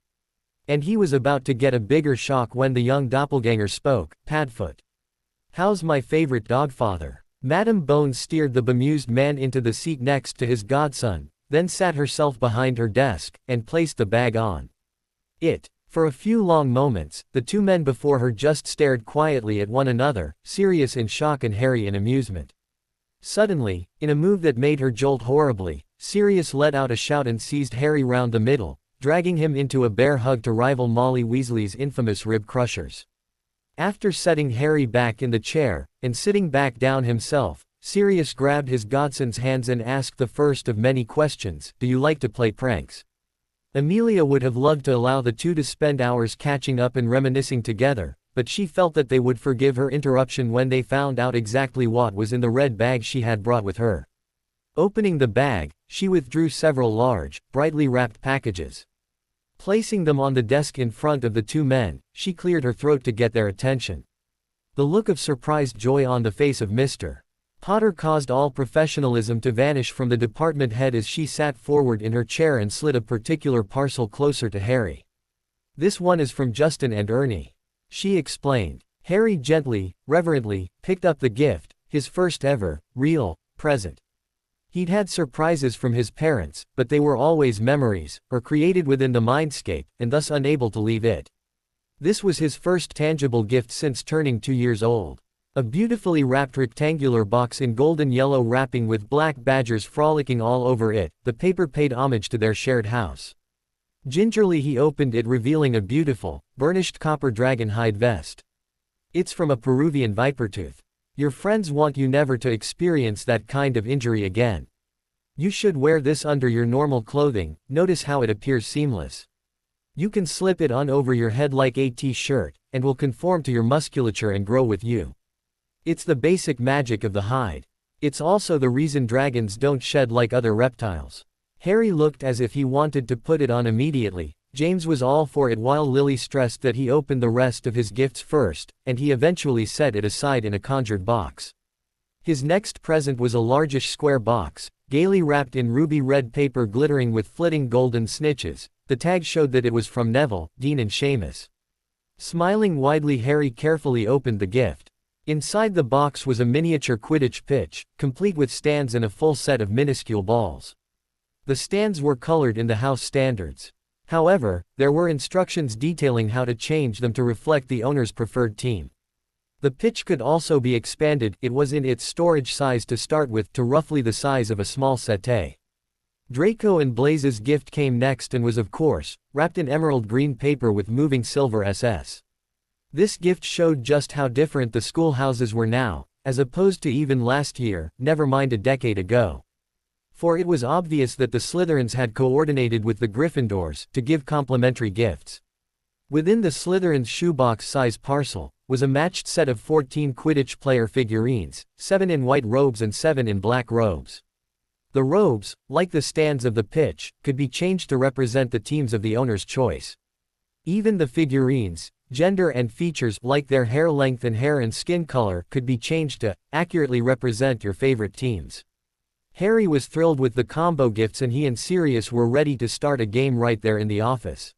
And he was about to get a bigger shock when the young doppelganger spoke. Padfoot. How's my favorite dog father? Madame Bones steered the bemused man into the seat next to his godson, then sat herself behind her desk, and placed the bag on it. For a few long moments, the two men before her just stared quietly at one another, Sirius in shock and Harry in amusement. Suddenly, in a move that made her jolt horribly, Sirius let out a shout and seized Harry round the middle, dragging him into a bear hug to rival Molly Weasley's infamous rib crushers. After setting Harry back in the chair, and sitting back down himself, Sirius grabbed his godson's hands and asked the first of many questions, "Do you like to play pranks?" Amelia would have loved to allow the two to spend hours catching up and reminiscing together, but she felt that they would forgive her interruption when they found out exactly what was in the red bag she had brought with her. Opening the bag, she withdrew several large, brightly wrapped packages. Placing them on the desk in front of the two men, she cleared her throat to get their attention. The look of surprised joy on the face of Mr. Potter caused all professionalism to vanish from the department head as she sat forward in her chair and slid a particular parcel closer to Harry. "This one is from Justin and Ernie," she explained. Harry gently, reverently, picked up the gift, his first ever, real, present. He'd had surprises from his parents, but they were always memories, or created within the mindscape, and thus unable to leave it. This was his first tangible gift since turning 2 years old. A beautifully wrapped rectangular box in golden yellow wrapping with black badgers frolicking all over it, the paper paid homage to their shared house. Gingerly he opened it, revealing a beautiful, burnished copper dragon hide vest. "It's from a Peruvian vipertooth. Your friends want you never to experience that kind of injury again. You should wear this under your normal clothing, notice how it appears seamless. You can slip it on over your head like a t-shirt, and will conform to your musculature and grow with you. It's the basic magic of the hide. It's also the reason dragons don't shed like other reptiles." Harry looked as if he wanted to put it on immediately. James was all for it while Lily stressed that he opened the rest of his gifts first, and he eventually set it aside in a conjured box. His next present was a largish square box, gaily wrapped in ruby red paper glittering with flitting golden snitches. The tag showed that it was from Neville, Dean and Seamus. Smiling widely, Harry carefully opened the gift. Inside the box was a miniature Quidditch pitch, complete with stands and a full set of minuscule balls. The stands were colored in the house standards. However, there were instructions detailing how to change them to reflect the owner's preferred team. The pitch could also be expanded. It was in its storage size to start with, to roughly the size of a small settee. Draco and Blaze's gift came next and was, of course, wrapped in emerald green paper with moving silver SS. This gift showed just how different the schoolhouses were now, as opposed to even last year, never mind a decade ago. For it was obvious that the Slytherins had coordinated with the Gryffindors to give complimentary gifts. Within the Slytherins' shoebox-size parcel was a matched set of 14 Quidditch player figurines, 7 in white robes and 7 in black robes. The robes, like the stands of the pitch, could be changed to represent the teams of the owner's choice. Even the figurines, gender and features like their hair length and hair and skin color could be changed to accurately represent your favorite teams. Harry was thrilled with the combo gifts and he and Sirius were ready to start a game right there in the office.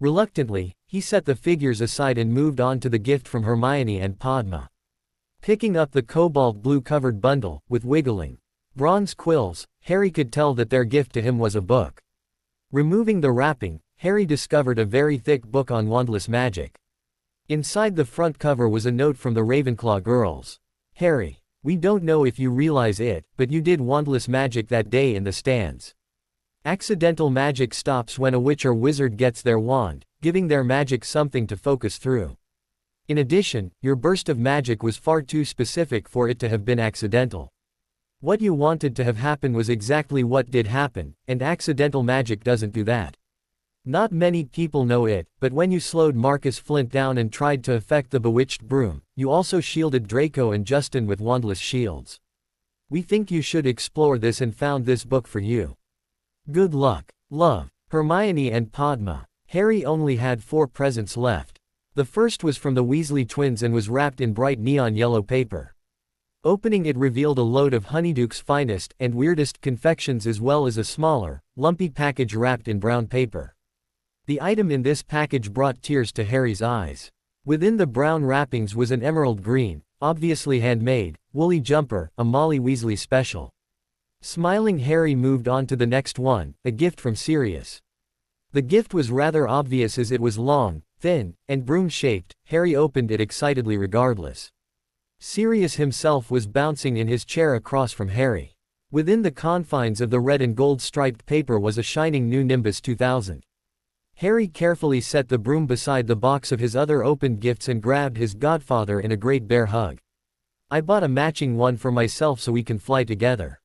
Reluctantly, he set the figures aside and moved on to the gift from Hermione and Padma. Picking up the cobalt blue covered bundle, with wiggling bronze quills, Harry could tell that their gift to him was a book. Removing the wrapping, Harry discovered a very thick book on wandless magic. Inside the front cover was a note from the Ravenclaw girls. "Harry, we don't know if you realize it, but you did wandless magic that day in the stands. Accidental magic stops when a witch or wizard gets their wand, giving their magic something to focus through. In addition, your burst of magic was far too specific for it to have been accidental. What you wanted to have happen was exactly what did happen, and accidental magic doesn't do that. Not many people know it, but when you slowed Marcus Flint down and tried to affect the bewitched broom, you also shielded Draco and Justin with wandless shields. We think you should explore this and found this book for you. Good luck. Love, Hermione and Padma." Harry only had 4 presents left. The first was from the Weasley twins and was wrapped in bright neon yellow paper. Opening it revealed a load of Honeyduke's finest and weirdest confections as well as a smaller, lumpy package wrapped in brown paper. The item in this package brought tears to Harry's eyes. Within the brown wrappings was an emerald green, obviously handmade, woolly jumper, a Molly Weasley special. Smiling, Harry moved on to the next one, a gift from Sirius. The gift was rather obvious as it was long, thin, and broom-shaped. Harry opened it excitedly regardless. Sirius himself was bouncing in his chair across from Harry. Within the confines of the red and gold striped paper was a shining new Nimbus 2000. Harry carefully set the broom beside the box of his other opened gifts and grabbed his godfather in a great bear hug. "I bought a matching one for myself so we can fly together.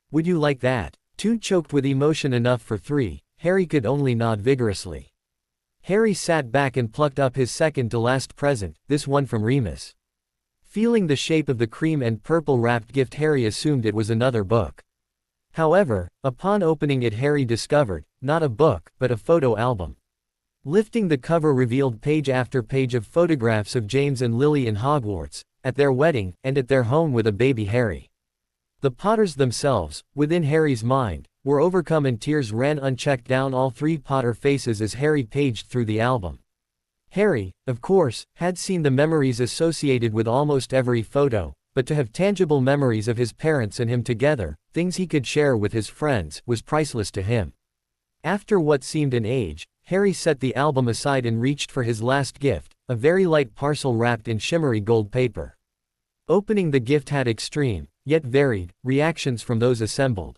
Would you like that?" Too choked with emotion enough for three, Harry could only nod vigorously. Harry sat back and plucked up his second-to-last present, this one from Remus. Feeling the shape of the cream and purple wrapped gift, Harry assumed it was another book. However, upon opening it, Harry discovered, not a book, but a photo album. Lifting the cover revealed page after page of photographs of James and Lily in Hogwarts, at their wedding, and at their home with a baby Harry. The Potters themselves, within Harry's mind, were overcome and tears ran unchecked down all three Potter faces as Harry paged through the album. Harry, of course, had seen the memories associated with almost every photo, but to have tangible memories of his parents and him together, things he could share with his friends, was priceless to him. After what seemed an age, Harry set the album aside and reached for his last gift, a very light parcel wrapped in shimmery gold paper. Opening the gift had extreme, yet varied, reactions from those assembled.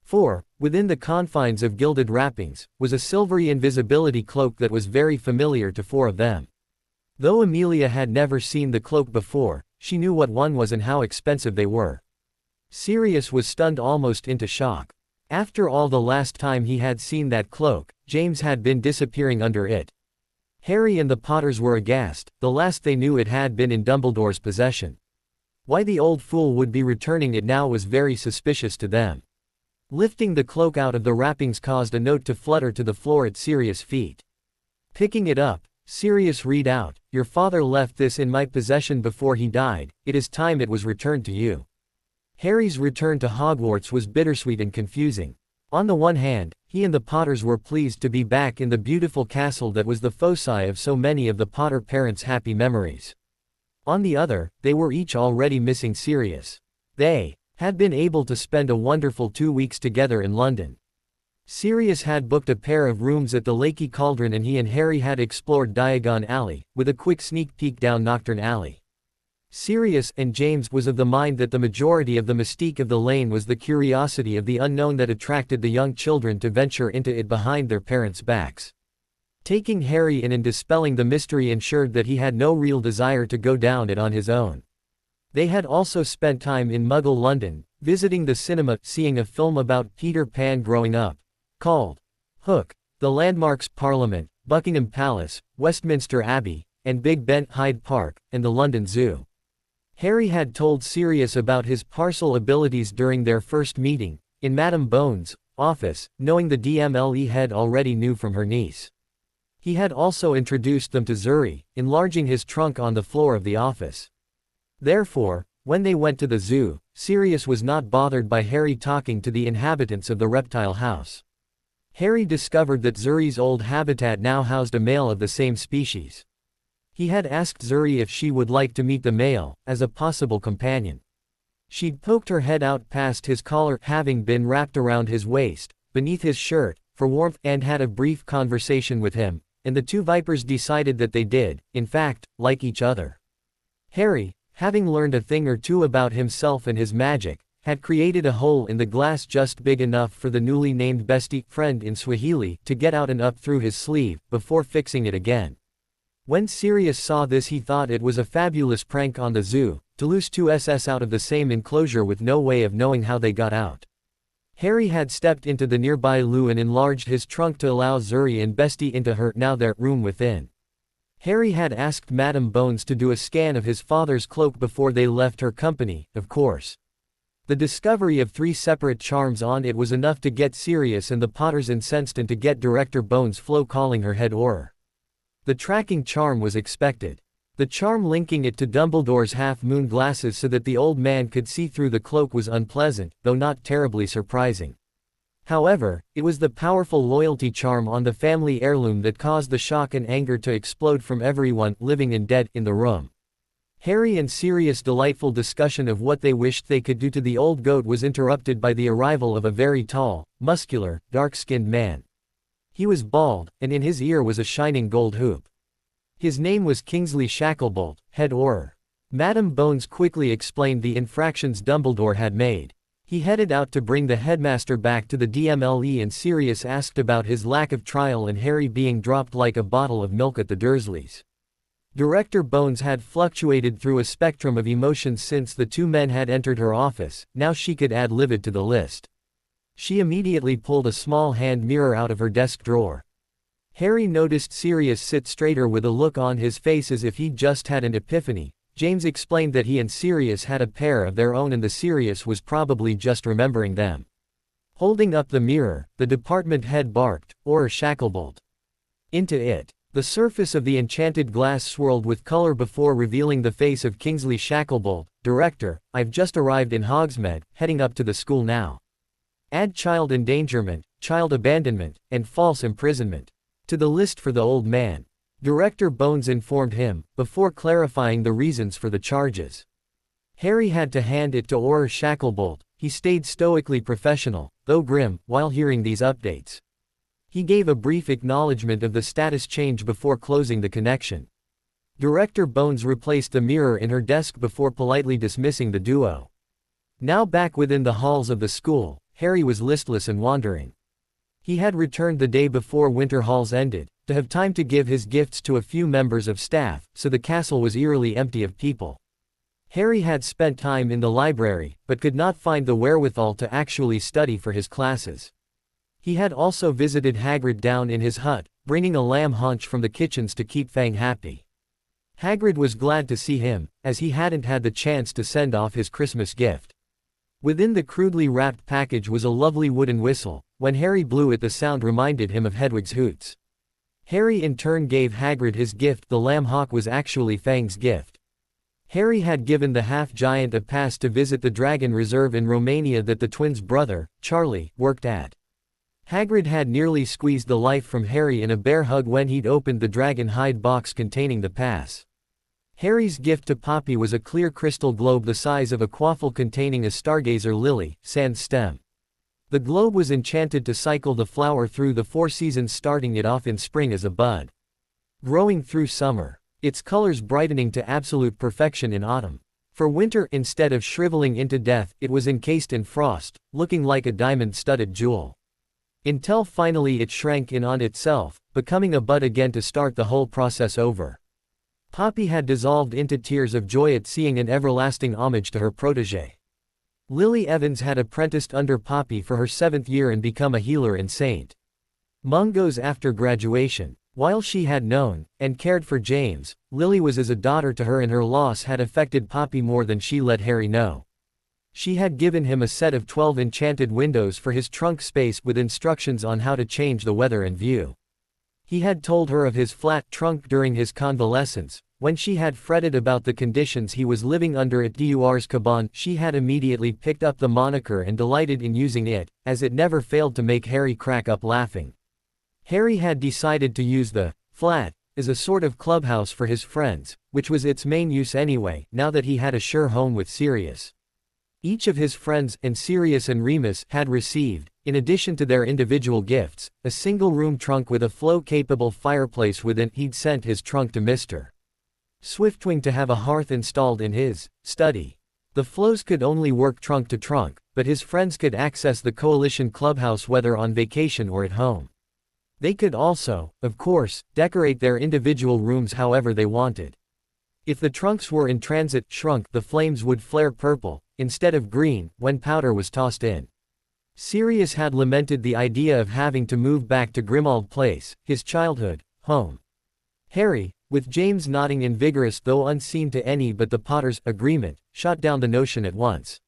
For, within the confines of gilded wrappings, was a silvery invisibility cloak that was very familiar to four of them. Though Amelia had never seen the cloak before, she knew what one was and how expensive they were. Sirius was stunned almost into shock. After all, the last time he had seen that cloak, James had been disappearing under it. Harry and the Potters were aghast, the last they knew it had been in Dumbledore's possession. Why the old fool would be returning it now was very suspicious to them. Lifting the cloak out of the wrappings caused a note to flutter to the floor at Sirius' feet. Picking it up, Sirius read out, "Your father left this in my possession before he died. It is time it was returned to you." Harry's return to Hogwarts was bittersweet and confusing. On the one hand, he and the Potters were pleased to be back in the beautiful castle that was the foci of so many of the Potter parents' happy memories. On the other, they were each already missing Sirius. They had been able to spend a wonderful 2 weeks together in London. Sirius had booked a pair of rooms at the Lakey Cauldron, and he and Harry had explored Diagon Alley, with a quick sneak peek down Knockturn Alley. Sirius and James was of the mind that the majority of the mystique of the lane was the curiosity of the unknown that attracted the young children to venture into it behind their parents' backs. Taking Harry in and dispelling the mystery ensured that he had no real desire to go down it on his own. They had also spent time in Muggle London, visiting the cinema, seeing a film about Peter Pan growing up, called Hook, the landmarks Parliament, Buckingham Palace, Westminster Abbey, and Big Ben, Hyde Park, and the London Zoo. Harry had told Sirius about his parcel abilities during their first meeting, in Madame Bones' office, knowing the DMLE head already knew from her niece. He had also introduced them to Zuri, enlarging his trunk on the floor of the office. Therefore, when they went to the zoo, Sirius was not bothered by Harry talking to the inhabitants of the reptile house. Harry discovered that Zuri's old habitat now housed a male of the same species. He had asked Zuri if she would like to meet the male, as a possible companion. She'd poked her head out past his collar, having been wrapped around his waist, beneath his shirt, for warmth, and had a brief conversation with him, and the two vipers decided that they did, in fact, like each other. Harry, having learned a thing or two about himself and his magic, had created a hole in the glass just big enough for the newly named bestie friend in Swahili to get out and up through his sleeve, before fixing it again. When Sirius saw this, he thought it was a fabulous prank on the zoo, to loose two SS out of the same enclosure with no way of knowing how they got out. Harry had stepped into the nearby loo and enlarged his trunk to allow Zuri and Bestie into her, now their, room within. Harry had asked Madame Bones to do a scan of his father's cloak before they left her company, of course. The discovery of 3 separate charms on it was enough to get Sirius and the Potters incensed and to get Director Bones Flo calling her head Auror. The tracking charm was expected. The charm linking it to Dumbledore's half-moon glasses so that the old man could see through the cloak was unpleasant, though not terribly surprising. However, it was the powerful loyalty charm on the family heirloom that caused the shock and anger to explode from everyone, living and dead, in the room. Harry and Sirius' delightful discussion of what they wished they could do to the old goat was interrupted by the arrival of a very tall, muscular, dark-skinned man. He was bald, and in his ear was a shining gold hoop. His name was Kingsley Shacklebolt, head Auror. Madam Bones quickly explained the infractions Dumbledore had made. He headed out to bring the headmaster back to the DMLE, and Sirius asked about his lack of trial and Harry being dropped like a bottle of milk at the Dursleys. Director Bones had fluctuated through a spectrum of emotions since the two men had entered her office. Now she could add livid to the list. She immediately pulled a small hand mirror out of her desk drawer. Harry noticed Sirius sit straighter with a look on his face as if he'd just had an epiphany. James explained that he and Sirius had a pair of their own and the Sirius was probably just remembering them. Holding up the mirror, the department head barked, "Auror Shacklebolt." Into it. The surface of the enchanted glass swirled with color before revealing the face of Kingsley Shacklebolt. "Director, I've just arrived in Hogsmeade, heading up to the school now. Add child endangerment, child abandonment, and false imprisonment to the list for the old man," Director Bones informed him, before clarifying the reasons for the charges. Harry had to hand it to Auror Shacklebolt. He stayed stoically professional, though grim, while hearing these updates. He gave a brief acknowledgement of the status change before closing the connection. Director Bones replaced the mirror in her desk before politely dismissing the duo. Now back within the halls of the school, Harry was listless and wandering. He had returned the day before winter halls ended, to have time to give his gifts to a few members of staff, so the castle was eerily empty of people. Harry had spent time in the library, but could not find the wherewithal to actually study for his classes. He had also visited Hagrid down in his hut, bringing a lamb haunch from the kitchens to keep Fang happy. Hagrid was glad to see him, as he hadn't had the chance to send off his Christmas gift. Within the crudely wrapped package was a lovely wooden whistle. When Harry blew it, the sound reminded him of Hedwig's hoots. Harry in turn gave Hagrid his gift. The lamb hawk was actually Fang's gift. Harry had given the half-giant a pass to visit the dragon reserve in Romania that the twins' brother, Charlie, worked at. Hagrid had nearly squeezed the life from Harry in a bear hug when he'd opened the dragon hide box containing the pass. Harry's gift to Poppy was a clear crystal globe the size of a quaffle containing a stargazer lily, sans stem. The globe was enchanted to cycle the flower through the 4 seasons, starting it off in spring as a bud, growing through summer, its colors brightening to absolute perfection in autumn. For winter, instead of shriveling into death, it was encased in frost, looking like a diamond-studded jewel. Until finally it shrank in on itself, becoming a bud again to start the whole process over. Poppy had dissolved into tears of joy at seeing an everlasting homage to her protégé. Lily Evans had apprenticed under Poppy for her 7th year and become a healer in St. Mungo's after graduation. While she had known, and cared for James, Lily was as a daughter to her, and her loss had affected Poppy more than she let Harry know. She had given him a set of 12 enchanted windows for his trunk space with instructions on how to change the weather and view. He had told her of his flat trunk during his convalescence. When she had fretted about the conditions he was living under at Durs Caban, she had immediately picked up the moniker and delighted in using it, as it never failed to make Harry crack up laughing. Harry had decided to use the flat as a sort of clubhouse for his friends, which was its main use anyway, now that he had a sure home with Sirius. Each of his friends, and Sirius and Remus, had received, in addition to their individual gifts, a single-room trunk with a flow-capable fireplace within. He'd sent his trunk to Mr. Swiftwing to have a hearth installed in his study. The flows could only work trunk to trunk, but his friends could access the Coalition clubhouse whether on vacation or at home. They could also, of course, decorate their individual rooms however they wanted. If the trunks were in transit, shrunk, the flames would flare purple, instead of green, when powder was tossed in. Sirius had lamented the idea of having to move back to Grimmauld Place, his childhood home. Harry, with James nodding in vigorous though unseen to any but the Potters agreement, shot down the notion at once.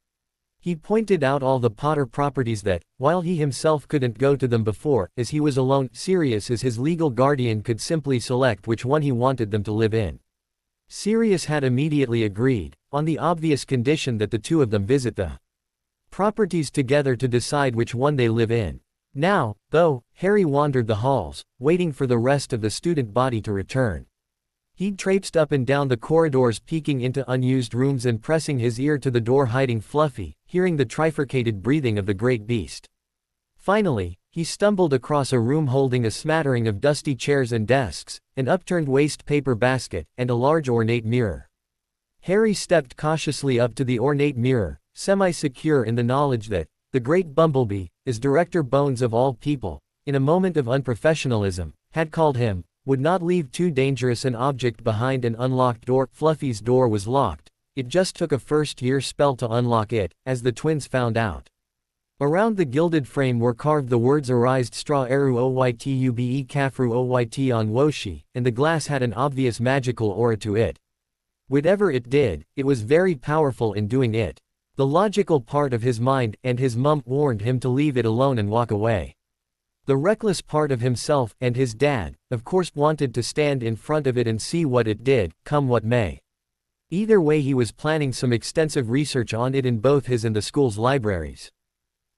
He pointed out all the Potter properties that, while he himself couldn't go to them before, as he was alone, Sirius as his legal guardian could simply select which one he wanted them to live in. Sirius had immediately agreed, on the obvious condition that the two of them visit the properties together to decide which one they live in. Now, though, Harry wandered the halls, waiting for the rest of the student body to return. He'd traipsed up and down the corridors, peeking into unused rooms and pressing his ear to the door, hiding Fluffy, hearing the trifurcated breathing of the great beast. Finally, he stumbled across a room holding a smattering of dusty chairs and desks, an upturned waste paper basket, and a large ornate mirror. Harry stepped cautiously up to the ornate mirror, semi-secure in the knowledge that the great Bumblebee, as Director Bones of all people, in a moment of unprofessionalism, had called him, would not leave too dangerous an object behind an unlocked door. Fluffy's door was locked. It just took a first-year spell to unlock it, as the twins found out. Around the gilded frame were carved the words Arised Straw Eru Oytube Kafru Oyt on Woshi, and the glass had an obvious magical aura to it. Whatever it did, it was very powerful in doing it. The logical part of his mind and his mum warned him to leave it alone and walk away. The reckless part of himself and his dad, of course, wanted to stand in front of it and see what it did, come what may. Either way, he was planning some extensive research on it in both his and the school's libraries.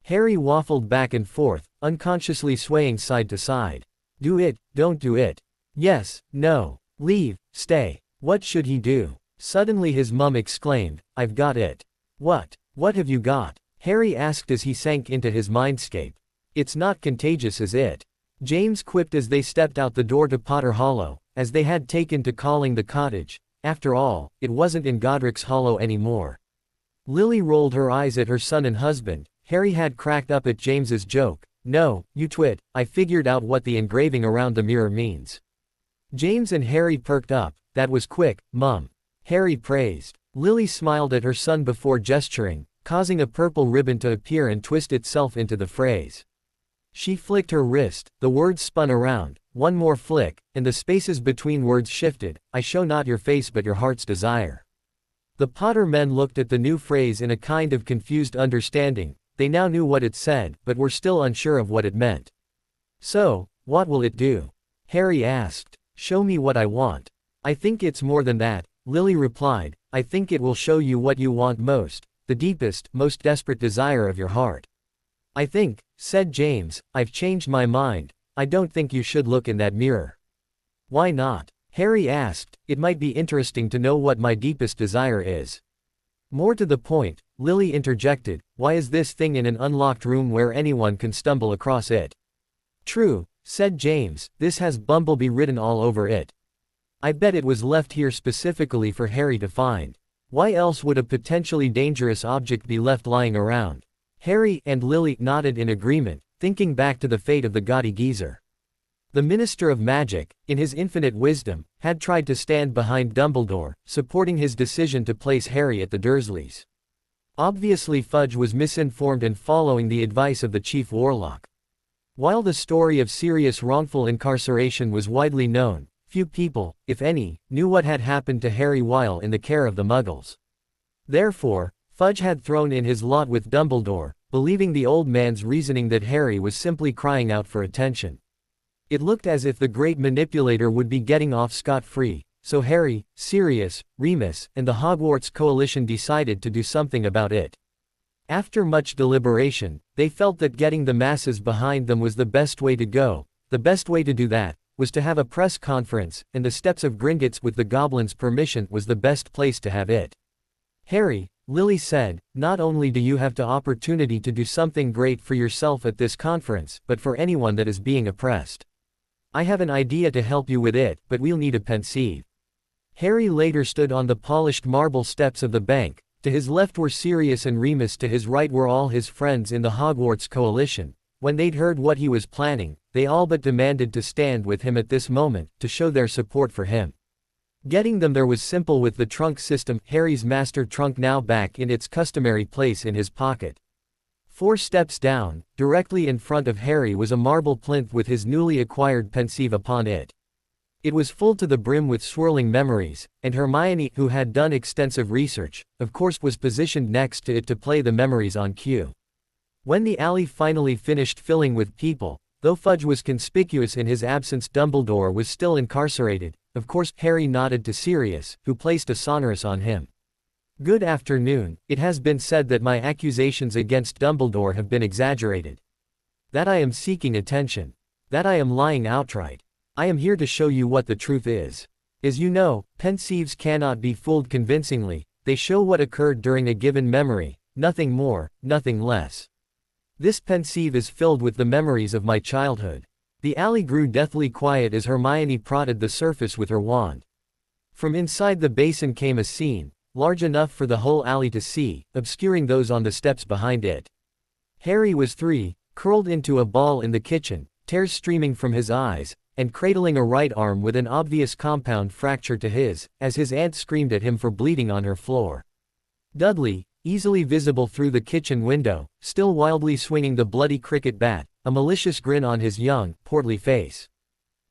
Harry waffled back and forth, unconsciously swaying side to side. Do it, don't do it. Yes, no, leave, stay. What should he do? Suddenly his mum exclaimed, I've got it. What have you got? Harry asked as he sank into his mindscape. It's not contagious, is it? James quipped as they stepped out the door to Potter Hollow, as they had taken to calling the cottage. After all, it wasn't in Godric's Hollow anymore. Lily rolled her eyes at her son and husband. Harry had cracked up at James's joke. No, you twit, I figured out what the engraving around the mirror means. James and Harry perked up. That was quick, Mum. Harry praised. Lily smiled at her son before gesturing, causing a purple ribbon to appear and twist itself into the phrase. She flicked her wrist, the words spun around, one more flick, and the spaces between words shifted. I show not your face but your heart's desire. The Potter men looked at the new phrase in a kind of confused understanding. They now knew what it said, but were still unsure of what it meant. So, what will it do? Harry asked. Show me what I want. I think it's more than that, Lily replied. I think it will show you what you want most, the deepest, most desperate desire of your heart. I think, said James, I've changed my mind. I don't think you should look in that mirror. Why not? Harry asked. It might be interesting to know what my deepest desire is. More to the point, Lily interjected, why is this thing in an unlocked room where anyone can stumble across it? True, said James, this has Bumblebee written all over it. I bet it was left here specifically for Harry to find. Why else would a potentially dangerous object be left lying around? Harry and Lily nodded in agreement, thinking back to the fate of the gaudy geezer. The Minister of Magic, in his infinite wisdom, had tried to stand behind Dumbledore, supporting his decision to place Harry at the Dursleys. Obviously Fudge was misinformed and following the advice of the Chief Warlock. While the story of Sirius' wrongful incarceration was widely known, few people, if any, knew what had happened to Harry while in the care of the Muggles. Therefore, Fudge had thrown in his lot with Dumbledore, believing the old man's reasoning that Harry was simply crying out for attention. It looked as if the great manipulator would be getting off scot-free, so Harry, Sirius, Remus, and the Hogwarts coalition decided to do something about it. After much deliberation, they felt that getting the masses behind them was the best way to go. The best way to do that was to have a press conference, and the steps of Gringotts with the goblins' permission was the best place to have it. Harry, Lily said, not only do you have the opportunity to do something great for yourself at this conference, but for anyone that is being oppressed. I have an idea to help you with it, but we'll need a pensieve. Harry later stood on the polished marble steps of the bank. To his left were Sirius and Remus, to his right were all his friends in the Hogwarts coalition. When they'd heard what he was planning, they all but demanded to stand with him at this moment, to show their support for him. Getting them there was simple with the trunk system, Harry's master trunk now back in its customary place in his pocket. 4 steps down, directly in front of Harry was a marble plinth with his newly acquired pensieve upon it. It was full to the brim with swirling memories, and Hermione, who had done extensive research, of course was positioned next to it to play the memories on cue. When the alley finally finished filling with people, though Fudge was conspicuous in his absence, Dumbledore was still incarcerated. Of course, Harry nodded to Sirius, who placed a sonorous on him. Good afternoon. It has been said that my accusations against Dumbledore have been exaggerated. That I am seeking attention. That I am lying outright. I am here to show you what the truth is. As you know, pensieves cannot be fooled convincingly, they show what occurred during a given memory, nothing more, nothing less. This pensieve is filled with the memories of my childhood. The alley grew deathly quiet as Hermione prodded the surface with her wand. From inside the basin came a scene, large enough for the whole alley to see, obscuring those on the steps behind it. Harry was 3, curled into a ball in the kitchen, tears streaming from his eyes, and cradling a right arm with an obvious compound fracture to his, as his aunt screamed at him for bleeding on her floor. Dudley, easily visible through the kitchen window, still wildly swinging the bloody cricket bat, a malicious grin on his young, portly face.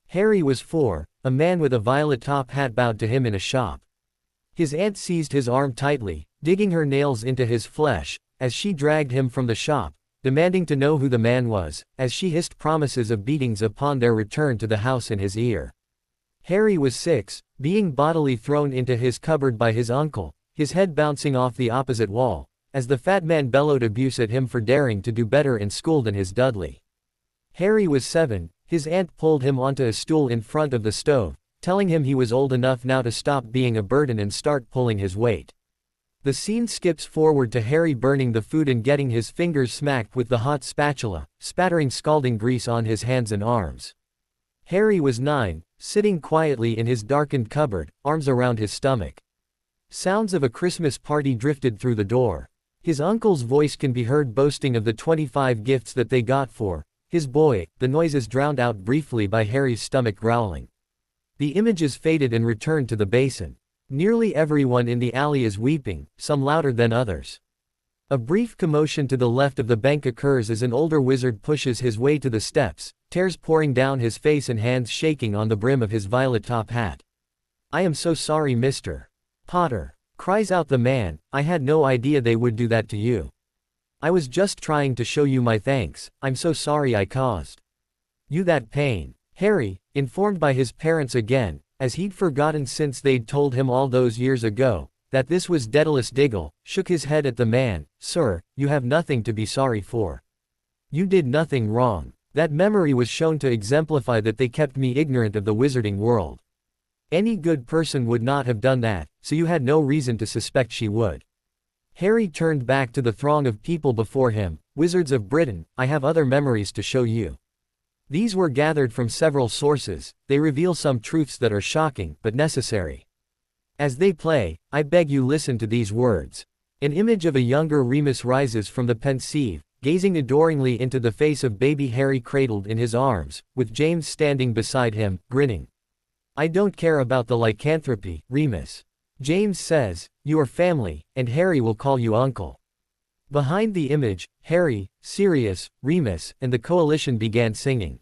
Harry was 4, a man with a violet top hat bowed to him in a shop. His aunt seized his arm tightly, digging her nails into his flesh, as she dragged him from the shop, demanding to know who the man was, as she hissed promises of beatings upon their return to the house in his ear. Harry was 6, being bodily thrown into his cupboard by his uncle, his head bouncing off the opposite wall, as the fat man bellowed abuse at him for daring to do better in school than his Dudley. Harry was 7, his aunt pulled him onto a stool in front of the stove, telling him he was old enough now to stop being a burden and start pulling his weight. The scene skips forward to Harry burning the food and getting his fingers smacked with the hot spatula, spattering scalding grease on his hands and arms. Harry was 9, sitting quietly in his darkened cupboard, arms around his stomach. Sounds of a Christmas party drifted through the door. His uncle's voice can be heard boasting of the 25 gifts that they got for his boy, the noises drowned out briefly by Harry's stomach growling. The images faded and returned to the basin. Nearly everyone in the alley is weeping, some louder than others. A brief commotion to the left of the bank occurs as an older wizard pushes his way to the steps, tears pouring down his face and hands shaking on the brim of his violet top hat. "I am so sorry, Mr. Potter," cries out the man, "I had no idea they would do that to you. I was just trying to show you my thanks, I'm so sorry I caused you that pain." Harry, informed by his parents again, as he'd forgotten since they'd told him all those years ago, that this was Daedalus Diggle, shook his head at the man. "Sir, you have nothing to be sorry for. You did nothing wrong. That memory was shown to exemplify that they kept me ignorant of the wizarding world. Any good person would not have done that, so you had no reason to suspect she would." Harry turned back to the throng of people before him. "Wizards of Britain, I have other memories to show you. These were gathered from several sources, they reveal some truths that are shocking, but necessary. As they play, I beg you listen to these words." An image of a younger Remus rises from the pensieve, gazing adoringly into the face of baby Harry cradled in his arms, with James standing beside him, grinning. "I don't care about the lycanthropy, Remus," James says, "you are family, and Harry will call you uncle." Behind the image, Harry, Sirius, Remus, and the coalition began singing.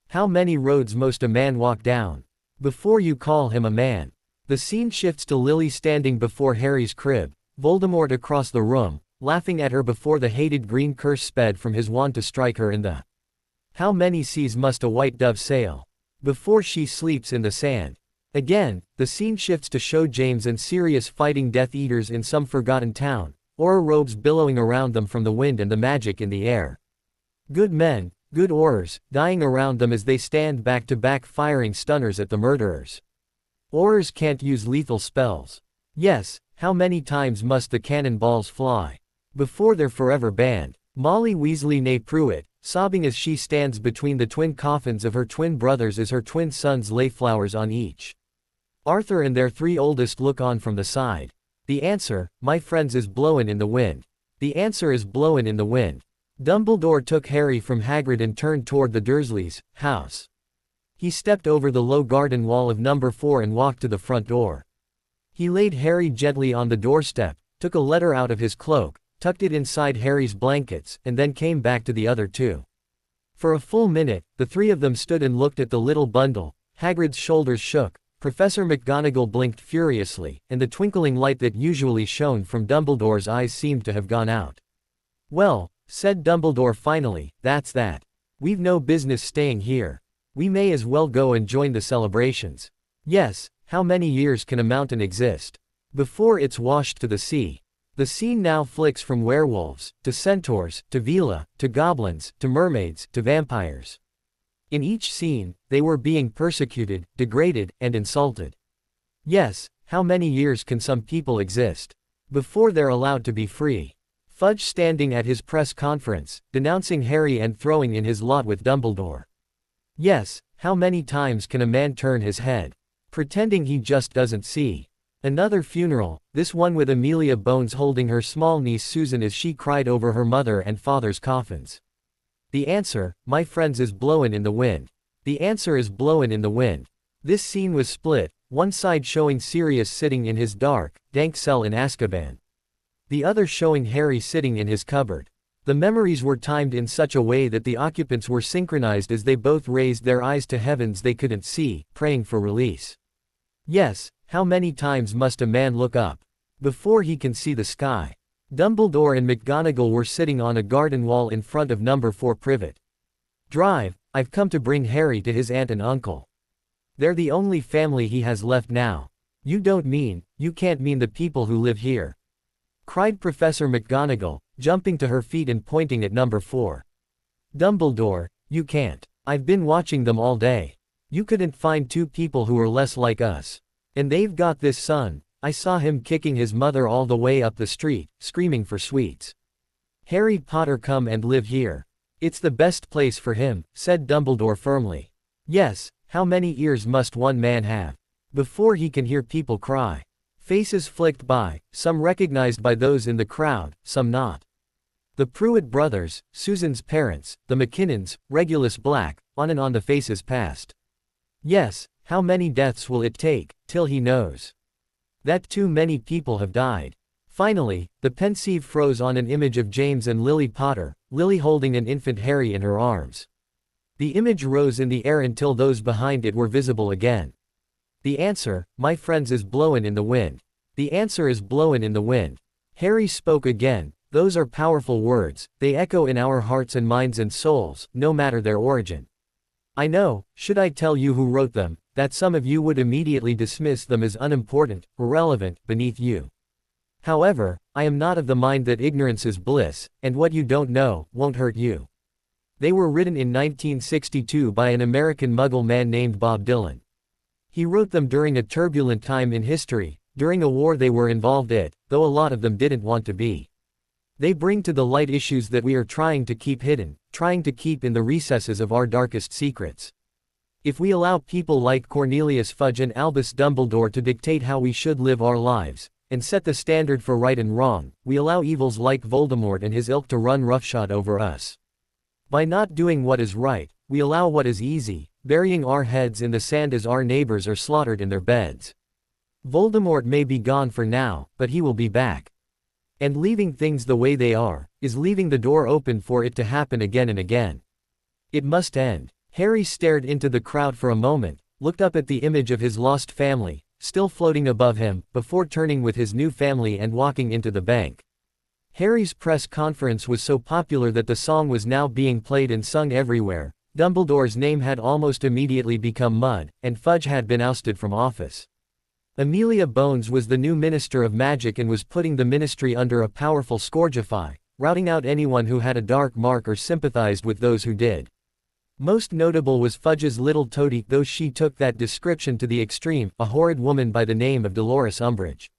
"How many roads must a man walk down before you call him a man?" The scene shifts to Lily standing before Harry's crib, Voldemort across the room, laughing at her before the hated green curse sped from his wand to strike her in the "How many seas must a white dove sail before she sleeps in the sand?" Again, the scene shifts to show James and Sirius fighting Death Eaters in some forgotten town, Auror robes billowing around them from the wind and the magic in the air. Good men, good Aurors, dying around them as they stand back to back firing stunners at the murderers. Aurors can't use lethal spells. Yes, how many times must the cannonballs fly before they're forever banned? Molly Weasley née Pruitt, sobbing as she stands between the twin coffins of her twin brothers as her twin sons lay flowers on each. Arthur and their 3 oldest look on from the side. The answer, my friends, is blowin' in the wind. The answer is blowin' in the wind. Dumbledore took Harry from Hagrid and turned toward the Dursleys' house. He stepped over the low garden wall of number 4 and walked to the front door. He laid Harry gently on the doorstep, took a letter out of his cloak, tucked it inside Harry's blankets, and then came back to the other 2. For a full minute, the 3 of them stood and looked at the little bundle. Hagrid's shoulders shook, Professor McGonagall blinked furiously, and the twinkling light that usually shone from Dumbledore's eyes seemed to have gone out. "Well," said Dumbledore finally, "that's that. We've no business staying here. We may as well go and join the celebrations. Yes, how many years can a mountain exist before it's washed to the sea?" The scene now flicks from werewolves, to centaurs, to Veela, to goblins, to mermaids, to vampires. In each scene, they were being persecuted, degraded, and insulted. Yes, how many years can some people exist before they're allowed to be free? Fudge standing at his press conference, denouncing Harry and throwing in his lot with Dumbledore. Yes, how many times can a man turn his head, pretending he just doesn't see? Another funeral, this one with Amelia Bones holding her small niece Susan as she cried over her mother and father's coffins. The answer, my friends, is blowin' in the wind. The answer is blowin' in the wind. This scene was split, one side showing Sirius sitting in his dark, dank cell in Azkaban. The other showing Harry sitting in his cupboard. The memories were timed in such a way that the occupants were synchronized as they both raised their eyes to heavens they couldn't see, praying for release. Yes, how many times must a man look up before he can see the sky? Dumbledore and McGonagall were sitting on a garden wall in front of number 4 Privet Drive. I've come to bring Harry to his aunt and uncle. They're the only family he has left now. You can't mean the people who live here, cried Professor McGonagall, jumping to her feet and pointing at number 4. Dumbledore, you can't. I've been watching them all day. You couldn't find two people who are less like us. And they've got this son. I saw him kicking his mother all the way up the street, screaming for sweets. Harry Potter come and live here. It's the best place for him, said Dumbledore firmly. Yes, how many ears must one man have before he can hear people cry? Faces flicked by, some recognized by those in the crowd, some not. The Pruitt brothers, Susan's parents, the McKinnons, Regulus Black, on and on the faces passed. Yes, how many deaths will it take, till he knows that too many people have died? Finally, the pensieve froze on an image of James and Lily Potter, Lily holding an infant Harry in her arms. The image rose in the air until those behind it were visible again. The answer, my friends, is blowin' in the wind. The answer is blowin' in the wind. Harry spoke again. Those are powerful words, they echo in our hearts and minds and souls, no matter their origin. I know, should I tell you who wrote them, that some of you would immediately dismiss them as unimportant, irrelevant, beneath you. However, I am not of the mind that ignorance is bliss, and what you don't know won't hurt you. They were written in 1962 by an American Muggle man named Bob Dylan. He wrote them during a turbulent time in history, during a war they were involved in, though a lot of them didn't want to be. They bring to the light issues that we are trying to keep hidden, trying to keep in the recesses of our darkest secrets. If we allow people like Cornelius Fudge and Albus Dumbledore to dictate how we should live our lives, and set the standard for right and wrong, we allow evils like Voldemort and his ilk to run roughshod over us. By not doing what is right, we allow what is easy, burying our heads in the sand as our neighbors are slaughtered in their beds. Voldemort may be gone for now, but he will be back. And leaving things the way they are, is leaving the door open for it to happen again and again. It must end. Harry stared into the crowd for a moment, looked up at the image of his lost family, still floating above him, before turning with his new family and walking into the bank. Harry's press conference was so popular that the song was now being played and sung everywhere. Dumbledore's name had almost immediately become mud, and Fudge had been ousted from office. Amelia Bones was the new Minister of Magic and was putting the ministry under a powerful scourgify, routing out anyone who had a dark mark or sympathized with those who did. Most notable was Fudge's little toady, though she took that description to the extreme, a horrid woman by the name of Dolores Umbridge.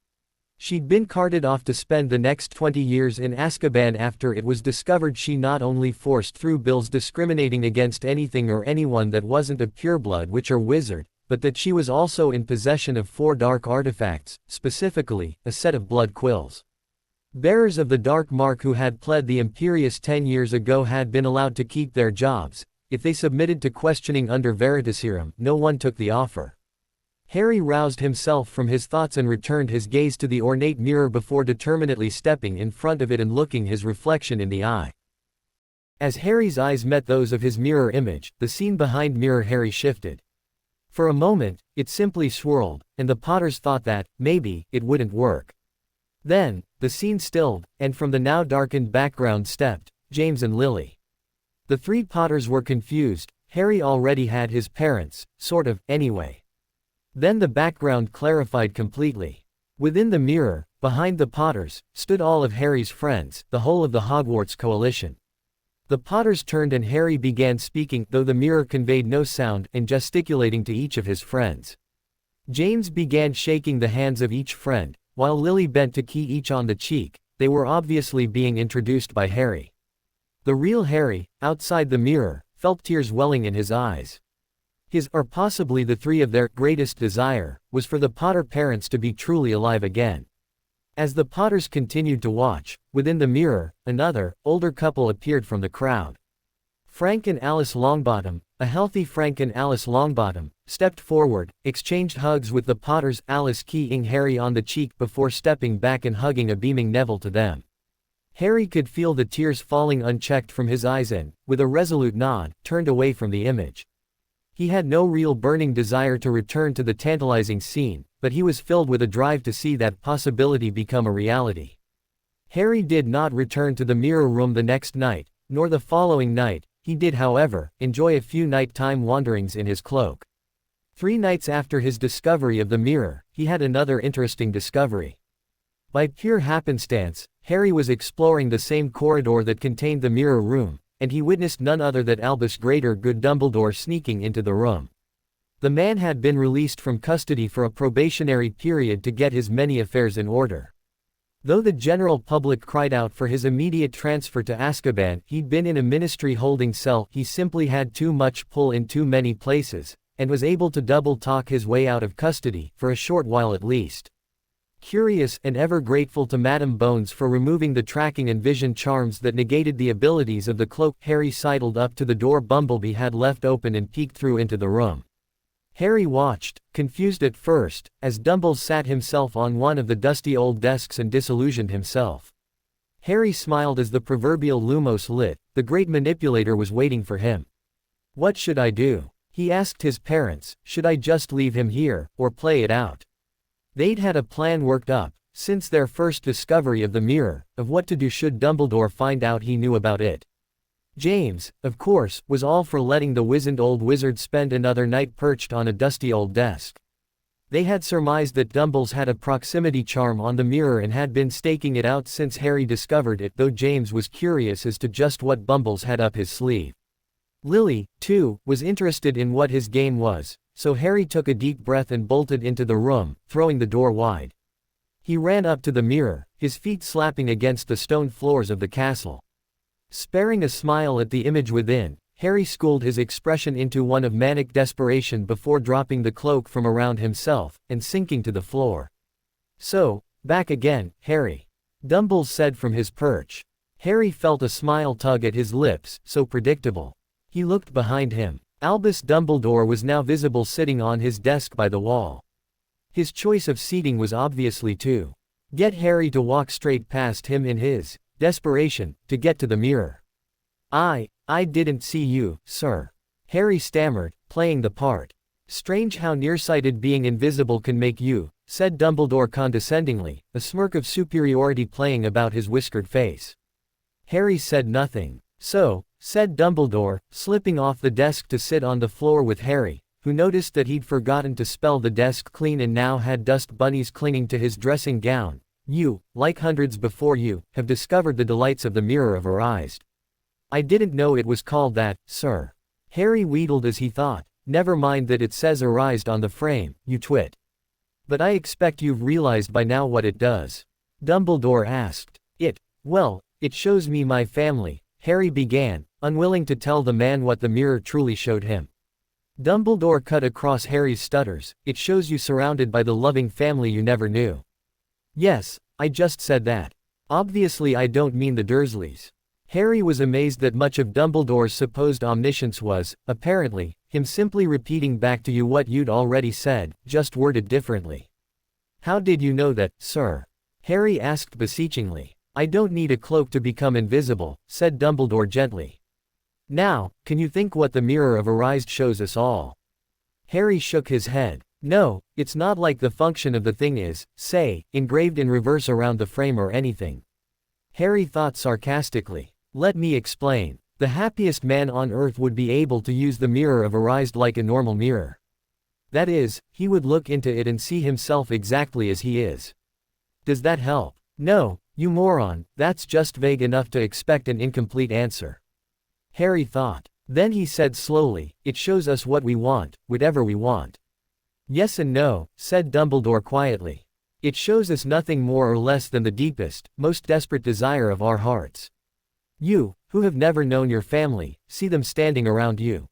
She'd been carted off to spend the next 20 years in Azkaban after it was discovered she not only forced through bills discriminating against anything or anyone that wasn't a pureblood witch or wizard, but that she was also in possession of 4 dark artifacts, specifically, a set of blood quills. Bearers of the dark mark who had pled the Imperius 10 years ago had been allowed to keep their jobs. If they submitted to questioning under Veritaserum, no one took the offer. Harry roused himself from his thoughts and returned his gaze to the ornate mirror before determinedly stepping in front of it and looking his reflection in the eye. As Harry's eyes met those of his mirror image, the scene behind Mirror Harry shifted. For a moment, it simply swirled, and the Potters thought that, maybe, it wouldn't work. Then, the scene stilled, and from the now darkened background stepped James and Lily. The 3 Potters were confused. Harry already had his parents, sort of, anyway. Then the background clarified completely. Within the mirror, behind the Potters, stood all of Harry's friends, the whole of the Hogwarts coalition. The Potters turned and Harry began speaking, though the mirror conveyed no sound, and gesticulating to each of his friends. James began shaking the hands of each friend, while Lily bent to key each on the cheek. They were obviously being introduced by Harry. The real Harry, outside the mirror, felt tears welling in his eyes. His, or possibly the three of their, greatest desire, was for the Potter parents to be truly alive again. As the Potters continued to watch, within the mirror, another, older couple appeared from the crowd. Frank and Alice Longbottom, a healthy Frank and Alice Longbottom, stepped forward, exchanged hugs with the Potters, Alice keying Harry on the cheek before stepping back and hugging a beaming Neville to them. Harry could feel the tears falling unchecked from his eyes and, with a resolute nod, turned away from the image. He had no real burning desire to return to the tantalizing scene, but he was filled with a drive to see that possibility become a reality. Harry did not return to the mirror room the next night, nor the following night. He did, however, enjoy a few nighttime wanderings in his cloak. 3 nights after his discovery of the mirror, he had another interesting discovery. By pure happenstance, Harry was exploring the same corridor that contained the mirror room, and he witnessed none other than Albus Greater Good Dumbledore sneaking into the room. The man had been released from custody for a probationary period to get his many affairs in order. Though the general public cried out for his immediate transfer to Azkaban, he'd been in a ministry holding cell. He simply had too much pull in too many places, and was able to double-talk his way out of custody, for a short while at least. Curious and ever grateful to Madame Bones for removing the tracking and vision charms that negated the abilities of the cloak, Harry sidled up to the door Bumblebee had left open and peeked through into the room. Harry watched, confused at first, as Dumble sat himself on one of the dusty old desks and disillusioned himself. Harry smiled as the proverbial Lumos lit. The great manipulator was waiting for him. What should I do? He asked his parents. Should I just leave him here, or play it out? They'd had a plan worked up, since their first discovery of the mirror, of what to do should Dumbledore find out he knew about it. James, of course, was all for letting the wizened old wizard spend another night perched on a dusty old desk. They had surmised that Dumbles had a proximity charm on the mirror and had been staking it out since Harry discovered it, though James was curious as to just what Bumbles had up his sleeve. Lily, too, was interested in what his game was, so Harry took a deep breath and bolted into the room, throwing the door wide. He ran up to the mirror, his feet slapping against the stone floors of the castle. Sparing a smile at the image within, Harry schooled his expression into one of manic desperation before dropping the cloak from around himself, and sinking to the floor. So, back again, Harry. Dumbles said from his perch. Harry felt a smile tug at his lips, so predictable. He looked behind him. Albus Dumbledore was now visible sitting on his desk by the wall. His choice of seating was obviously to get Harry to walk straight past him in his desperation, to get to the mirror. I didn't see you, sir. Harry stammered, playing the part. Strange how nearsighted being invisible can make you, said Dumbledore condescendingly, a smirk of superiority playing about his whiskered face. Harry said nothing. So, said Dumbledore, slipping off the desk to sit on the floor with Harry, who noticed that he'd forgotten to spell the desk clean and now had dust bunnies clinging to his dressing gown. You, like hundreds before you, have discovered the delights of the Mirror of Erised. I didn't know it was called that, sir. Harry wheedled as he thought. Never mind that it says Erised on the frame, you twit. But I expect you've realized by now what it does. Dumbledore asked. Well, it shows me my family, Harry began, unwilling to tell the man what the mirror truly showed him. Dumbledore cut across Harry's stutters. It shows you surrounded by the loving family you never knew. Yes, I just said that. Obviously I don't mean the Dursleys. Harry was amazed that much of Dumbledore's supposed omniscience was, apparently, him simply repeating back to you what you'd already said, just worded differently. How did you know that, sir? Harry asked beseechingly. I don't need a cloak to become invisible, said Dumbledore gently. Now, can you think what the Mirror of Erised shows us all? Harry shook his head. No, it's not like the function of the thing is, say, engraved in reverse around the frame or anything. Harry thought sarcastically. Let me explain. The happiest man on earth would be able to use the Mirror of Erised like a normal mirror. That is, he would look into it and see himself exactly as he is. Does that help? No, you moron, that's just vague enough to expect an incomplete answer. Harry thought. Then he said slowly, it shows us what we want, whatever we want. Yes and no, said Dumbledore quietly. It shows us nothing more or less than the deepest, most desperate desire of our hearts. You, who have never known your family, see them standing around you.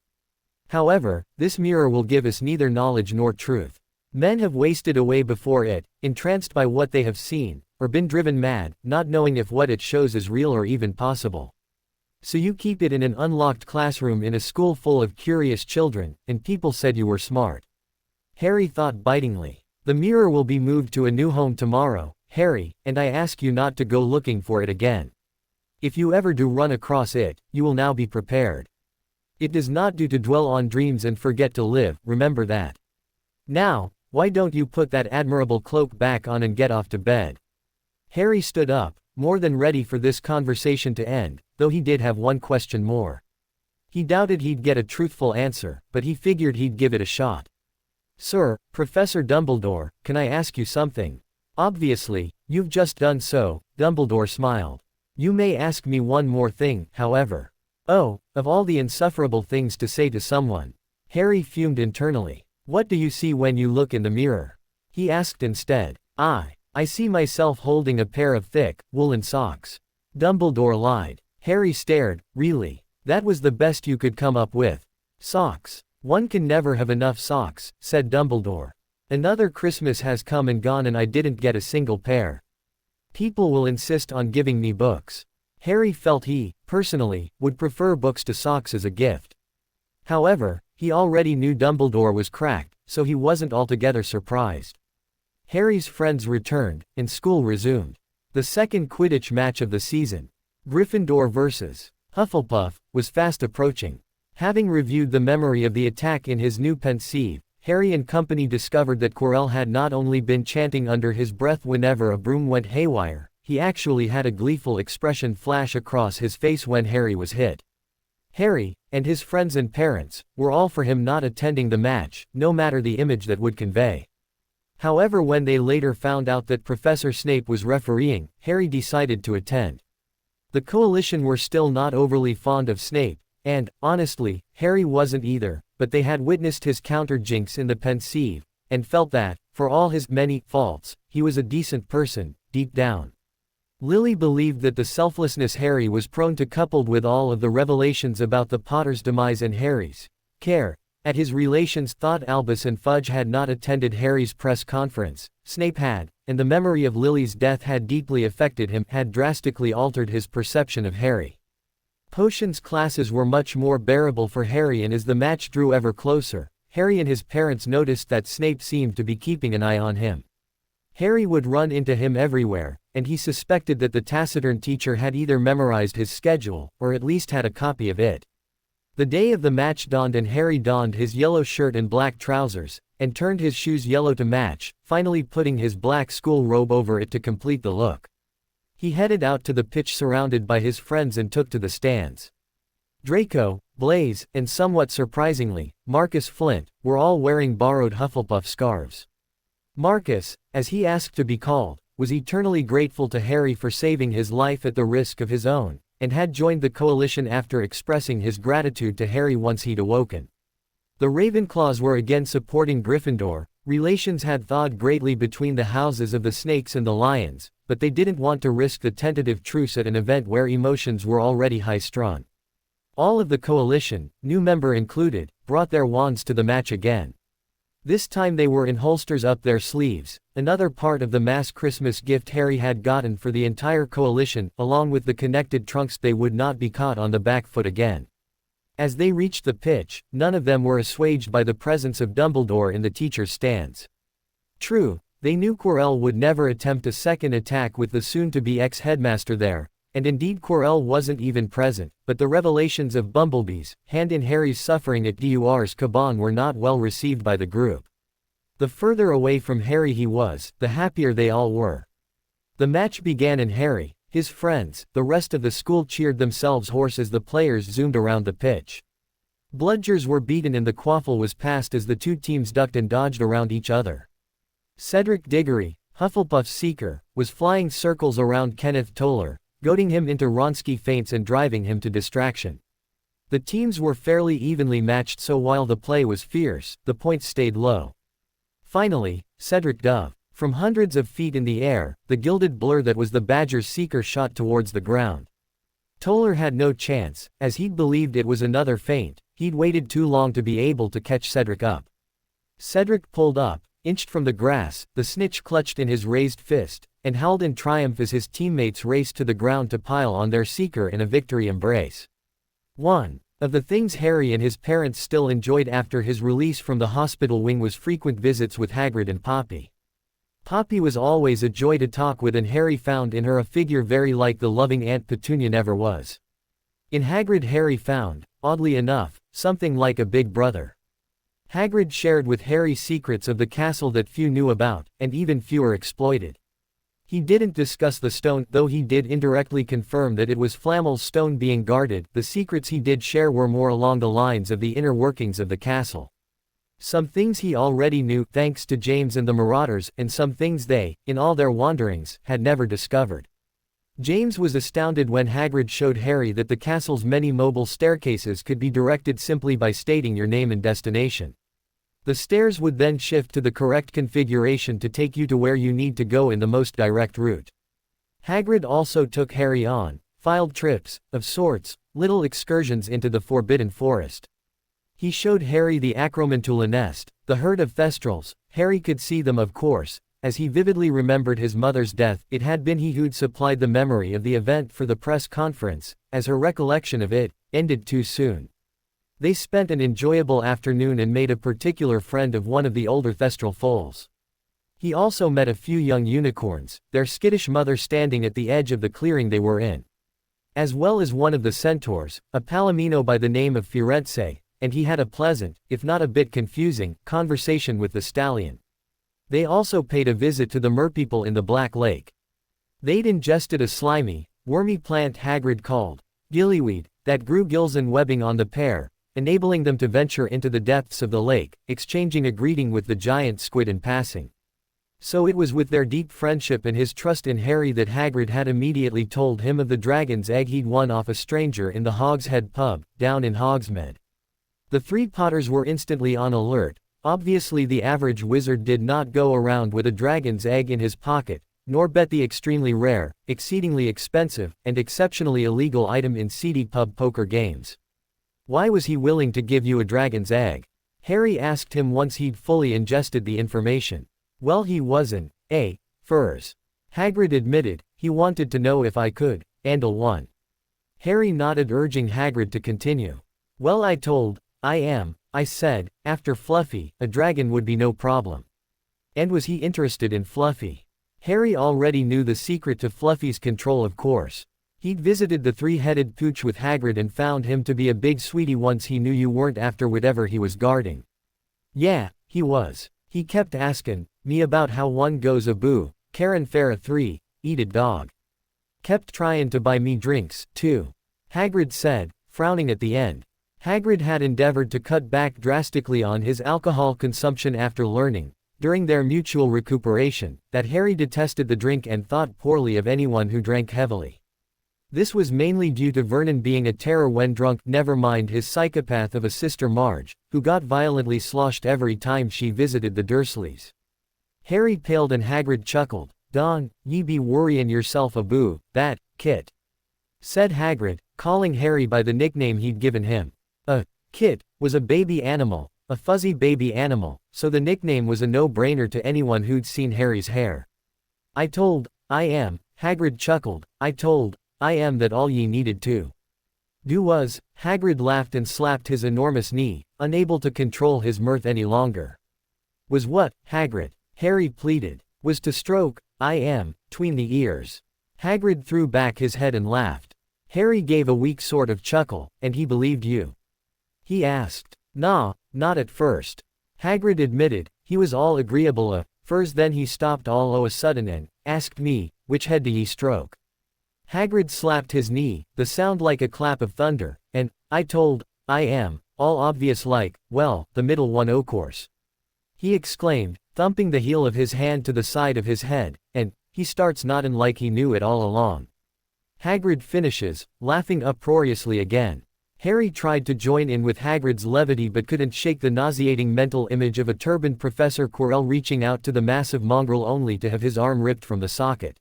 However, this mirror will give us neither knowledge nor truth. Men have wasted away before it, entranced by what they have seen, or been driven mad, not knowing if what it shows is real or even possible. So you keep it in an unlocked classroom in a school full of curious children, and people said you were smart. Harry thought bitingly. The mirror will be moved to a new home tomorrow, Harry, and I ask you not to go looking for it again. If you ever do run across it, you will now be prepared. It does not do to dwell on dreams and forget to live, remember that. Now, why don't you put that admirable cloak back on and get off to bed? Harry stood up, more than ready for this conversation to end, though he did have one question more. He doubted he'd get a truthful answer, but he figured he'd give it a shot. Sir, Professor Dumbledore, can I ask you something? Obviously, you've just done so, Dumbledore smiled. You may ask me one more thing, however. Oh, of all the insufferable things to say to someone. Harry fumed internally. What do you see when you look in the mirror? He asked instead. I see myself holding a pair of thick, woolen socks. Dumbledore lied. Harry stared. Really? That was the best you could come up with? Socks. One can never have enough socks, said Dumbledore. Another Christmas has come and gone and I didn't get a single pair. People will insist on giving me books. Harry felt he, personally, would prefer books to socks as a gift. However, he already knew Dumbledore was cracked, so he wasn't altogether surprised. Harry's friends returned, and school resumed. The second Quidditch match of the season, Gryffindor vs. Hufflepuff, was fast approaching. Having reviewed the memory of the attack in his new pensieve, Harry and company discovered that Quirrell had not only been chanting under his breath whenever a broom went haywire, he actually had a gleeful expression flash across his face when Harry was hit. Harry, and his friends and parents, were all for him not attending the match, no matter the image that would convey. However, when they later found out that Professor Snape was refereeing, Harry decided to attend. The coalition were still not overly fond of Snape, and, honestly, Harry wasn't either, but they had witnessed his counter-jinx in the pensieve, and felt that, for all his many faults, he was a decent person, deep down. Lily believed that the selflessness Harry was prone to, coupled with all of the revelations about the Potter's demise and Harry's care at his relations, thought Albus and Fudge had not attended Harry's press conference, Snape had, and the memory of Lily's death had deeply affected him, had drastically altered his perception of Harry. Potions classes were much more bearable for Harry, and as the match drew ever closer, Harry and his parents noticed that Snape seemed to be keeping an eye on him. Harry would run into him everywhere, and he suspected that the taciturn teacher had either memorized his schedule, or at least had a copy of it. The day of the match dawned and Harry donned his yellow shirt and black trousers, and turned his shoes yellow to match, finally putting his black school robe over it to complete the look. He headed out to the pitch surrounded by his friends and took to the stands. Draco, Blaise, and somewhat surprisingly, Marcus Flint, were all wearing borrowed Hufflepuff scarves. Marcus, as he asked to be called, was eternally grateful to Harry for saving his life at the risk of his own, and had joined the coalition after expressing his gratitude to Harry once he'd awoken. The Ravenclaws were again supporting Gryffindor. Relations had thawed greatly between the houses of the Snakes and the Lions, but they didn't want to risk the tentative truce at an event where emotions were already high-strung. All of the coalition, new member included, brought their wands to the match again. This time they were in holsters up their sleeves, another part of the mass Christmas gift Harry had gotten for the entire coalition, along with the connected trunks. They would not be caught on the back foot again. As they reached the pitch, none of them were assuaged by the presence of Dumbledore in the teachers' stands. True, they knew Quirrell would never attempt a second attack with the soon-to-be ex-headmaster there, and indeed Quirrell wasn't even present, but the revelations of Bumblebee's hand in Harry's suffering at Durs Caban were not well received by the group. The further away from Harry he was, the happier they all were. The match began and Harry, his friends, the rest of the school cheered themselves hoarse as the players zoomed around the pitch. Bludgers were beaten and the quaffle was passed as the two teams ducked and dodged around each other. Cedric Diggory, Hufflepuff's seeker, was flying circles around Kenneth Toller, goading him into Wronski feints and driving him to distraction. The teams were fairly evenly matched, so while the play was fierce, the points stayed low. Finally, Cedric dove. From hundreds of feet in the air, the gilded blur that was the Badger's seeker shot towards the ground. Toller had no chance, as he'd believed it was another feint. He'd waited too long to be able to catch Cedric up. Cedric pulled up, inched from the grass, the snitch clutched in his raised fist, and howled in triumph as his teammates raced to the ground to pile on their seeker in a victory embrace. One of the things Harry and his parents still enjoyed after his release from the hospital wing was frequent visits with Hagrid and Poppy. Poppy was always a joy to talk with, and Harry found in her a figure very like the loving Aunt Petunia never was. In Hagrid Harry found, oddly enough, something like a big brother. Hagrid shared with Harry secrets of the castle that few knew about, and even fewer exploited. He didn't discuss the stone, though he did indirectly confirm that it was Flamel's stone being guarded. The secrets he did share were more along the lines of the inner workings of the castle. Some things he already knew, thanks to James and the Marauders, and some things they, in all their wanderings, had never discovered. James was astounded when Hagrid showed Harry that the castle's many mobile staircases could be directed simply by stating your name and destination. The stairs would then shift to the correct configuration to take you to where you need to go in the most direct route. Hagrid also took Harry on field trips, of sorts, little excursions into the Forbidden Forest. He showed Harry the Acromantula nest, the herd of Thestrals. Harry could see them, of course, as he vividly remembered his mother's death. It had been he who'd supplied the memory of the event for the press conference, as her recollection of it ended too soon. They spent an enjoyable afternoon and made a particular friend of one of the older Thestral foals. He also met a few young unicorns, their skittish mother standing at the edge of the clearing they were in. As well as one of the centaurs, a palomino by the name of Firenze, and he had a pleasant, if not a bit confusing, conversation with the stallion. They also paid a visit to the merpeople in the Black Lake. They'd ingested a slimy, wormy plant Hagrid called gillyweed, that grew gills and webbing on the pair, enabling them to venture into the depths of the lake, exchanging a greeting with the giant squid in passing. So it was with their deep friendship and his trust in Harry that Hagrid had immediately told him of the dragon's egg he'd won off a stranger in the Hogshead pub, down in Hogsmeade. The three Potters were instantly on alert. Obviously the average wizard did not go around with a dragon's egg in his pocket, nor bet the extremely rare, exceedingly expensive, and exceptionally illegal item in seedy pub poker games. Why was he willing to give you a dragon's egg? Harry asked him once he'd fully ingested the information. Well, he wasn't, furs. Hagrid admitted. He wanted to know if I could handle one. Harry nodded, urging Hagrid to continue. Well, I said, after Fluffy, a dragon would be no problem. And was he interested in Fluffy? Harry already knew the secret to Fluffy's control, of course. He'd visited the three-headed pooch with Hagrid and found him to be a big sweetie once he knew you weren't after whatever he was guarding. Yeah, he was. He kept askin' me about how one goes a boo, Karen Farah 3, eat a dog. Kept tryin' to buy me drinks, too. Hagrid said, frowning at the end. Hagrid had endeavored to cut back drastically on his alcohol consumption after learning, during their mutual recuperation, that Harry detested the drink and thought poorly of anyone who drank heavily. This was mainly due to Vernon being a terror when drunk, never mind his psychopath of a sister Marge, who got violently sloshed every time she visited the Dursleys. Harry paled and Hagrid chuckled. Don, ye be worryin' yourself a boo, that, Kit. Said Hagrid, calling Harry by the nickname he'd given him. Kit was a baby animal, a fuzzy baby animal, so the nickname was a no-brainer to anyone who'd seen Harry's hair. I am, Hagrid chuckled, I am that all ye needed to do was, Hagrid laughed and slapped his enormous knee, unable to control his mirth any longer. Was what, Hagrid? Harry pleaded. Was to stroke, I am, tween the ears. Hagrid threw back his head and laughed. Harry gave a weak sort of chuckle, and he believed you? He asked. Nah, not at first. Hagrid admitted. He was all agreeable first, then he stopped all o' a sudden and asked me, which head do ye stroke? Hagrid slapped his knee, the sound like a clap of thunder, and I am, all obvious like, well, the middle one o' course. He exclaimed, thumping the heel of his hand to the side of his head, and he starts noddin' like he knew it all along. Hagrid finishes, laughing uproariously again. Harry tried to join in with Hagrid's levity but couldn't shake the nauseating mental image of a turbaned Professor Quirrell reaching out to the massive mongrel only to have his arm ripped from the socket.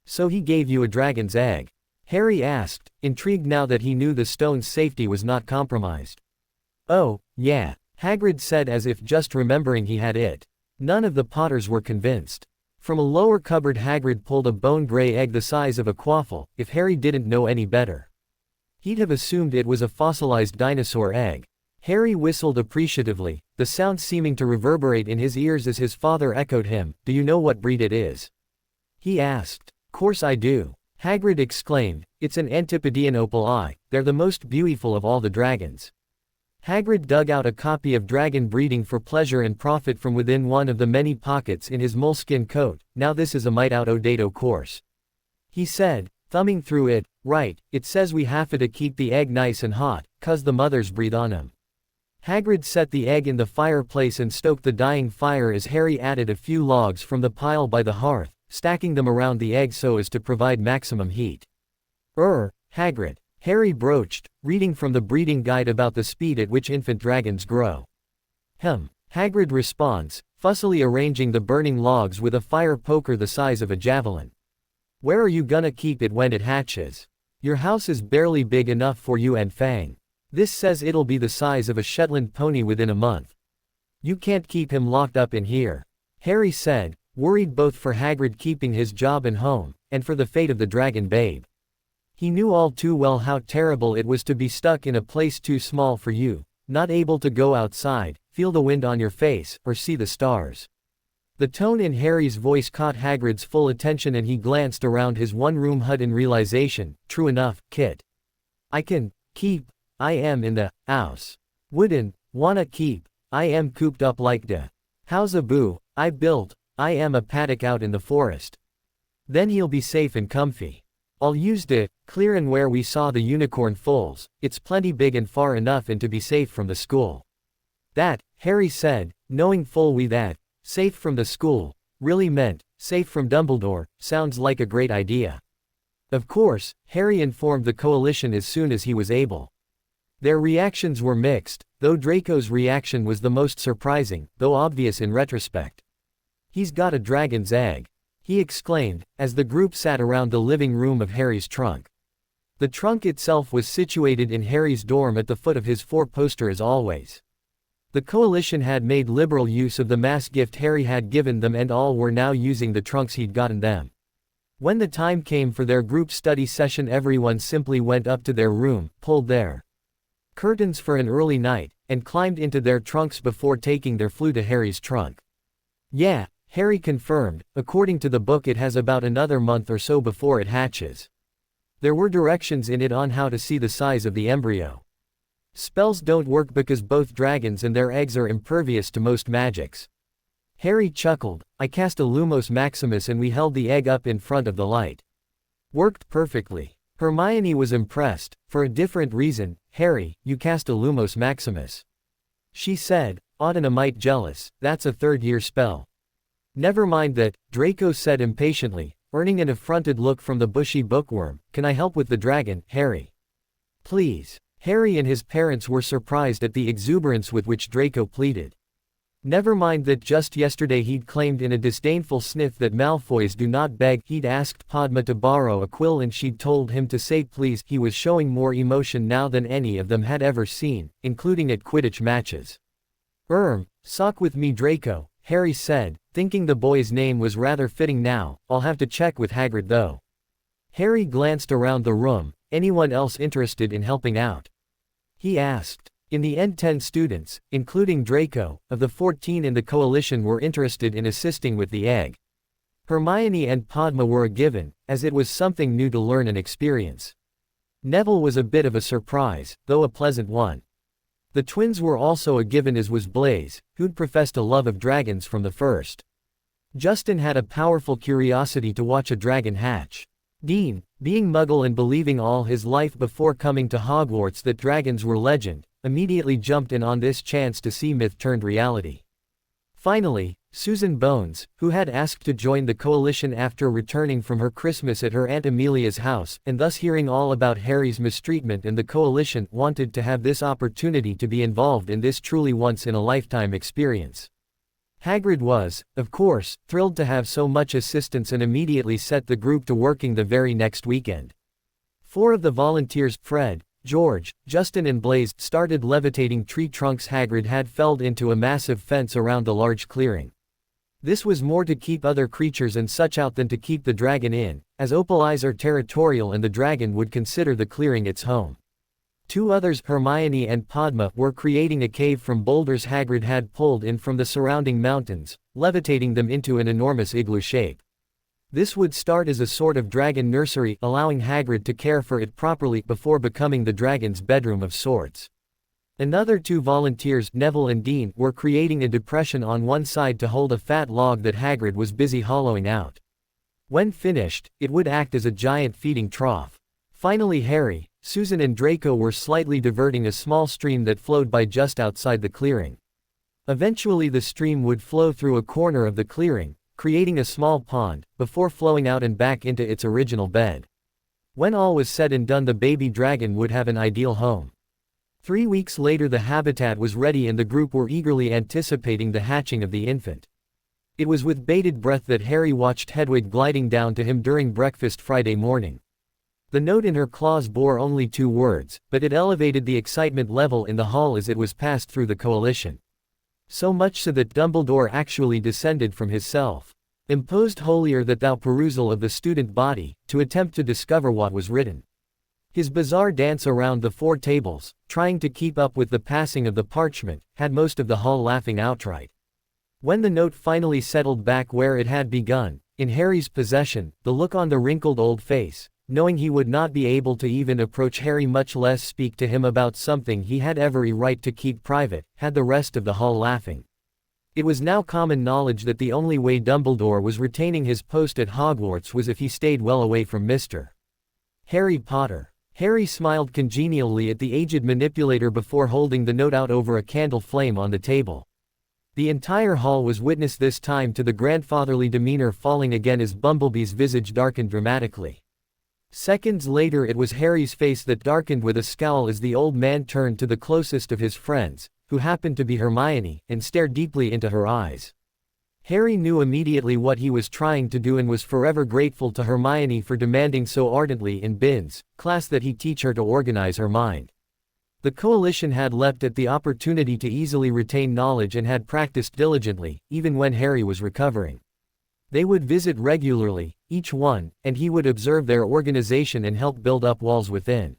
"So he gave you a dragon's egg?" Harry asked, intrigued now that he knew the stone's safety was not compromised. "Oh, yeah," Hagrid said as if just remembering he had it. None of the Potters were convinced. From a lower cupboard Hagrid pulled a bone-gray egg the size of a quaffle, if Harry didn't know any better. He'd have assumed it was a fossilized dinosaur egg. Harry whistled appreciatively, the sound seeming to reverberate in his ears as his father echoed him. "Do you know what breed it is?" he asked. "Course I do," Hagrid exclaimed. "It's an Antipodean opal eye. They're the most beautiful of all the dragons." Hagrid dug out a copy of Dragon Breeding for Pleasure and Profit from within one of the many pockets in his moleskin coat. "Now this is a mite out o' date, o' course," he said, thumbing through it. "Right, it says we have to keep the egg nice and hot, 'cause the mothers breathe on 'em." Hagrid set the egg in the fireplace and stoked the dying fire as Harry added a few logs from the pile by the hearth, stacking them around the egg so as to provide maximum heat. Hagrid. Harry broached, reading from the breeding guide about the speed at which infant dragons grow. Hagrid responds, fussily arranging the burning logs with a fire poker the size of a javelin. "Where are you gonna keep it when it hatches? Your house is barely big enough for you and Fang. This says it'll be the size of a Shetland pony within a month. You can't keep him locked up in here," Harry said, worried both for Hagrid keeping his job and home, and for the fate of the dragon babe. He knew all too well how terrible it was to be stuck in a place too small for you, not able to go outside, feel the wind on your face, or see the stars. The tone in Harry's voice caught Hagrid's full attention and he glanced around his one-room hut in realization. "True enough, Kit. I can keep. I am in the house. Wouldn't wanna keep. I am cooped up like the house a boo I built. I am a paddock out in the forest. Then he'll be safe and comfy. I'll use the clear and where we saw the unicorn foals. It's plenty big and far enough in to be safe from the school." That, Harry said, knowing full well that safe from the school really meant safe from Dumbledore. Sounds like a great idea. Of course, Harry informed the coalition as soon as he was able. Their reactions were mixed, though Draco's reaction was the most surprising, though obvious in retrospect. "He's got a dragon's egg," he exclaimed, as the group sat around the living room of Harry's trunk. The trunk itself was situated in Harry's dorm at the foot of his four-poster as always. The coalition had made liberal use of the mass gift Harry had given them and all were now using the trunks he'd gotten them. When the time came for their group study session everyone simply went up to their room, pulled their curtains for an early night, and climbed into their trunks before taking their flew to Harry's trunk. "Yeah," Harry confirmed, "according to the book it has about another month or so before it hatches. There were directions in it on how to see the size of the embryo. Spells don't work because both dragons and their eggs are impervious to most magics." Harry chuckled. "I cast a Lumos Maximus and we held the egg up in front of the light. Worked perfectly." Hermione was impressed. "For a different reason, Harry, you cast a Lumos Maximus," she said, odd and a mite jealous. "That's a third-year spell." "Never mind that," Draco said impatiently, earning an affronted look from the bushy bookworm. "Can I help with the dragon, Harry? Please." Harry and his parents were surprised at the exuberance with which Draco pleaded. Never mind that just yesterday he'd claimed in a disdainful sniff that Malfoys do not beg. He'd asked Padma to borrow a quill and she'd told him to say please. He was showing more emotion now than any of them had ever seen, including at Quidditch matches. Sock with me Draco," Harry said, thinking the boy's name was rather fitting now. "I'll have to check with Hagrid though." Harry glanced around the room. "Anyone else interested in helping out?" he asked. In the end 10 students, including Draco, of the 14 in the coalition were interested in assisting with the egg. Hermione and Padma were a given, as it was something new to learn and experience. Neville was a bit of a surprise, though a pleasant one. The twins were also a given as was Blaise, who'd professed a love of dragons from the first. Justin had a powerful curiosity to watch a dragon hatch. Dean, being Muggle and believing all his life before coming to Hogwarts that dragons were legend, immediately jumped in on this chance to see myth turned reality. Finally, Susan Bones, who had asked to join the coalition after returning from her Christmas at her Aunt Amelia's house, and thus hearing all about Harry's mistreatment, and the coalition wanted to have this opportunity to be involved in this truly once-in-a-lifetime experience. Hagrid was, of course, thrilled to have so much assistance and immediately set the group to working the very next weekend. 4 of the volunteers, Fred, George, Justin and Blaze, started levitating tree trunks Hagrid had felled into a massive fence around the large clearing. This was more to keep other creatures and such out than to keep the dragon in, as Opal Eyes are territorial and the dragon would consider the clearing its home. 2 others, Hermione and Padma, were creating a cave from boulders Hagrid had pulled in from the surrounding mountains, levitating them into an enormous igloo shape. This would start as a sort of dragon nursery, allowing Hagrid to care for it properly before becoming the dragon's bedroom of sorts. Another 2 volunteers, Neville and Dean, were creating a depression on one side to hold a fat log that Hagrid was busy hollowing out. When finished, it would act as a giant feeding trough. Finally Harry, Susan and Draco were slightly diverting a small stream that flowed by just outside the clearing. Eventually the stream would flow through a corner of the clearing, creating a small pond, before flowing out and back into its original bed. When all was said and done, the baby dragon would have an ideal home. 3 weeks later the habitat was ready and the group were eagerly anticipating the hatching of the infant. It was with bated breath that Harry watched Hedwig gliding down to him during breakfast Friday morning. The note in her claws bore only 2 words, but it elevated the excitement level in the hall as it was passed through the coalition. So much so that Dumbledore actually descended from his self-imposed holier-than-thou perusal of the student body, to attempt to discover what was written. His bizarre dance around the 4 tables, trying to keep up with the passing of the parchment, had most of the hall laughing outright. When the note finally settled back where it had begun, in Harry's possession, the look on the wrinkled old face, knowing he would not be able to even approach Harry, much less speak to him about something he had every right to keep private, had the rest of the hall laughing. It was now common knowledge that the only way Dumbledore was retaining his post at Hogwarts was if he stayed well away from Mr. Harry Potter. Harry smiled congenially at the aged manipulator before holding the note out over a candle flame on the table. The entire hall was witness this time to the grandfatherly demeanor falling again as Bumblebee's visage darkened dramatically. Seconds later it was Harry's face that darkened with a scowl as the old man turned to the closest of his friends, who happened to be Hermione, and stared deeply into her eyes. Harry knew immediately what he was trying to do and was forever grateful to Hermione for demanding so ardently in Bin's class that he teach her to organize her mind. The coalition had leapt at the opportunity to easily retain knowledge and had practiced diligently, even when Harry was recovering. They would visit regularly, each one, and he would observe their organization and help build up walls within.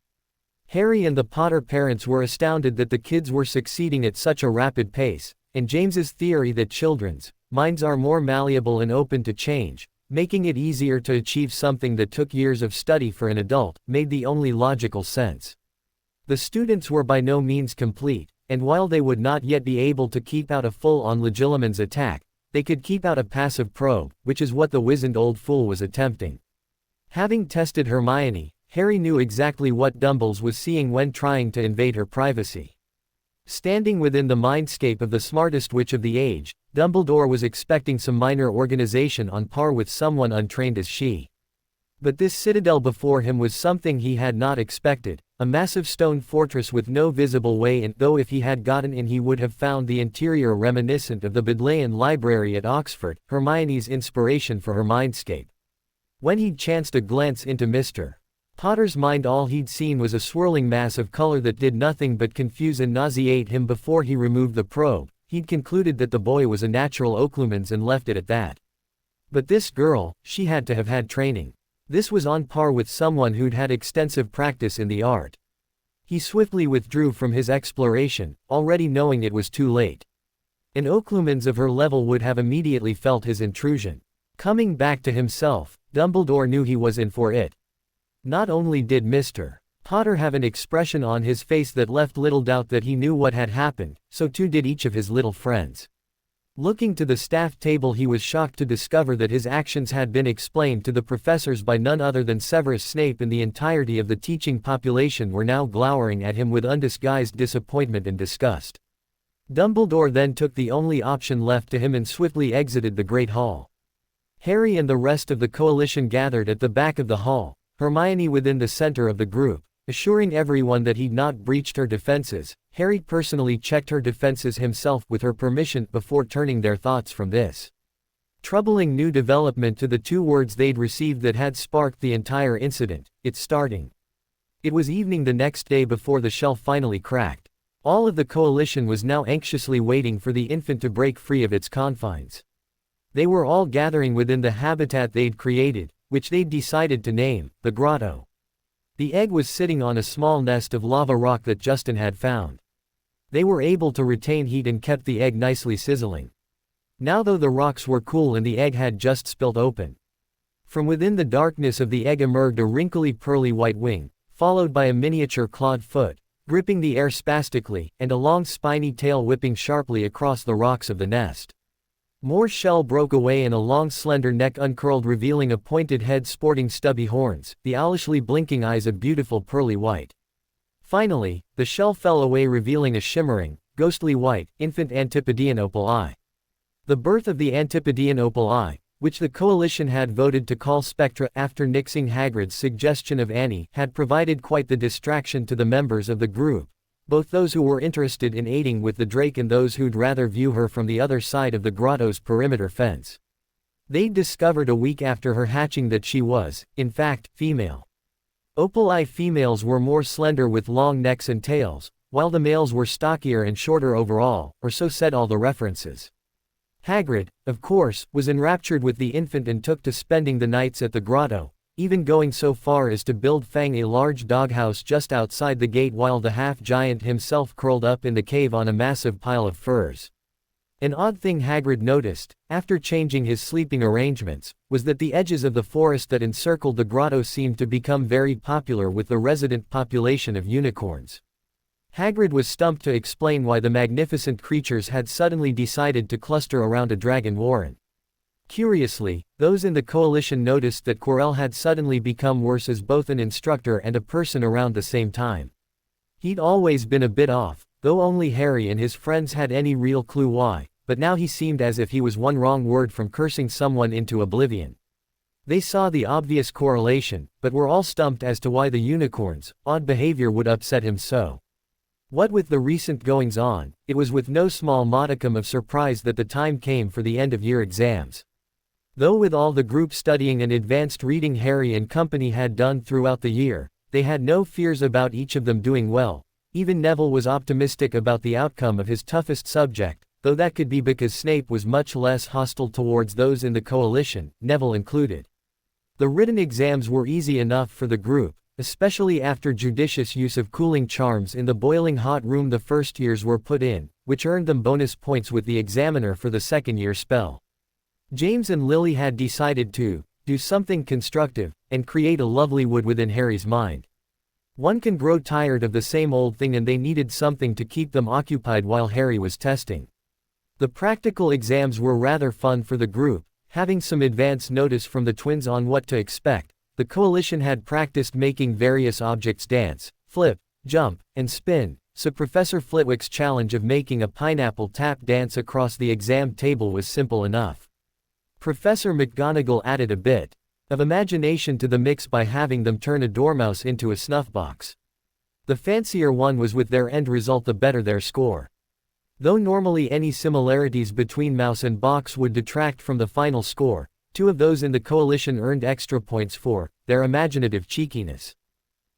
Harry and the Potter parents were astounded that the kids were succeeding at such a rapid pace, and James's theory that children's minds are more malleable and open to change, making it easier to achieve something that took years of study for an adult, made the only logical sense. The students were by no means complete, and while they would not yet be able to keep out a full-on Legilimens attack, they could keep out a passive probe, which is what the wizened old fool was attempting. Having tested Hermione, Harry knew exactly what Dumbles was seeing when trying to invade her privacy. Standing within the mindscape of the smartest witch of the age, Dumbledore was expecting some minor organization on par with someone untrained as she. But this citadel before him was something he had not expected, a massive stone fortress with no visible way in, though if he had gotten in he would have found the interior reminiscent of the Bodleian Library at Oxford, Hermione's inspiration for her mindscape. When he'd chanced a glance into Mr. Potter's mind, all he'd seen was a swirling mass of color that did nothing but confuse and nauseate him. Before he removed the probe, he'd concluded that the boy was a natural Occlumens and left it at that. But this girl, she had to have had training. This was on par with someone who'd had extensive practice in the art. He swiftly withdrew from his exploration, already knowing it was too late. An Occlumens of her level would have immediately felt his intrusion. Coming back to himself, Dumbledore knew he was in for it. Not only did Mr. Potter have an expression on his face that left little doubt that he knew what had happened, so too did each of his little friends. Looking to the staff table, he was shocked to discover that his actions had been explained to the professors by none other than Severus Snape, and the entirety of the teaching population were now glowering at him with undisguised disappointment and disgust. Dumbledore then took the only option left to him and swiftly exited the Great Hall. Harry and the rest of the coalition gathered at the back of the hall, Hermione within the center of the group, assuring everyone that he'd not breached her defenses. Harry personally checked her defenses himself with her permission before turning their thoughts from this troubling new development to the two words they'd received that had sparked the entire incident: it's starting. It was evening the next day before the shell finally cracked. All of the coalition was now anxiously waiting for the infant to break free of its confines. They were all gathering within the habitat they'd created, which they'd decided to name the grotto. The egg was sitting on a small nest of lava rock that Justin had found. They were able to retain heat and kept the egg nicely sizzling. Now though the rocks were cool and the egg had just spilled open. From within the darkness of the egg emerged a wrinkly pearly white wing, followed by a miniature clawed foot, gripping the air spastically, and a long spiny tail whipping sharply across the rocks of the nest. More shell broke away and a long slender neck uncurled, revealing a pointed head sporting stubby horns, the owlishly blinking eyes a beautiful pearly white. Finally, the shell fell away, revealing a shimmering, ghostly white, infant Antipodean opal eye. The birth of the Antipodean opal eye, which the coalition had voted to call Spectra after nixing Hagrid's suggestion of Annie, had provided quite the distraction to the members of the group, both those who were interested in aiding with the Drake and those who'd rather view her from the other side of the grotto's perimeter fence. They'd discovered a week after her hatching that she was, in fact, female. Opal eye females were more slender with long necks and tails, while the males were stockier and shorter overall, or so said all the references. Hagrid, of course, was enraptured with the infant and took to spending the nights at the grotto, even going so far as to build Fang a large doghouse just outside the gate while the half-giant himself curled up in the cave on a massive pile of furs. An odd thing Hagrid noticed, after changing his sleeping arrangements, was that the edges of the forest that encircled the grotto seemed to become very popular with the resident population of unicorns. Hagrid was stumped to explain why the magnificent creatures had suddenly decided to cluster around a dragon warren. Curiously, those in the coalition noticed that Quirrell had suddenly become worse as both an instructor and a person around the same time. He'd always been a bit off, though only Harry and his friends had any real clue why, but now he seemed as if he was one wrong word from cursing someone into oblivion. They saw the obvious correlation, but were all stumped as to why the unicorn's odd behavior would upset him so. What with the recent goings-on, it was with no small modicum of surprise that the time came for the end-of-year exams. Though with all the group studying and advanced reading Harry and company had done throughout the year, they had no fears about each of them doing well. Even Neville was optimistic about the outcome of his toughest subject, though that could be because Snape was much less hostile towards those in the coalition, Neville included. The written exams were easy enough for the group, especially after judicious use of cooling charms in the boiling hot room the first years were put in, which earned them bonus points with the examiner for the second-year spell. James and Lily had decided to do something constructive and create a lovely wood within Harry's mind. One can grow tired of the same old thing, and they needed something to keep them occupied while Harry was testing. The practical exams were rather fun for the group, having some advance notice from the twins on what to expect. The coalition had practiced making various objects dance, flip, jump, and spin, so Professor Flitwick's challenge of making a pineapple tap dance across the exam table was simple enough. Professor McGonagall added a bit of imagination to the mix by having them turn a dormouse into a snuff box. The fancier one was with their end result the better their score. Though normally any similarities between mouse and box would detract from the final score, two of those in the coalition earned extra points for their imaginative cheekiness.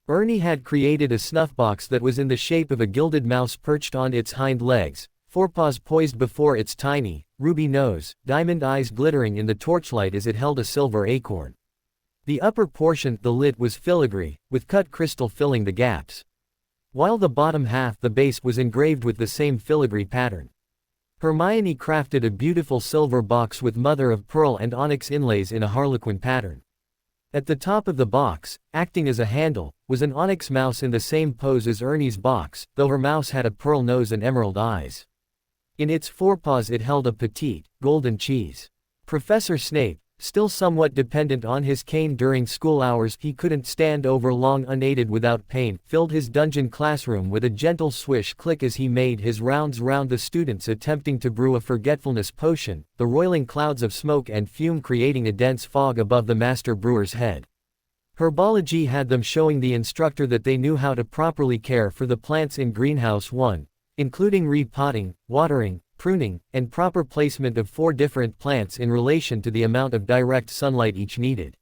Ernie had created a snuff box that was in the shape of a gilded mouse perched on its hind legs, forepaws poised before its tiny, ruby nose, diamond eyes glittering in the torchlight as it held a silver acorn. The upper portion, the lid, was filigree, with cut crystal filling the gaps, while the bottom half, the base, was engraved with the same filigree pattern. Hermione crafted a beautiful silver box with mother-of-pearl and onyx inlays in a harlequin pattern. At the top of the box, acting as a handle, was an onyx mouse in the same pose as Ernie's box, though her mouse had a pearl nose and emerald eyes. In its forepaws it held a petite, golden cheese. Professor Snape, Still somewhat dependent on his cane during school hours, he couldn't stand over long unaided without pain, filled his dungeon classroom with a gentle swish click as he made his rounds round the students attempting to brew a forgetfulness potion, the roiling clouds of smoke and fume creating a dense fog above the master brewer's head. Herbology had them showing the instructor that they knew how to properly care for the plants in Greenhouse 1, including repotting, watering, pruning, and proper placement of 4 different plants in relation to the amount of direct sunlight each needed.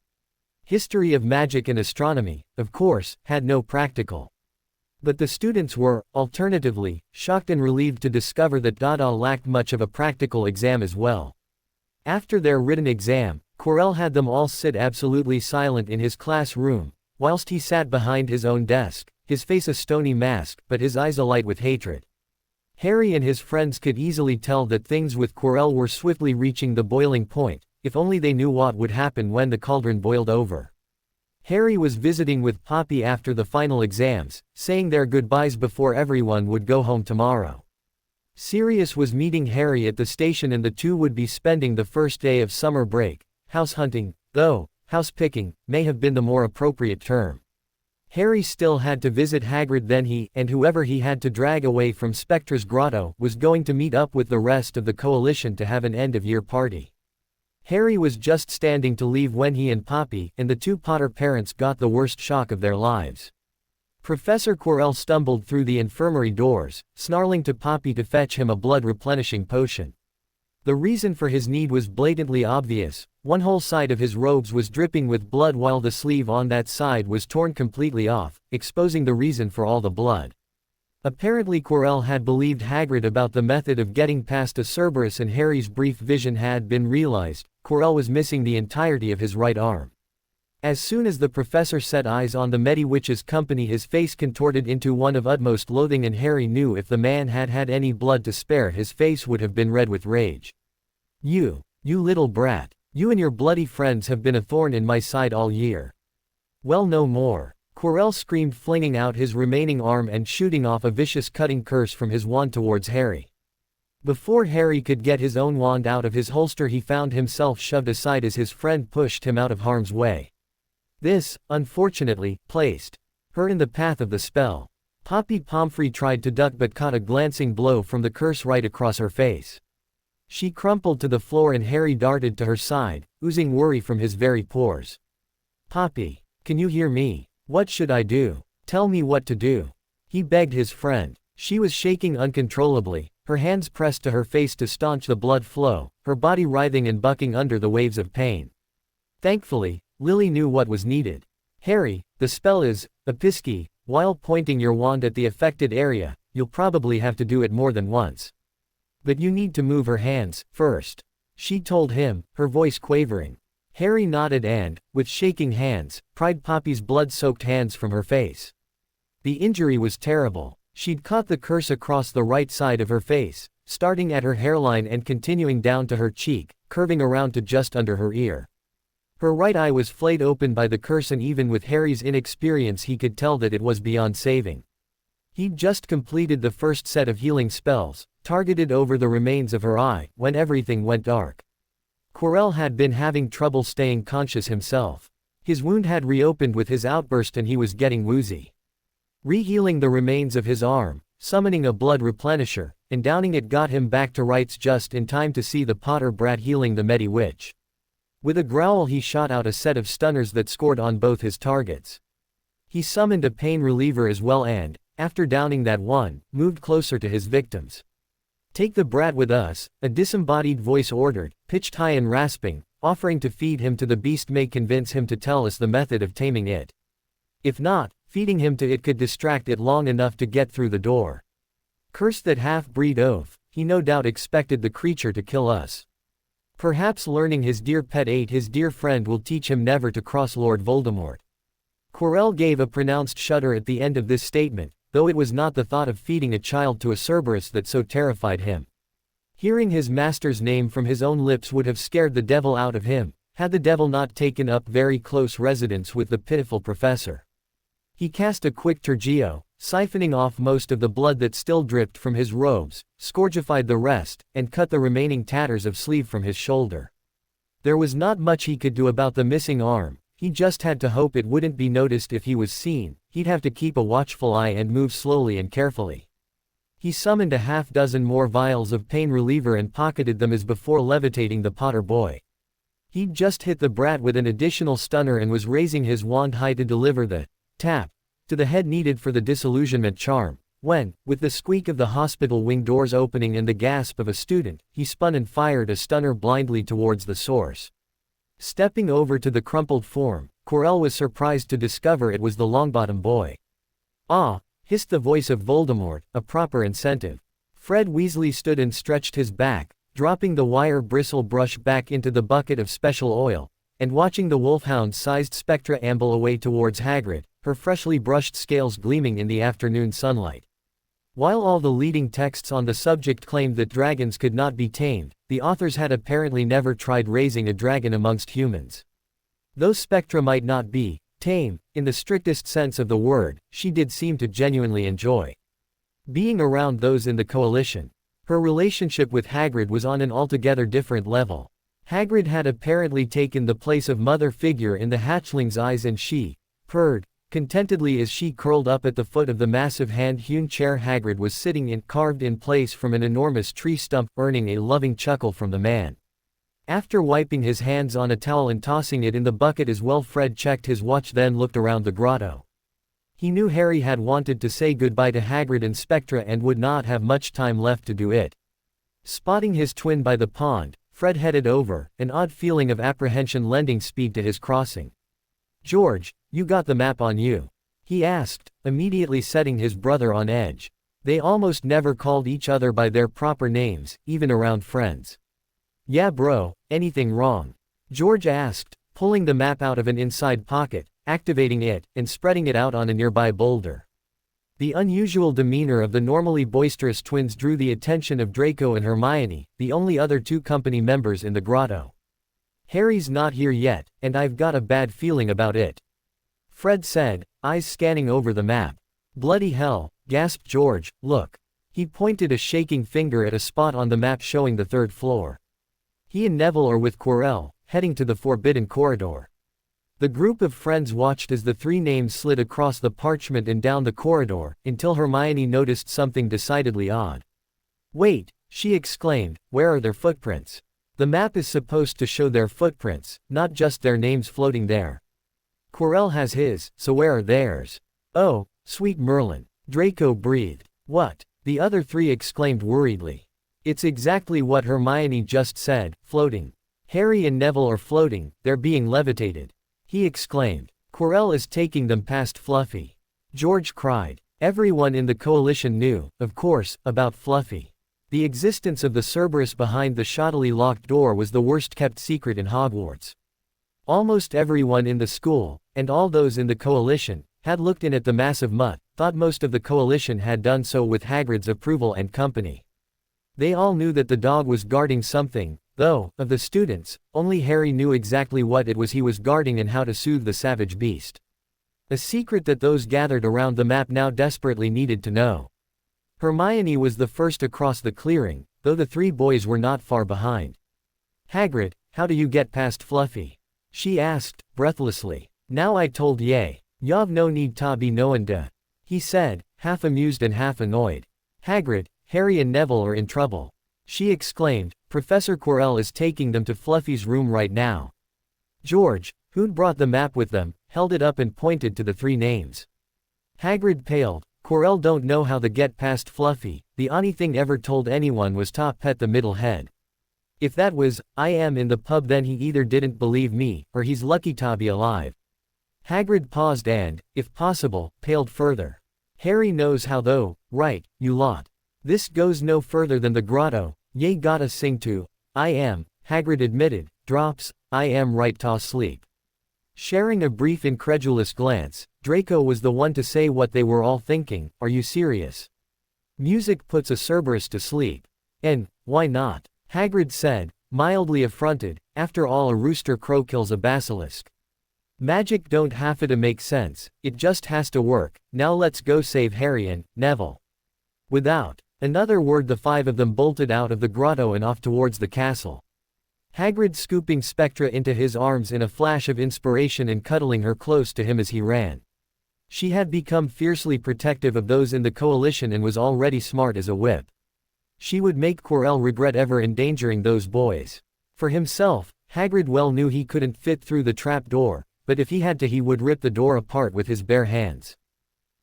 History of magic and astronomy, of course, had no practical. But the students were, alternatively, shocked and relieved to discover that Dada lacked much of a practical exam as well. After their written exam, Quirrell had them all sit absolutely silent in his classroom, whilst he sat behind his own desk, his face a stony mask, but his eyes alight with hatred. Harry and his friends could easily tell that things with Quirrell were swiftly reaching the boiling point, if only they knew what would happen when the cauldron boiled over. Harry was visiting with Poppy after the final exams, saying their goodbyes before everyone would go home tomorrow. Sirius was meeting Harry at the station and the two would be spending the first day of summer break, house hunting, though, house picking, may have been the more appropriate term. Harry still had to visit Hagrid, then he, and whoever he had to drag away from Spectre's grotto, was going to meet up with the rest of the coalition to have an end-of-year party. Harry was just standing to leave when he and Poppy, and the 2 Potter parents got the worst shock of their lives. Professor Quirrell stumbled through the infirmary doors, snarling to Poppy to fetch him a blood-replenishing potion. The reason for his need was blatantly obvious. One whole side of his robes was dripping with blood while the sleeve on that side was torn completely off, exposing the reason for all the blood. Apparently Quirrell had believed Hagrid about the method of getting past a Cerberus and Harry's brief vision had been realized. Quirrell was missing the entirety of his right arm. As soon as the professor set eyes on the Mediwitch's company, his face contorted into one of utmost loathing, and Harry knew if the man had had any blood to spare his face would have been red with rage. You little brat. You and your bloody friends have been a thorn in my side all year. Well, no more. Quirrell screamed, flinging out his remaining arm and shooting off a vicious cutting curse from his wand towards Harry. Before Harry could get his own wand out of his holster, he found himself shoved aside as his friend pushed him out of harm's way. This, unfortunately, placed her in the path of the spell. Poppy Pomfrey tried to duck but caught a glancing blow from the curse right across her face. She crumpled to the floor and Harry darted to her side, oozing worry from his very pores. Poppy, can you hear me? What should I do? Tell me what to do. He begged his friend. She was shaking uncontrollably, her hands pressed to her face to staunch the blood flow, her body writhing and bucking under the waves of pain. Thankfully, Lily knew what was needed. Harry, the spell is, Episci. While pointing your wand at the affected area, you'll probably have to do it more than once. But you need to move her hands, first. She told him, her voice quavering. Harry nodded and, with shaking hands, pried Poppy's blood-soaked hands from her face. The injury was terrible. She'd caught the curse across the right side of her face, starting at her hairline and continuing down to her cheek, curving around to just under her ear. Her right eye was flayed open by the curse, and even with Harry's inexperience he could tell that it was beyond saving. He'd just completed the first set of healing spells, targeted over the remains of her eye, when everything went dark. Quirrell had been having trouble staying conscious himself. His wound had reopened with his outburst and he was getting woozy. Re-healing the remains of his arm, summoning a blood replenisher, and downing it got him back to rights just in time to see the Potter brat healing the Mediwitch. With a growl he shot out a set of stunners that scored on both his targets. He summoned a pain reliever as well and, after downing that one, moved closer to his victims. Take the brat with us, a disembodied voice ordered, pitched high and rasping, offering to feed him to the beast may convince him to tell us the method of taming it. If not, feeding him to it could distract it long enough to get through the door. Curse that half-breed oaf, he no doubt expected the creature to kill us. Perhaps learning his dear pet ate his dear friend will teach him never to cross Lord Voldemort. Quirrell gave a pronounced shudder at the end of this statement, though it was not the thought of feeding a child to a Cerberus that so terrified him. Hearing his master's name from his own lips would have scared the devil out of him, had the devil not taken up very close residence with the pitiful professor. He cast a quick Tergeo, siphoning off most of the blood that still dripped from his robes, scourgified the rest, and cut the remaining tatters of sleeve from his shoulder. There was not much he could do about the missing arm, he just had to hope it wouldn't be noticed if he was seen, he'd have to keep a watchful eye and move slowly and carefully. He summoned a half-dozen more vials of pain reliever and pocketed them as before levitating the Potter boy. He'd just hit the brat with an additional stunner and was raising his wand high to deliver the tap to the head needed for the disillusionment charm, when, with the squeak of the hospital wing doors opening and the gasp of a student, he spun and fired a stunner blindly towards the source. Stepping over to the crumpled form, Quirrell was surprised to discover it was the Longbottom boy. "Ah!" hissed the voice of Voldemort, a proper incentive. Fred Weasley stood and stretched his back, dropping the wire bristle brush back into the bucket of special oil, and watching the wolfhound-sized spectra amble away towards Hagrid, her freshly brushed scales gleaming in the afternoon sunlight. While all the leading texts on the subject claimed that dragons could not be tamed, the authors had apparently never tried raising a dragon amongst humans. Though Spectra might not be tame, in the strictest sense of the word, she did seem to genuinely enjoy being around those in the coalition. Her relationship with Hagrid was on an altogether different level. Hagrid had apparently taken the place of mother figure in the hatchling's eyes, and she purred contentedly as she curled up at the foot of the massive hand-hewn chair Hagrid was sitting in, carved in place from an enormous tree stump, earning a loving chuckle from the man. After wiping his hands on a towel and tossing it in the bucket as well, Fred checked his watch, then looked around the grotto. He knew Harry had wanted to say goodbye to Hagrid and Spectra and would not have much time left to do it. Spotting his twin by the pond, Fred headed over, an odd feeling of apprehension lending speed to his crossing. "George, you got the map on you?" he asked, immediately setting his brother on edge. They almost never called each other by their proper names, even around friends. "Yeah bro, anything wrong?" George asked, pulling the map out of an inside pocket, activating it, and spreading it out on a nearby boulder. The unusual demeanor of the normally boisterous twins drew the attention of Draco and Hermione, the only other two company members in the grotto. "Harry's not here yet, and I've got a bad feeling about it," Fred said, eyes scanning over the map. "Bloody hell," gasped George, "look." He pointed a shaking finger at a spot on the map showing the third floor. He and Neville are with Quirrell, heading to the Forbidden Corridor. The group of friends watched as the three names slid across the parchment and down the corridor, until Hermione noticed something decidedly odd. "Wait," she exclaimed, "where are their footprints? The map is supposed to show their footprints, not just their names floating there. Quirrell has his, so where are theirs?" "Oh, sweet Merlin," Draco breathed. "What?" the other three exclaimed worriedly. "It's exactly what Hermione just said, floating. Harry and Neville are floating, they're being levitated," he exclaimed. "Quirrell is taking them past Fluffy," George cried. Everyone in the coalition knew, of course, about Fluffy. The existence of the Cerberus behind the shoddily locked door was the worst-kept secret in Hogwarts. Almost everyone in the school, and all those in the coalition, had looked in at the massive mutt, thought most of the coalition had done so with Hagrid's approval and company. They all knew that the dog was guarding something, though, of the students, only Harry knew exactly what it was he was guarding and how to soothe the savage beast. A secret that those gathered around the map now desperately needed to know. Hermione was the first across the clearing, though the three boys were not far behind. "Hagrid, how do you get past Fluffy?" she asked, breathlessly. "Now I told ye. Y'ave no need ta be knowin' da," he said, half amused and half annoyed. "Hagrid, Harry and Neville are in trouble," she exclaimed. "Professor Quirrell is taking them to Fluffy's room right now." George, who'd brought the map with them, held it up and pointed to the three names. Hagrid paled. "Quirrell don't know how to get past Fluffy. The only thing ever told anyone was ta pet the middle head. If that was, I am in the pub, then he either didn't believe me, or he's lucky ta be alive." Hagrid paused and, if possible, paled further. "Harry knows how though, right, you lot. This goes no further than the grotto, ye gotta sing to, I am," Hagrid admitted, drops, "I am right ta sleep." Sharing a brief incredulous glance, Draco was the one to say what they were all thinking, "Are you serious? Music puts a Cerberus to sleep. And, why not?" Hagrid said, mildly affronted, "after all a rooster crow kills a basilisk. Magic don't have to make sense, it just has to work. Now let's go save Harry and Neville." Without another word the five of them bolted out of the grotto and off towards the castle. Hagrid scooping Spectra into his arms in a flash of inspiration and cuddling her close to him as he ran. She had become fiercely protective of those in the coalition and was already smart as a whip. She would make Quirrell regret ever endangering those boys. For himself, Hagrid well knew he couldn't fit through the trap door, but if he had to he would rip the door apart with his bare hands.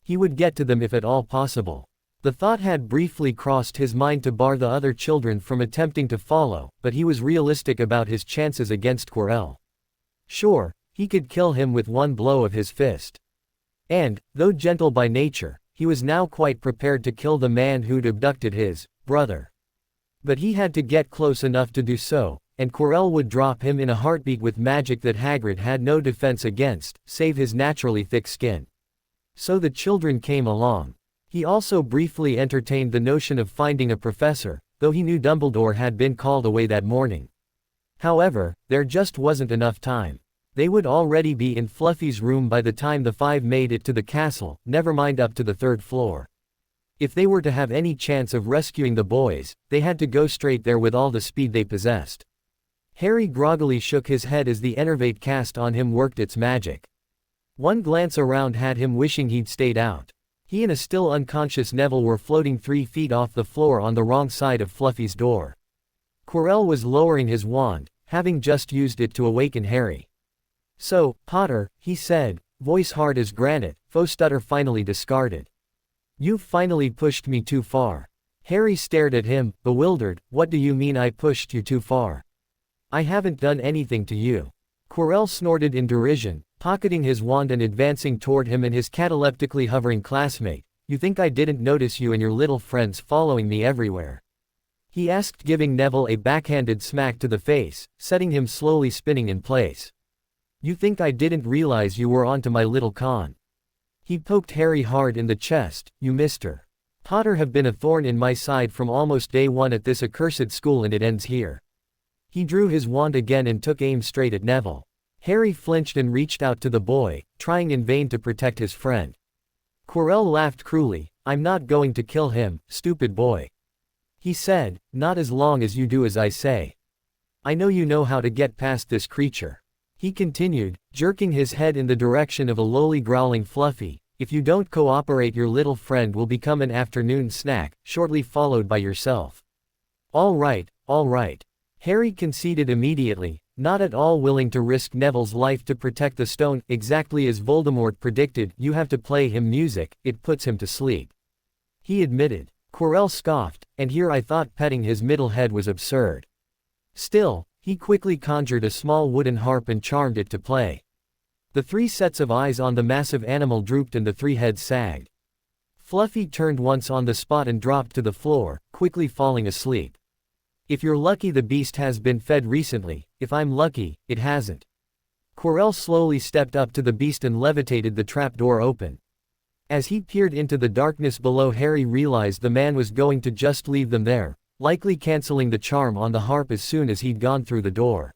He would get to them if at all possible. The thought had briefly crossed his mind to bar the other children from attempting to follow, but he was realistic about his chances against Quirrell. Sure, he could kill him with one blow of his fist. And, though gentle by nature, he was now quite prepared to kill the man who'd abducted his brother. But he had to get close enough to do so, and Quirrell would drop him in a heartbeat with magic that Hagrid had no defense against, save his naturally thick skin. So the children came along. He also briefly entertained the notion of finding a professor, though he knew Dumbledore had been called away that morning. However, there just wasn't enough time. They would already be in Fluffy's room by the time the five made it to the castle, never mind up to the third floor. If they were to have any chance of rescuing the boys, they had to go straight there with all the speed they possessed. Harry groggily shook his head as the enervate cast on him worked its magic. One glance around had him wishing he'd stayed out. He and a still unconscious Neville were floating 3 feet off the floor on the wrong side of Fluffy's door. Quirrell was lowering his wand, having just used it to awaken Harry. "So, Potter," he said, voice hard as granite, faux stutter finally discarded. "You've finally pushed me too far." Harry stared at him, bewildered. "What do you mean I pushed you too far? I haven't done anything to you." Quirrell snorted in derision, pocketing his wand and advancing toward him and his cataleptically hovering classmate. "You think I didn't notice you and your little friends following me everywhere?" he asked, giving Neville a backhanded smack to the face, setting him slowly spinning in place. "You think I didn't realize you were onto my little con?" He poked Harry hard in the chest. "You Mr. Potter have been a thorn in my side from almost day one at this accursed school, and it ends here." He drew his wand again and took aim straight at Neville. Harry flinched and reached out to the boy, trying in vain to protect his friend. Quirrell laughed cruelly. "I'm not going to kill him, stupid boy," he said, "not as long as you do as I say. I know you know how to get past this creature," he continued, jerking his head in the direction of a lowly growling Fluffy. "If you don't cooperate, your little friend will become an afternoon snack, shortly followed by yourself." All right. Harry conceded immediately, not at all willing to risk Neville's life to protect the stone. "Exactly as Voldemort predicted, you have to play him music, it puts him to sleep," he admitted. Quirrell scoffed, "And here I thought petting his middle head was absurd." Still, he quickly conjured a small wooden harp and charmed it to play. The 3 sets of eyes on the massive animal drooped and the 3 heads sagged. Fluffy turned once on the spot and dropped to the floor, quickly falling asleep. "If you're lucky, the beast has been fed recently. If I'm lucky, it hasn't." Quirrell slowly stepped up to the beast and levitated the trapdoor open. As he peered into the darkness below, Harry realized the man was going to just leave them there, likely canceling the charm on the harp as soon as he'd gone through the door.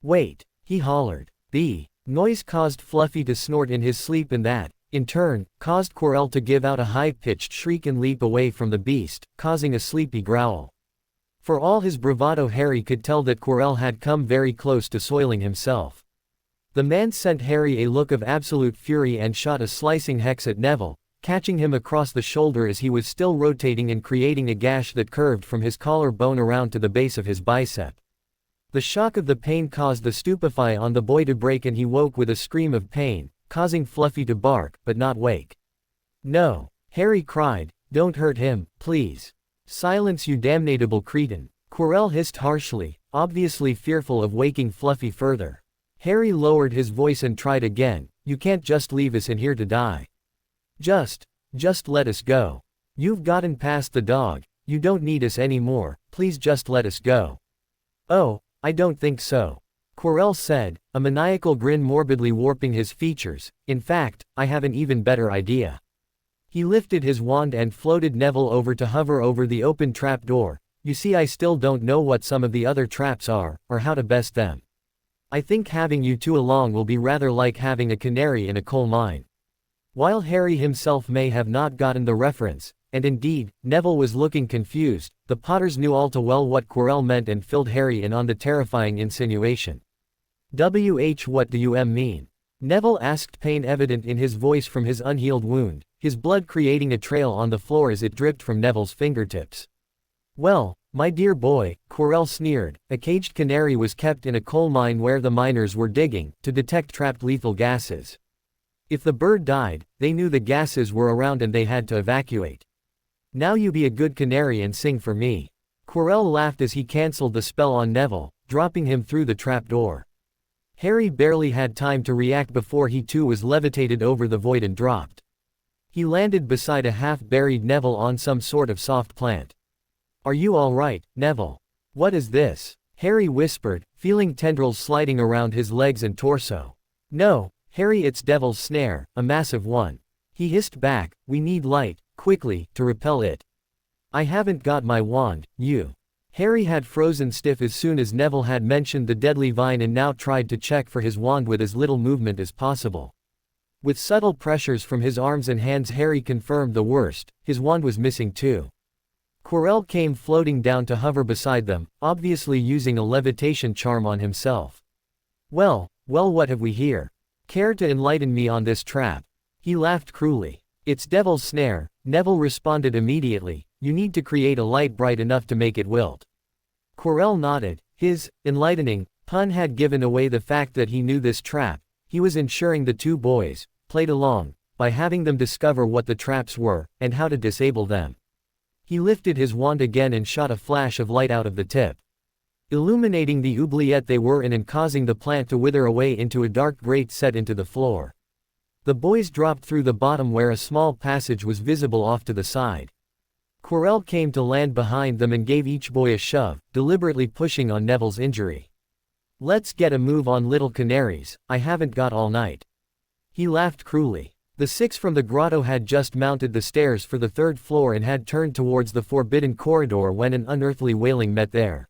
"Wait," he hollered. The noise caused Fluffy to snort in his sleep, and that, in turn, caused Quirrell to give out a high-pitched shriek and leap away from the beast, causing a sleepy growl. For all his bravado, Harry could tell that Quirrell had come very close to soiling himself. The man sent Harry a look of absolute fury and shot a slicing hex at Neville, catching him across the shoulder as he was still rotating and creating a gash that curved from his collar bone around to the base of his bicep. The shock of the pain caused the stupefy on the boy to break, and he woke with a scream of pain, causing Fluffy to bark, but not wake. "No!" Harry cried. "Don't hurt him, please." "Silence, you damnable cretin!" Quirrell hissed harshly, obviously fearful of waking Fluffy further. Harry lowered his voice and tried again. "You can't just leave us in here to die. Just let us go. You've gotten past the dog, you don't need us anymore, please just let us go." "Oh, I don't think so," Quirrell said, a maniacal grin morbidly warping his features. "In fact, I have an even better idea." He lifted his wand and floated Neville over to hover over the open trap door. "You see, I still don't know what some of the other traps are, or how to best them. I think having you two along will be rather like having a canary in a coal mine." While Harry himself may have not gotten the reference, and indeed, Neville was looking confused. The Potters knew all too well what Quirrell meant and filled Harry in on the terrifying insinuation. What do you mean? Neville asked, pain evident in his voice from his unhealed wound, his blood creating a trail on the floor as it dripped from Neville's fingertips. Well, my dear boy, Quirrell sneered, a caged canary was kept in a coal mine where the miners were digging to detect trapped lethal gases. If the bird died, they knew the gases were around and they had to evacuate. Now you be a good canary and sing for me. Quirrell laughed as he cancelled the spell on Neville, dropping him through the trapdoor. Harry barely had time to react before he too was levitated over the void and dropped. He landed beside a half-buried Neville on some sort of soft plant. Are you all right, Neville? What is this? Harry whispered, feeling tendrils sliding around his legs and torso. No, Harry, it's Devil's Snare, a massive one. He hissed back, we need light, quickly, to repel it. I haven't got my wand, you. Harry had frozen stiff as soon as Neville had mentioned the deadly vine and now tried to check for his wand with as little movement as possible. With subtle pressures from his arms and hands, Harry confirmed the worst, his wand was missing too. Quirrell came floating down to hover beside them, obviously using a levitation charm on himself. Well, what have we here? Care to enlighten me on this trap? He laughed cruelly. It's Devil's Snare, Neville responded immediately. You need to create a light bright enough to make it wilt. Quirrell nodded. His enlightening pun had given away the fact that he knew this trap. He was ensuring the two boys played along by having them discover what the traps were and how to disable them. He lifted his wand again and shot a flash of light out of the tip, illuminating the oubliette they were in and causing the plant to wither away into a dark grate set into the floor. The boys dropped through the bottom where a small passage was visible off to the side. Quirrell came to land behind them and gave each boy a shove, deliberately pushing on Neville's injury. Let's get a move on, little canaries, I haven't got all night. He laughed cruelly. The six from the grotto had just mounted the stairs for the third floor and had turned towards the forbidden corridor when an unearthly wailing met their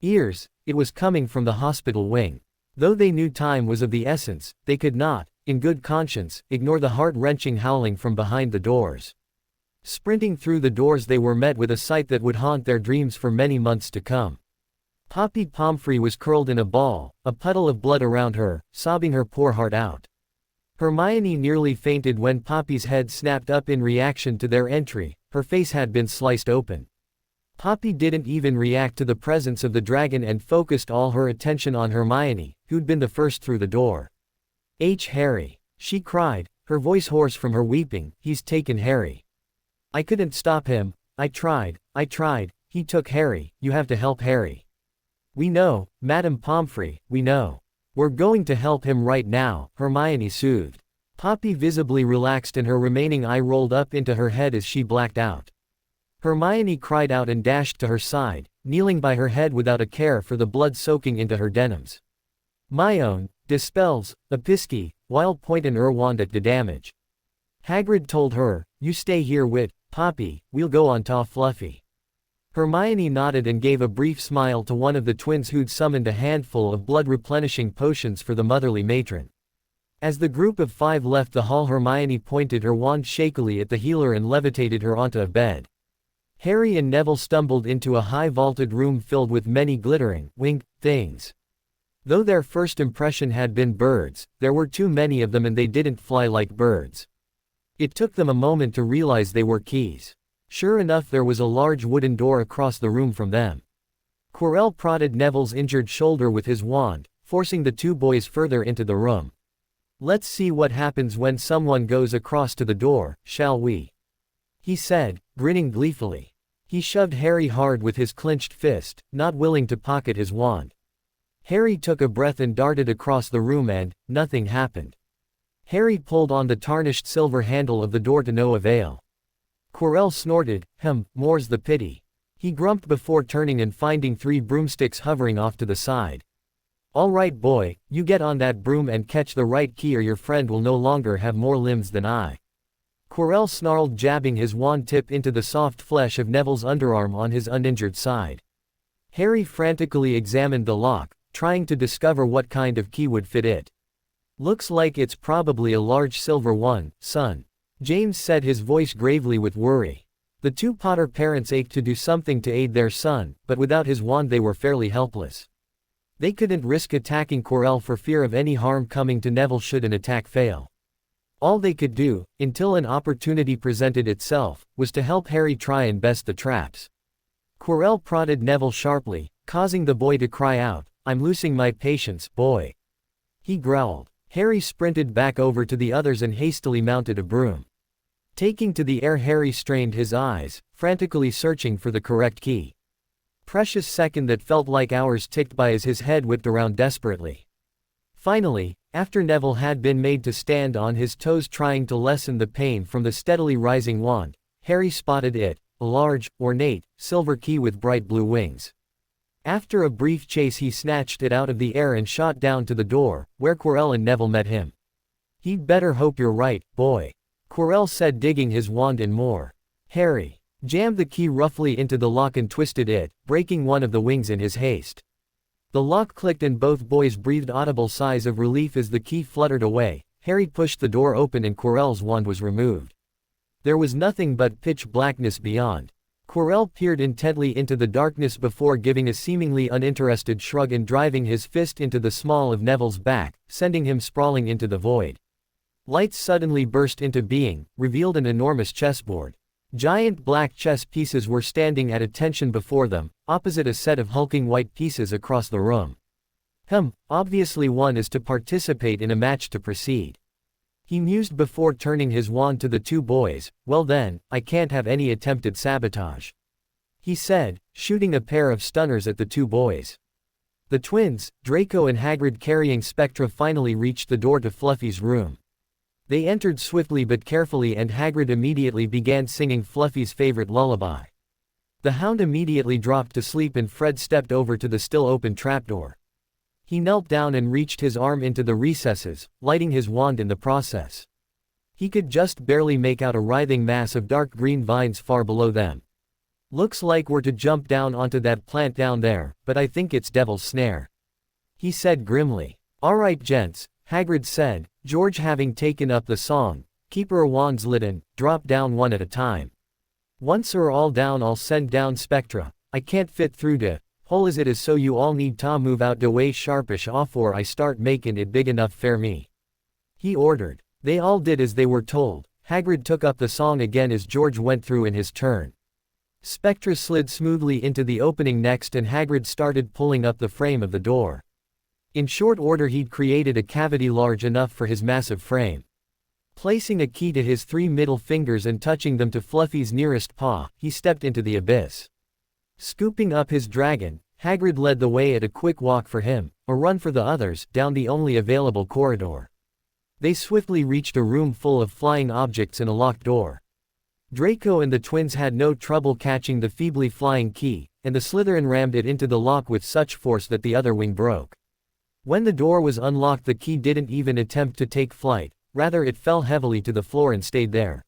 ears. It was coming from the hospital wing. Though they knew time was of the essence, they could not, in good conscience, ignore the heart-wrenching howling from behind the doors. Sprinting through the doors, they were met with a sight that would haunt their dreams for many months to come. Poppy Pomfrey was curled in a ball, a puddle of blood around her, sobbing her poor heart out. Hermione nearly fainted when Poppy's head snapped up in reaction to their entry. Her face had been sliced open. Poppy didn't even react to the presence of the dragon and focused all her attention on Hermione, who'd been the first through the door. Harry, she cried, her voice hoarse from her weeping, he's taken Harry. I couldn't stop him, I tried, he took Harry, you have to help Harry. We know, Madame Pomfrey, we know. We're going to help him right now, Hermione soothed. Poppy visibly relaxed and her remaining eye rolled up into her head as she blacked out. Hermione cried out and dashed to her side, kneeling by her head without a care for the blood soaking into her denims. My own, dispels, Episky, while point and wand at the damage. Hagrid told her, you stay here with Poppy, we'll go on to Fluffy. Hermione nodded and gave a brief smile to one of the twins who'd summoned a handful of blood-replenishing potions for the motherly matron. As the group of five left the hall, Hermione pointed her wand shakily at the healer and levitated her onto a bed. Harry and Neville stumbled into a high-vaulted room filled with many glittering, winged things. Though their first impression had been birds, there were too many of them and they didn't fly like birds. It took them a moment to realize they were keys. Sure enough, there was a large wooden door across the room from them. Quirrell prodded Neville's injured shoulder with his wand, forcing the two boys further into the room. Let's see what happens when someone goes across to the door, shall we? He said, grinning gleefully. He shoved Harry hard with his clenched fist, not willing to pocket his wand. Harry took a breath and darted across the room and, nothing happened. Harry pulled on the tarnished silver handle of the door to no avail. Quirrell snorted, more's the pity. He grumped before turning and finding 3 broomsticks hovering off to the side. All right boy, you get on that broom and catch the right key or your friend will no longer have more limbs than I. Quirrell snarled, jabbing his wand tip into the soft flesh of Neville's underarm on his uninjured side. Harry frantically examined the lock, trying to discover what kind of key would fit it. Looks like it's probably a large silver one, son. James said, his voice gravely with worry. The two Potter parents ached to do something to aid their son, but without his wand they were fairly helpless. They couldn't risk attacking Quirrell for fear of any harm coming to Neville should an attack fail. All they could do, until an opportunity presented itself, was to help Harry try and best the traps. Quirrell prodded Neville sharply, causing the boy to cry out, "I'm losing my patience, boy." He growled. Harry sprinted back over to the others and hastily mounted a broom. Taking to the air, Harry strained his eyes, frantically searching for the correct key. Precious second that felt like hours ticked by as his head whipped around desperately. Finally, after Neville had been made to stand on his toes trying to lessen the pain from the steadily rising wand, Harry spotted it, a large, ornate, silver key with bright blue wings. After a brief chase he snatched it out of the air and shot down to the door, where Quirrell and Neville met him. "He'd better hope you're right, boy," Quirrell said, digging his wand in more. Harry jammed the key roughly into the lock and twisted it, breaking one of the wings in his haste. The lock clicked and both boys breathed audible sighs of relief as the key fluttered away. Harry pushed the door open and Quirrell's wand was removed. There was nothing but pitch blackness beyond. Quirrell peered intently into the darkness before giving a seemingly uninterested shrug and driving his fist into the small of Neville's back, sending him sprawling into the void. Lights suddenly burst into being, revealed an enormous chessboard. Giant black chess pieces were standing at attention before them, opposite a set of hulking white pieces across the room. Obviously one is to participate in a match to proceed. He mused before turning his wand to the two boys. "Well then, I can't have any attempted sabotage," he said, shooting a pair of stunners at the two boys. The twins, Draco and Hagrid carrying Spectra, finally reached the door to Fluffy's room. They entered swiftly but carefully and Hagrid immediately began singing Fluffy's favorite lullaby. The hound immediately dropped to sleep and Fred stepped over to the still open trapdoor. He knelt down and reached his arm into the recesses, lighting his wand in the process. He could just barely make out a writhing mass of dark green vines far below them. "Looks like we're to jump down onto that plant down there, but I think it's Devil's Snare," he said grimly. "All right gents," Hagrid said, George having taken up the song, "keep your wands lit and drop down one at a time. Once we're all down I'll send down Spectra. I can't fit through the hole as it is, so you all need to move out the way sharpish off or I start making it big enough for me," he ordered. They all did as they were told. Hagrid took up the song again as George went through in his turn. Spectra slid smoothly into the opening next and Hagrid started pulling up the frame of the door. In short order he'd created a cavity large enough for his massive frame. Placing a key to his 3 middle fingers and touching them to Fluffy's nearest paw, he stepped into the abyss. Scooping up his dragon, Hagrid led the way at a quick walk for him, a run for the others, down the only available corridor. They swiftly reached a room full of flying objects and a locked door. Draco and the twins had no trouble catching the feebly flying key, and the Slytherin rammed it into the lock with such force that the other wing broke. When the door was unlocked the key didn't even attempt to take flight, rather it fell heavily to the floor and stayed there.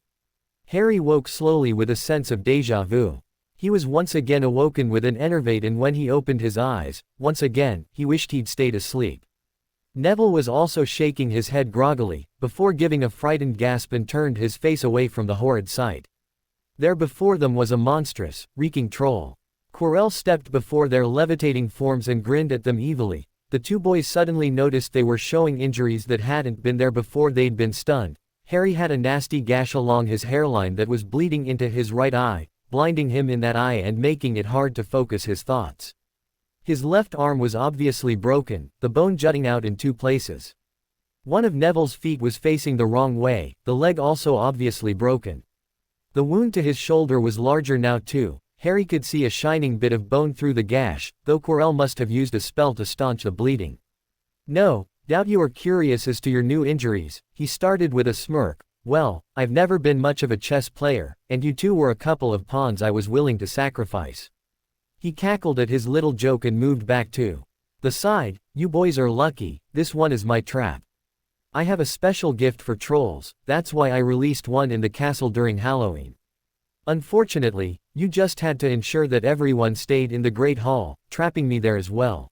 Harry woke slowly with a sense of déjà vu. He was once again awoken with an enervate and when he opened his eyes, once again, he wished he'd stayed asleep. Neville was also shaking his head groggily, before giving a frightened gasp and turned his face away from the horrid sight. There before them was a monstrous, reeking troll. Quirrell stepped before their levitating forms and grinned at them evilly. The two boys suddenly noticed they were showing injuries that hadn't been there before. They'd been stunned. Harry had a nasty gash along his hairline that was bleeding into his right eye, blinding him in that eye and making it hard to focus his thoughts. His left arm was obviously broken, the bone jutting out in 2 places. One of Neville's feet was facing the wrong way, the leg also obviously broken. The wound to his shoulder was larger now too. Harry could see a shining bit of bone through the gash, though Quirrell must have used a spell to staunch the bleeding. "No, doubt you are curious as to your new injuries," he started with a smirk. "Well, I've never been much of a chess player, and you two were a couple of pawns I was willing to sacrifice." He cackled at his little joke and moved back to the side. "You boys are lucky, this one is my trap. I have a special gift for trolls, that's why I released one in the castle during Halloween. Unfortunately, you just had to ensure that everyone stayed in the Great Hall, trapping me there as well.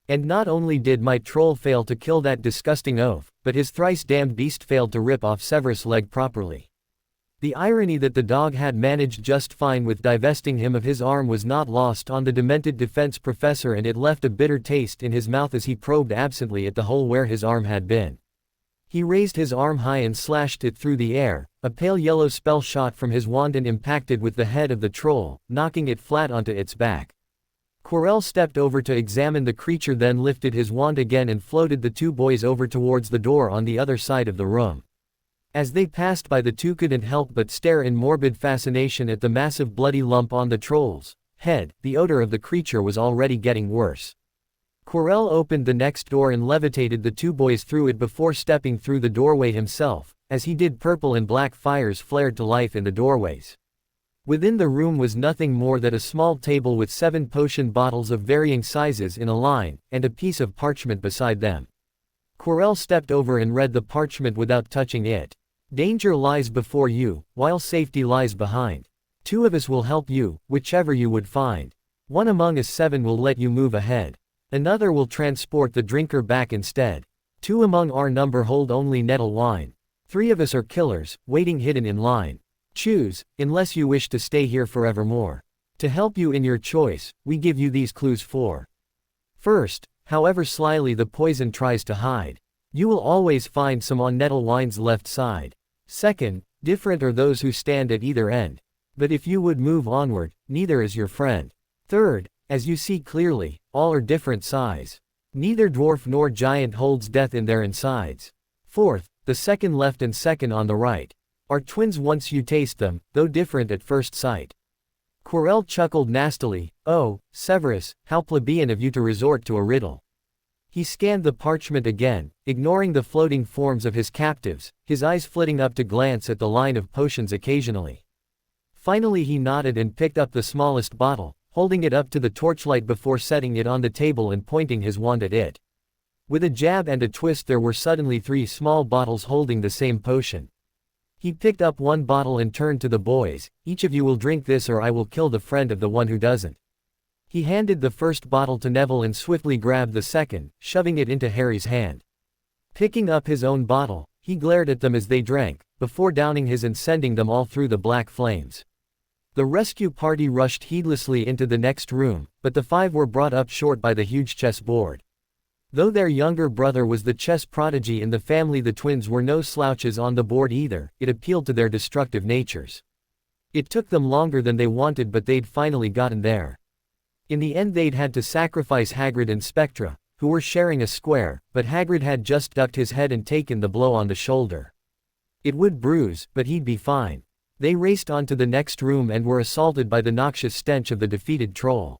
And not only did my troll fail to kill that disgusting oaf, but his thrice damned beast failed to rip off Severus' leg properly. The irony that the dog had managed just fine with divesting him of his arm was not lost on the demented defense professor, and it left a bitter taste in his mouth as he probed absently at the hole where his arm had been. He raised his arm high and slashed it through the air. A pale yellow spell shot from his wand and impacted with the head of the troll, knocking it flat onto its back. Quirrell stepped over to examine the creature, then lifted his wand again and floated the two boys over towards the door on the other side of the room. As they passed by, the two couldn't help but stare in morbid fascination at the massive bloody lump on the troll's head. The odor of the creature was already getting worse. Quirrell opened the next door and levitated the two boys through it before stepping through the doorway himself. As he did, purple and black fires flared to life in the doorways. Within the room was nothing more than a small table with 7 potion bottles of varying sizes in a line, and a piece of parchment beside them. Quirrell stepped over and read the parchment without touching it. "Danger lies before you, while safety lies behind. 2 of us will help you, whichever you would find. 1 among us 7 will let you move ahead. Another will transport the drinker back instead. 2 among our number hold only nettle wine. 3 of us are killers, waiting hidden in line. Choose, unless you wish to stay here forevermore. To help you in your choice, we give you these clues for. First, however slyly the poison tries to hide, you will always find some on nettle wine's left side. Second, different are those who stand at either end. But if you would move onward, neither is your friend. Third, as you see clearly, all are different size. Neither dwarf nor giant holds death in their insides. Fourth, the second left and second on the right are twins once you taste them, though different at first sight." Quirrell chuckled nastily. "Oh, Severus, how plebeian of you to resort to a riddle." He scanned the parchment again, ignoring the floating forms of his captives, his eyes flitting up to glance at the line of potions occasionally. Finally he nodded and picked up the smallest bottle, holding it up to the torchlight before setting it on the table and pointing his wand at it. With a jab and a twist there were suddenly 3 small bottles holding the same potion. He picked up one bottle and turned to the boys. "Each of you will drink this or I will kill the friend of the one who doesn't." He handed the first bottle to Neville and swiftly grabbed the second, shoving it into Harry's hand. Picking up his own bottle, he glared at them as they drank, before downing his and sending them all through the black flames. The rescue party rushed heedlessly into the next room, but the 5 were brought up short by the huge chessboard. Though their younger brother was the chess prodigy in the family, the twins were no slouches on the board either. It appealed to their destructive natures. It took them longer than they wanted, but they'd finally gotten there. In the end they'd had to sacrifice Hagrid and Spectra, who were sharing a square, but Hagrid had just ducked his head and taken the blow on the shoulder. It would bruise, but he'd be fine. They raced on to the next room and were assaulted by the noxious stench of the defeated troll.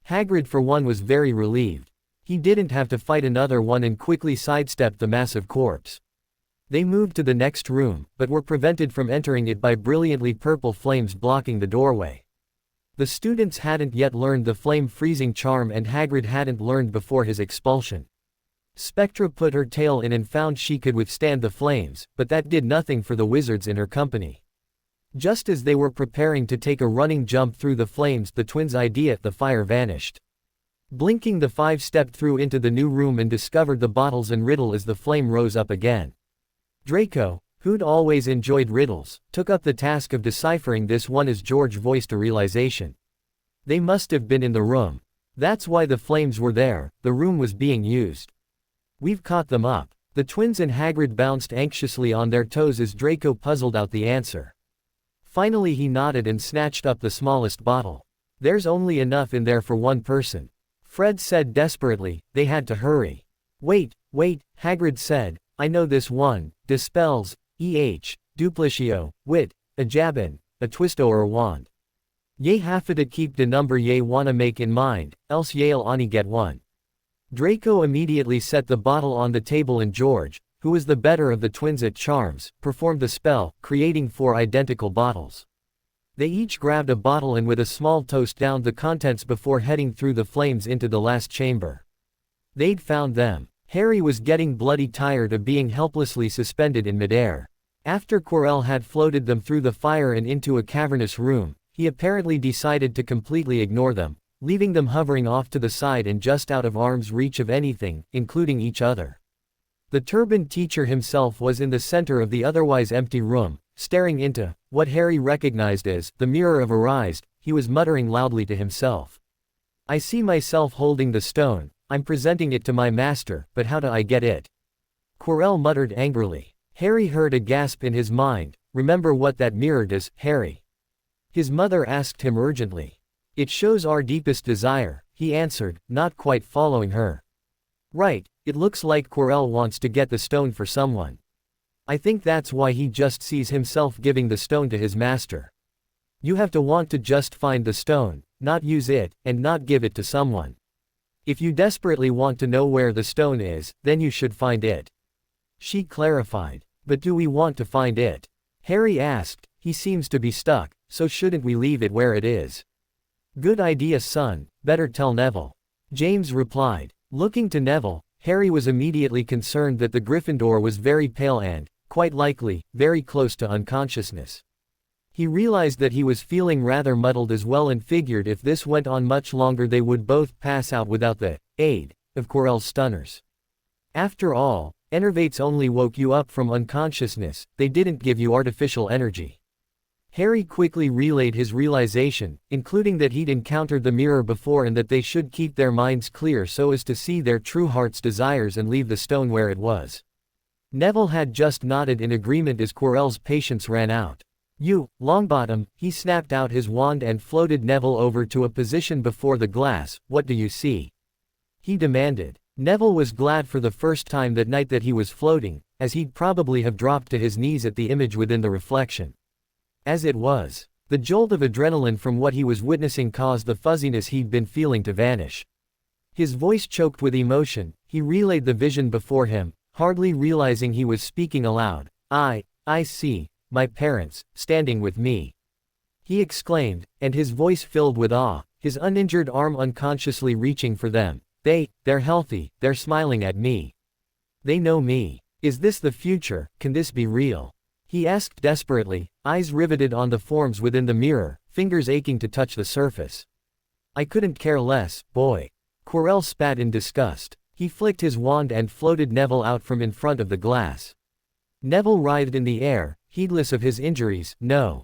Hagrid for one was very relieved. He didn't have to fight another one and quickly sidestepped the massive corpse. They moved to the next room, but were prevented from entering it by brilliantly purple flames blocking the doorway. The students hadn't yet learned the flame freezing charm, and Hagrid hadn't learned before his expulsion. Spectra put her tail in and found she could withstand the flames, but that did nothing for the wizards in her company. Just as they were preparing to take a running jump through the flames, the twins' idea at the fire vanished. Blinking, the 5 stepped through into the new room and discovered the bottles and riddle as the flame rose up again. Draco, who'd always enjoyed riddles, took up the task of deciphering this one as George voiced a realization. They must have been in the room. That's why the flames were there, the room was being used. We've caught them up. The twins and Hagrid bounced anxiously on their toes as Draco puzzled out the answer. Finally he nodded and snatched up the smallest bottle. "There's only enough in there for one person," Fred said desperately. They had to hurry. Wait, Hagrid said. "I know this one. Dispels, duplicitio, wit, a jabbin, a twisto or a wand. Ye have to keep the number ye wanna make in mind, else ye'll only get one." Draco immediately set the bottle on the table and George, who was the better of the twins at charms, performed the spell, creating 4 identical bottles. They each grabbed a bottle and with a small toast downed the contents before heading through the flames into the last chamber. They'd found them. Harry was getting bloody tired of being helplessly suspended in midair. After Quirrell had floated them through the fire and into a cavernous room, he apparently decided to completely ignore them, leaving them hovering off to the side and just out of arm's reach of anything, including each other. The turbaned teacher himself was in the center of the otherwise empty room, staring into what Harry recognized as the mirror of Arise. He was muttering loudly to himself. I see myself holding the stone, I'm presenting it to my master, but how do I get it? Quirrell muttered angrily. Harry heard a gasp in his mind. Remember what that mirror does, Harry? His mother asked him urgently. It shows our deepest desire, he answered, not quite following her. Right, it looks like Quirrell wants to get the stone for someone. I think that's why he just sees himself giving the stone to his master. You have to want to just find the stone, not use it, and not give it to someone. If you desperately want to know where the stone is, then you should find it. She clarified. But do we want to find it? Harry asked. He seems to be stuck, so shouldn't we leave it where it is? Good idea, son, better tell Neville. James replied. Looking to Neville, Harry was immediately concerned that the Gryffindor was very pale and, quite likely, very close to unconsciousness. He realized that he was feeling rather muddled as well and figured if this went on much longer they would both pass out without the aid of Quirrell's stunners. After all, Enervates only woke you up from unconsciousness, they didn't give you artificial energy. Harry quickly relayed his realization, including that he'd encountered the mirror before and that they should keep their minds clear so as to see their true heart's desires and leave the stone where it was. Neville had just nodded in agreement as Quirrell's patience ran out. You, Longbottom, he snapped out his wand and floated Neville over to a position before the glass. What do you see? He demanded. Neville was glad for the first time that night that he was floating, as he'd probably have dropped to his knees at the image within the reflection. As it was, the jolt of adrenaline from what he was witnessing caused the fuzziness he'd been feeling to vanish. His voice choked with emotion, he relayed the vision before him, hardly realizing he was speaking aloud. I see, my parents, standing with me. He exclaimed, and his voice filled with awe, his uninjured arm unconsciously reaching for them. They're healthy, they're smiling at me. They know me. Is this the future, can this be real? He asked desperately, eyes riveted on the forms within the mirror, fingers aching to touch the surface. I couldn't care less, boy. Quirrell spat in disgust. He flicked his wand and floated Neville out from in front of the glass. Neville writhed in the air, heedless of his injuries. No.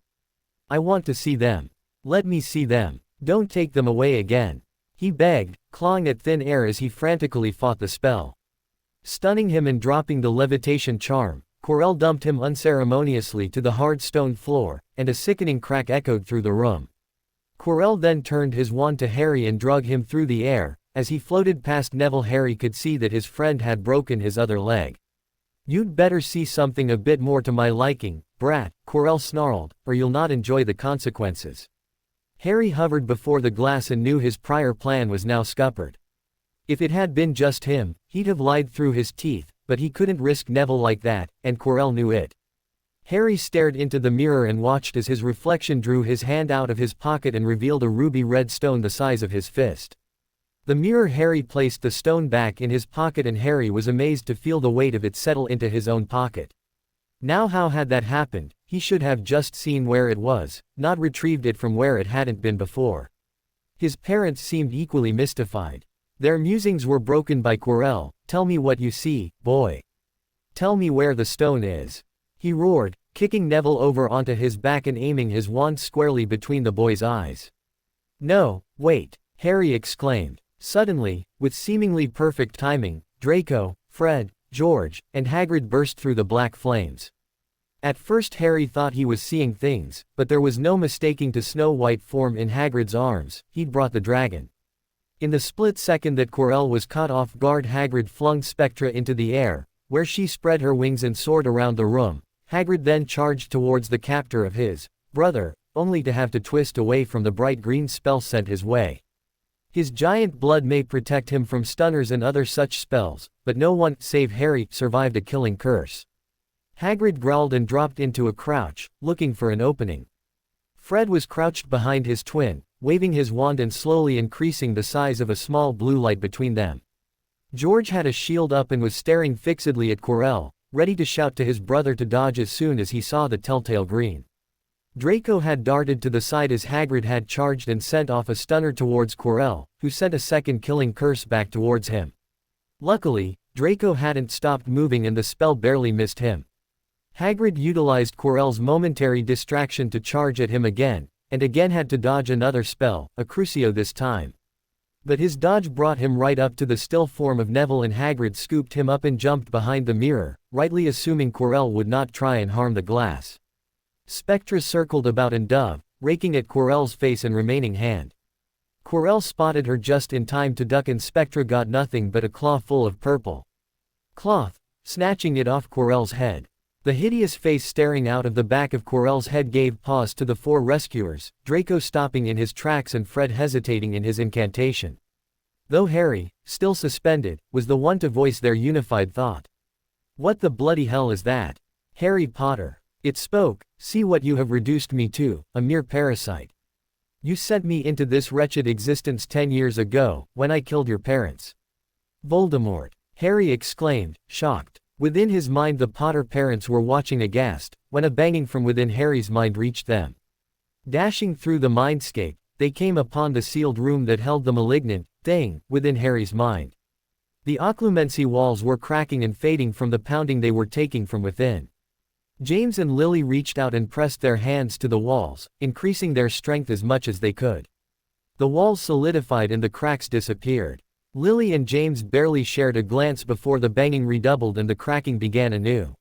I want to see them. Let me see them. Don't take them away again. He begged, clawing at thin air as he frantically fought the spell. Stunning him and dropping the levitation charm, Quirrell dumped him unceremoniously to the hard stone floor, and a sickening crack echoed through the room. Quirrell then turned his wand to Harry and drug him through the air. As he floated past Neville, Harry could see that his friend had broken his other leg. You'd better see something a bit more to my liking, brat, Quirrell snarled, or you'll not enjoy the consequences. Harry hovered before the glass and knew his prior plan was now scuppered. If it had been just him, he'd have lied through his teeth, but he couldn't risk Neville like that, and Quirrell knew it. Harry stared into the mirror and watched as his reflection drew his hand out of his pocket and revealed a ruby-red stone the size of his fist. The mirror Harry placed the stone back in his pocket and Harry was amazed to feel the weight of it settle into his own pocket. Now how had that happened? He should have just seen where it was, not retrieved it from where it hadn't been before. His parents seemed equally mystified. Their musings were broken by Quirrell. Tell me what you see, boy. Tell me where the stone is. He roared, kicking Neville over onto his back and aiming his wand squarely between the boy's eyes. No, wait, Harry exclaimed. Suddenly, with seemingly perfect timing, Draco, Fred, George, and Hagrid burst through the black flames. At first Harry thought he was seeing things, but there was no mistaking the snow-white form in Hagrid's arms. He'd brought the dragon. In the split second that Quirrell was caught off guard, Hagrid flung Spectra into the air, where she spread her wings and soared around the room. Hagrid then charged towards the captor of his brother, only to have to twist away from the bright green spell sent his way. His giant blood may protect him from stunners and other such spells, but no one, save Harry, survived a killing curse. Hagrid growled and dropped into a crouch, looking for an opening. Fred was crouched behind his twin, waving his wand and slowly increasing the size of a small blue light between them. George had a shield up and was staring fixedly at Quirrell, ready to shout to his brother to dodge as soon as he saw the telltale green. Draco had darted to the side as Hagrid had charged and sent off a stunner towards Quirrell, who sent a second killing curse back towards him. Luckily, Draco hadn't stopped moving and the spell barely missed him. Hagrid utilized Quirrell's momentary distraction to charge at him again, and again had to dodge another spell, a Crucio this time. But his dodge brought him right up to the still form of Neville, and Hagrid scooped him up and jumped behind the mirror, rightly assuming Quirrell would not try and harm the glass. Spectra circled about and dove, raking at Quirrell's face and remaining hand. Quirrell spotted her just in time to duck, and Spectra got nothing but a claw full of purple cloth, snatching it off Quirrell's head. The hideous face staring out of the back of Quirrell's head gave pause to the four rescuers, Draco stopping in his tracks and Fred hesitating in his incantation. Though Harry, still suspended, was the one to voice their unified thought. "What the bloody hell is that? Harry Potter." It spoke, "See what you have reduced me to, a mere parasite. You sent me into this wretched existence 10 years ago, when I killed your parents." "Voldemort!" Harry exclaimed, shocked. Within his mind the Potter parents were watching aghast, when a banging from within Harry's mind reached them. Dashing through the mindscape, they came upon the sealed room that held the malignant thing within Harry's mind. The occlumency walls were cracking and fading from the pounding they were taking from within. James and Lily reached out and pressed their hands to the walls, increasing their strength as much as they could. The walls solidified and the cracks disappeared. Lily and James barely shared a glance before the banging redoubled and the cracking began anew.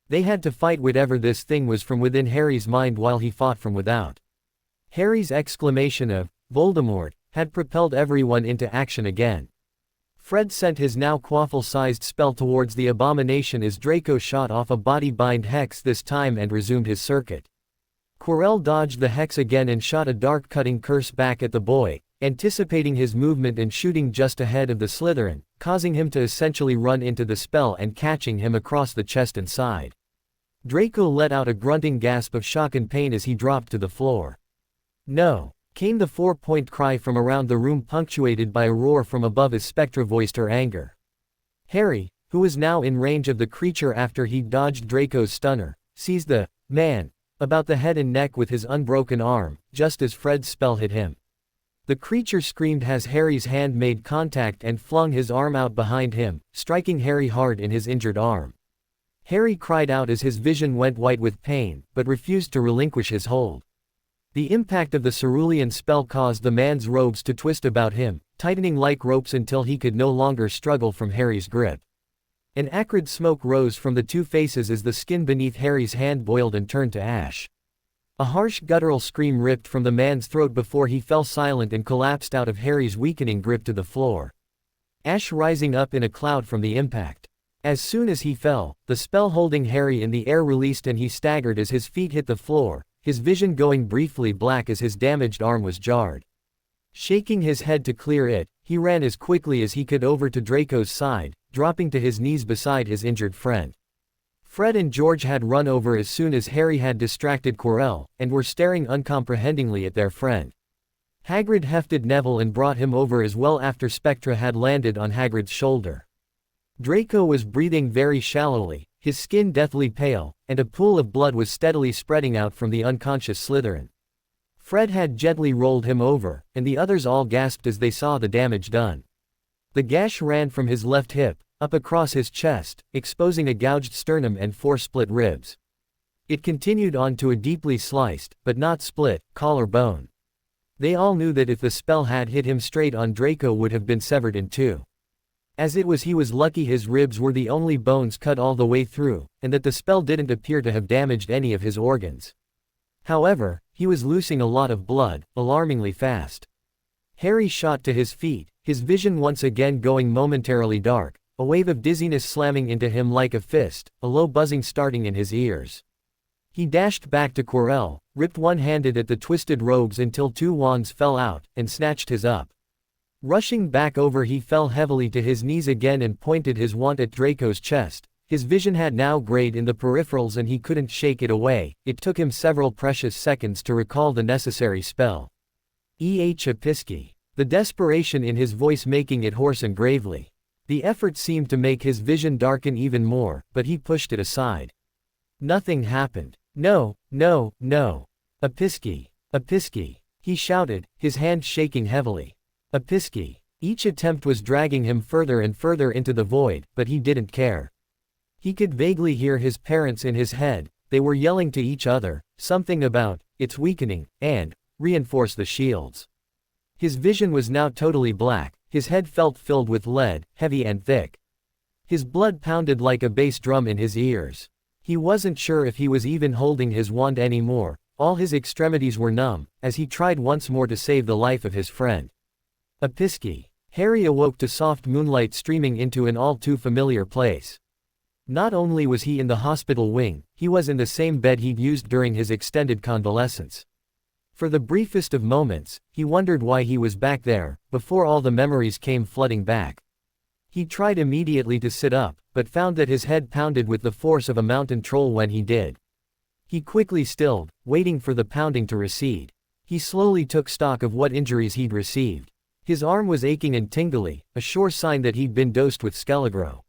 They had to fight whatever this thing was from within Harry's mind while he fought from without. Harry's exclamation of, "Voldemort," had propelled everyone into action again. Fred sent his now quaffle-sized spell towards the abomination as Draco shot off a body-bind hex this time and resumed his circuit. Quirrell dodged the hex again and shot a dark cutting curse back at the boy, anticipating his movement and shooting just ahead of the Slytherin, causing him to essentially run into the spell and catching him across the chest and side. Draco let out a grunting gasp of shock and pain as he dropped to the floor. "No!" came the four-point cry from around the room, punctuated by a roar from above as Spectra voiced her anger. Harry, who was now in range of the creature after he dodged Draco's stunner, seized the man about the head and neck with his unbroken arm, just as Fred's spell hit him. The creature screamed as Harry's hand made contact and flung his arm out behind him, striking Harry hard in his injured arm. Harry cried out as his vision went white with pain, but refused to relinquish his hold. The impact of the cerulean spell caused the man's robes to twist about him, tightening like ropes until he could no longer struggle from Harry's grip. An acrid smoke rose from the two faces as the skin beneath Harry's hand boiled and turned to ash. A harsh guttural scream ripped from the man's throat before he fell silent and collapsed out of Harry's weakening grip to the floor. Ash rising up in a cloud from the impact. As soon as he fell, the spell holding Harry in the air released and he staggered as his feet hit the floor, his vision going briefly black as his damaged arm was jarred. Shaking his head to clear it, he ran as quickly as he could over to Draco's side, dropping to his knees beside his injured friend. Fred and George had run over as soon as Harry had distracted Quirrell, and were staring uncomprehendingly at their friend. Hagrid hefted Neville and brought him over as well after Spectra had landed on Hagrid's shoulder. Draco was breathing very shallowly, his skin deathly pale, and a pool of blood was steadily spreading out from the unconscious Slytherin. Fred had gently rolled him over, and the others all gasped as they saw the damage done. The gash ran from his left hip, up across his chest, exposing a gouged sternum and 4 split ribs. It continued on to a deeply sliced, but not split, collarbone. They all knew that if the spell had hit him straight on, Draco would have been severed in two. As it was, he was lucky his ribs were the only bones cut all the way through, and that the spell didn't appear to have damaged any of his organs. However, he was losing a lot of blood, alarmingly fast. Harry shot to his feet, his vision once again going momentarily dark, a wave of dizziness slamming into him like a fist, a low buzzing starting in his ears. He dashed back to Quirrell, ripped one-handed at the twisted robes until 2 wands fell out, and snatched his up. Rushing back over, he fell heavily to his knees again and pointed his wand at Draco's chest. His vision had now grayed in the peripherals and he couldn't shake it away. It took him several precious seconds to recall the necessary spell. Episci. The desperation in his voice making it hoarse and gravely. The effort seemed to make his vision darken even more, but he pushed it aside. Nothing happened. No, no, no. Episci. Episci. He shouted, his hand shaking heavily. Episci. Each attempt was dragging him further and further into the void, but he didn't care. He could vaguely hear his parents in his head. They were yelling to each other, something about, "It's weakening," and, "Reinforce the shields." His vision was now totally black, his head felt filled with lead, heavy and thick. His blood pounded like a bass drum in his ears. He wasn't sure if he was even holding his wand anymore, all his extremities were numb, as he tried once more to save the life of his friend. A pisky. Harry awoke to soft moonlight streaming into an all too familiar place. Not only was he in the hospital wing, he was in the same bed he'd used during his extended convalescence. For the briefest of moments, he wondered why he was back there, before all the memories came flooding back. He tried immediately to sit up, but found that his head pounded with the force of a mountain troll when he did. He quickly stilled, waiting for the pounding to recede. He slowly took stock of what injuries he'd received. His arm was aching and tingly, a sure sign that he'd been dosed with Skelegro.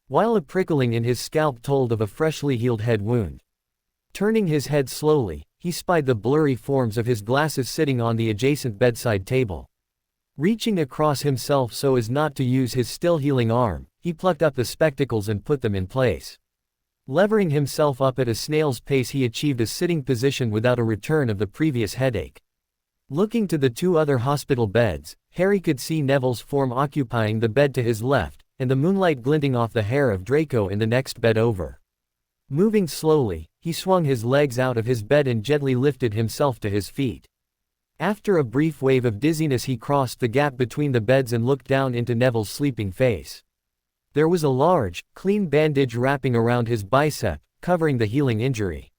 While a prickling in his scalp told of a freshly healed head wound. Turning his head slowly, he spied the blurry forms of his glasses sitting on the adjacent bedside table. Reaching across himself so as not to use his still healing arm, he plucked up the spectacles and put them in place. Levering himself up at a snail's pace, he achieved a sitting position without a return of the previous headache. Looking to the two other hospital beds, Harry could see Neville's form occupying the bed to his left, and the moonlight glinting off the hair of Draco in the next bed over. Moving slowly, he swung his legs out of his bed and gently lifted himself to his feet. After a brief wave of dizziness, he crossed the gap between the beds and looked down into Neville's sleeping face. There was a large, clean bandage wrapping around his bicep, covering the healing injury.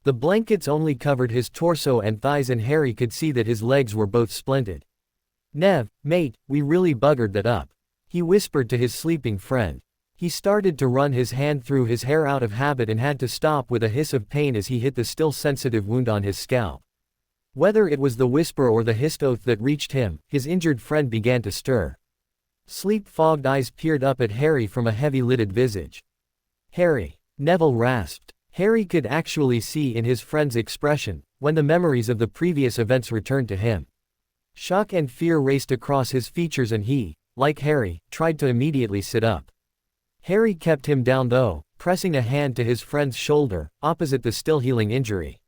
The blankets only covered his torso and thighs, and Harry could see that his legs were both splinted. "Nev, mate, we really buggered that up," he whispered to his sleeping friend. He started to run his hand through his hair out of habit and had to stop with a hiss of pain as he hit the still sensitive wound on his scalp. Whether it was the whisper or the hissed oath that reached him, his injured friend began to stir. Sleep-fogged eyes peered up at Harry from a heavy-lidded visage. "Harry," Neville rasped. Harry could actually see in his friend's expression, when the memories of the previous events returned to him. Shock and fear raced across his features, and he, like Harry, tried to immediately sit up. Harry kept him down though, pressing a hand to his friend's shoulder, opposite the still healing injury.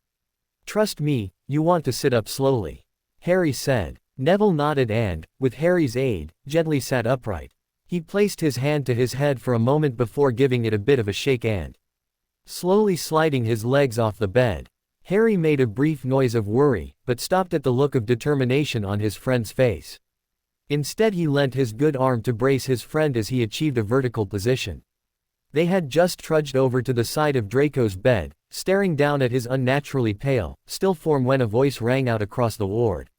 "Trust me, you want to sit up slowly," Harry said. Neville nodded and, with Harry's aid, gently sat upright. He placed his hand to his head for a moment before giving it a bit of a shake and slowly sliding his legs off the bed. Harry made a brief noise of worry, but stopped at the look of determination on his friend's face. Instead, he lent his good arm to brace his friend as he achieved a vertical position. They had just trudged over to the side of Draco's bed, staring down at his unnaturally pale, still form when a voice rang out across the ward.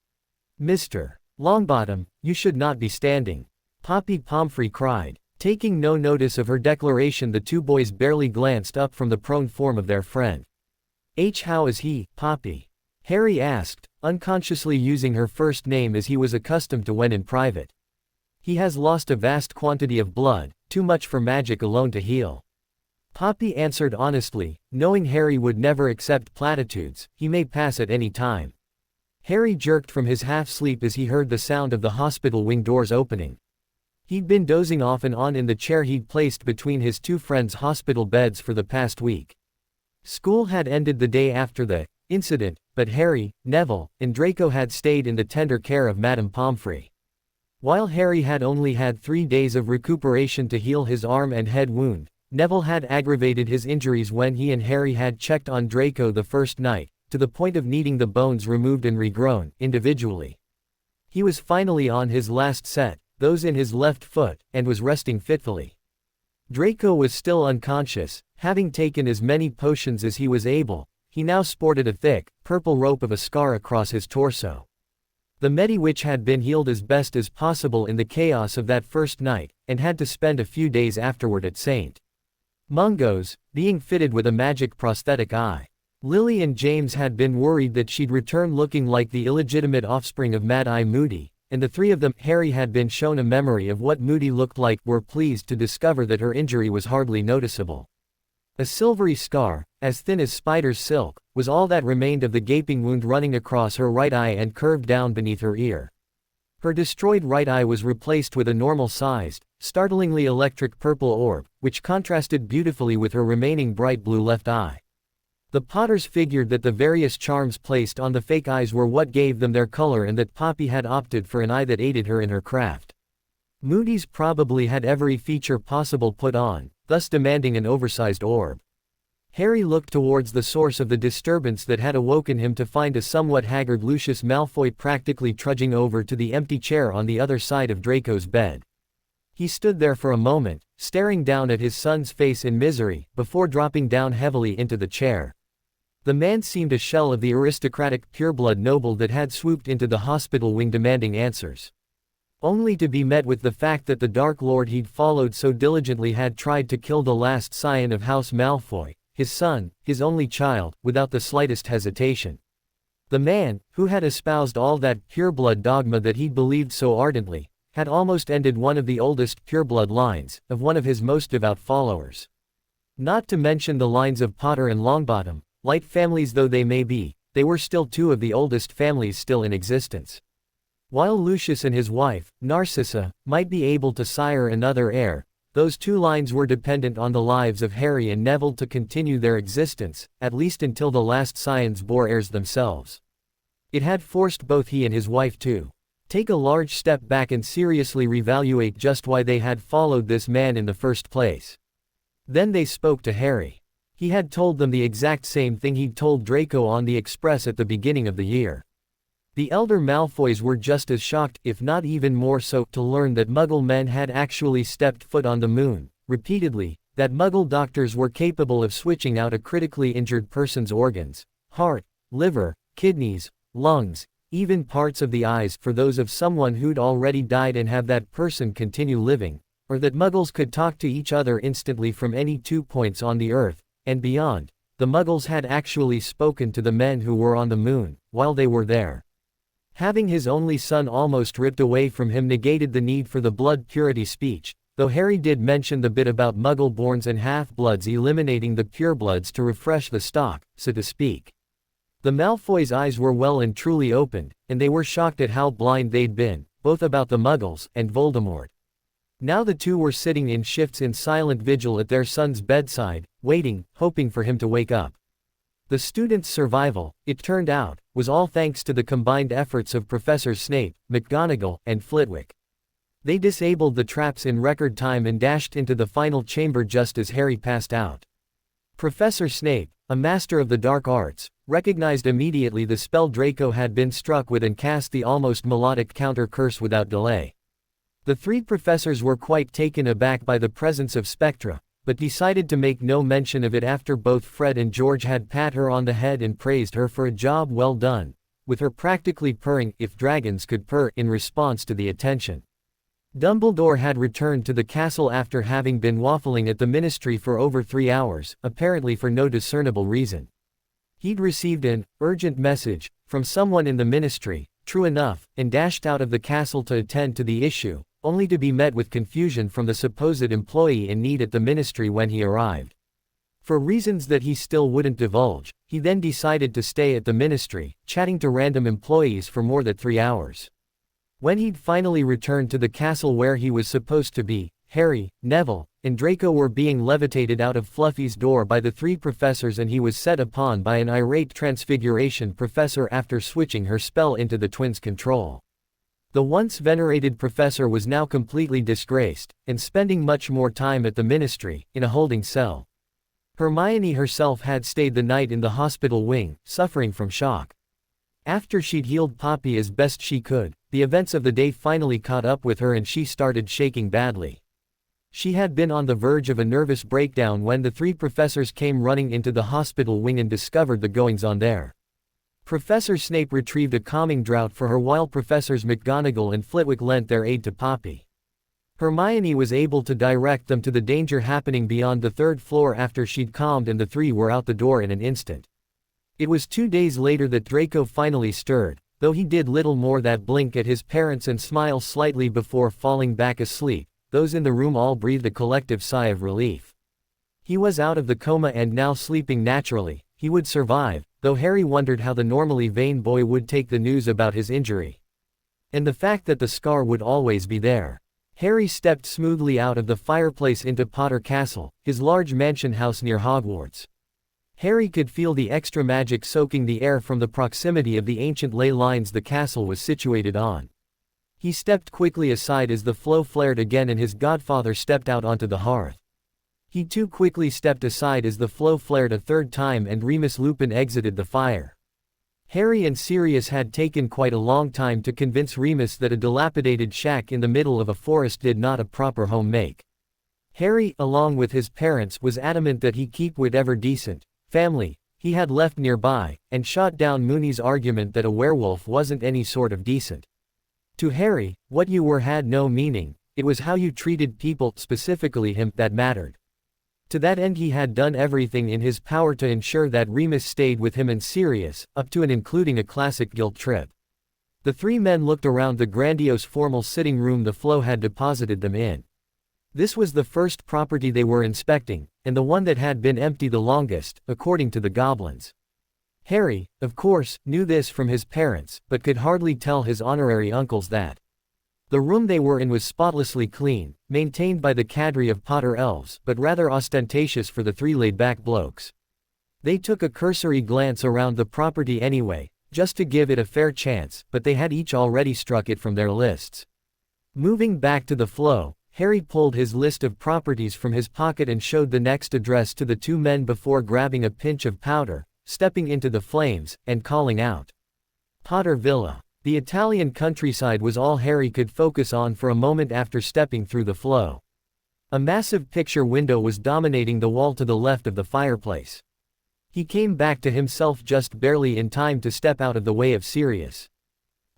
"Mr. Longbottom, you should not be standing," Poppy Pomfrey cried. Taking no notice of her declaration, the two boys barely glanced up from the prone form of their friend. "How is he, Poppy?" Harry asked, unconsciously using her first name as he was accustomed to when in private. "He has lost a vast quantity of blood, too much for magic alone to heal," Poppy answered honestly, knowing Harry would never accept platitudes. "He may pass at any time." Harry jerked from his half-sleep as he heard the sound of the hospital wing doors opening. He'd been dozing off and on in the chair he'd placed between his two friends' hospital beds for the past week. School had ended the day after the incident, but Harry, Neville, and Draco had stayed in the tender care of Madame Pomfrey. While Harry had only had 3 days of recuperation to heal his arm and head wound, Neville had aggravated his injuries when he and Harry had checked on Draco the first night, to the point of needing the bones removed and regrown, individually. He was finally on his last set, those in his left foot, and was resting fitfully. Draco was still unconscious, having taken as many potions as he was able. He now sported a thick, purple rope of a scar across his torso. The Mediwitch had been healed as best as possible in the chaos of that first night, and had to spend a few days afterward at St. Mungo's, being fitted with a magic prosthetic eye. Lily and James had been worried that she'd return looking like the illegitimate offspring of Mad-Eye Moody, and the three of them, Harry had been shown a memory of what Moody looked like, were pleased to discover that her injury was hardly noticeable. A silvery scar, as thin as spider's silk, was all that remained of the gaping wound running across her right eye and curved down beneath her ear. Her destroyed right eye was replaced with a normal-sized, startlingly electric purple orb, which contrasted beautifully with her remaining bright blue left eye. The Potters figured that the various charms placed on the fake eyes were what gave them their color and that Poppy had opted for an eye that aided her in her craft. Moody's probably had every feature possible put on, thus demanding an oversized orb. Harry looked towards the source of the disturbance that had awoken him to find a somewhat haggard Lucius Malfoy practically trudging over to the empty chair on the other side of Draco's bed. He stood there for a moment, staring down at his son's face in misery, before dropping down heavily into the chair. The man seemed a shell of the aristocratic pureblood noble that had swooped into the hospital wing demanding answers. Only to be met with the fact that the Dark Lord he'd followed so diligently had tried to kill the last scion of House Malfoy, his son, his only child, without the slightest hesitation. The man, who had espoused all that pureblood dogma that he'd believed so ardently, had almost ended one of the oldest pureblood lines, of one of his most devout followers. Not to mention the lines of Potter and Longbottom, light families though they may be, they were still two of the oldest families still in existence. While Lucius and his wife, Narcissa, might be able to sire another heir, those two lines were dependent on the lives of Harry and Neville to continue their existence, at least until the last scions bore heirs themselves. It had forced both he and his wife to take a large step back and seriously reevaluate just why they had followed this man in the first place. Then they spoke to Harry. He had told them the exact same thing he'd told Draco on the Express at the beginning of the year. The elder Malfoys were just as shocked, if not even more so, to learn that Muggle men had actually stepped foot on the moon, repeatedly, that Muggle doctors were capable of switching out a critically injured person's organs, heart, liver, kidneys, lungs, even parts of the eyes for those of someone who'd already died and have that person continue living, or that Muggles could talk to each other instantly from any 2 points on the Earth, and beyond. The Muggles had actually spoken to the men who were on the moon, while they were there. Having his only son almost ripped away from him negated the need for the blood purity speech, though Harry did mention the bit about Muggle-borns and half-bloods eliminating the purebloods to refresh the stock, so to speak. The Malfoys' eyes were well and truly opened, and they were shocked at how blind they'd been, both about the Muggles and Voldemort. Now the two were sitting in shifts in silent vigil at their son's bedside, waiting, hoping for him to wake up. The student's survival, it turned out, was all thanks to the combined efforts of Professors Snape, McGonagall, and Flitwick. They disabled the traps in record time and dashed into the final chamber just as Harry passed out. Professor Snape, a master of the dark arts, recognized immediately the spell Draco had been struck with and cast the almost melodic counter curse without delay. The three professors were quite taken aback by the presence of Spectra, but decided to make no mention of it after both Fred and George had pat her on the head and praised her for a job well done, with her practically purring, if dragons could purr, in response to the attention. Dumbledore had returned to the castle after having been waffling at the ministry for over 3 hours, apparently for no discernible reason. He'd received an urgent message from someone in the ministry, true enough, and dashed out of the castle to attend to the issue, only to be met with confusion from the supposed employee in need at the ministry when he arrived. For reasons that he still wouldn't divulge, he then decided to stay at the ministry, chatting to random employees for more than 3 hours. When he'd finally returned to the castle where he was supposed to be, Harry, Neville, and Draco were being levitated out of Fluffy's door by the three professors, and he was set upon by an irate Transfiguration professor after switching her spell into the twins' control. The once venerated professor was now completely disgraced, and spending much more time at the ministry, in a holding cell. Hermione herself had stayed the night in the hospital wing, suffering from shock. After she'd healed Poppy as best she could, the events of the day finally caught up with her and she started shaking badly. She had been on the verge of a nervous breakdown when the three professors came running into the hospital wing and discovered the goings-on there. Professor Snape retrieved a calming draught for her while Professors McGonagall and Flitwick lent their aid to Poppy. Hermione was able to direct them to the danger happening beyond the 3rd floor after she'd calmed, and the three were out the door in an instant. It was 2 days later that Draco finally stirred, though he did little more than blink at his parents and smile slightly before falling back asleep. Those in the room all breathed a collective sigh of relief. He was out of the coma and now sleeping naturally. He would survive, though Harry wondered how the normally vain boy would take the news about his injury. And the fact that the scar would always be there. Harry stepped smoothly out of the fireplace into Potter Castle, his large mansion house near Hogwarts. Harry could feel the extra magic soaking the air from the proximity of the ancient ley lines the castle was situated on. He stepped quickly aside as the flow flared again and his godfather stepped out onto the hearth. He too quickly stepped aside as the flow flared a third time and Remus Lupin exited the fire. Harry and Sirius had taken quite a long time to convince Remus that a dilapidated shack in the middle of a forest did not a proper home make. Harry, along with his parents, was adamant that he keep whatever decent family he had left nearby, and shot down Moony's argument that a werewolf wasn't any sort of decent. To Harry, what you were had no meaning, it was how you treated people, specifically him, that mattered. To that end he had done everything in his power to ensure that Remus stayed with him and Sirius, up to and including a classic guilt trip. The three men looked around the grandiose formal sitting room the flow had deposited them in. This was the first property they were inspecting, and the one that had been empty the longest, according to the goblins. Harry, of course, knew this from his parents, but could hardly tell his honorary uncles that. The room they were in was spotlessly clean, maintained by the cadre of Potter elves, but rather ostentatious for the three laid-back blokes. They took a cursory glance around the property anyway, just to give it a fair chance, but they had each already struck it from their lists. Moving back to the flow, Harry pulled his list of properties from his pocket and showed the next address to the two men before grabbing a pinch of powder, stepping into the flames, and calling out, "Potter Villa." The Italian countryside was all Harry could focus on for a moment after stepping through the flow. A massive picture window was dominating the wall to the left of the fireplace. He came back to himself just barely in time to step out of the way of Sirius.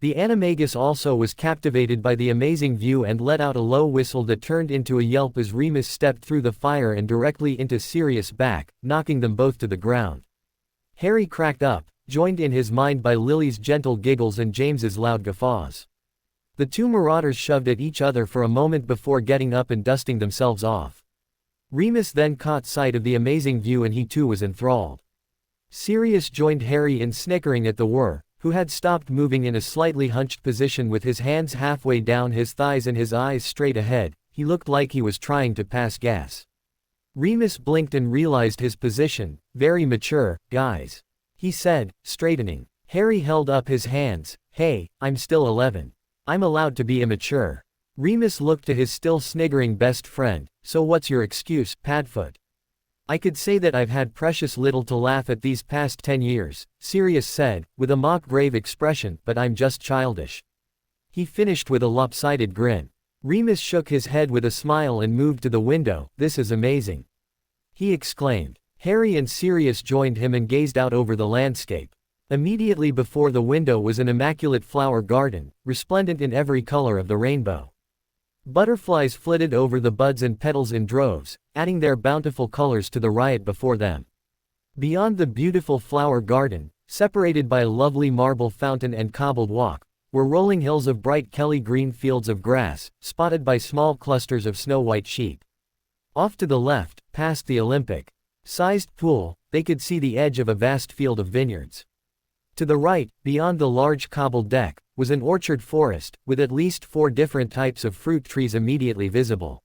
The animagus also was captivated by the amazing view and let out a low whistle that turned into a yelp as Remus stepped through the fire and directly into Sirius' back, knocking them both to the ground. Harry cracked up, joined in his mind by Lily's gentle giggles and James's loud guffaws. The two marauders shoved at each other for a moment before getting up and dusting themselves off. Remus then caught sight of the amazing view and he too was enthralled. Sirius joined Harry in snickering at the whir, who had stopped moving in a slightly hunched position with his hands halfway down his thighs and his eyes straight ahead. He looked like he was trying to pass gas. Remus blinked and realized his position. "Very mature, guys," he said, straightening. Harry held up his hands. "Hey, I'm still 11. I'm allowed to be immature." Remus looked to his still sniggering best friend. "So what's your excuse, Padfoot?" "I could say that I've had precious little to laugh at these past 10 years, Sirius said, with a mock-grave expression, "but I'm just childish." He finished with a lopsided grin. Remus shook his head with a smile and moved to the window. "This is amazing," he exclaimed. Harry and Sirius joined him and gazed out over the landscape. Immediately before the window was an immaculate flower garden, resplendent in every color of the rainbow. Butterflies flitted over the buds and petals in droves, adding their bountiful colors to the riot before them. Beyond the beautiful flower garden, separated by a lovely marble fountain and cobbled walk, were rolling hills of bright Kelly green fields of grass, spotted by small clusters of snow-white sheep. Off to the left, past the Olympic-sized pool, they could see the edge of a vast field of vineyards. To the right, beyond the large cobbled deck, was an orchard forest, with at least 4 different types of fruit trees immediately visible.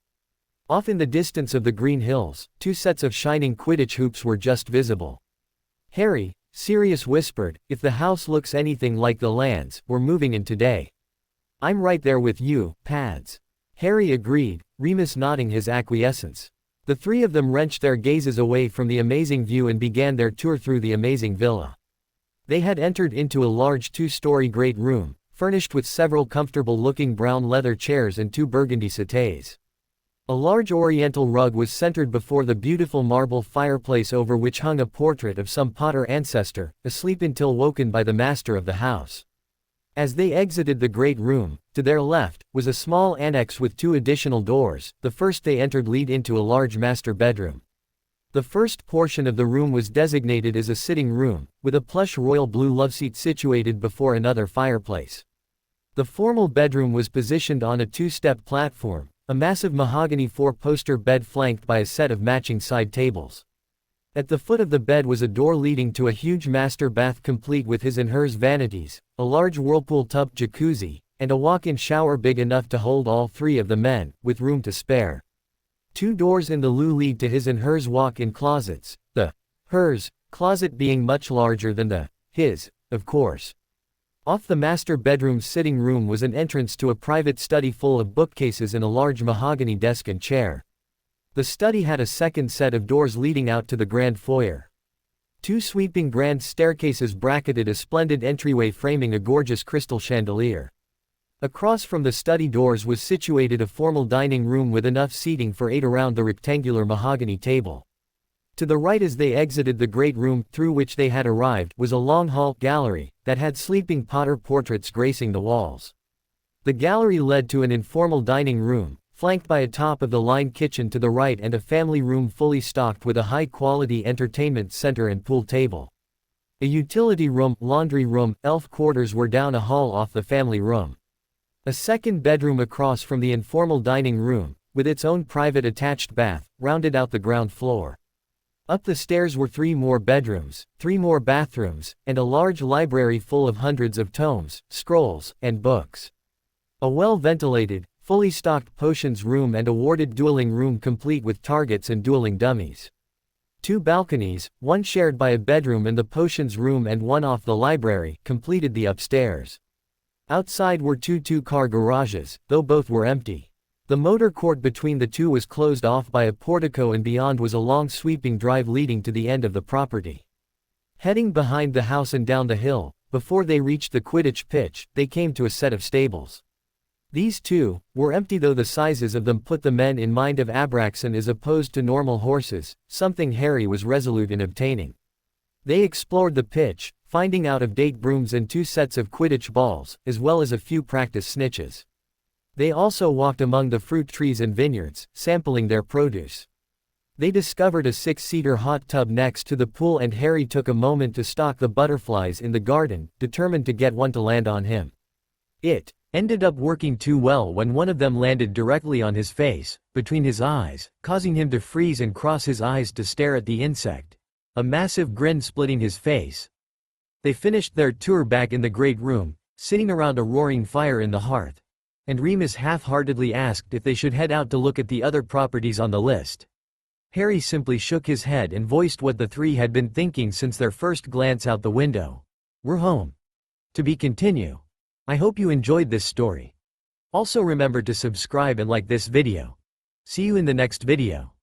Off in the distance of the green hills, 2 sets of shining Quidditch hoops were just visible. "Harry," Sirius whispered, "if the house looks anything like the lands we're moving in today." "I'm right there with you, Pads," Harry agreed, Remus nodding his acquiescence. The three of them wrenched their gazes away from the amazing view and began their tour through the amazing villa. They had entered into a large 2-story great room, furnished with several comfortable-looking brown leather chairs and 2 burgundy settees. A large oriental rug was centered before the beautiful marble fireplace over which hung a portrait of some Potter ancestor, asleep until woken by the master of the house. As they exited the great room, to their left, was a small annex with 2 additional doors. The first they entered lead into a large master bedroom. The first portion of the room was designated as a sitting room, with a plush royal blue loveseat situated before another fireplace. The formal bedroom was positioned on a 2-step platform, a massive mahogany 4-poster bed flanked by a set of matching side tables. At the foot of the bed was a door leading to a huge master bath complete with his and hers vanities, a large whirlpool tub jacuzzi, and a walk-in shower big enough to hold all three of the men, with room to spare. 2 doors in the loo lead to his and hers walk-in closets, the hers closet being much larger than the his, of course. Off the master bedroom's sitting room was an entrance to a private study full of bookcases and a large mahogany desk and chair. The study had a second set of doors leading out to the grand foyer. 2 sweeping grand staircases bracketed a splendid entryway framing a gorgeous crystal chandelier. Across from the study doors was situated a formal dining room with enough seating for 8 around the rectangular mahogany table. To the right as they exited the great room through which they had arrived was a long hall gallery that had sleeping Potter portraits gracing the walls. The gallery led to an informal dining room, flanked by a top-of-the-line kitchen to the right and a family room fully stocked with a high-quality entertainment center and pool table. A utility room, laundry room, elf quarters were down a hall off the family room. A second bedroom across from the informal dining room, with its own private attached bath, rounded out the ground floor. Up the stairs were 3 more bedrooms, 3 more bathrooms, and a large library full of hundreds of tomes, scrolls, and books. A well-ventilated, fully stocked potions room and a warded dueling room complete with targets and dueling dummies. 2 balconies, one shared by a bedroom in the potions room and one off the library, completed the upstairs. Outside were 2 two-car garages, though both were empty. The motor court between the two was closed off by a portico and beyond was a long sweeping drive leading to the end of the property. Heading behind the house and down the hill, before they reached the Quidditch pitch, they came to a set of stables. These too were empty, though the sizes of them put the men in mind of Abraxan as opposed to normal horses, something Harry was resolute in obtaining. They explored the pitch, finding out-of-date brooms and 2 sets of Quidditch balls, as well as a few practice snitches. They also walked among the fruit trees and vineyards, sampling their produce. They discovered a 6-seater hot tub next to the pool and Harry took a moment to stalk the butterflies in the garden, determined to get one to land on him. It ended up working too well when one of them landed directly on his face, between his eyes, causing him to freeze and cross his eyes to stare at the insect, a massive grin splitting his face. They finished their tour back in the great room, sitting around a roaring fire in the hearth. And Remus half-heartedly asked if they should head out to look at the other properties on the list. Harry simply shook his head and voiced what the 3 had been thinking since their first glance out the window. We're home. To be continued. I hope you enjoyed this story. Also remember to subscribe and like this video. See you in the next video.